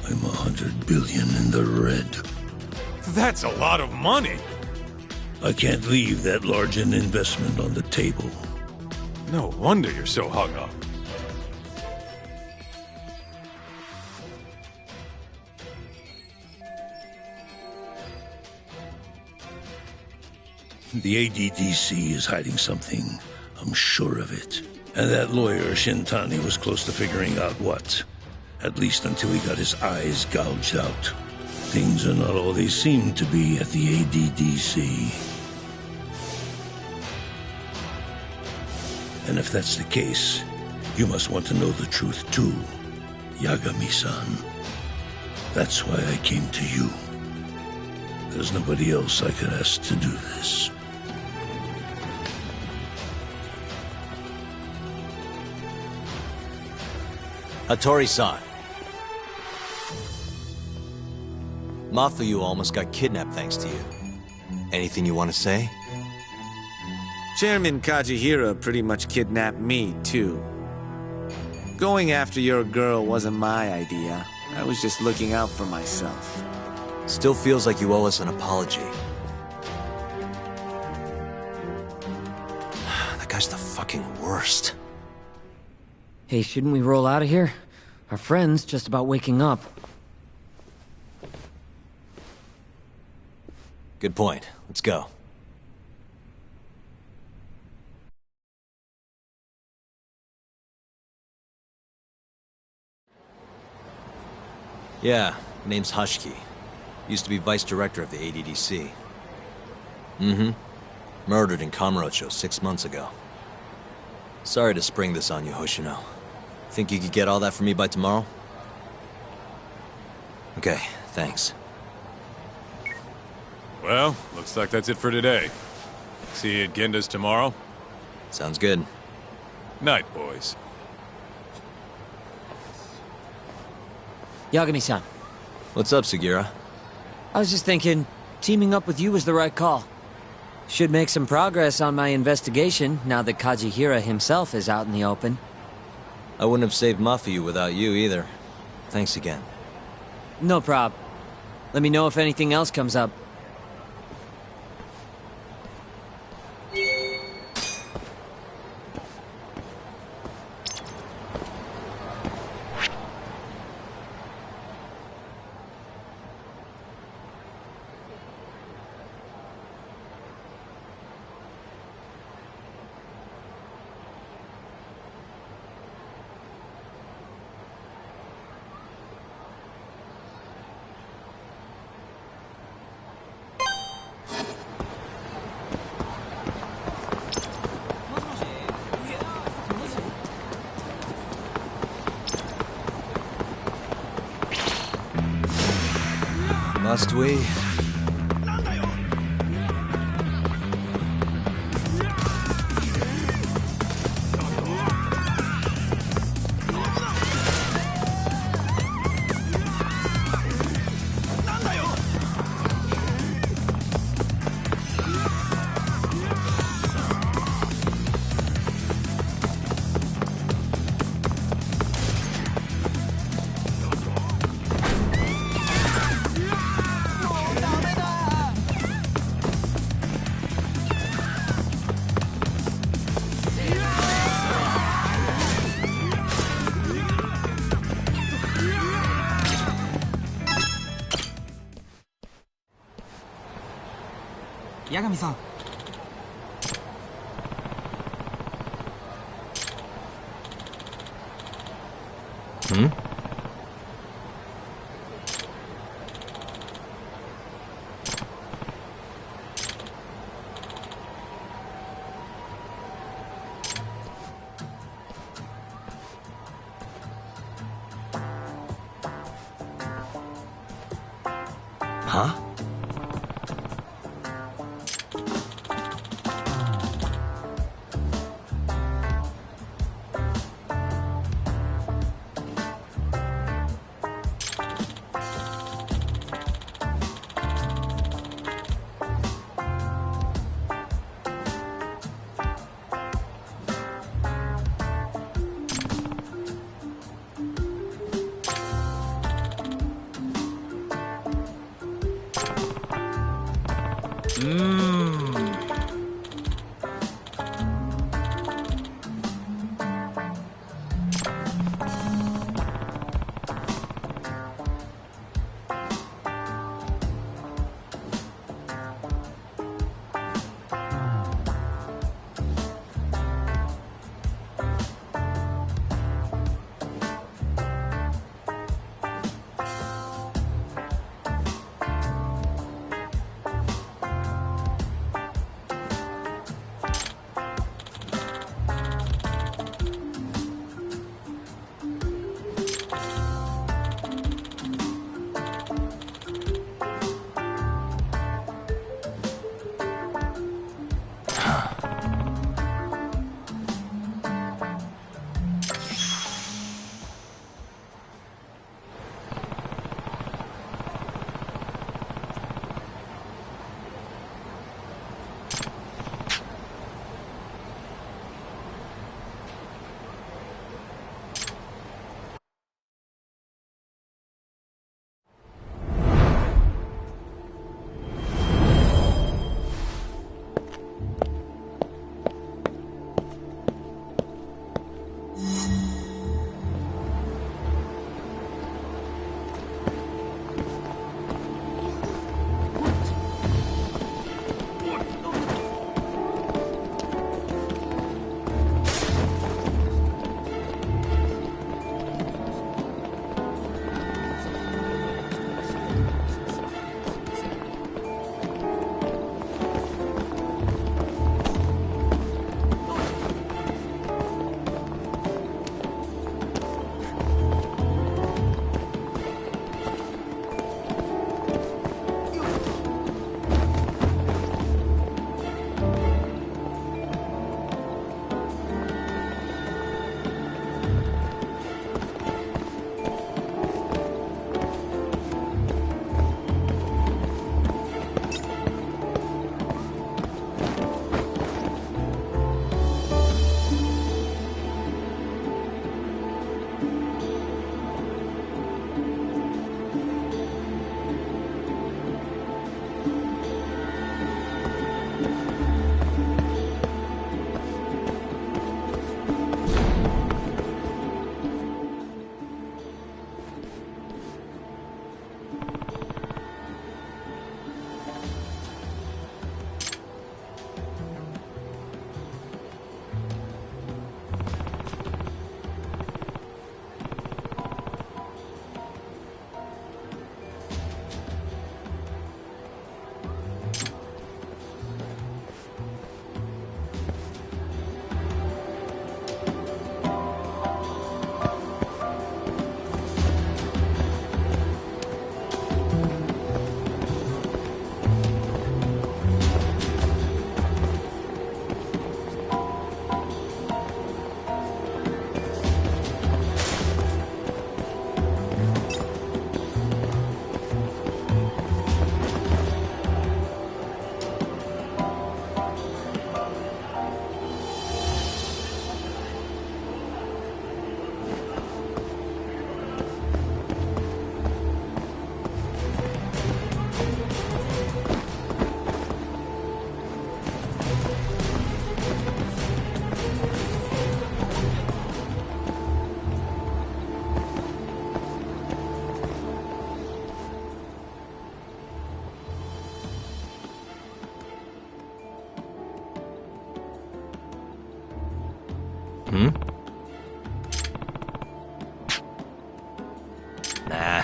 I'm 100 billion in the red. That's a lot of money! I can't leave that large an investment on the table. No wonder you're so hung up. The ADDC is hiding something. I'm sure of it. And that lawyer, Shintani, was close to figuring out what. At least until he got his eyes gouged out. Things are not all they seem to be at the ADDC. And if that's the case, you must want to know the truth too, Yagami-san. That's why I came to you. There's nobody else I could ask to do this. Hattori-san. Mafuyu almost got kidnapped thanks to you. Anything you want to say? Chairman Kajihira pretty much kidnapped me, too. Going after your girl wasn't my idea. I was just looking out for myself. Still feels like you owe us an apology. guy's the fucking worst. Hey, shouldn't we roll out of here? Our friend's just about waking up. Good point. Let's go. Yeah, name's Hushki. Used to be vice director of the ADDC. Mm-hmm. Murdered in Kamurocho 6 months ago. Sorry to spring this on you, Hoshino. Think you could get all that for me by tomorrow? Okay, thanks. Well, looks like that's it for today. See you at Genda's tomorrow? Sounds good. Night, boys. Yagami-san. What's up, Sugira? I was just thinking, teaming up with you was the right call. Should make some progress on my investigation now that Kajihira himself is out in the open. I wouldn't have saved Mafuyu without you either. Thanks again. No prob. Let me know if anything else comes up. Must we? Yagami-san. Hmm? Huh? Hmm? Nah.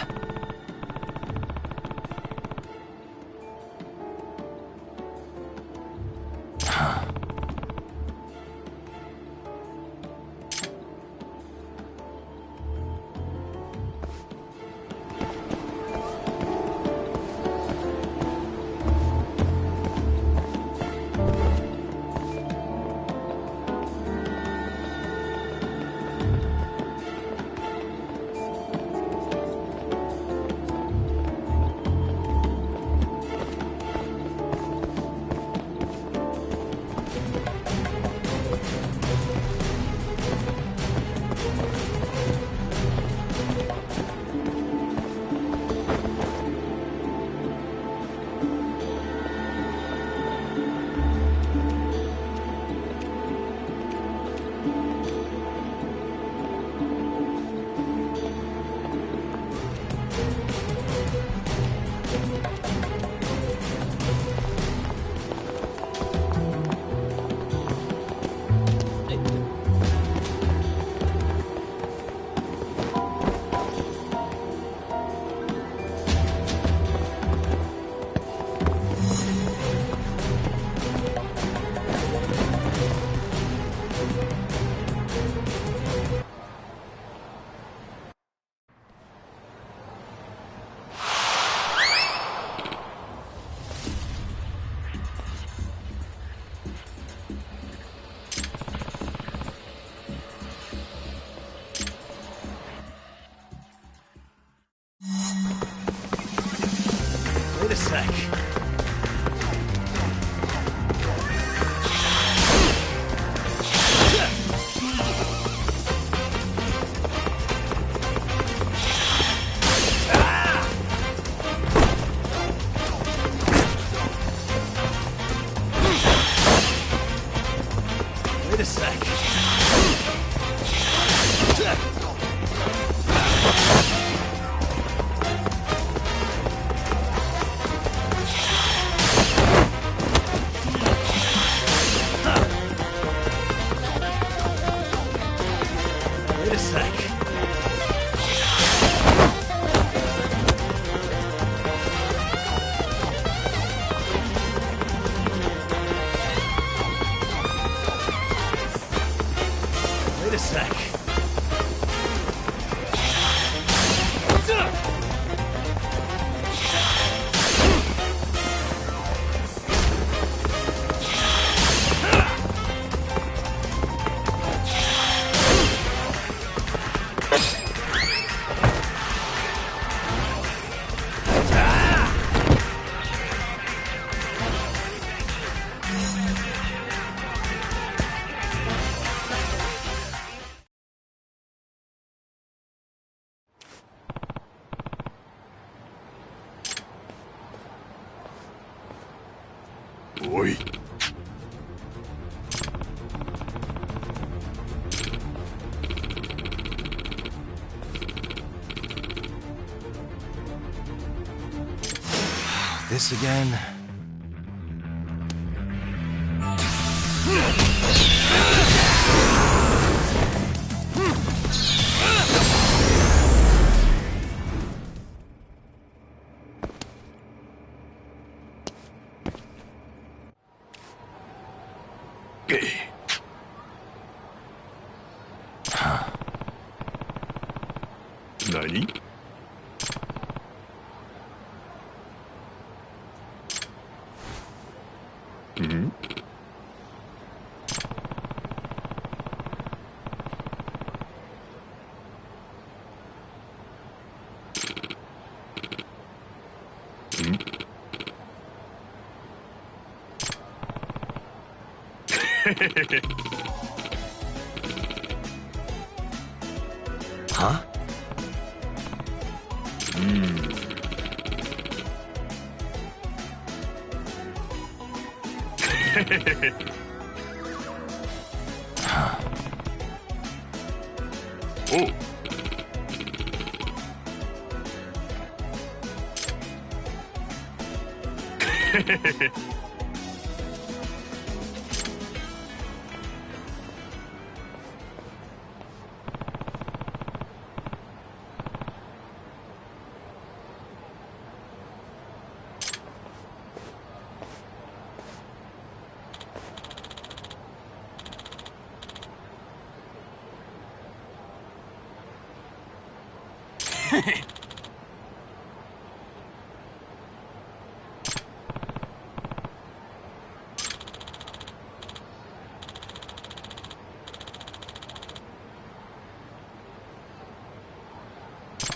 Wait a sec. Wait a sec. Wait a sec. Wait a sec. Oi. This again? Nani? Hmm? Huh? Oh.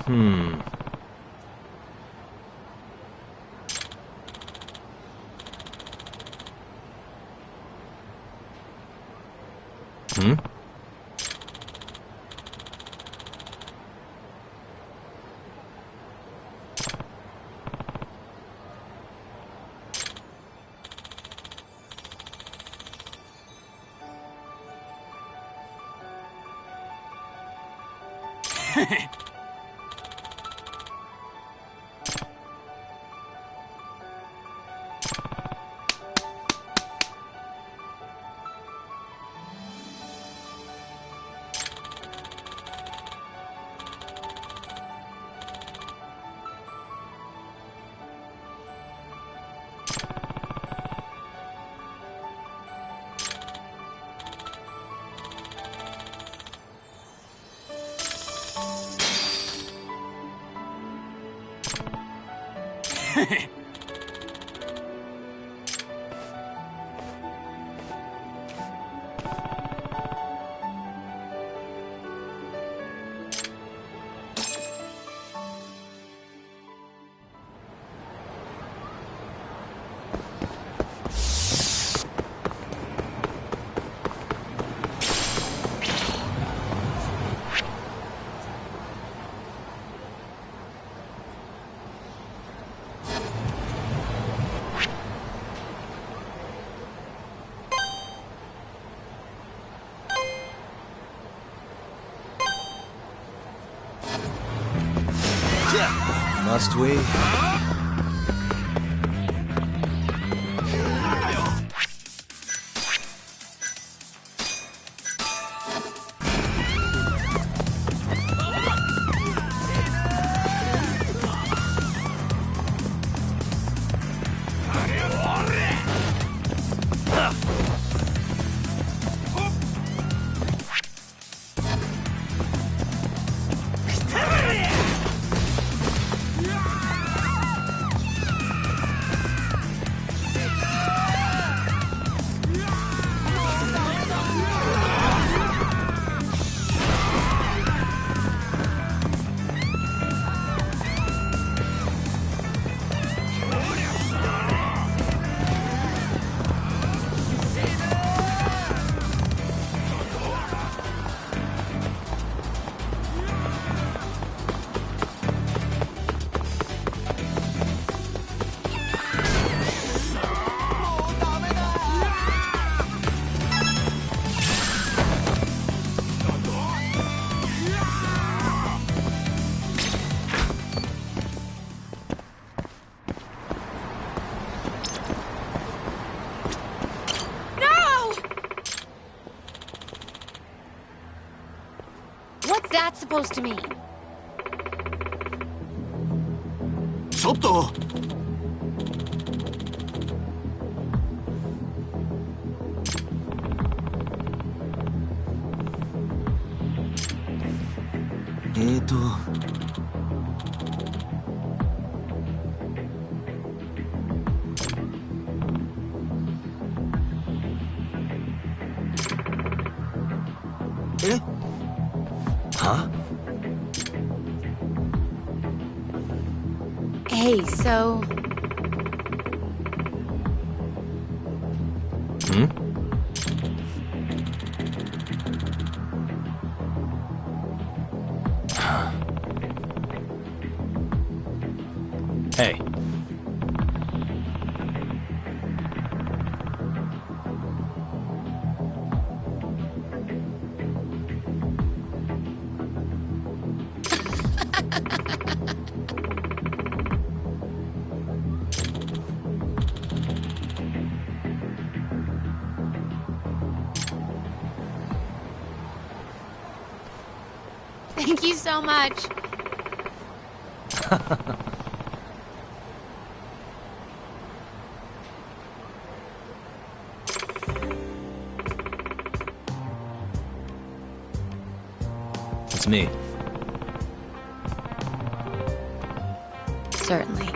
Hmm. Hmm? Must we? What's that supposed to mean? ちょっとHuh? Hey, so... Hmm? Hey. Thank you so much. It's me. Certainly.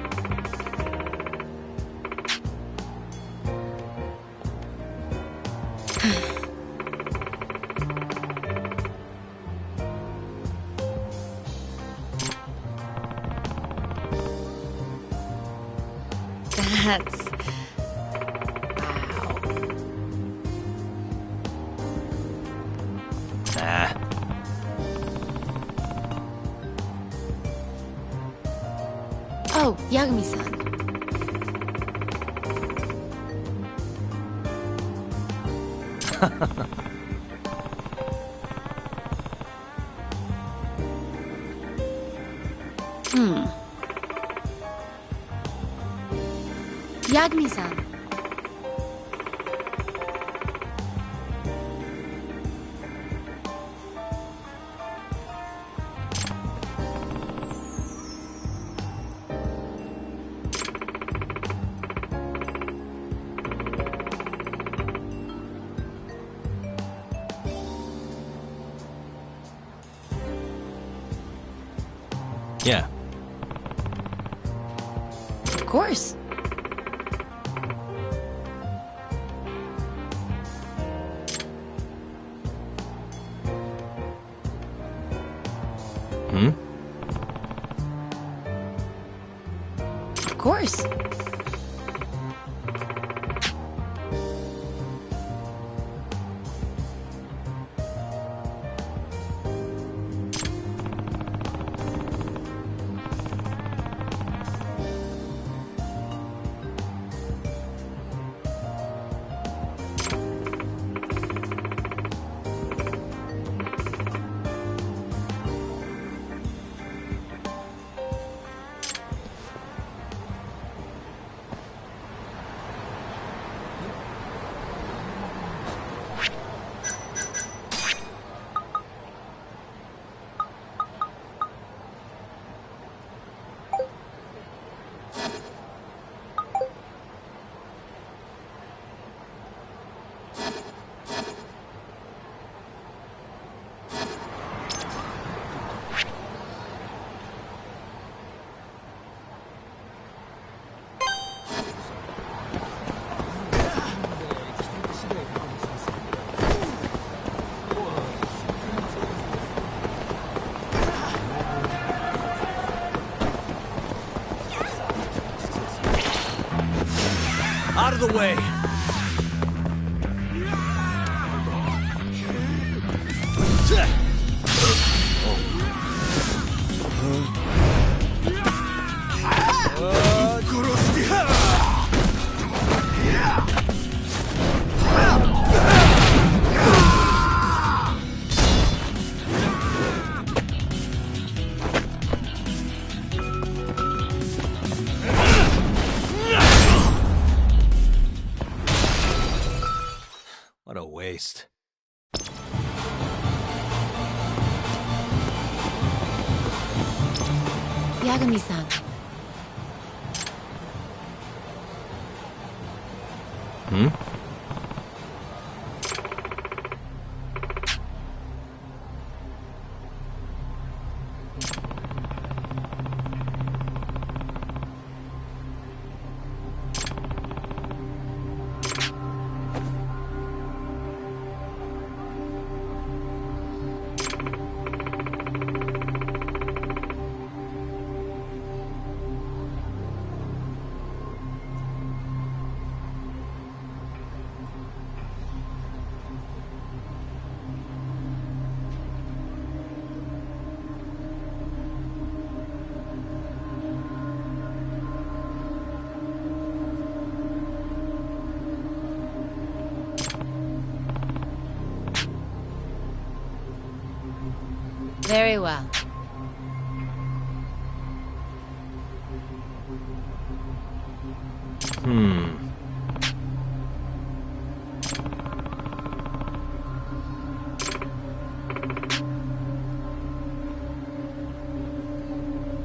That's... Nah. Oh, Yagami-san. Yagami-san. Yeah. Of course. Hmm? Of course. Out of the way! What a waste. Yagami-san. Hmm? Very well.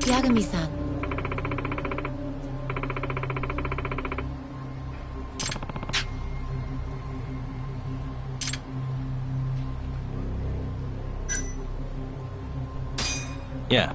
Yagami-san. Yeah.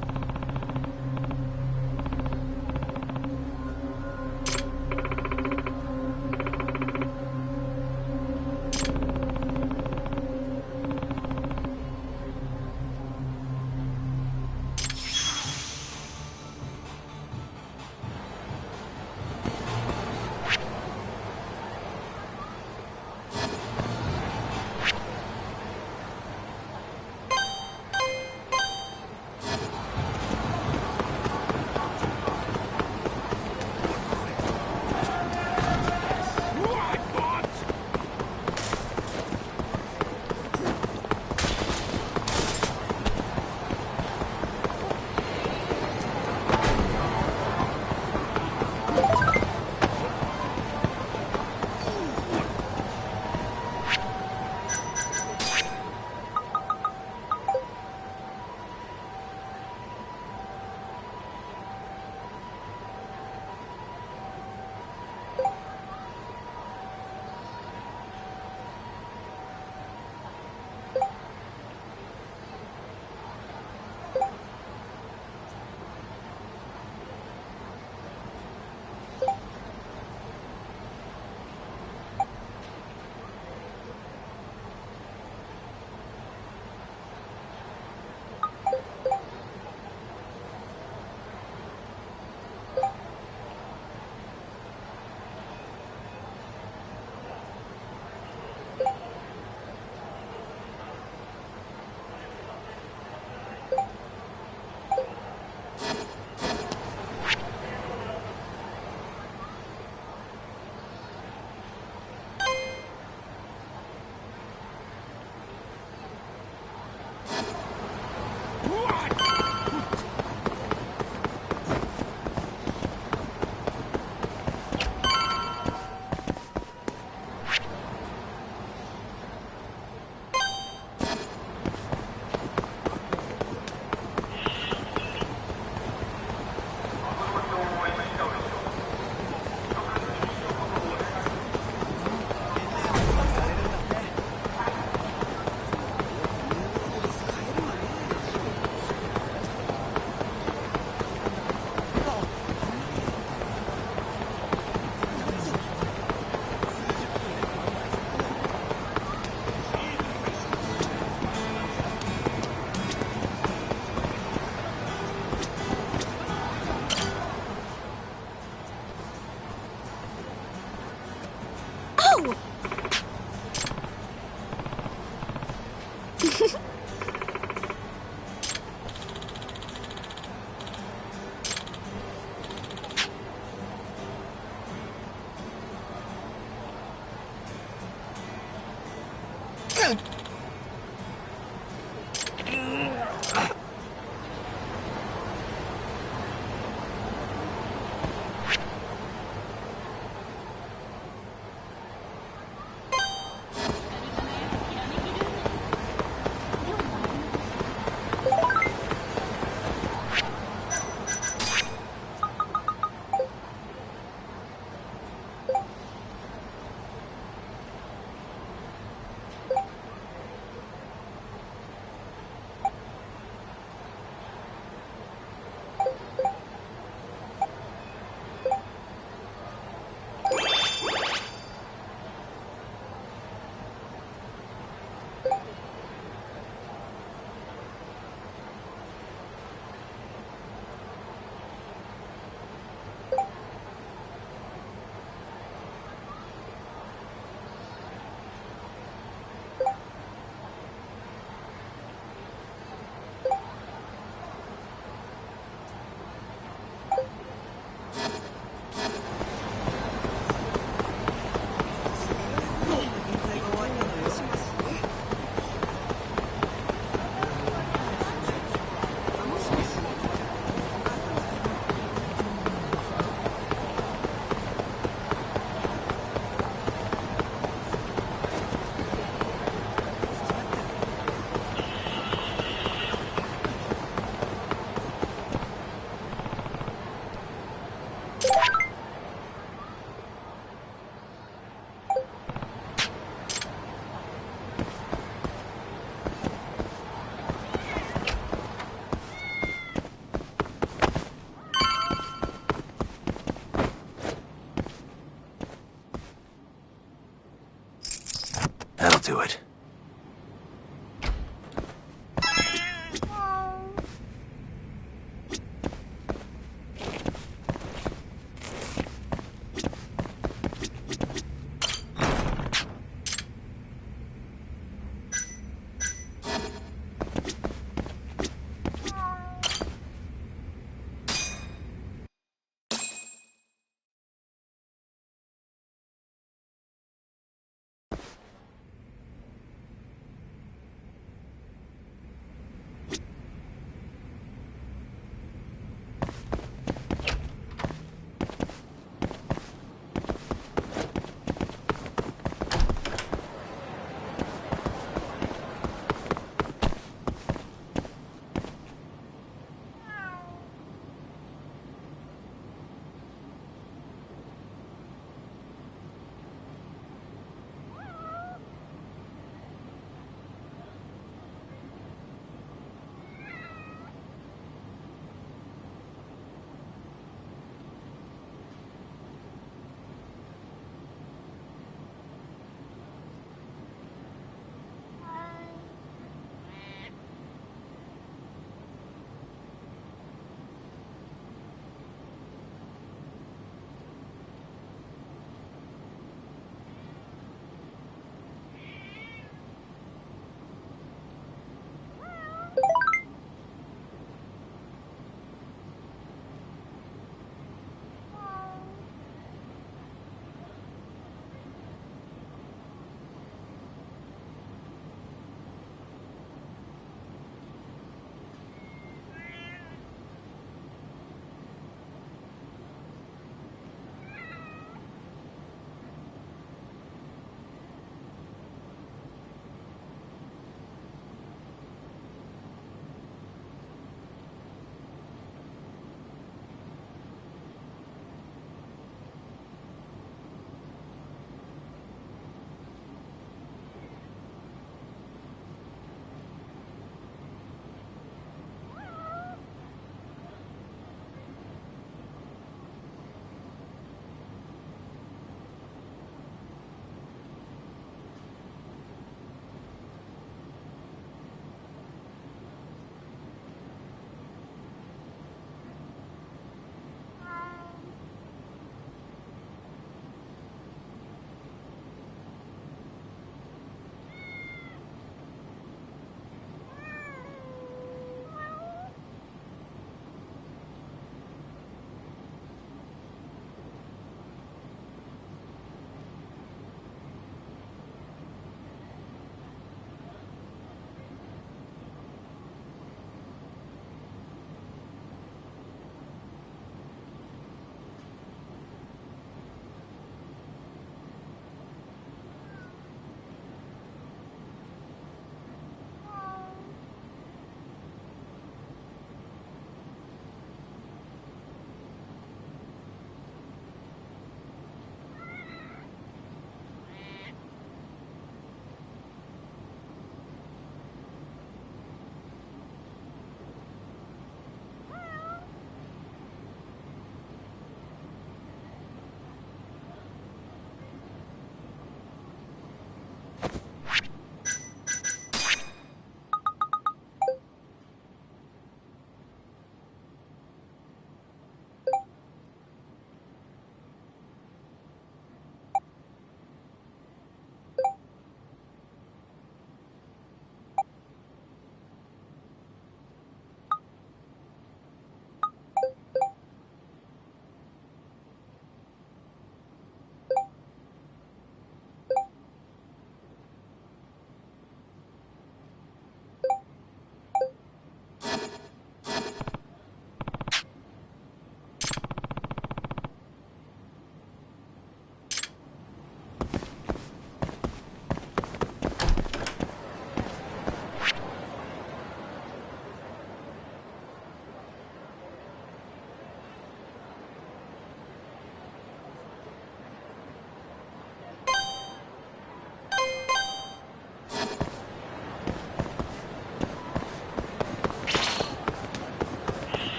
That'll do it.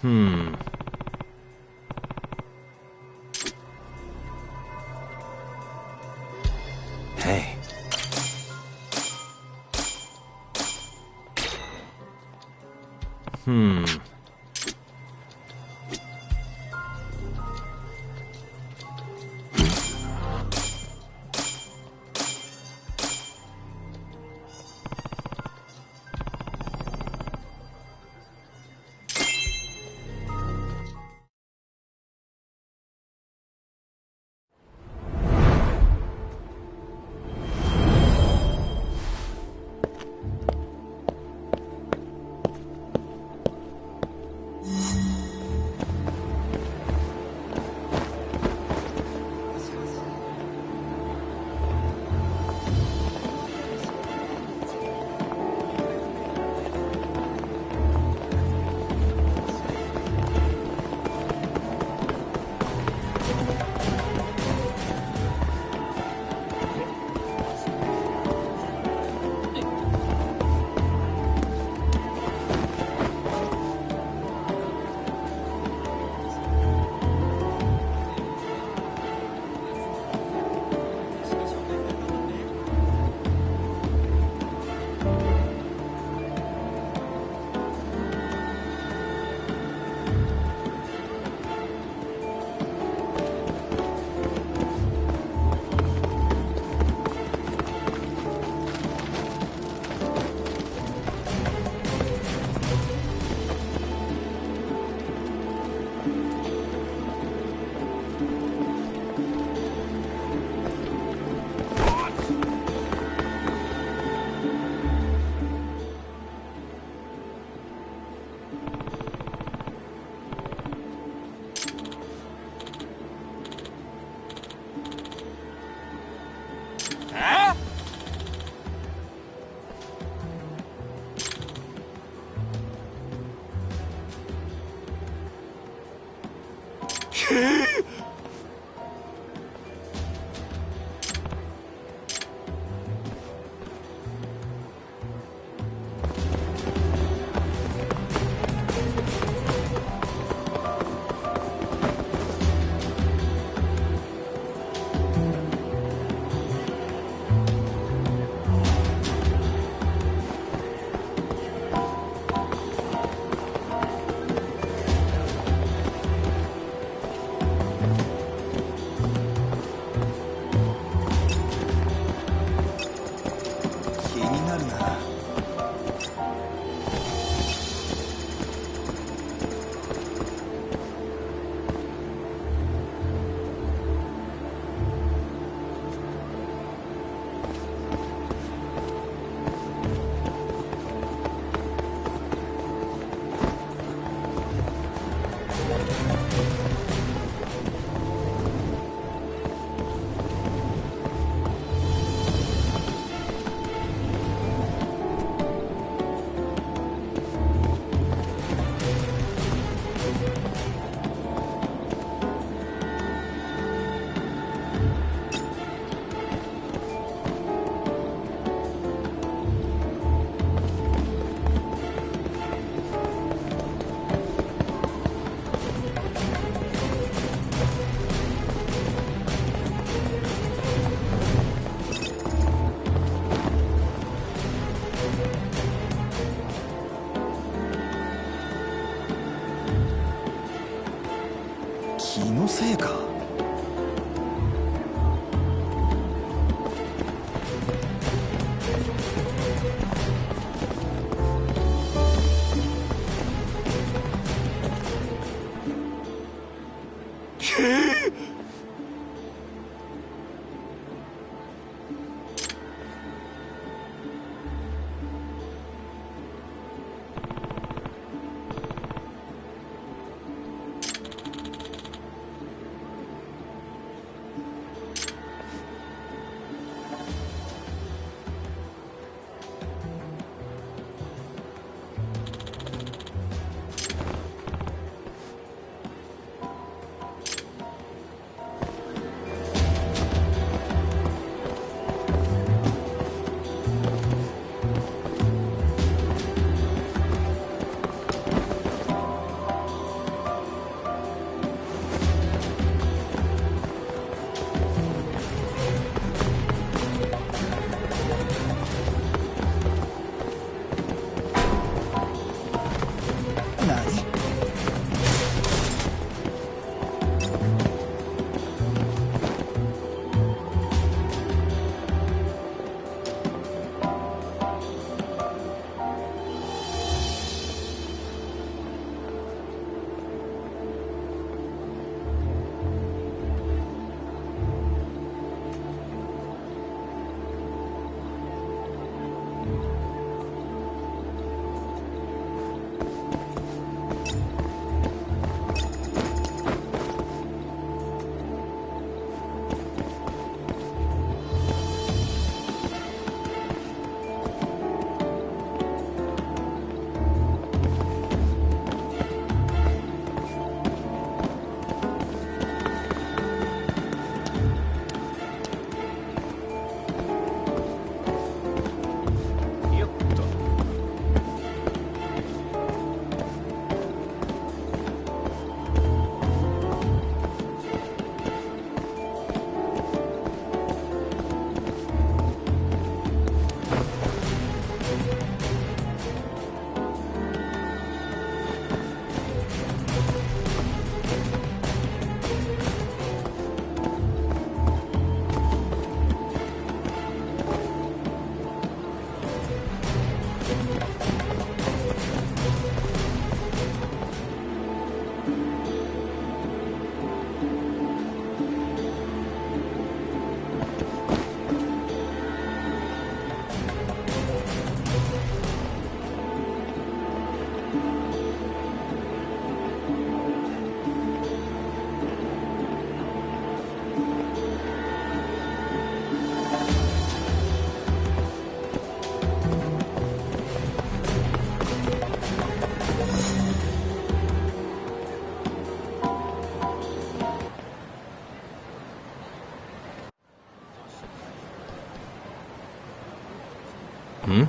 Hey.せいか。Hmm?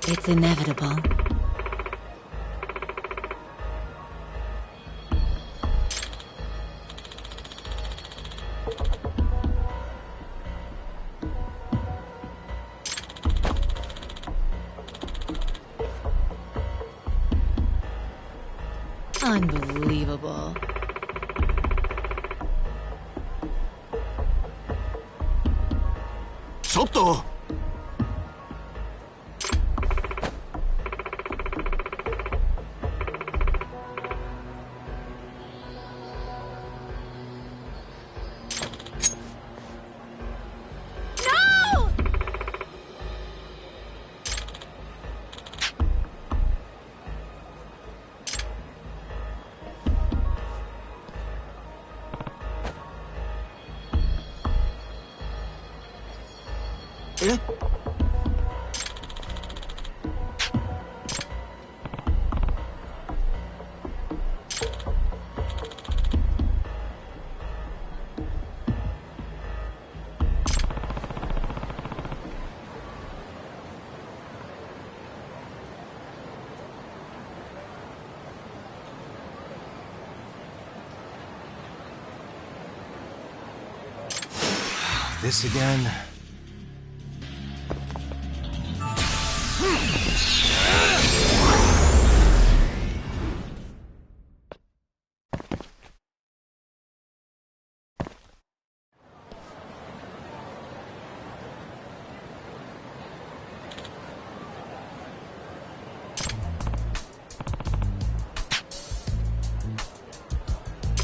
It's inevitable. Unbelievable. Soto! Eh? This again?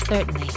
Certainly.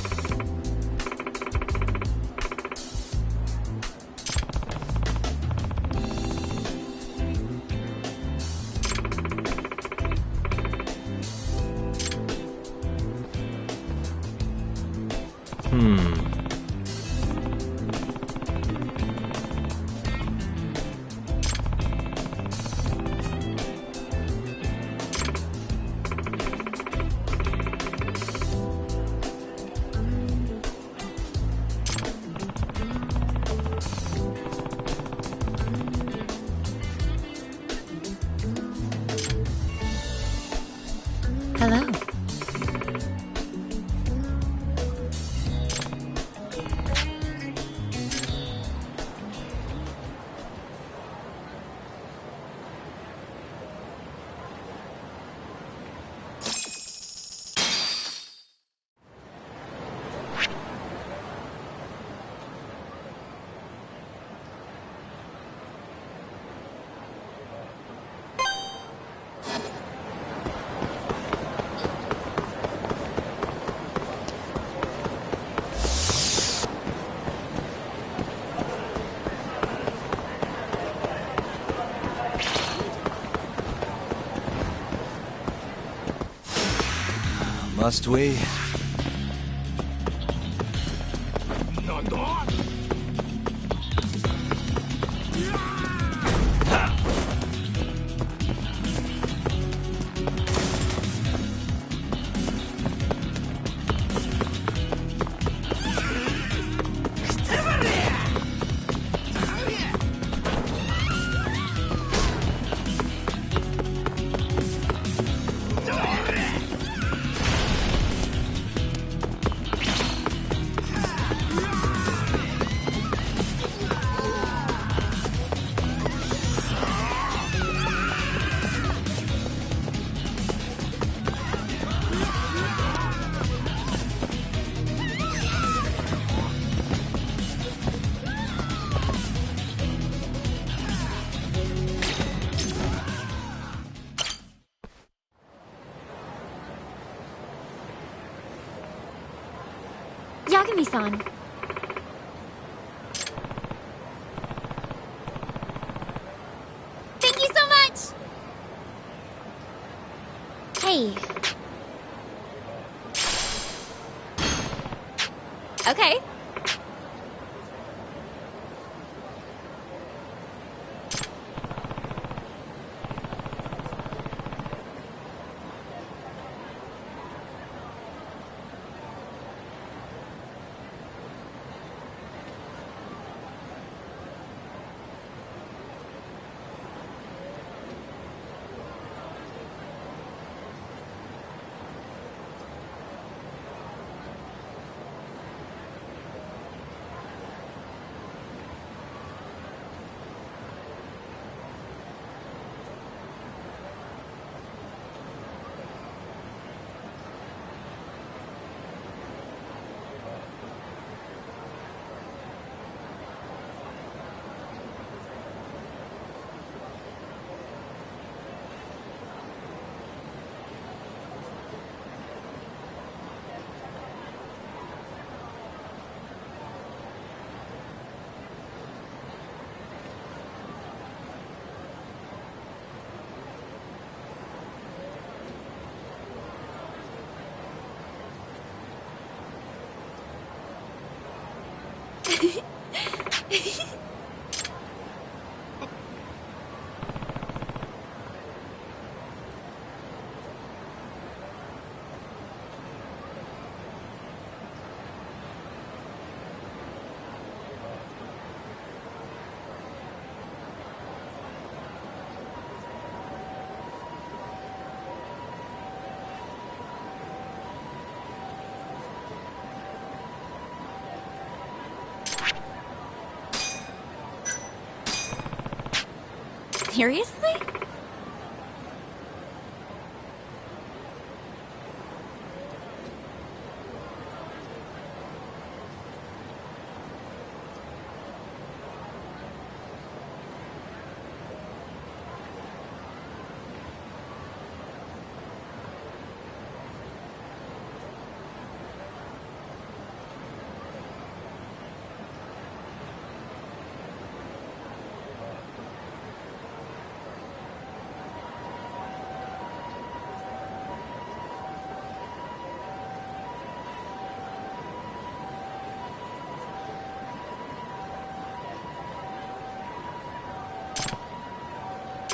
Must we? Yagami-san. Thank you so much! Hey. Okay. Seriously?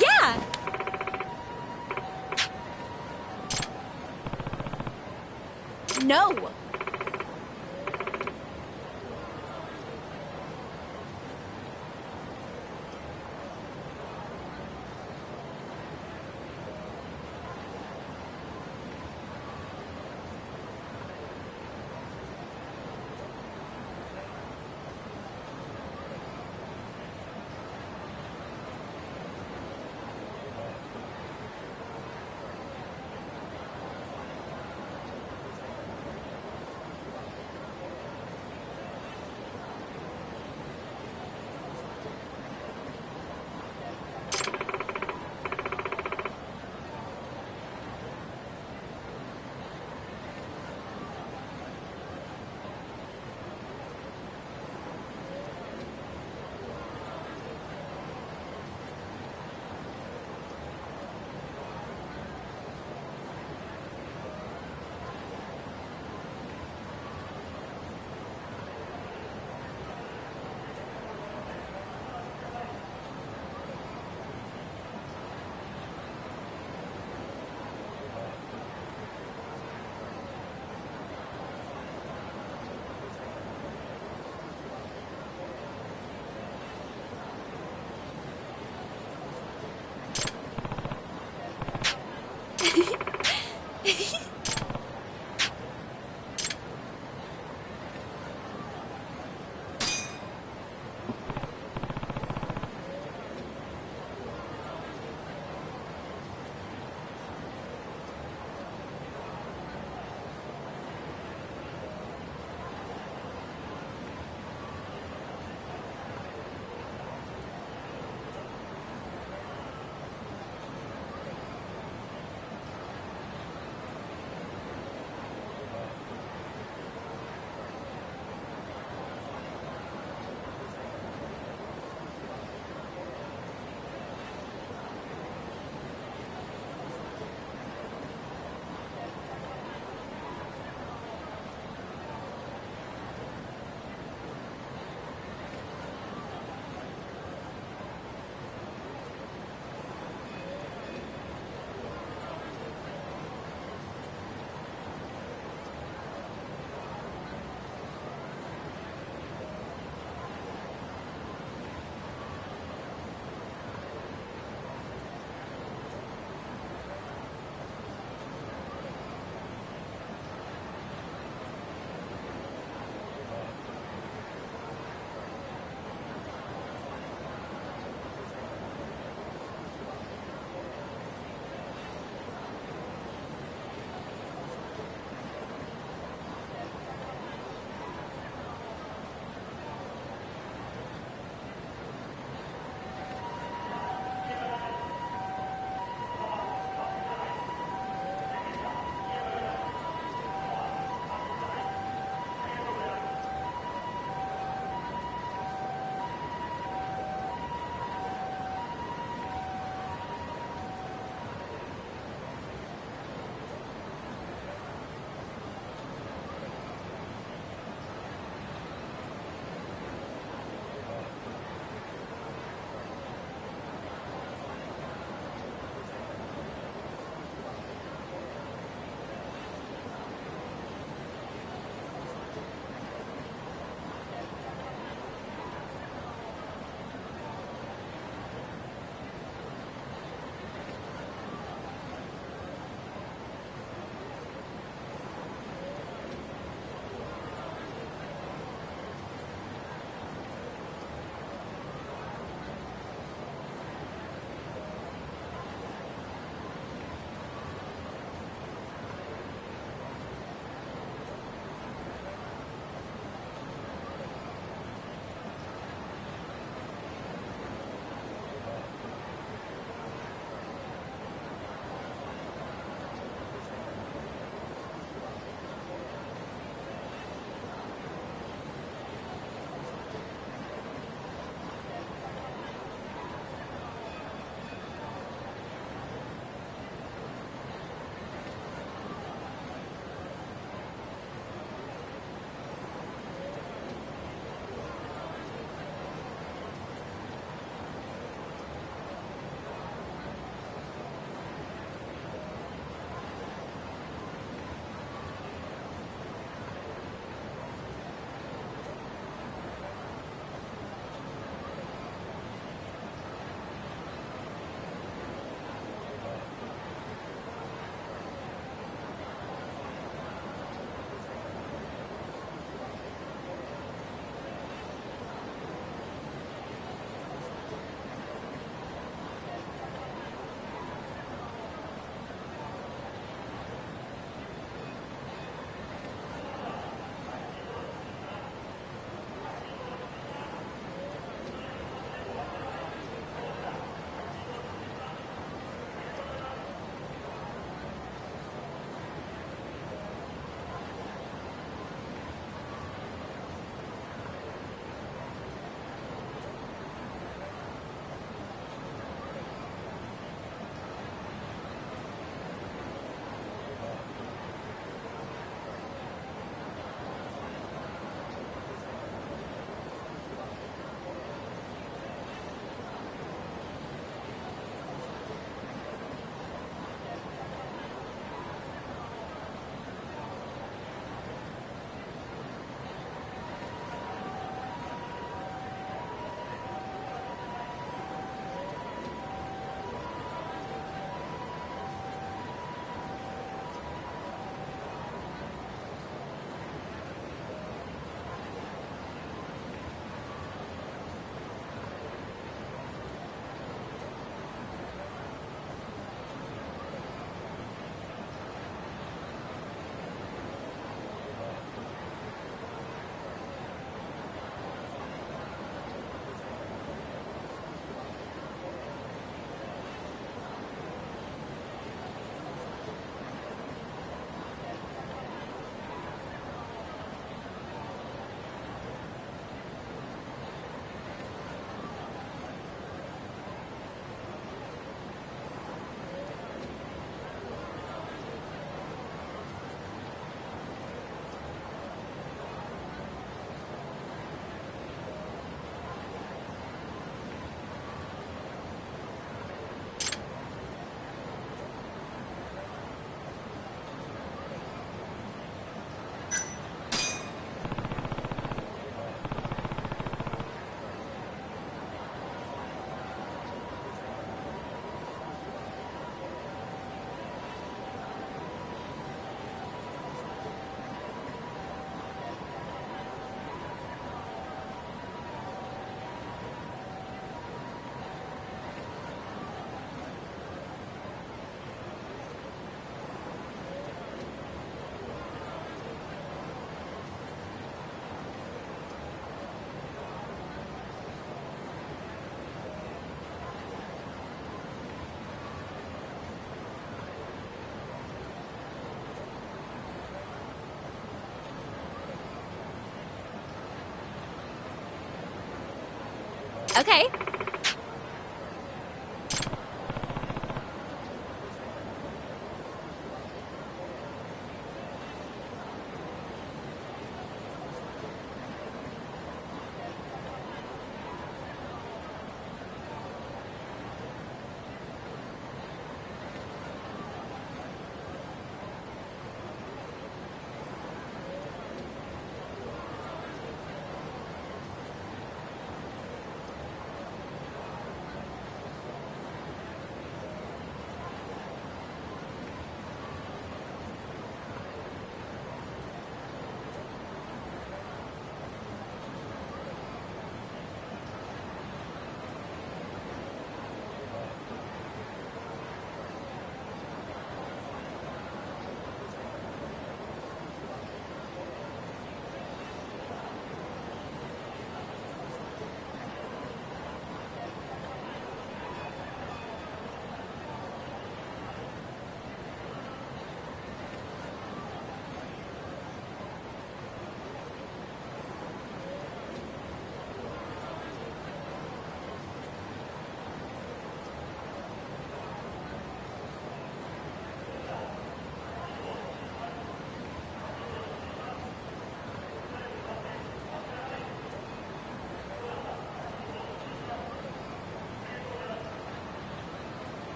Yeah! No! Okay.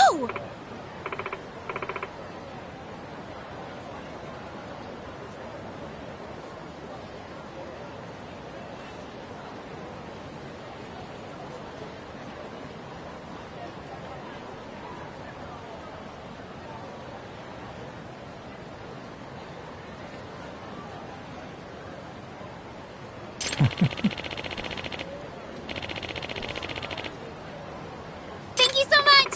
Oh! Thank you so much!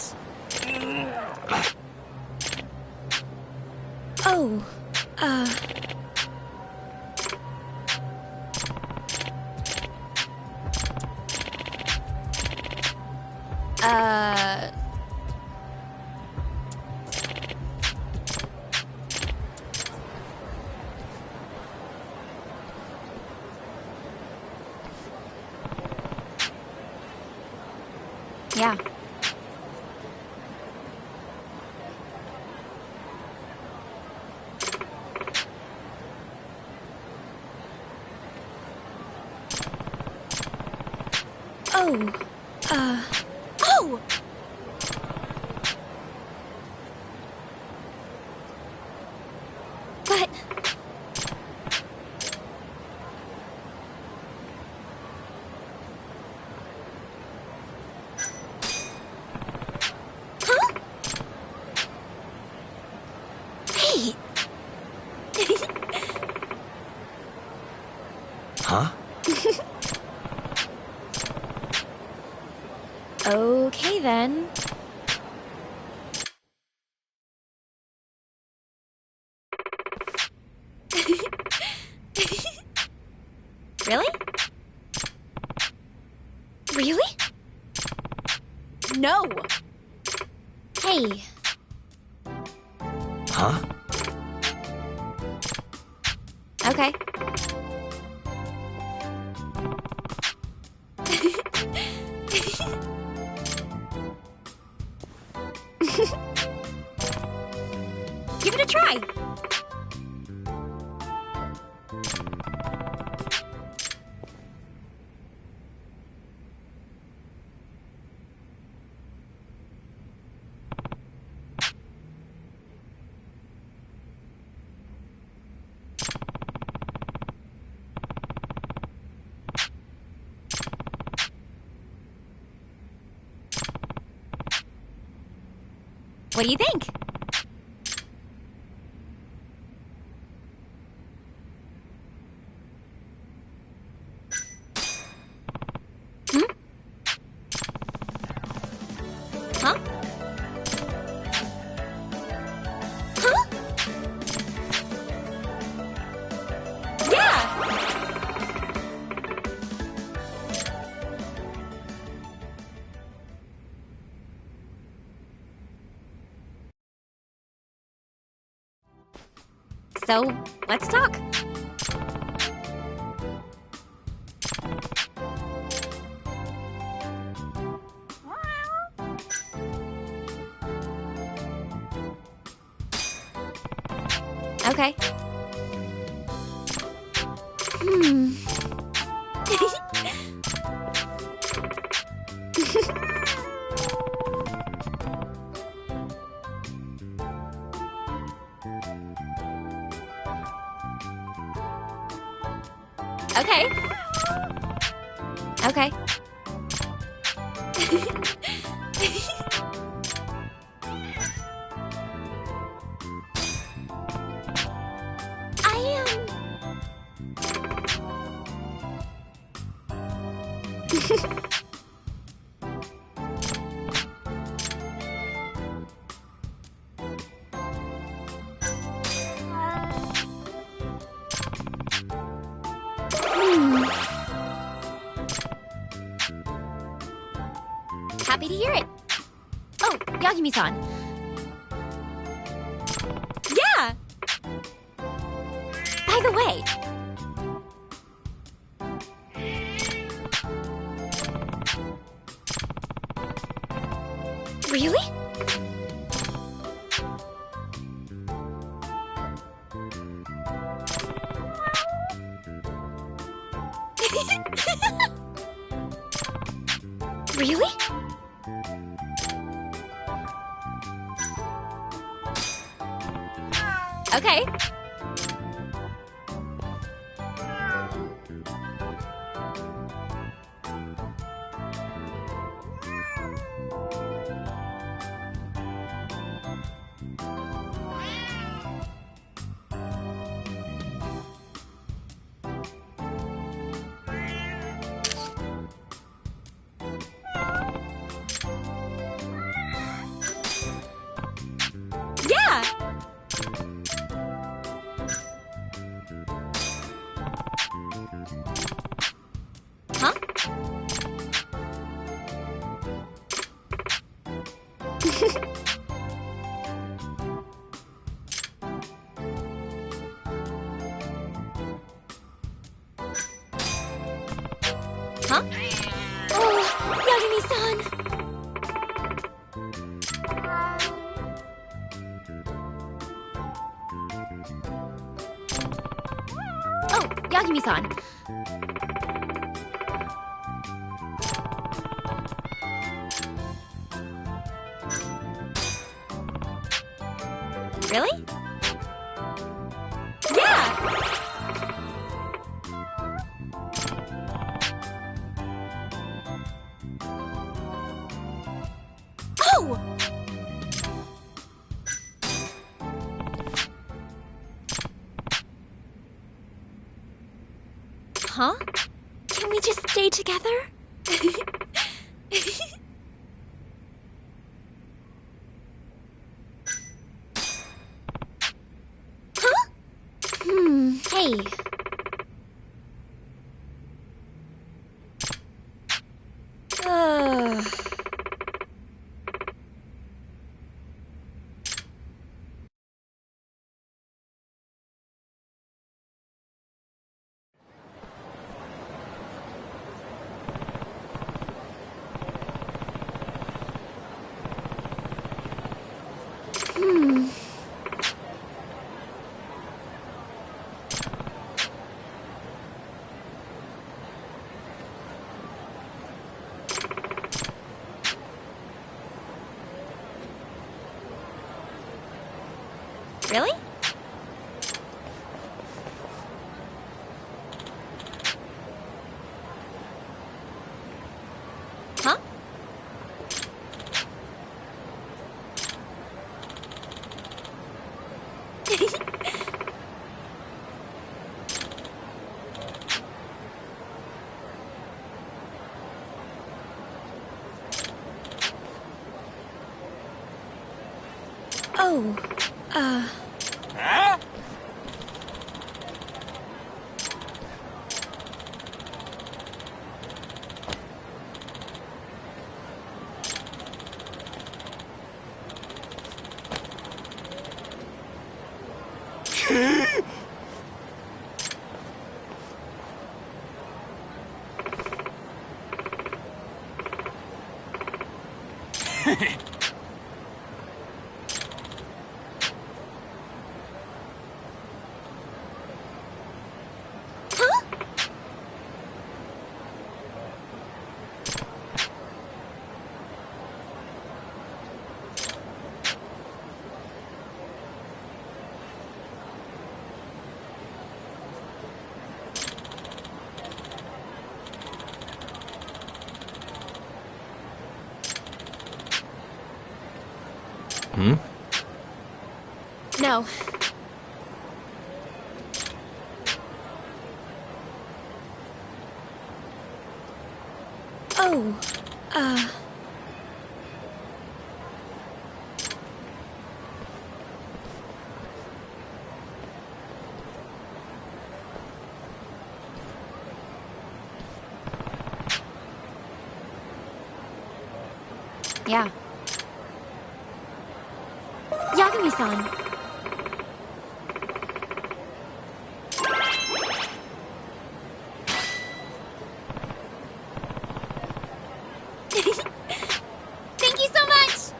Oh, yeah. Oh, oh! But... Huh? Hey! Huh? Okay, then. Really? Really? No! Hey. Huh? Okay. Give it a try. What do you think? Hmm? Huh? Huh? Yeah! So, let's talk. Okay. Hmm. Okay. Okay. I am... Hmm. Happy to hear it. Oh, Yagami-san. Yeah! By the way... Really? Really? Okay. Yeah! Huh? Huh? Oh, Yagami-san! Oh, Yagami-san. Really? Yeah! Oh! Huh? Can we just stay together? Huh? Hey. Really? Huh? Oh, Huh? Hmm? no. Oh, Yeah. Yagami-san. Thank you so much!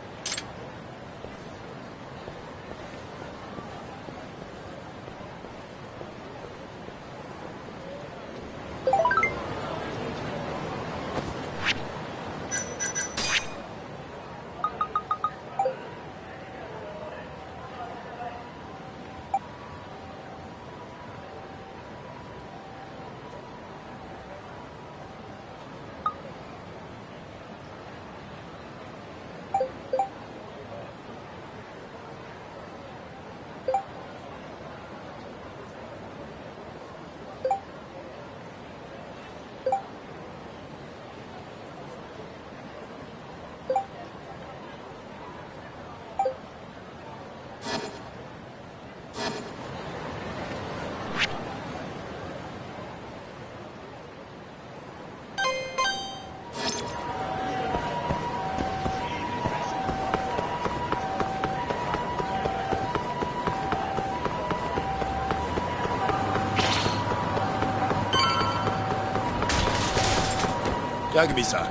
Yagami-san.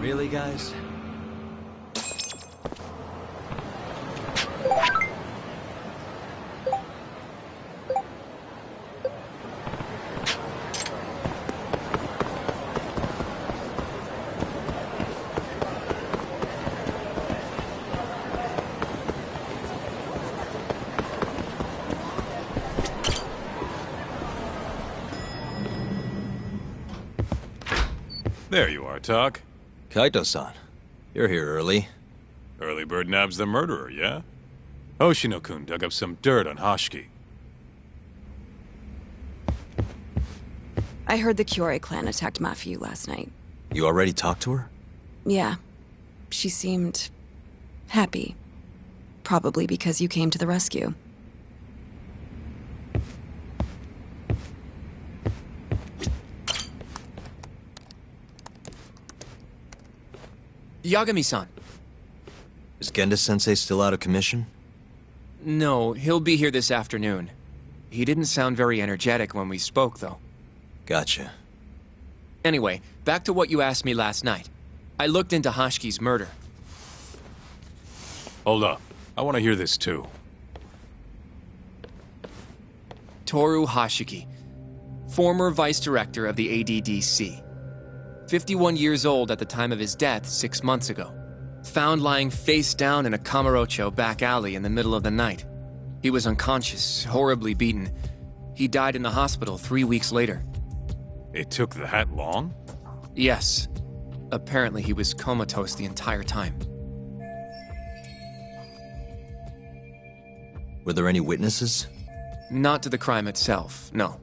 Really, guys? There you are, Tak. Kaito-san, you're here early. Early bird nabs the murderer, yeah? Hoshino-kun dug up some dirt on Hashiki. I heard the Kyorei clan attacked Mafiu last night. You already talked to her? Yeah. She seemed happy. Probably because you came to the rescue. Yagami-san. Is Genda-sensei still out of commission? No, he'll be here this afternoon. He didn't sound very energetic when we spoke, though. Gotcha. Anyway, back to what you asked me last night. I looked into Hashki's murder. Hold up. I want to hear this too. Toru Hashiki, former vice director of the ADDC. 51 years old at the time of his death 6 months ago. Found lying face down in a Kamurocho back alley in the middle of the night. He was unconscious, horribly beaten. He died in the hospital 3 weeks later. It took that long? Yes. Apparently he was comatose the entire time. Were there any witnesses? Not to the crime itself, no.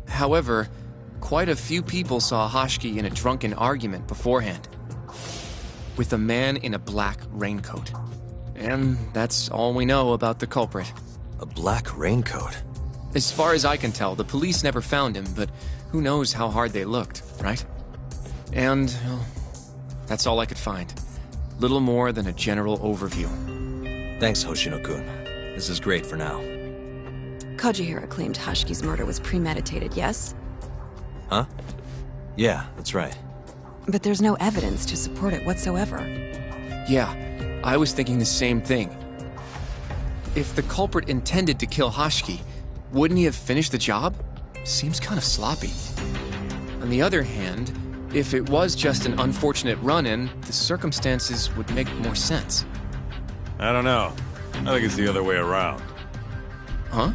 However, quite a few people saw Hashki in a drunken argument beforehand. With a man in a black raincoat. And that's all we know about the culprit. A black raincoat? As far as I can tell, the police never found him, but who knows how hard they looked, right? And well, that's all I could find. Little more than a general overview. Thanks, Hoshino-kun. This is great for now. Kajihira claimed Hashki's murder was premeditated, yes? Huh? Yeah, that's right. But there's no evidence to support it whatsoever. Yeah, I was thinking the same thing. If the culprit intended to kill Hashki, wouldn't he have finished the job? Seems kind of sloppy. On the other hand, if it was just an unfortunate run-in, the circumstances would make more sense. I don't know. I think it's the other way around. Huh?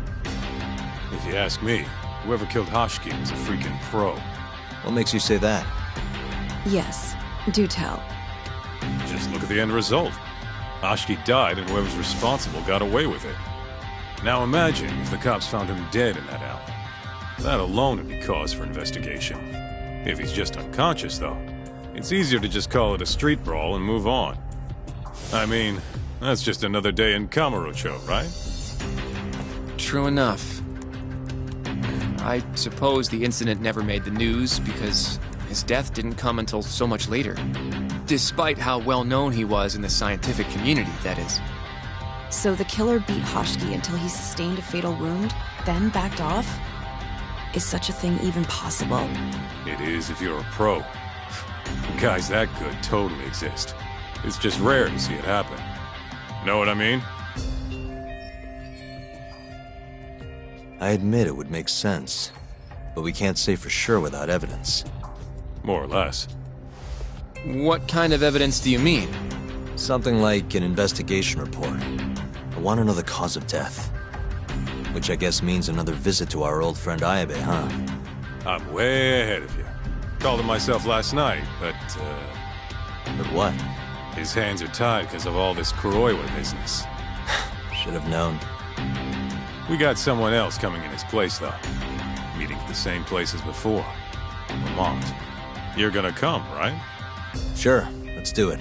If you ask me, whoever killed Hashki was a freaking pro. What makes you say that? Yes, do tell. Just look at the end result. Hashki died and whoever's responsible got away with it. Now imagine if the cops found him dead in that alley. That alone would be cause for investigation. If he's just unconscious, though, it's easier to just call it a street brawl and move on. I mean, that's just another day in Kamurocho, right? True enough. I suppose the incident never made the news because his death didn't come until so much later. Despite how well known he was in the scientific community, that is. So the killer beat Hashki until he sustained a fatal wound, then backed off? Is such a thing even possible? It is if you're a pro. Guys that good totally exist. It's just rare to see it happen. Know what I mean? I admit it would make sense, but we can't say for sure without evidence. More or less. What kind of evidence do you mean? Something like an investigation report. I want to know the cause of death. Which I guess means another visit to our old friend Ayabe, huh? I'm way ahead of you. Called him myself last night, but, But what? His hands are tied because of all this Kuroiwa business. Should have known. We got someone else coming in his place, though. Meeting at the same place as before. Lamont. You're gonna come, right? Sure, let's do it.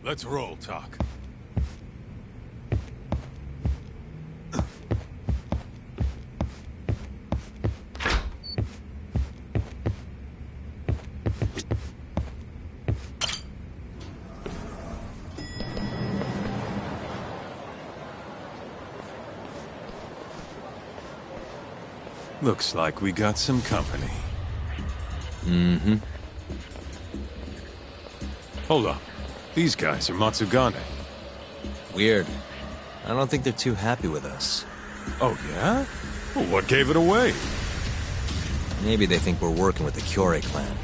Let's roll, Talk. Looks like we got some company. Mm-hmm. Hold up. These guys are Matsugane. Weird. I don't think they're too happy with us. Oh, yeah? Well, what gave it away? Maybe they think we're working with the Kyorei clan.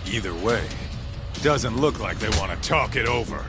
Either way, doesn't look like they want to talk it over.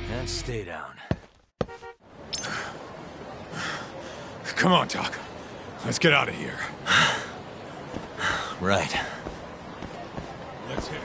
And stay down. Come on, Doc. Let's get out of here. Right. Let's hit it.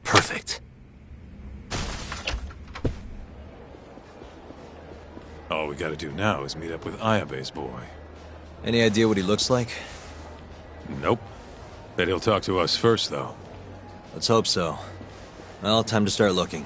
Perfect. All we gotta do now is meet up with Ayabe's boy. Any idea what he looks like? Nope. Bet he'll talk to us first, though. Let's hope so. Well, time to start looking.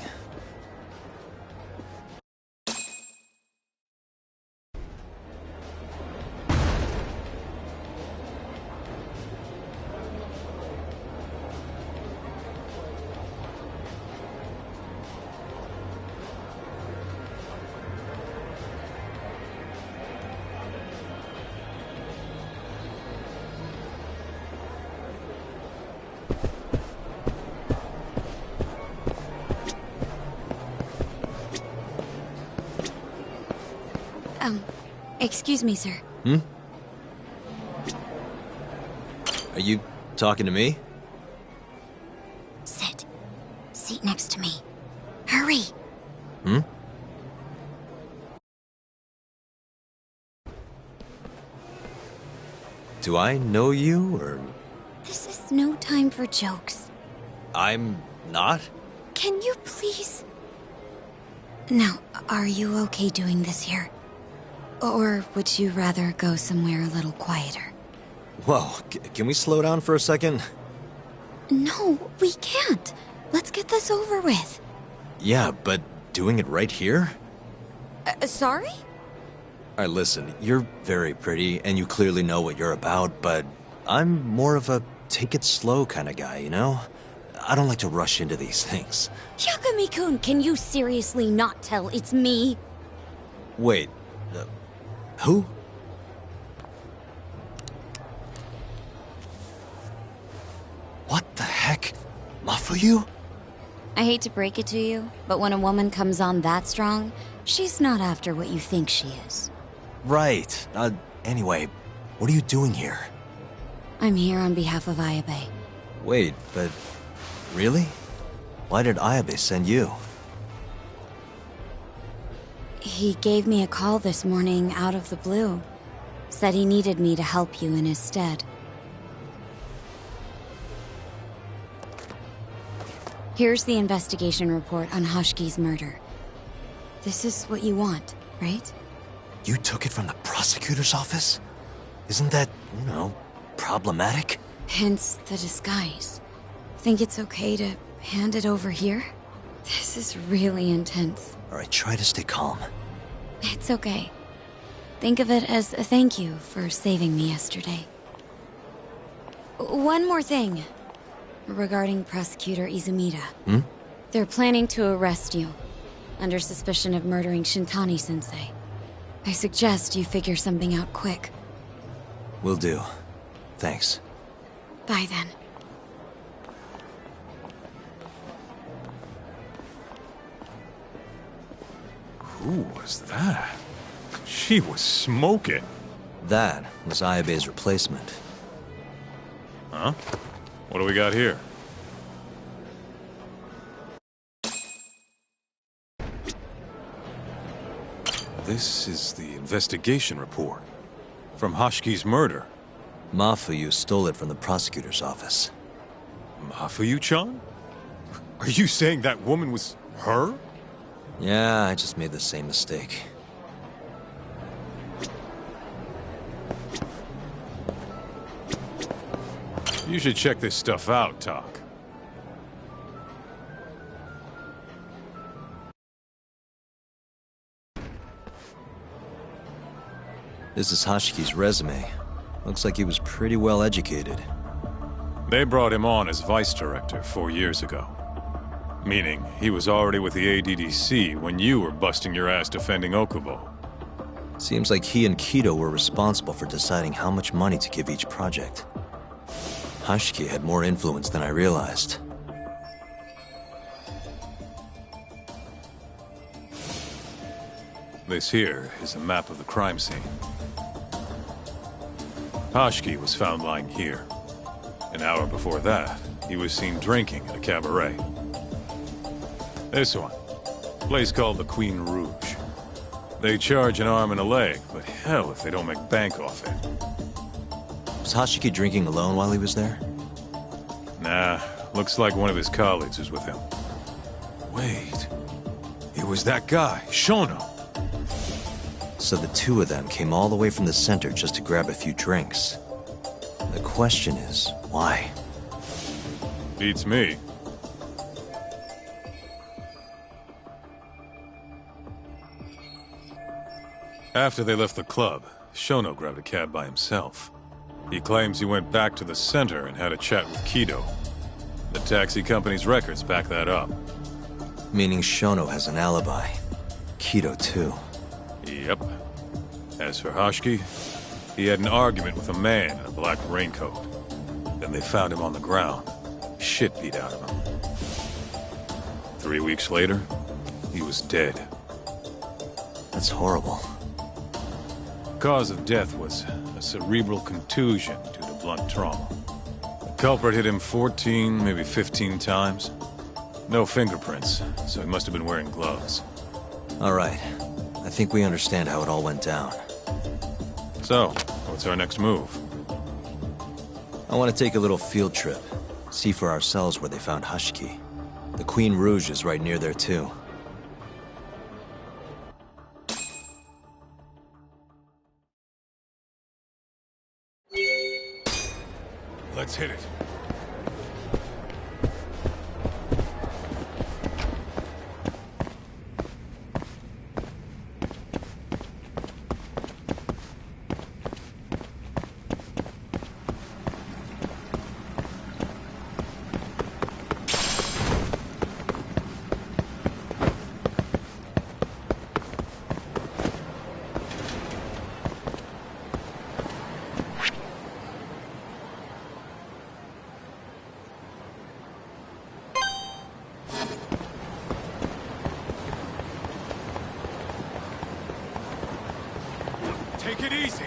Excuse me, sir. Hmm? Are you talking to me? Sit. Seat next to me. Hurry! Hmm? Do I know you, or...? This is no time for jokes. I'm not? Can you please... Now, are you okay doing this here? Or would you rather go somewhere a little quieter? Whoa, can we slow down for a second? No, we can't. Let's get this over with. Yeah, but doing it right here? Sorry? Alright, listen, you're very pretty, and you clearly know what you're about, but I'm more of a take it slow kind of guy, you know? I don't like to rush into these things. Yagami-kun, can you seriously not tell it's me? Wait, who? What the heck? Mafuyu? I hate to break it to you, but when a woman comes on that strong, she's not after what you think she is. Right. Anyway, what are you doing here? I'm here on behalf of Ayabe. Wait, but... really? Why did Ayabe send you? He gave me a call this morning out of the blue. Said he needed me to help you in his stead. Here's the investigation report on Hoshki's murder. This is what you want, right? You took it from the prosecutor's office? Isn't that, problematic? Hence the disguise. Think it's okay to hand it over here? This is really intense. Alright, try to stay calm. It's okay. Think of it as a thank you for saving me yesterday. One more thing. Regarding Prosecutor Izumida. They're planning to arrest you, under suspicion of murdering Shintani-sensei. I suggest you figure something out quick. Will do. Thanks. Bye then. Who was that? She was smoking. That was Ayabe's replacement. Huh? What do we got here? This is the investigation report. From Hoshki's murder. Mafuyu stole it from the prosecutor's office. Mafuyu-chan? Are you saying that woman was her? Yeah, I just made the same mistake. You should check this stuff out, Tak. This is Hoshki's resume. Looks like he was pretty well educated. They brought him on as vice director 4 years ago. Meaning, he was already with the ADDC when you were busting your ass defending Okubo. Seems like he and Kido were responsible for deciding how much money to give each project. Hoshki had more influence than I realized. This here is a map of the crime scene. Hoshki was found lying here. An hour before that, he was seen drinking at a cabaret. This one, a place called the Queen Rouge. They charge an arm and a leg, but hell if they don't make bank off it. Was Hoshiki drinking alone while he was there? Nah, looks like one of his colleagues was with him. Wait, it was that guy, Shono. So the two of them came all the way from the center just to grab a few drinks. The question is, why? Beats me. After they left the club, Shono grabbed a cab by himself. He claims he went back to the center and had a chat with Kido. The taxi company's records back that up. Meaning Shono has an alibi. Kido too. Yep. As for Hoshki, he had an argument with a man in a black raincoat. Then they found him on the ground. Shit beat out of him. 3 weeks later, he was dead. That's horrible. Cause of death was a cerebral contusion due to blunt trauma. The culprit hit him 14, maybe 15 times. No fingerprints, so he must have been wearing gloves. All right. I think we understand how it all went down. So, what's our next move? I want to take a little field trip. See for ourselves where they found Hoshiki. The Queen Rouge is right near there too. Let's hit it. Take it easy.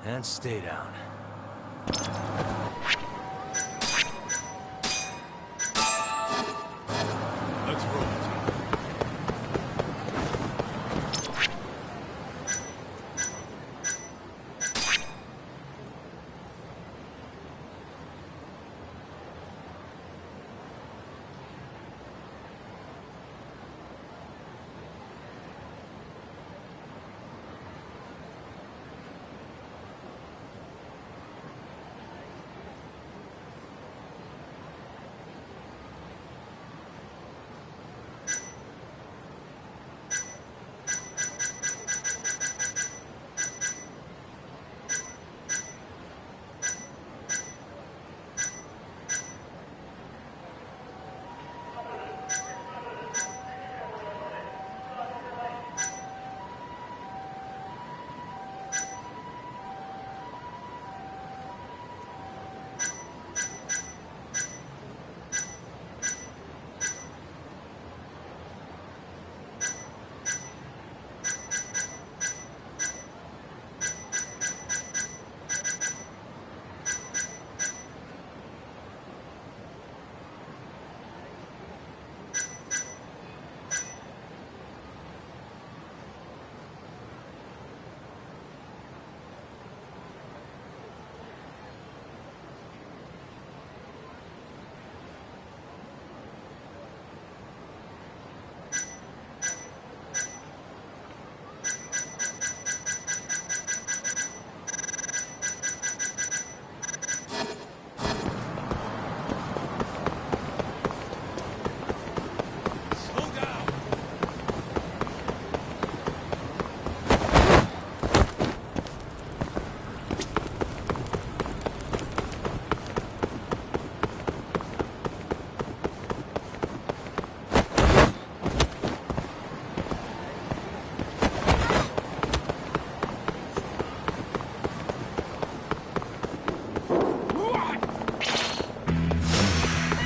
And stay down. Let's roll.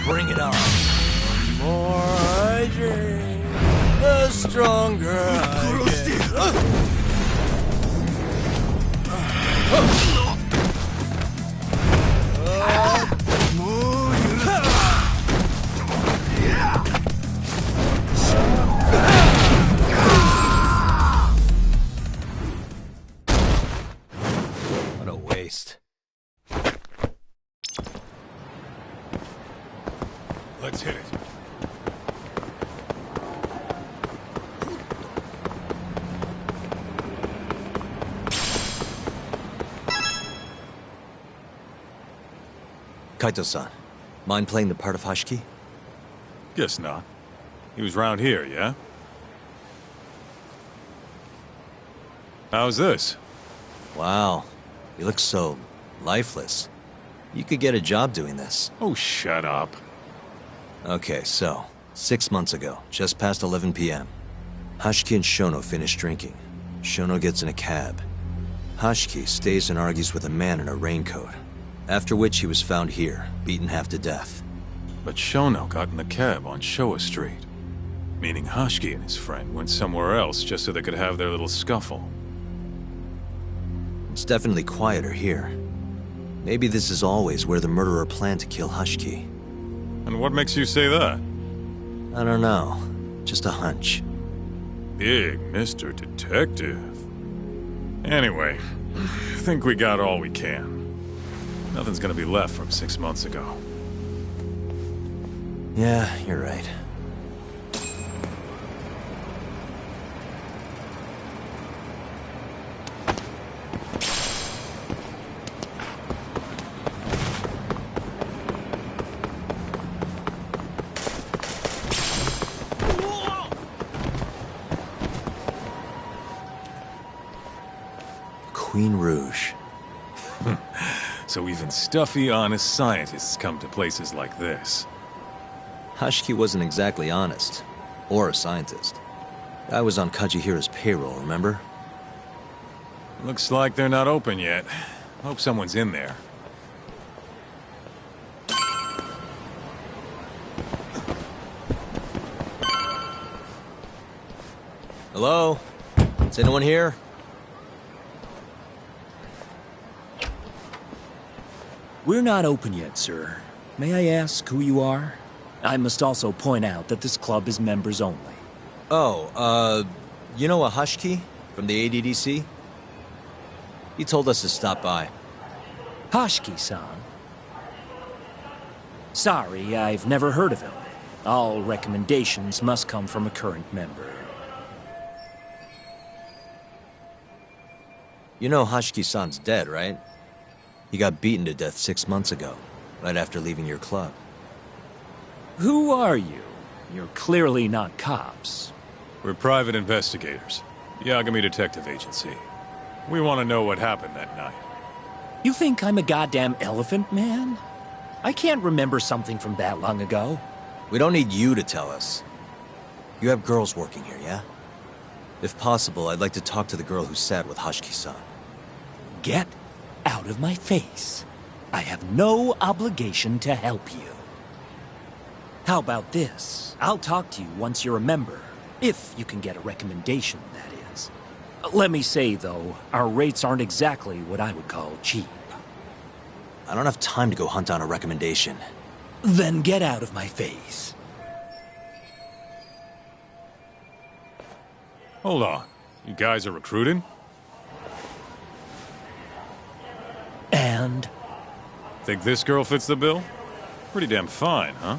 Bring it on. The more I drink, the stronger I get. What a waste. Let's hit it. Kaito-san, mind playing the part of Hashiki? Guess not. He was round here, yeah? How's this? Wow, you look so lifeless. You could get a job doing this. Oh, shut up. Okay, so, 6 months ago, just past 11 p.m., Hashiki and Shono finish drinking. Shono gets in a cab. Hashiki stays and argues with a man in a raincoat, after which he was found here, beaten half to death. But Shono got in the cab on Showa Street. Meaning Hashiki and his friend went somewhere else just so they could have their little scuffle. It's definitely quieter here. Maybe this is always where the murderer planned to kill Hashiki. And what makes you say that? I don't know. Just a hunch. Big Mr. Detective. Anyway, I think we got all we can. Nothing's gonna be left from 6 months ago. Yeah, you're right. Queen Rouge. So even stuffy, honest scientists come to places like this. Hashiki wasn't exactly honest. Or a scientist. I was on Kajihira's payroll, remember? Looks like they're not open yet. Hope someone's in there. Hello? Is anyone here? We're not open yet, sir. May I ask who you are? I must also point out that this club is members only. Oh, you know a Hashiki from the ADDC? He told us to stop by. Hashiki-san? Sorry, I've never heard of him. All recommendations must come from a current member. You know Hashiki-san's dead, right? He got beaten to death 6 months ago, right after leaving your club. Who are you? You're clearly not cops. We're private investigators. Yagami Detective Agency. We want to know what happened that night. You think I'm a goddamn elephant man? I can't remember something from that long ago. We don't need you to tell us. You have girls working here, yeah? If possible, I'd like to talk to the girl who sat with Hashiki-san. Get out of my face. I have no obligation to help you. How about this? I'll talk to you once you're a member. If you can get a recommendation, that is. Let me say, though, our rates aren't exactly what I would call cheap. I don't have time to go hunt down a recommendation. Then get out of my face. Hold on. You guys are recruiting? And? Think this girl fits the bill? Pretty damn fine, huh?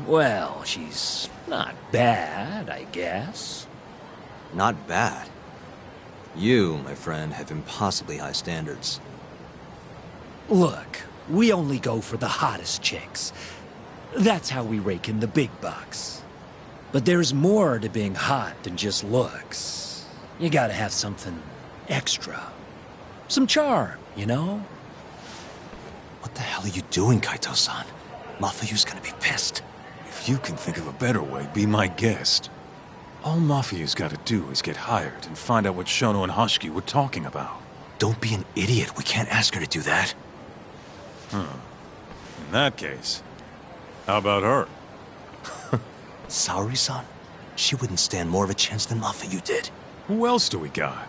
Well, she's not bad, I guess. Not bad? You, my friend, have impossibly high standards. Look, we only go for the hottest chicks. That's how we rake in the big bucks. But there's more to being hot than just looks. You gotta have something extra. Some charm, you know? What the hell are you doing, Kaito-san? Mafuyu's gonna be pissed. If you can think of a better way, be my guest. All Mafuyu's gotta do is get hired and find out what Shono and Hashiki were talking about. Don't be an idiot. We can't ask her to do that. In that case, how about her? Saori-san? She wouldn't stand more of a chance than Mafuyu did. Who else do we got?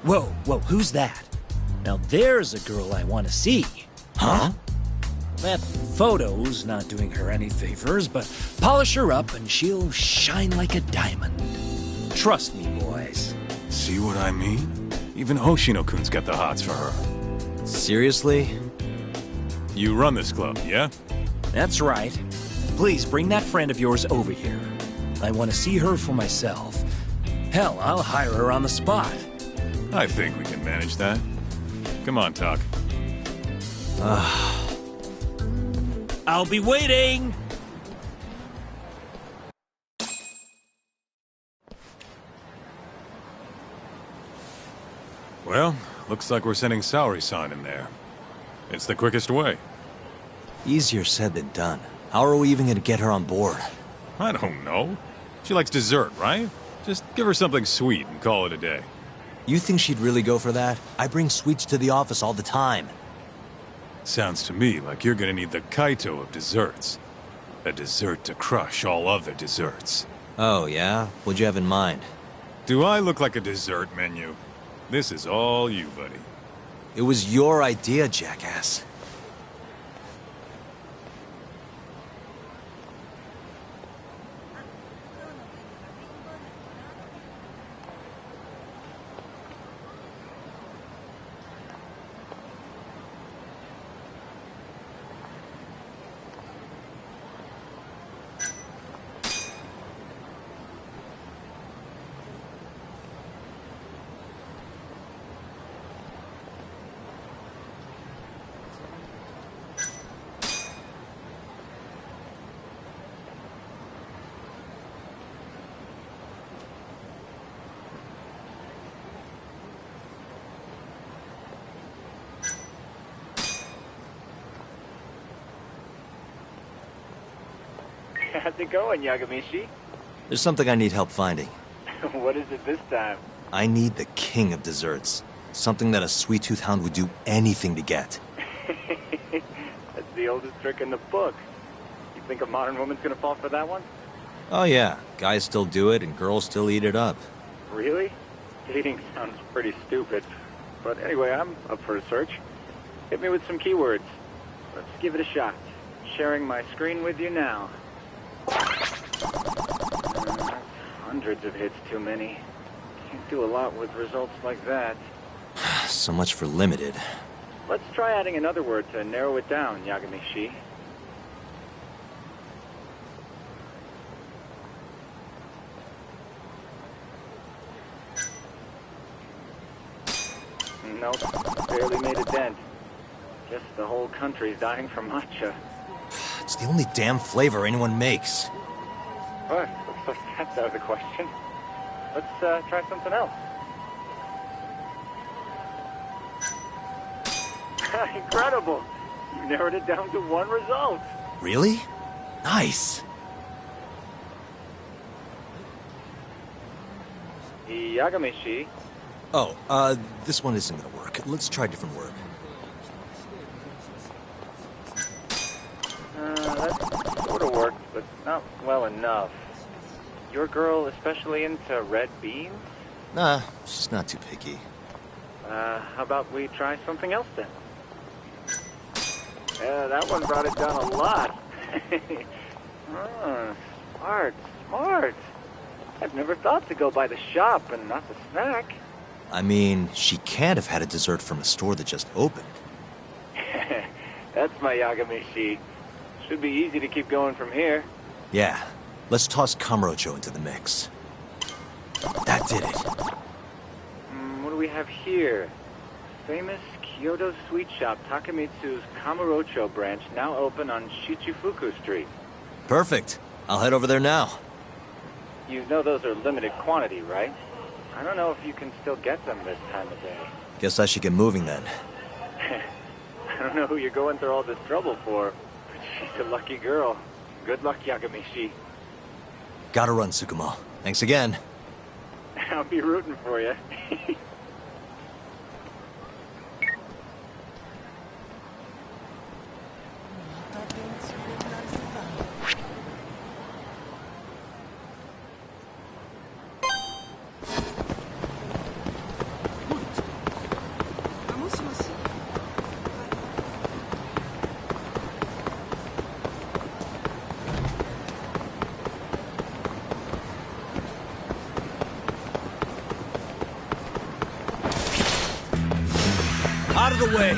Whoa, who's that? Now there's a girl I want to see. Huh? That photo's not doing her any favors, but polish her up and she'll shine like a diamond. Trust me, boys. See what I mean? Even Hoshino-kun's got the hots for her. Seriously? You run this club, yeah? That's right. Please bring that friend of yours over here. I want to see her for myself. Hell, I'll hire her on the spot. I think we can manage that. Come on, Talk. I'll be waiting! Well, looks like we're sending Saori-san in there. It's the quickest way. Easier said than done. How are we even gonna get her on board? I don't know. She likes dessert, right? Just give her something sweet and call it a day. You think she'd really go for that? I bring sweets to the office all the time. Sounds to me like you're gonna need the Kaito of desserts. A dessert to crush all other desserts. Oh, yeah? What'd you have in mind? Do I look like a dessert menu? This is all you, buddy. It was your idea, jackass. How's it going, Yagamishi? There's something I need help finding. What is it this time? I need the king of desserts. Something that a sweet-tooth hound would do anything to get. That's the oldest trick in the book. You think a modern woman's gonna fall for that one? Oh yeah, guys still do it and girls still eat it up. Really? Dating sounds pretty stupid. But anyway, I'm up for a search. Hit me with some keywords. Let's give it a shot. Sharing my screen with you now. Hundreds of hits too many. Can't do a lot with results like that. So much for limited. Let's try adding another word to narrow it down, Yagami-shi. Nope, barely made a dent. Guess the whole country's dying for matcha. It's the only damn flavor anyone makes. What? Looks like that's out of the question. Let's try something else. Incredible! You narrowed it down to one result. Really? Nice. Yagami-shi. Oh, this one isn't gonna work. Let's try a different word. That sort of worked, but not well enough. Your girl especially into red beans? Nah, she's not too picky. How about we try something else then? Yeah, that one brought it down a lot. Smart. I've never thought to go by the shop and not the snack. I mean, she can't have had a dessert from a store that just opened. That's my Yagami-shi. Should be easy to keep going from here. Yeah, let's toss Kamurocho into the mix. That did it. What do we have here? Famous Kyoto sweet shop Takemitsu's Kamurocho branch now open on Shichifuku Street. Perfect. I'll head over there now. You know those are limited quantity, right? I don't know if you can still get them this time of day. Guess I should get moving then. I don't know who you're going through all this trouble for, but she's a lucky girl. Good luck, Yagami-shi. Gotta run, Tsukumo. Thanks again. I'll be rooting for you. Out of the way!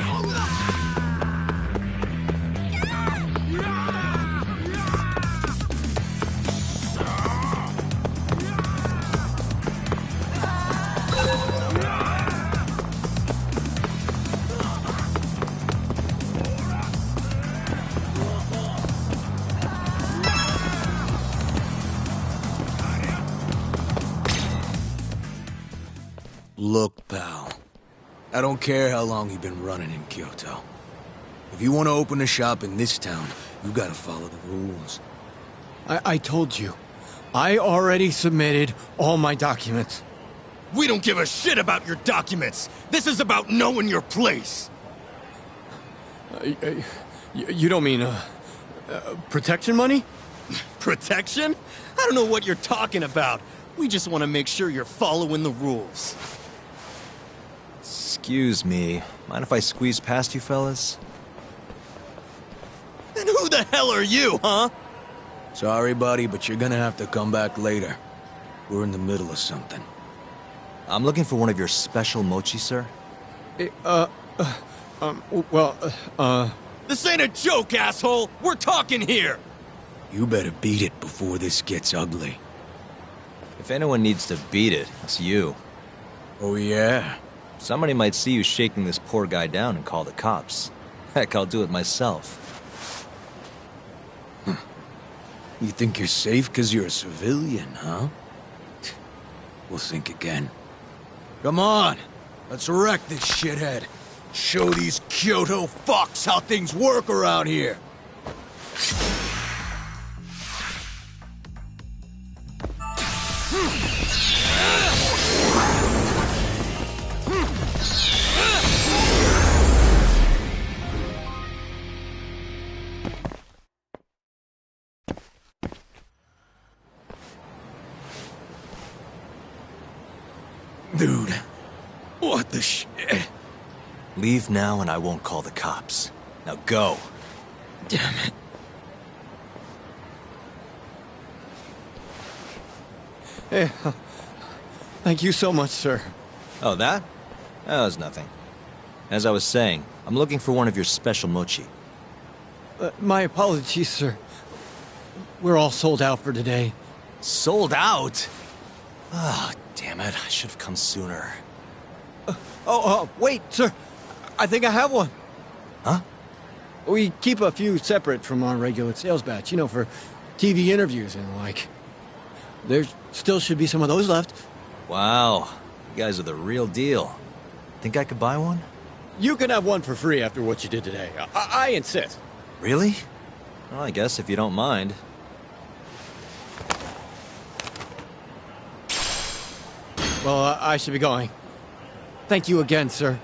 Look, pal. I don't care how long you've been running in Kyoto. If you want to open a shop in this town, you gotta follow the rules. I told you. I already submitted all my documents. We don't give a shit about your documents! This is about knowing your place! You don't mean, protection money? Protection? I don't know what you're talking about. We just want to make sure you're following the rules. Excuse me. Mind if I squeeze past you fellas? And who the hell are you, huh? Sorry, buddy, but you're gonna have to come back later. We're in the middle of something. I'm looking for one of your special mochi, sir. This ain't a joke, asshole! We're talking here! You better beat it before this gets ugly. If anyone needs to beat it, it's you. Oh, yeah? Somebody might see you shaking this poor guy down and call the cops. Heck, I'll do it myself. You think you're safe because you're a civilian, huh? We'll think again. Come on! Let's wreck this shithead. Show these Kyoto fucks how things work around here. Dude, what the shit? Leave now and I won't call the cops. Now go. Damn it. Hey, thank you so much, sir. Oh, that? That was nothing. As I was saying, I'm looking for one of your special mochi. My apologies, sir. We're all sold out for today. Sold out? Ah, oh, damn it. I should have come sooner. Wait, sir. I think I have one. Huh? We keep a few separate from our regular sales batch, you know, for TV interviews and the like. There still should be some of those left. Wow. You guys are the real deal. Think I could buy one? You can have one for free after what you did today. I insist. Really? Well, I guess if you don't mind. Well, I should be going. Thank you again, sir.